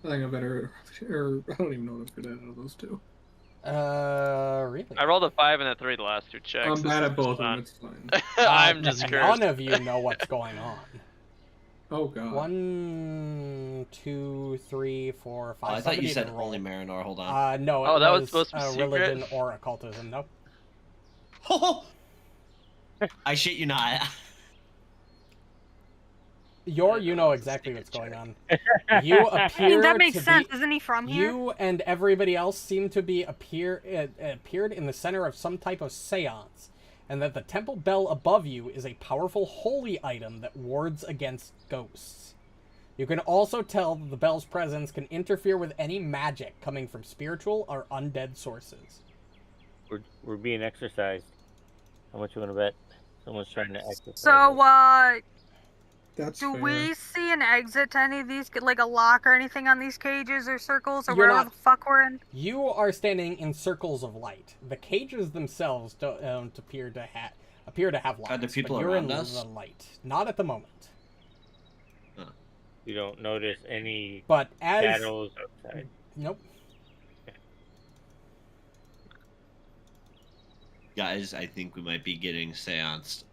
I think I better, or I don't even know what I'm good at out of those two. Really? I rolled a 5 and a 3 the last two checks. I'm bad This at both is of them. fun. It's fine. I'm just None cursed. of you know what's going on. Oh god. 1, 2, 3, 4, 5. Oh, I thought you Somebody said didn't roll. only Marynor. Hold on. No. Oh, it that was supposed to be secret? religion or occultism. No. I shit you not. You know exactly what's going on. You I appear mean, that makes to sense. be. Isn't he from here? You and everybody else seem to be appeared in the center of some type of seance, and that the temple bell above you is a powerful holy item that wards against ghosts. You can also tell that the bell's presence can interfere with any magic coming from spiritual or undead sources. We're being exercised. How much you want to bet? Someone's trying to exercise. So, That's do fair. we see an exit to any of these, like a lock or anything on these cages or circles or You're wherever not- the fuck we're in? You are standing in circles of light. The cages themselves don't appear to have locks. Are there people but you're around in us? the light. Not at the moment. You don't notice any But as shadows outside. nope. Guys, I think we might be getting seanced.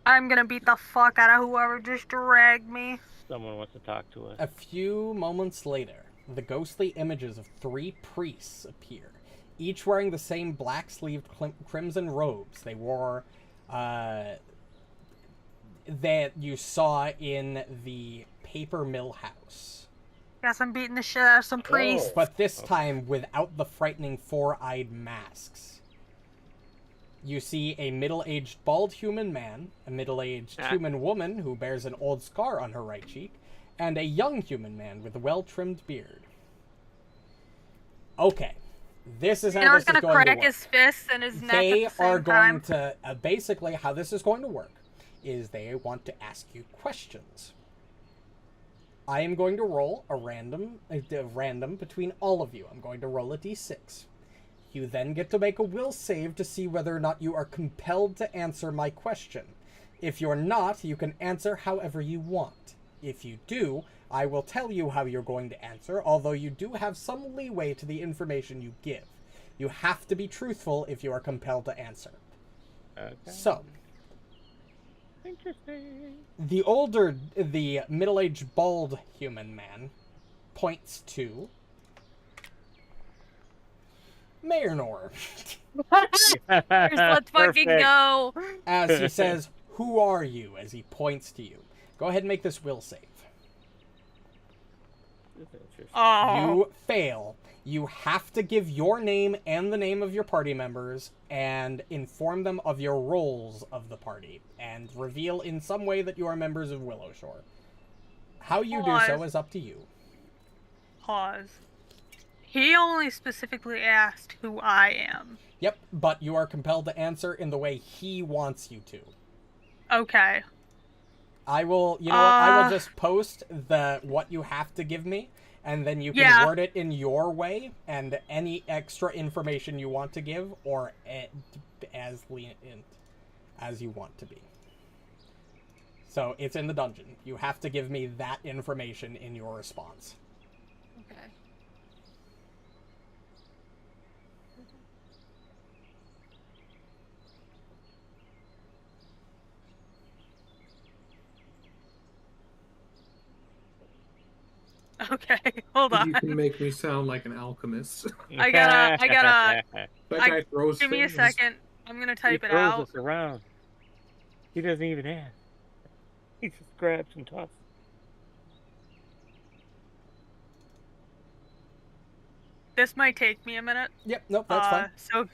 I'm gonna beat the fuck out of whoever just dragged me. Someone wants to talk to us. A few moments later, the ghostly images of 3 priests appear, each wearing the same black-sleeved crimson robes they wore that you saw in the paper mill house. Guess I'm beating the shit out of some priests. But this time without the frightening 4-eyed masks. You see a middle-aged bald human man, a middle-aged human woman who bears an old scar on her right cheek, and a young human man with a well-trimmed beard. Okay. This is how Marynor this is gonna going to crack work. his fists in his neck They at the same are time. going to basically how this is going to work is they want to ask you questions. I am going to roll a random between all of you. I'm going to roll a d6. You then get to make a will save to see whether or not you are compelled to answer my question. If you're not, you can answer however you want. If you do, I will tell you how you're going to answer, although you do have some leeway to the information you give. You have to be truthful if you are compelled to answer. Okay. So, Interesting. the middle-aged bald human man points to Marynor Let's fucking Perfect. go. as he says, "Who are you?" as he points to you. Go ahead and make this will save. This is interesting. Oh. You fail. You have to give your name and the name of your party members and inform them of your roles of the party and reveal in some way that you are members of Willowshore. How you do so is up to you. Pause. He only specifically asked who I am. Yep, but you are compelled to answer in the way he wants you to. Okay. I will, I will just post what you have to give me, and then you can Yeah. word it in your way, and any extra information you want to give, or as lenient as you want to be. So it's in the dungeon. You have to give me that information in your response. Okay. Okay, hold on. You can make me sound like an alchemist. I gotta. That I- guy throws Give me a things. second. I'm gonna He type it throws out. us around. He doesn't even ask. He just grabs and tosses. This might take me a minute. Yep, nope, that's fine. So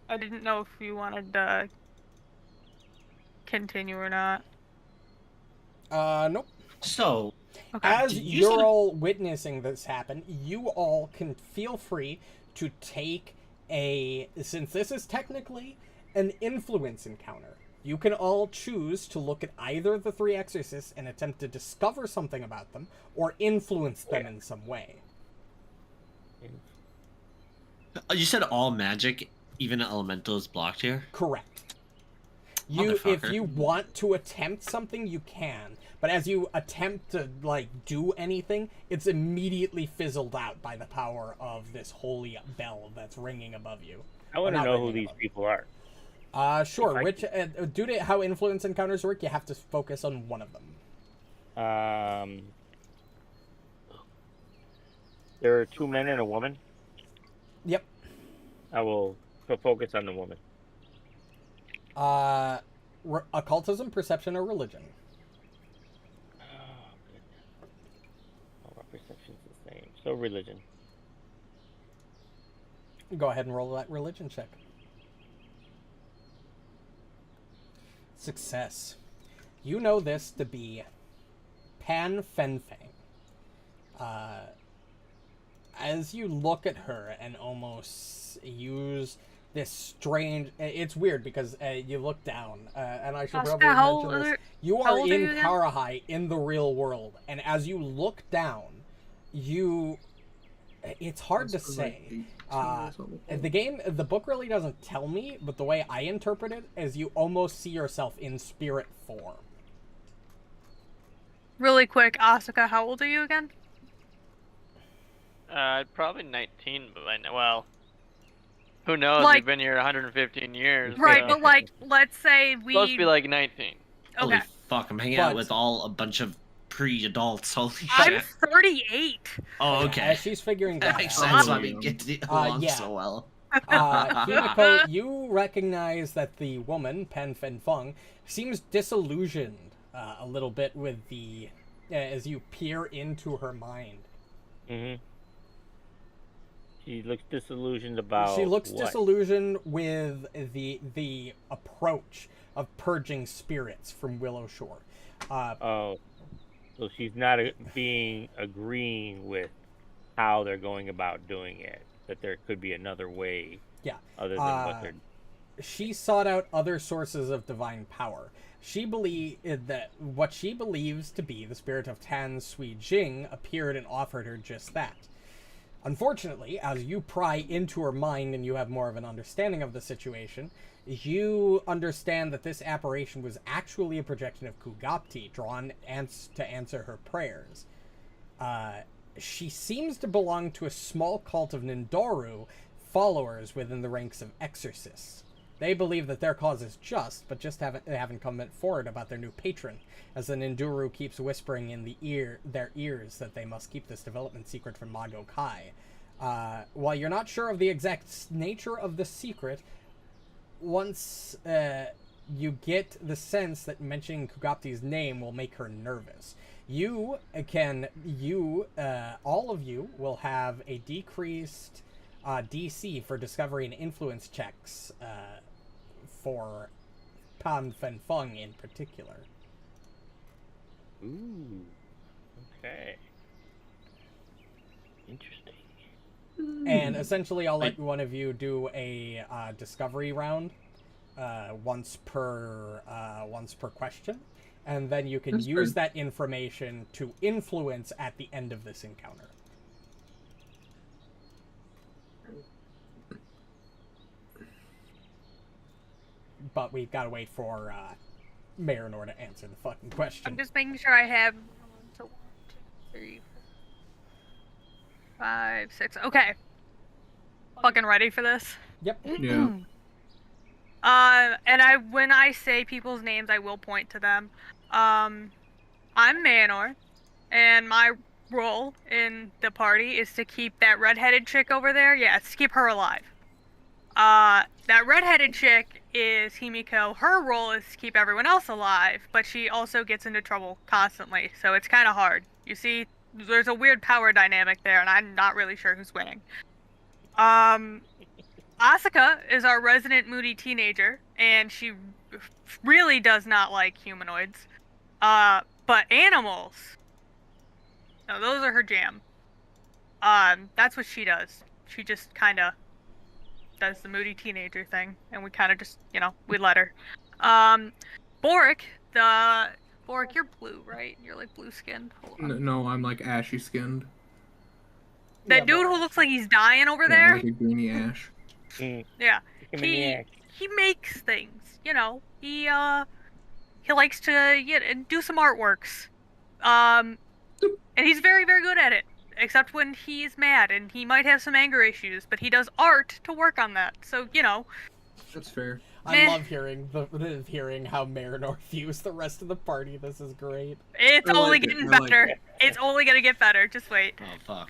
I didn't know if you wanted to continue or not. Nope. So, Okay. As you you're said- all witnessing this happen, you all can feel free to take since this is technically an influence encounter, you can all choose to look at either of the 3 exorcists and attempt to discover something about them, or influence them in some way. You said all magic, even elemental, is blocked here? Correct. If Motherfucker. you want to attempt something, you can. But as you attempt to, do anything, it's immediately fizzled out by the power of this holy bell that's ringing above you. I want to Not know who ringing these above. people are. Sure. If I Which, due to how influence encounters work, you have to focus on one of them. There are 2 men and a woman. Yep. I will focus on the woman. Occultism, perception, or religion. Oh, goodness. All our perception's the same. So religion. Go ahead and roll that religion check. Success. You know this to be Pan Fenfang. As you look at her and almost use this strange... It's weird because you look down, and I should Asuka, probably how mention old this. are- You how are old are in you again? Karahai in the real world, and as you look down, it's hard to That's like say. 18 or something. The book really doesn't tell me, but the way I interpret it is you almost see yourself in spirit form. Really quick, Asuka, how old are you again? Probably 19, but well, who knows? Like- We've been here 115 years. Right, so- but let's say we. supposed to be like 19. Holy Okay. fuck, I'm hanging But- out with a bunch of pre-adults. Holy I'm shit. 38. Oh, okay. As she's figuring That that makes out, sense why we get along yeah. so well. Himiko, you recognize that the woman, Pen Fen Feng, seems disillusioned a little bit with as you peer into her mind. Mm-hmm. She looks disillusioned about She looks what? disillusioned with the approach of purging spirits from Willow Shore. Oh, so she's not agreeing with how they're going about doing it. That there could be another way. Yeah. Other than what they're. She sought out other sources of divine power. She believed that what she believes to be the spirit of Tan Sui Jing appeared and offered her just that. Unfortunately, as you pry into her mind and you have more of an understanding of the situation, you understand that this apparition was actually a projection of Kugapti drawn to answer her prayers. She seems to belong to a small cult of Nindoru followers within the ranks of exorcists. They believe that their cause is just, but just haven't come forward about their new patron, as the Nindoru keeps whispering in their ears that they must keep this development secret from Mago Kai. While you're not sure of the exact nature of the secret, once you get the sense that mentioning Kugapti's name will make her nervous. All of you will have a decreased DC for discovery and influence checks for Pan Fen Feng in particular. Ooh. Okay. Interesting. And essentially, I'll let one of you do a discovery round, once per question, and then you can use that information to influence at the end of this encounter. but we've got to wait for Marynor to answer the fucking question. I'm just making sure I have 1, 2, 3, 4, 5, 6. Okay. Fucking ready for this? Yep. Yeah. And when I say people's names, I will point to them. I'm Marynor, and my role in the party is to keep that redheaded chick over there. Yeah, it's to keep her alive. That redheaded chick is Himiko. Her role is to keep everyone else alive, but she also gets into trouble constantly, so it's kind of hard. You see, there's a weird power dynamic there, and I'm not really sure who's winning. Asuka is our resident moody teenager, and she really does not like humanoids. But animals, no, those are her jam. That's what she does. She just kind of does the moody teenager thing, and we kind of just, we let her. Borraeck, Borraeck, you're blue, right? You're like blue skinned. No, I'm like ashy skinned. That dude who looks like he's dying over there. Like a greeny ash. Yeah, he makes things. He likes to do some artworks. And he's very, very good at it. Except when he's mad, and he might have some anger issues, but he does art to work on that. So That's fair. I love hearing how Marynor views the rest of the party. This is great. It's only getting better. It's only gonna get better. Just wait. Oh fuck.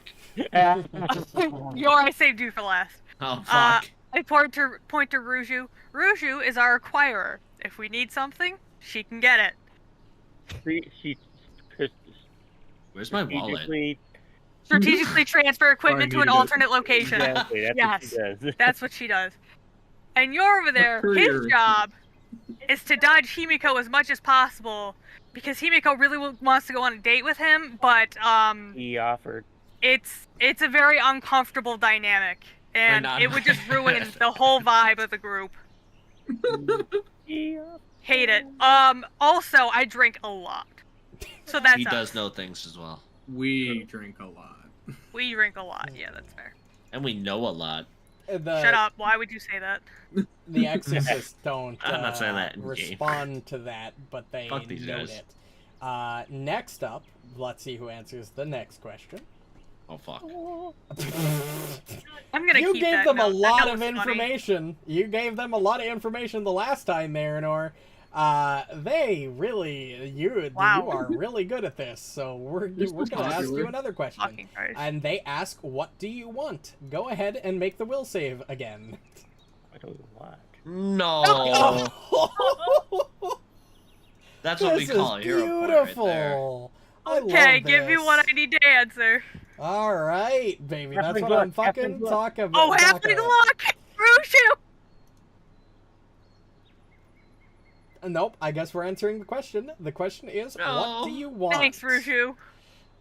I saved you for last. Oh fuck. I point to Ruju. Ruju is our acquirer. If we need something, she can get it. Where's my wallet? Strategically transfer equipment to an alternate location. Exactly, that's what she does. That's what she does. And you're over there. His job is to dodge Himiko as much as possible, because Himiko really wants to go on a date with him, but he offered. It's a very uncomfortable dynamic, and it would just ruin the whole vibe of the group. Hate it. Also, I drink a lot, so that's he does know things as well. We drink a lot. We drink a lot. Yeah, that's fair. And we know a lot. Shut up. Why would you say that? The Exorcists don't I'm not saying that respond to that, but they Fuck these note guys. it. Next up, let's see who answers the next question. Oh fuck. I'm gonna You keep gave that them a note. lot That of was funny. information. You gave them a lot of information the last time, Marynor. They really, you are really good at this. So we're gonna ask you another question. Fucking Christ. And they ask, "What do you want?" Go ahead and make the will save again. What do we want? No. That's what we call a hero point right there. I Okay, love give me this. what I need to answer. All right, baby. That's Halfling what luck, I'm fucking halfling luck. talking about. Oh, halfling luck! Ruju! Nope, I guess we're answering the question. The question is, what do you want? Thanks, Ruju.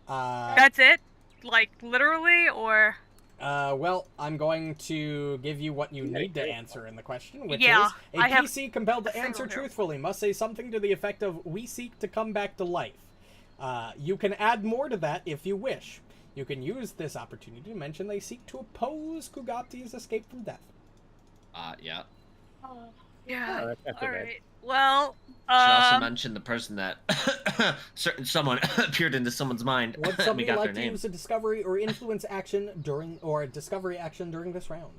Uh, That's it? Like, literally, or... well, I'm going to give you what you need to answer in the question, which Yeah, is, a I have PC compelled to a single answer hero. truthfully must say something to the effect of, "We seek to come back to life." You can add more to that if you wish. You can use this opportunity to mention they seek to oppose Kugati's escape from death. Yeah. Yeah, Oh, that's not so bad. alright. Well, Should also mention the person that someone appeared into someone's mind. Would we somebody got like their to name. use a discovery or influence action during this round?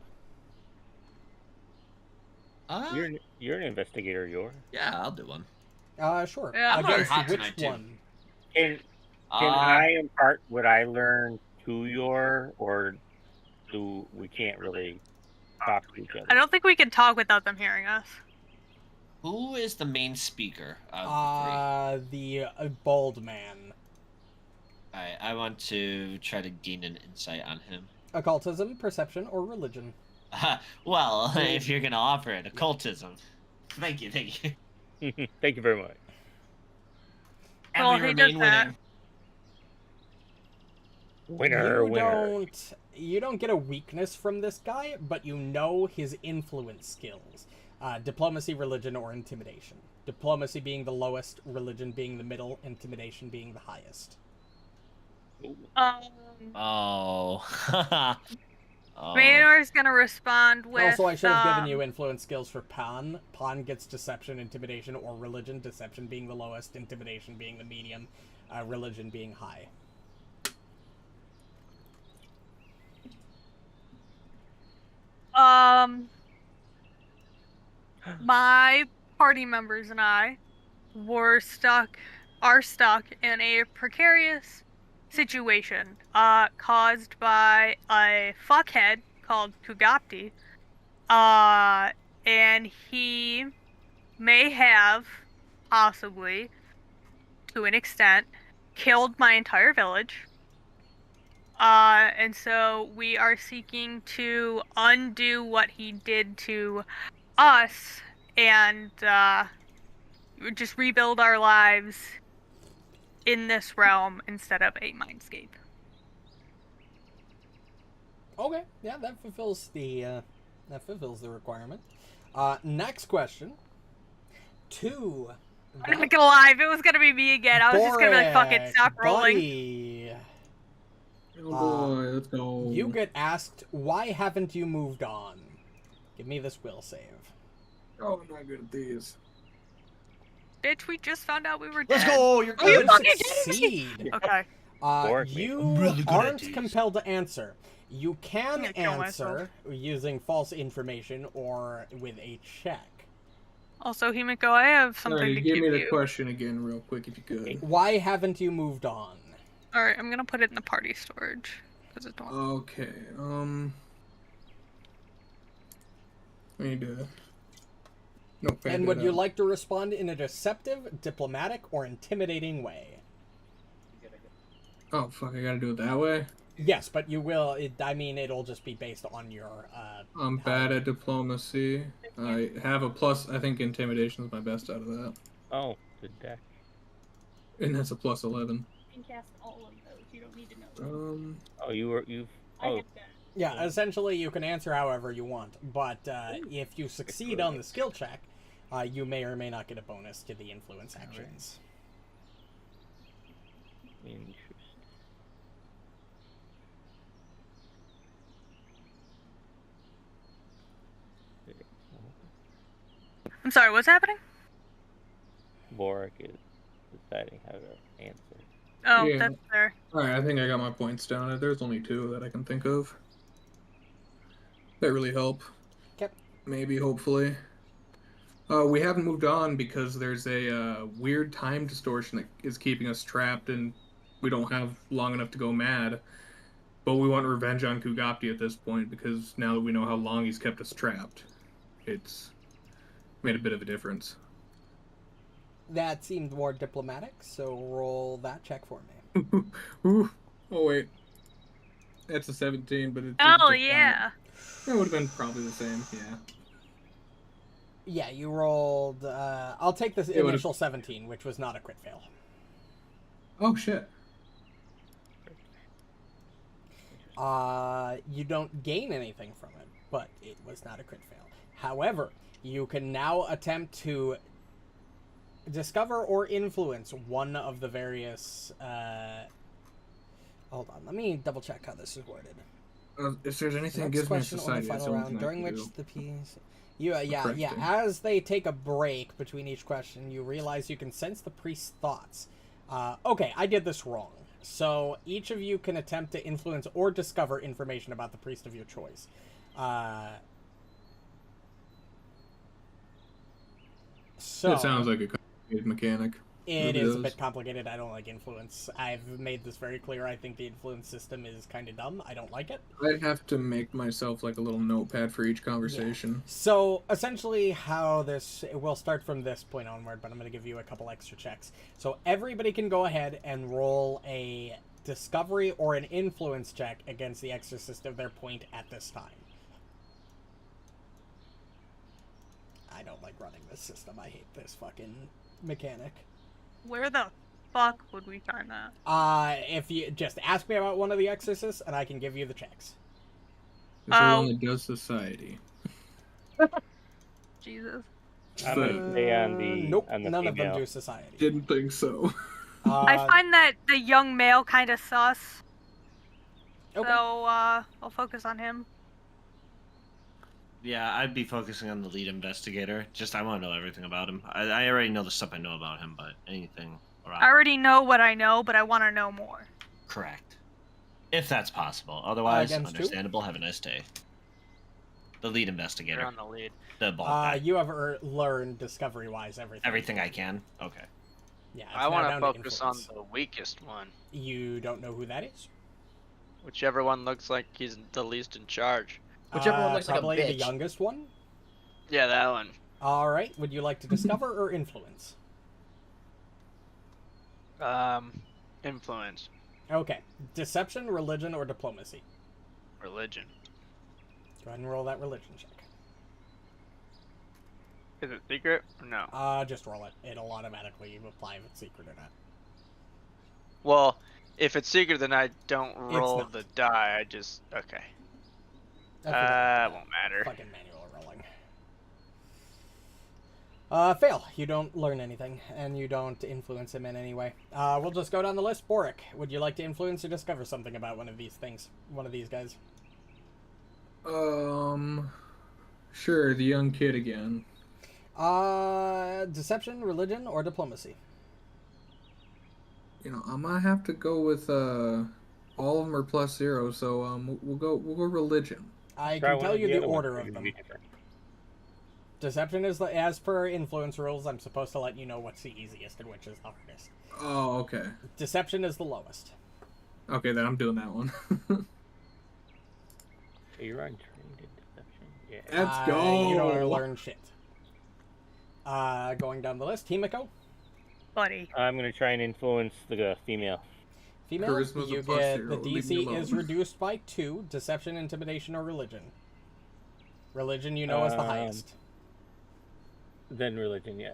You're an investigator, Yeah, I'll do one. Sure. Yeah, I'm Against hot which tonight, too. one? Can I impart what I learned to or do we can't really talk to each other? I don't think we can talk without them hearing us. Who is the main speaker of The bald man. the three? I want to try to gain an insight on him. Occultism, perception, or religion? Well, if you're gonna offer it, occultism. Thank you. Thank you very much. And Well, we he does remain that. Winner. You don't get a weakness from this guy, but you know his influence skills. Diplomacy, religion, or intimidation. Diplomacy being the lowest, religion being the middle, intimidation being the highest. Oh. Oh. Mayor's gonna respond with. Also, I should have given you influence skills for Pan. Pan gets deception, intimidation, or religion. Deception being the lowest, intimidation being the medium, religion being high. My party members and I are stuck in a precarious situation, caused by a fuckhead called Kugapti. And he may have, possibly, to an extent, killed my entire village. And so we are seeking to undo what he did to us and just rebuild our lives in this realm instead of a mindscape. Okay, yeah, that fulfills the requirement. Next question. I'm not gonna lie, if it was gonna be me again, I was just gonna be like, fuck it, stop rolling. Buddy. Oh boy, let's go. You get asked, why haven't you moved on? Give me this will save. Oh, I'm not good at these. Bitch, we just found out we were dead. Let's go! You're You going to fucking succeed! Okay. You really good aren't at these. compelled to answer. You can I'm gonna kill answer using false information or with a check. Also, Himiko, I have something Sorry, to give give me the you. question again real quick if you could. Why haven't you moved on? Alright, I'm gonna put it in the party storage. Because it's not. Okay, I need to... Nope. And would you like to respond in a deceptive, diplomatic, or intimidating way? Oh, fuck, I gotta do it that way? Yes, but you will. It'll just be based on your. I'm bad at diplomacy. I have a plus. I think intimidation is my best out of that. Oh, the deck. And that's a plus 11. You can cast all of those. You don't need to know. Oh, you've. I Oh, have that. Yeah, essentially you can answer however you want, but if you succeed on the skill check, you may or may not get a bonus to the influence actions. interesting. I'm sorry, what's happening? Borraeck is deciding how to answer. Oh, Yeah. that's fair. Alright, I think I got my points down. There's only 2 that I can think of. That really help. Yep. Maybe, hopefully. We haven't moved on because there's a weird time distortion that is keeping us trapped and we don't have long enough to go mad. But we want revenge on Kugapti at this point because now that we know how long he's kept us trapped, it's made a bit of a difference. That seemed more diplomatic, so roll that check for me. Ooh. Oh, wait. That's a 17, but it's... Oh, yeah. That would have been probably the same, yeah. Yeah, you rolled. I'll take this It would've- initial 17, which was not a crit fail. Oh, shit. You don't gain anything from it, but it was not a crit fail. However, you can now attempt to discover or influence one of the various. Hold on, let me double check how this is worded. If there's anything that Next gives me a question on society, the that's final something round, I during can which do. the piece. Yeah. Correcting. As they take a break between each question, you realize you can sense the priest's thoughts. Okay, I did this wrong. So each of you can attempt to influence or discover information about the priest of your choice. So It sounds like a complicated mechanic. it It is a is. bit complicated. I don't like influence. I've made this very clear. I think the influence system is kind of dumb. I don't like it. I'd have to make myself like a little notepad for each conversation. So essentially how this, we'll start from this point onward, but I'm going to give you a couple extra checks. So everybody can go ahead and roll a discovery or an influence check against the exorcist of their point at this time. I don't like running this system. I hate this fucking mechanic. Where the fuck would we find that? If you just ask me about one of the exorcists and I can give you the checks. It's the one that does society. Jesus. I'm gonna stay on the Nope, on the none of them female. do society. Didn't think so. I find that the young male kind of sus. Okay. So, I'll focus on him. Yeah, I'd be focusing on the lead investigator. Just I want to know everything about him. I already know the stuff I know about him, but anything around. I already know what I know, but I want to know more. Correct. If that's possible. Otherwise, Against who? understandable. Have a nice day. The lead investigator. You're on the lead. The bald guy. You have learned discovery-wise everything. Everything I can. Okay. Yeah. it's I now want down to focus on influence. the weakest one. You don't know who that is? Whichever one looks like he's the least in charge. Whichever one looks like a probably the bitch. youngest one. Yeah, that one. All right. Would you like to discover or influence? Influence. Okay. Deception, religion, or diplomacy? Religion. Go ahead and roll that religion check. Is it secret or no? Just roll it. It'll automatically apply if it's secret or not. Well, if it's secret, then I don't roll not. the die. I just okay. I forgot about Won't matter. Fucking manual rolling. Fail. You don't learn anything, and you don't influence him in any way. We'll just go down the list. Borraeck, would you like to influence or discover something about one of these things? One of these guys? Sure, the young kid again. Deception, religion, or diplomacy? You know, I might have to go with all of them are +0, so we'll go religion. I Try can one tell of you the the other ones, order it of would them. be different. Deception is as per influence rules. I'm supposed to let you know what's the easiest and which is the hardest. Oh, okay. Deception is the lowest. Okay, then I'm doing that one. So you're untrained in deception. Yeah. Let's go. You don't learn shit. Going down the list, Himiko. Buddy. I'm gonna try and influence the female. Female, Charisma's a you +0, get the leave me DC is alone. reduced by 2. Deception, intimidation, or religion. Religion, you know, is the highest. Then religion, yeah.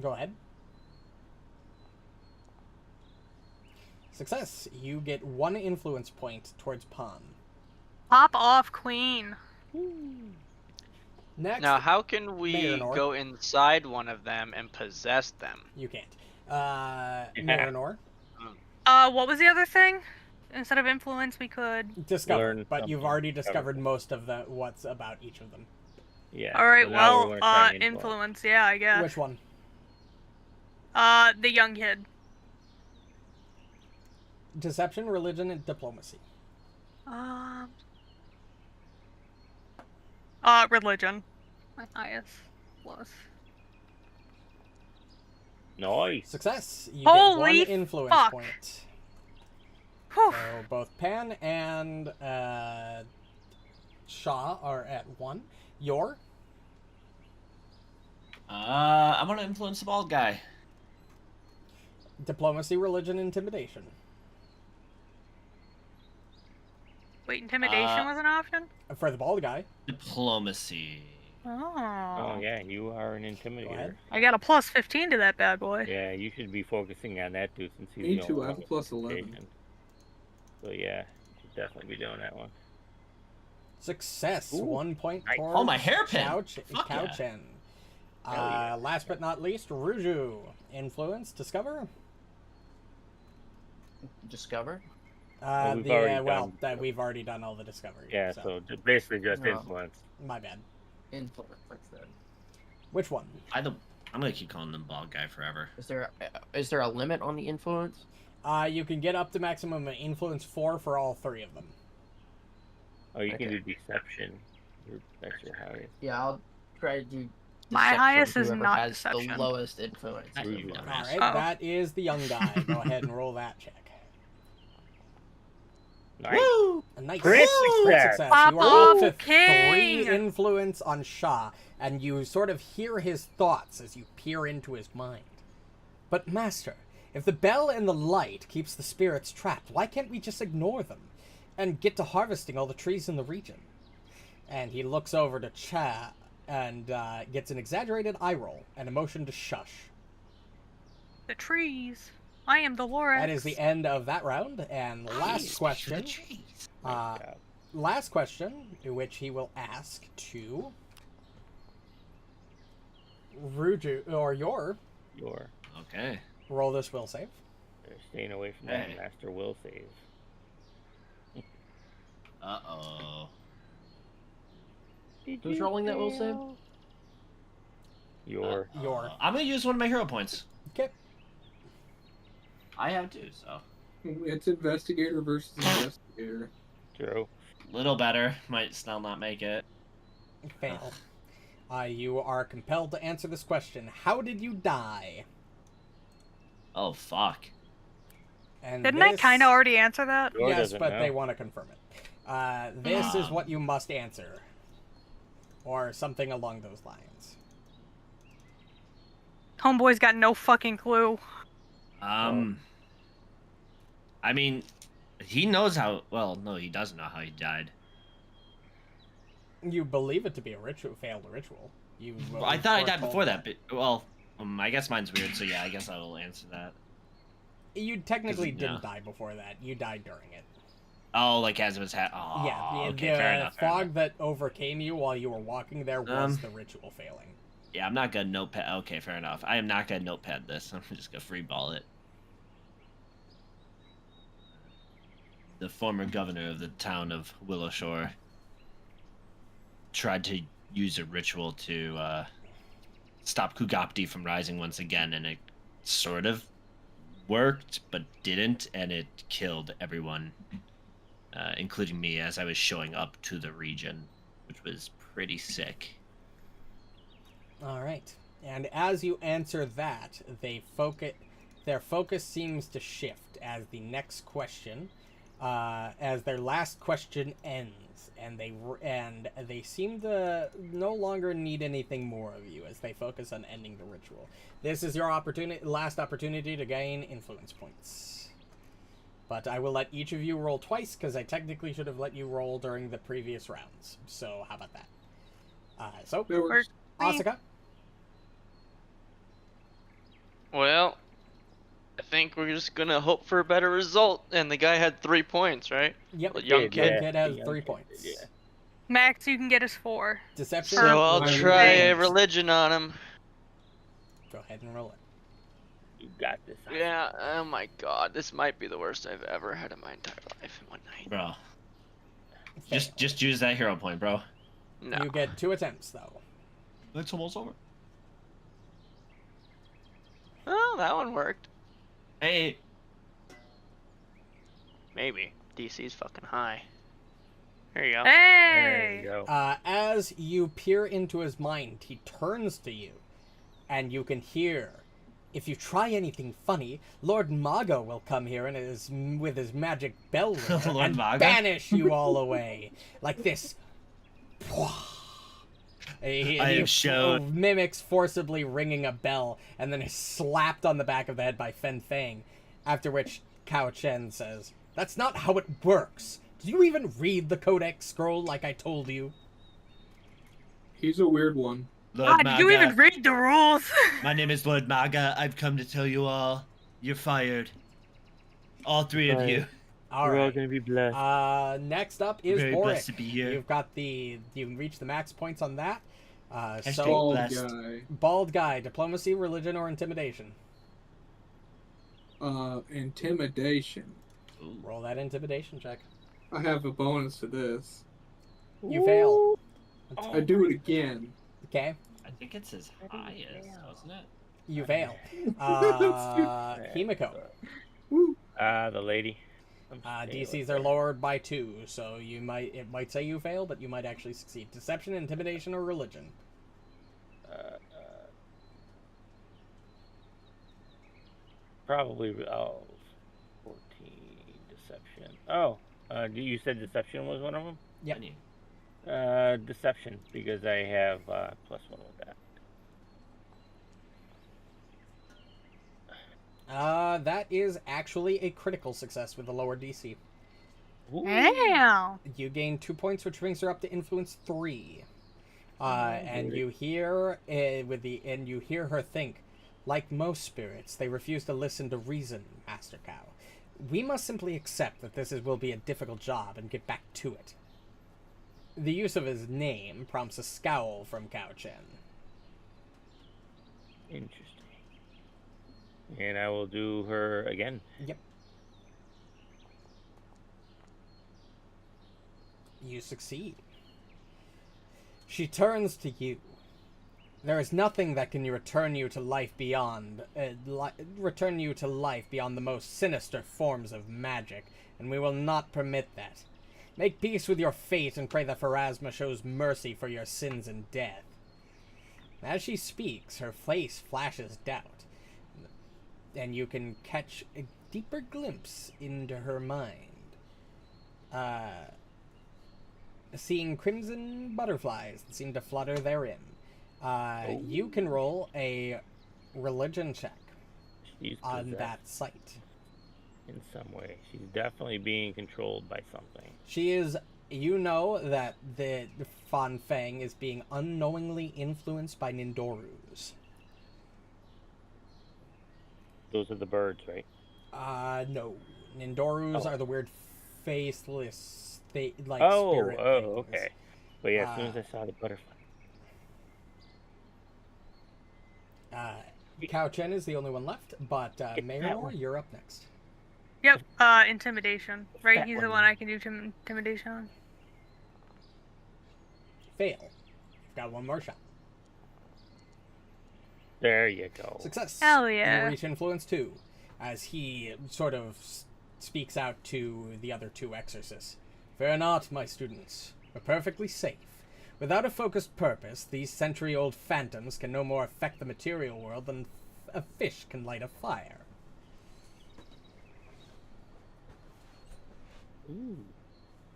Go ahead. Success. You get 1 influence point towards Pawn. Pop off, queen. Next, Now, how can we Marynor. go inside one of them and possess them? you can't. Marynor. What was the other thing? Instead of influence, we could. Discover, Learn but you've something. already discovered most of the what's about each of them. Yeah. All right. so now we're Well, gonna try and influence. Yeah, I guess. Which one? The young kid. Deception, religion, and diplomacy. Religion. My highest plus. Nice. Success. You Holy get 1 influence fuck. point. Whew. So both Pan and Shaw are at 1. Yor. I'm gonna influence the bald guy. Diplomacy, religion, intimidation. Wait, intimidation was an option? For the bald guy. Diplomacy. Oh. Oh yeah, you are an Go intimidator. ahead. I got a plus 15 to that bad boy. Yeah, you should be focusing on that dude since he's Me the too, only I have one a with +11. intimidation. So yeah, you should definitely be doing that one. Success. Ooh, 1 point nice. towards Oh, my hairpin! Cao Fuck yeah. Chen. Hell yeah. Last but not least, Ruju. Influence, discover. Discover? Well, we've already done- We've already done all the discovery. Yeah, so basically just No. influence. My bad. Influence. Then. Which one? I'm gonna keep calling them bald guy forever. Is there a limit on the influence? You can get up to maximum influence 4 for all 3 of them. Oh, you Okay. can do deception. That's your highest. Yeah, I'll try to do. My deception, highest is whoever not has deception. the lowest influence. Ruju. All Dumbass. right, Oh. that is the young guy. Go ahead and roll that check. Nice. A nice Crit success. success. You are up to Okay. 3 influence on Shah, and you sort of hear his thoughts as you peer into his mind. But master, if the bell and the light keeps the spirits trapped, why can't we just ignore them and get to harvesting all the trees in the region? And he looks over to Cha and gets an exaggerated eye roll and a motion to shush. The trees. I am the Lorax. That is the end of that round. And last question. Last question, which he will ask to Ruju or Yor. Okay. Roll this will save. They're staying away from that Hey. master will save. Uh-oh. Who's rolling that will save? Your. I'm gonna use one of my hero points. Okay. I have two, so. It's investigator versus investigator. True. Little better. Might still not make it. Fail. You are compelled to answer this question. How did you die? Oh, fuck. And Didn't I this- kind of already answer that? Sure Yes, doesn't but know. they want to confirm it. This is what you must answer. Or something along those lines. Homeboy's got no fucking clue. I mean, he knows how. Well, no, he doesn't know how he died. You believe it to be a failed ritual. I thought I were died told before that, but well, I guess mine's weird. So yeah, I guess I will answer that. You technically 'Cause, didn't yeah. die before that. You died during it. Oh, like as it was Oh, Yeah, okay, fair enough. Fair fog enough. that overcame you while you were walking there was the ritual failing. Yeah, I'm not gonna notepad. Okay, fair enough. I am not gonna notepad this. I'm just gonna freeball it. The former governor of the town of Willowshore tried to use a ritual to stop Kugapti from rising once again, and it sort of worked, but didn't, and it killed everyone, including me, as I was showing up to the region, which was pretty sick. All right. And as you answer that, their focus seems to shift as the next question, as their last question ends, and they seem to no longer need anything more of you as they focus on ending the ritual. This is your last opportunity to gain influence points. But I will let each of you roll twice because I technically should have let you roll during the previous rounds. So how about that? So That works. Asuka. Well, I think we're just gonna hope for a better result. And the guy had 3 points, right? Yep. The young Young kid. kid has the young 3 kid, points. yeah. Max, you can get us 4. Deception. So I'll I try a will. religion on him. Go ahead and roll it. You got this. Yeah, oh my god, this might be the worst I've ever had in my entire life in one night. Bro, Fail. just use that hero point, bro. No. You get 2 attempts though. It's almost over. Oh, that one worked. Hey, Maybe. DC's fucking high. There you go. There you Hey! go. As you peer into his mind, he turns to you, and you can hear, "If you try anything funny, Lord Maga will come here and with his magic bell ringer Lord and Maga? banish you all away like this." He have shown- mimics forcibly ringing a bell, and then is slapped on the back of the head by Fen Fang. After which Cao Chen says, "That's not how it works. Did you even read the Codex Scroll like I told you?" He's a weird one. Lord God, did you even read the rules? My name is Lord Maga. I've come to tell you all, you're fired. All 3 of you. All We're all right. gonna be blessed. Next up is Very Borraeck. blessed to be here. You've got you reached the max points on that. Hashtag So Bald blessed. guy. bald guy, diplomacy, religion, or intimidation. Intimidation. Ooh. Roll that intimidation check. I have a bonus to this. You fail. I do it again. Okay, I think it's as high as, wasn't it? you fail. Himiko. Woo. The lady. DCs are lowered by 2, so it might say you fail, but you might actually succeed. Deception, intimidation, or religion. Probably 14 deception. Oh, you said deception was one of them? Yep. Deception, because I have +1 with that. That is actually a critical success with a lower DC. Ooh. Damn! You gain 2 points, which brings her up to influence 3. And you hear you hear her think, "Like most spirits, they refuse to listen to reason, Master Cow. We must simply accept that will be a difficult job and get back to it." The use of his name prompts a scowl from Cao Chen. Interesting. And I will do her again. Yep. You succeed. She turns to you. There is nothing that can return you to life beyond the most sinister forms of magic, and we will not permit that. Make peace with your fate and pray that Pharasma shows mercy for your sins and death. As she speaks, her face flashes doubt, and you can catch a deeper glimpse into her mind. Seeing crimson butterflies that seem to flutter therein. You can roll a religion check on that site. In some way. She's definitely being controlled by something. She is... You know that the Fan Fang is being unknowingly influenced by Nindorus. Those are the birds, right? No. Nindorus are the weird faceless... spirit things. Okay. But yeah, as soon as I saw the butterfly. Cao Chen is the only one left, but Marynor, you're up next. Yep, intimidation. Right, he's the one I can do intimidation on. Fail. Got one more shot. There you go. Success. Hell yeah. You reach influence 2, as he sort of speaks out to the other 2 exorcists. Fear not, my students. We're perfectly safe. Without a focused purpose, these century-old phantoms can no more affect the material world than a fish can light a fire. Ooh.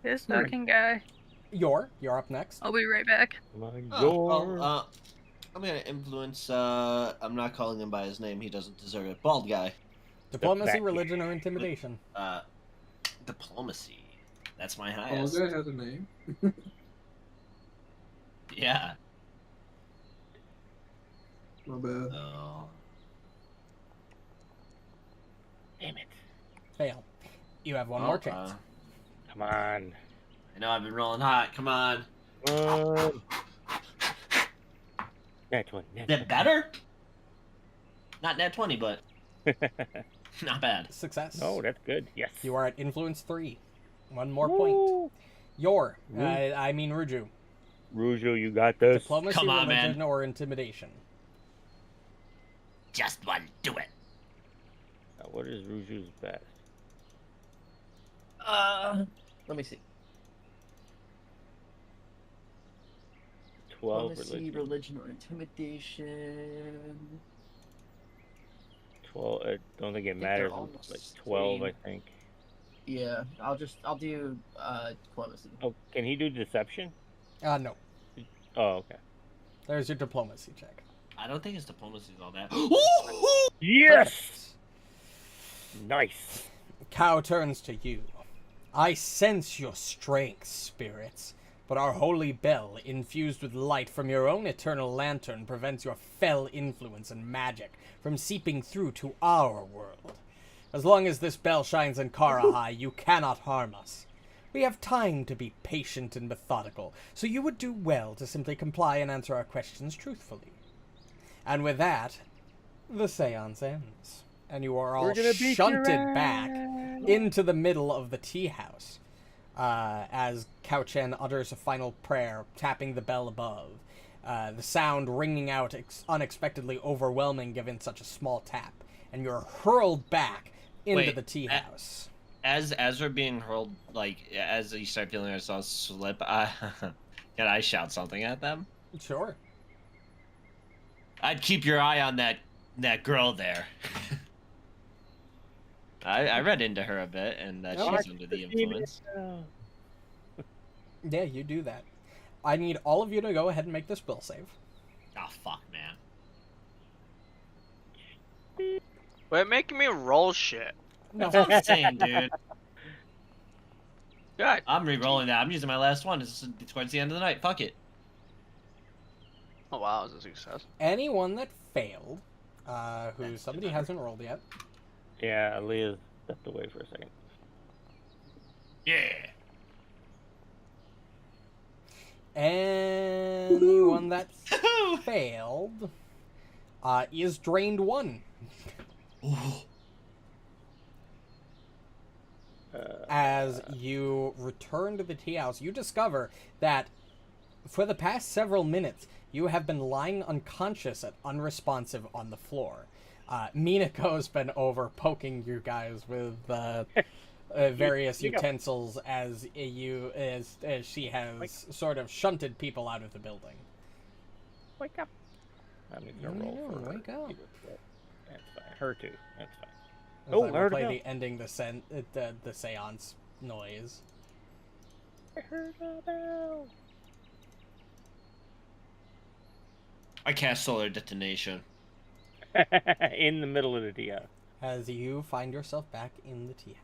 This fucking guy. You're up next. I'll be right back. I'm gonna influence, I'm not calling him by his name, he doesn't deserve it. Bald guy. Diplomacy, religion, or intimidation? Diplomacy. That's my Bald highest. guy has a name. Yeah. My bad. Oh. Damn it. Fail. You have one more chance. Come on. I know I've been rolling hot. Come on. Nat 20. Is that better? Not nat 20, but not bad. Success. Oh, that's good. Yes. You are at influence 3. One more point. Ruju. Ruju, you got this. Diplomacy, Come on, religion, man. or intimidation? Just one. Do it. What is Ruju's best? Let me see. 12 Diplomacy, religion. religion or intimidation. 12. I don't think it they're matters. almost Like the 12, same. I think. Yeah, I'll do diplomacy. Oh, can he do deception? No. Oh, okay. There's your diplomacy check. I don't think his diplomacy is all that. Yes! Nice. Cow turns to you. I sense your strength, spirits, but our holy bell, infused with light from your own eternal lantern, prevents your fell influence and magic from seeping through to our world. As long as this bell shines in Karahai, you cannot harm us. We have time to be patient and methodical, so you would do well to simply comply and answer our questions truthfully. And with that, the seance ends, and you are all shunted back into the middle of the tea house, as Cao Chen utters a final prayer, tapping the bell above, the sound ringing out unexpectedly overwhelming given such a small tap, and you're hurled back into the tea house. As we're being hurled, like, as you start feeling ourselves slip, can I shout something at them? Sure. I'd keep your eye on that girl there. I read into her a bit, and that she's under the influence. Yeah, you do that. I need all of you to go ahead and make this will save. Oh, fuck, man. Quit making me roll shit. No. That's what I'm saying, dude. God. I'm re-rolling that. I'm using my last one. It's towards the end of the night. Fuck it. Oh wow, it's a success. Anyone that failed, who somebody hasn't rolled yet. Yeah, Leah stepped away for a second. Yeah. Anyone that failed is drained 1. As you return to the tea house, you discover that For the past several minutes, you have been lying unconscious and unresponsive on the floor. Minako's been over poking you guys with various utensils as she has sort of shunted people out of the building. Wake up. I'm gonna roll for her. Wake up. That's fine. Her too. That's fine. Oh, we'll play the ending the seance noise. I heard a bell. I cast solar detonation. In the middle of the tea house. As you find yourself back in the tea house.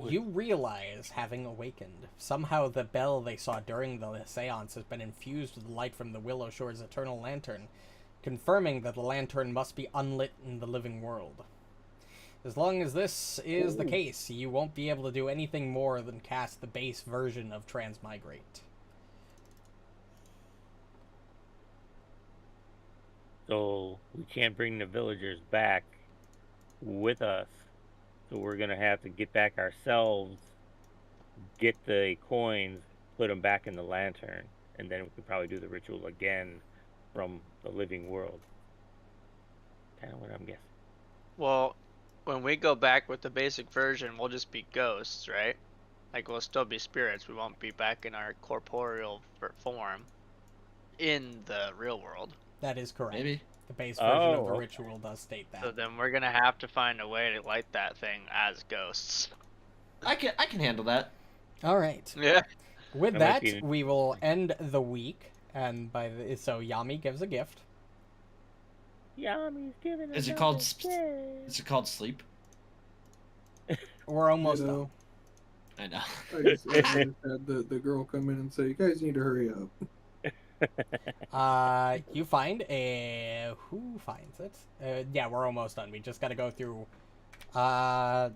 You realize, having awakened, somehow the bell they saw during the seance has been infused with light from the Willow Shore's eternal lantern, confirming that the lantern must be unlit in the living world. As long as this is the case, you won't be able to do anything more than cast the base version of Transmigrate. So we can't bring the villagers back with us. So we're going to have to get back ourselves, get the coins, put them back in the lantern, and then we can probably do the ritual again from the living world. Kind of what I'm guessing. Well, when we go back with the basic version, we'll just be ghosts, right? Like, we'll still be spirits. We won't be back in our corporeal form in the real world. That is correct. Maybe. The base version of the ritual does state that. So then we're gonna have to find a way to light that thing as ghosts. I can handle that. All right. Yeah. With that, we will end the week, and so Yami gives a gift. Yami's giving. Is it called sleep? We're almost done. I know. I just had the girl come in and say, "You guys need to hurry up." You find who finds it? Yeah, we're almost done. We just got to go through the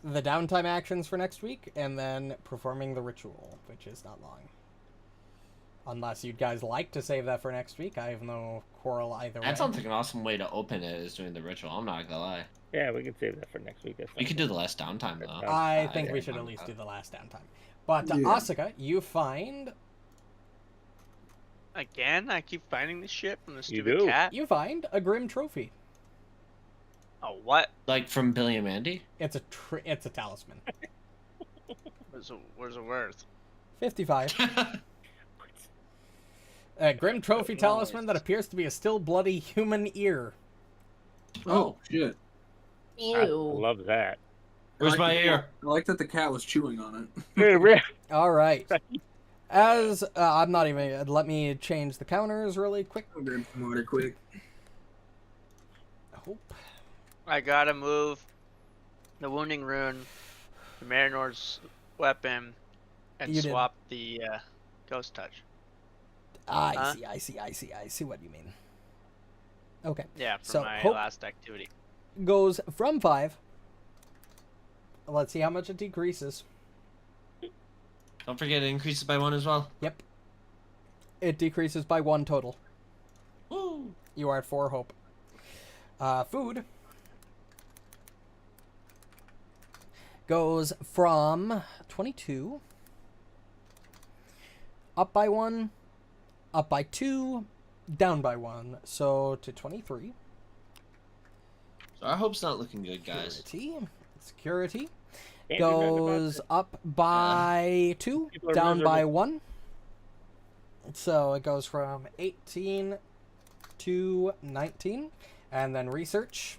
downtime actions for next week, and then performing the ritual, which is not long. Unless you guys like to save that for next week, I have no quarrel either way. That sounds like an awesome way to open it, is doing the ritual. I'm not gonna lie. Yeah, we can save that for next week. We could do the last downtime though. I think we should at least do the last downtime. But Asuka, you find. Again, I keep finding this shit from the stupid cat. You find a Grim trophy. A what? Like from Billy and Mandy? It's a talisman. Where's it worth? 55. A Grim trophy talisman that appears to be a still bloody human ear. Oh shit! Ew. I love that. Where's my ear? I like that the cat was chewing on it. All right. As I'm not even. Let me change the counters really quick. I'll grab some water quick. Hope. I gotta move the wounding rune, the Marynor's weapon, and swap the ghost touch. I see what you mean. Okay. Yeah, for so my Hope last activity. Goes from 5. Let's see how much it decreases. Don't forget it increases by 1 as well. Yep. It decreases by 1 total. Woo! You are at 4 hope. Food goes from 22 up by 1, up by 2, down by 1, so to 23. So our hope's not looking good, guys. Security goes up by 2, down by 1. So it goes from 18 to 19. And then research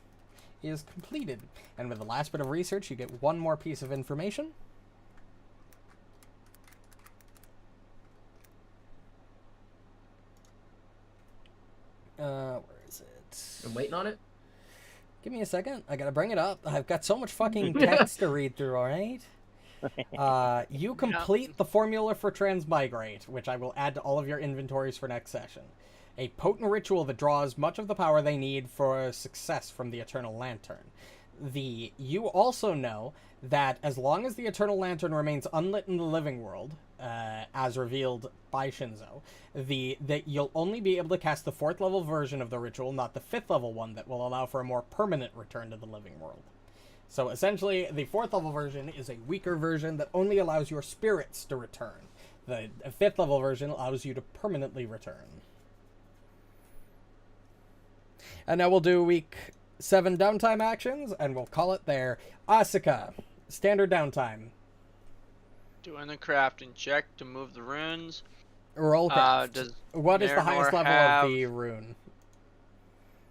is completed. And with the last bit of research, you get 1 more piece of information. Where is it? I'm waiting on it. Give me a second. I gotta bring it up. I've got so much fucking text to read through, alright? You complete the formula for Transmigrate, which I will add to all of your inventories for next session. A potent ritual that draws much of the power they need for success from the Eternal Lantern. You also know that as long as the Eternal Lantern remains unlit in the living world, as revealed by Shinzo, that you'll only be able to cast the 4th level version of the ritual, not the 5th level one that will allow for a more permanent return to the living world. So essentially, the 4th level version is a weaker version that only allows your spirits to return. The 5th level version allows you to permanently return. And now we'll do week 7 downtime actions, and we'll call it there. Asuka, standard downtime. Doing the crafting check to move the runes. Roll craft. What is the highest Marynor level have of the rune?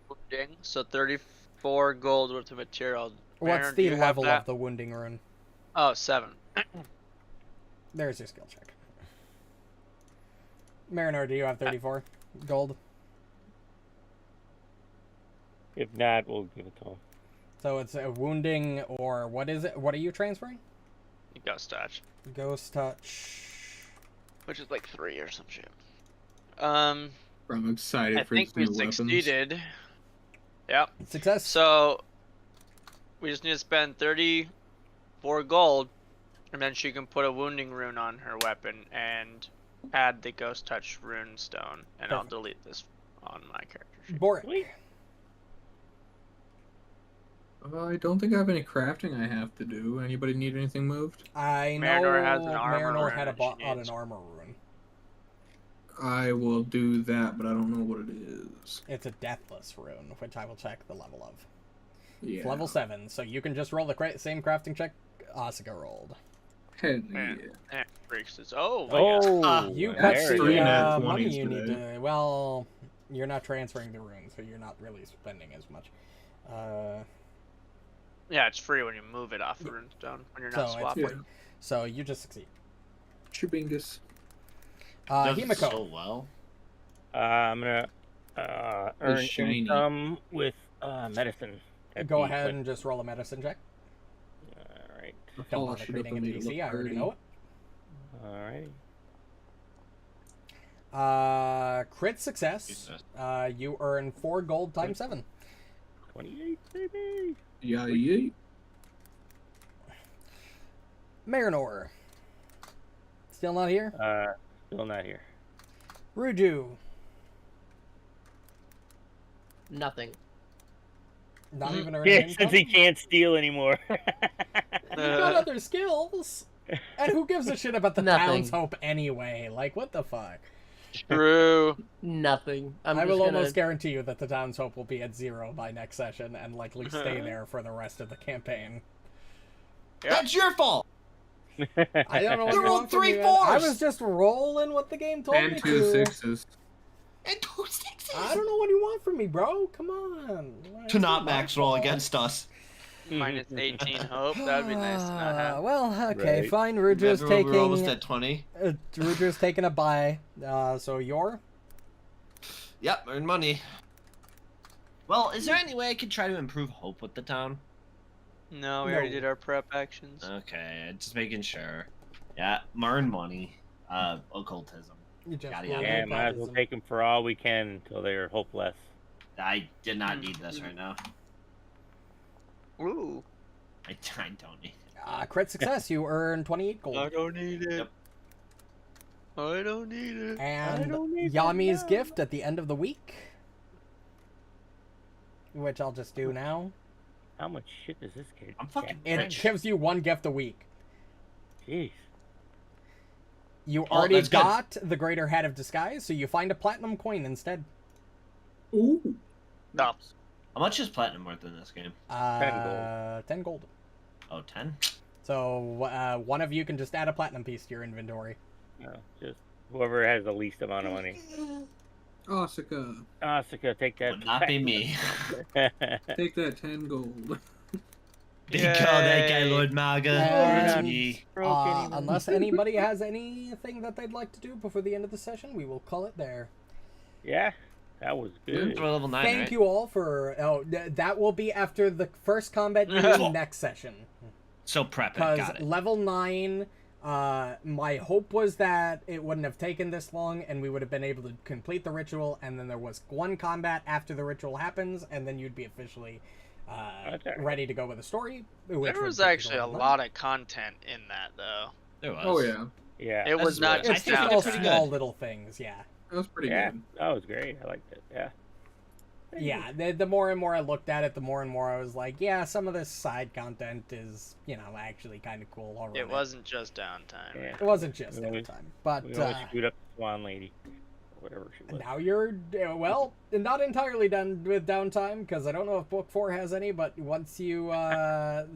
wounding? So 34 gold worth of material. What's Marynor, do the you have level that? of the wounding rune? Oh, 7. There's your skill check. Marynor, do you have 34 gold? If not, we'll give it to him. So it's a wounding, or what is it? What are you transferring? Ghost touch. Ghost touch. Which is like 3 or some shit. I'm excited I for think these we new weapons. succeeded. Yep. Success. So we just need to spend 34 gold, and then she can put a wounding rune on her weapon and add the ghost touch rune stone, and I'll delete this on my character sheet. Borraeck. I don't think I have any crafting I have to do. Anybody need anything moved? I know Marynor has an armor Marynor rune had that she on an needs. armor rune. I will do that, but I don't know what it is. It's a deathless rune, which I will check the level of. Yeah. It's level 7, so you can just roll the same crafting check Asuka rolled. Heck yeah. Breaks this. Oh, Oh, You there cut it the is. Three nat money 20s you need today. to... Well, you're not transferring the rune, so you're not really spending as much. yeah, it's free when you move it off the rune stone when you're not So it's swapping. free. So you just succeed. Chubingus. Does it Himiko. so well. I'm gonna earn shiny. income with medicine. Go ahead and just roll a medicine check. Alright. Don't bother creating a DC, I already know it. Alright. Crit success. Jesus. You earn 4 gold times 7. 28, baby! Yeah, yeah. Marynor. Still not here? Still not here. Ruju. Nothing. Not even earning Yeah, income? since he can't steal anymore. You've got other skills. And who gives a shit about the Nothing. townshope anyway? Like, what the fuck? True. Nothing. I just will gonna... almost guarantee you that the townshope will be at 0 by next session and likely stay there for the rest of the campaign. That's your fault. I don't know what You you rolled want from me, 3 man. I 4s. was just rolling what the game told me And to. 2 6s. And 2 6s. I don't know what you want from me, bro. Come on. To not max roll against us. Minus 18 hope. That'd be nice to not have. Well, okay, Right. fine. Ruju's Remember we're almost taking at 20. Ruju's taking a bye. So you're Yep, earn money. Well, is there any way I could try to improve hope with the town? No, we already No. did our prep actions. Okay, just making sure. Yeah, earn money. Occultism. you just Yada, rolled yada. Yeah, might as well baptism. take them for all we can until they're hopeless. I did not need this right now. Ooh. I don't need it. Crit success. You earn 28 I gold. don't need it. Yep. I don't need it. And don't need Yami's that now. gift at the end of the week, which I'll just do now. How much shit does this kid? I'm fucking It rich. gives you 1 gift a week. Jeez. You Oh, already that's good. got the Greater Hat of Disguise, so you find a platinum coin instead. Ooh. No. How much is platinum worth in this game? 10 gold. Oh, 10? So one of you can just add a platinum piece to your inventory. No, just whoever has the least amount of money. Asuka. Asuka, take that. Would not be me. Take that 10 gold. Big call that guy, Yay. Lord Maga. And- It's me. Unless anybody has anything that they'd like to do before the end of the session, we will call it there. Yeah, that was good. We're level 9, Thank right? you all for... Oh, that will be after the first combat meeting next session. So prep it. Because Got it. level 9, my hope was that it wouldn't have taken this long and we would have been able to complete the ritual, and then there was 1 combat after the ritual happens, and then you'd be officially Okay. ready to go with the story. Which There would was take actually a level 9. lot of content in that, though. There was. Oh, yeah. Yeah. It was not I It's just think just they all did pretty small good. little things, yeah. That was pretty Yeah, good. that was great. I liked it. Yeah. Yeah, the more and more I looked at it, the more and more I was like, yeah, some of this side content is, actually kind of cool already. It wasn't just downtime. Yeah. It wasn't just downtime, but We almost screwed up the Swan Lady, or whatever she was. now you're not entirely done with downtime because I don't know if Book 4 has any, but once you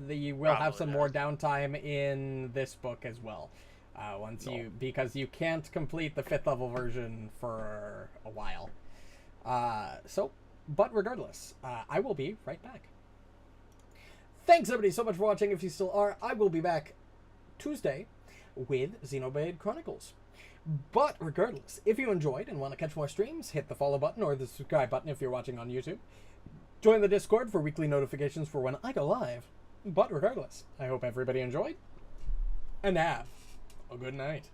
you will have some more downtime in this book as well. Because you can't complete the 5th level version for a while. But regardless, I will be right back. Thanks everybody so much for watching. If you still are, I will be back Tuesday with Xenoblade Chronicles. But regardless, if you enjoyed and want to catch more streams, hit the follow button or the subscribe button if you're watching on YouTube. Join the Discord for weekly notifications for when I go live. But regardless, I hope everybody enjoyed and have a good night.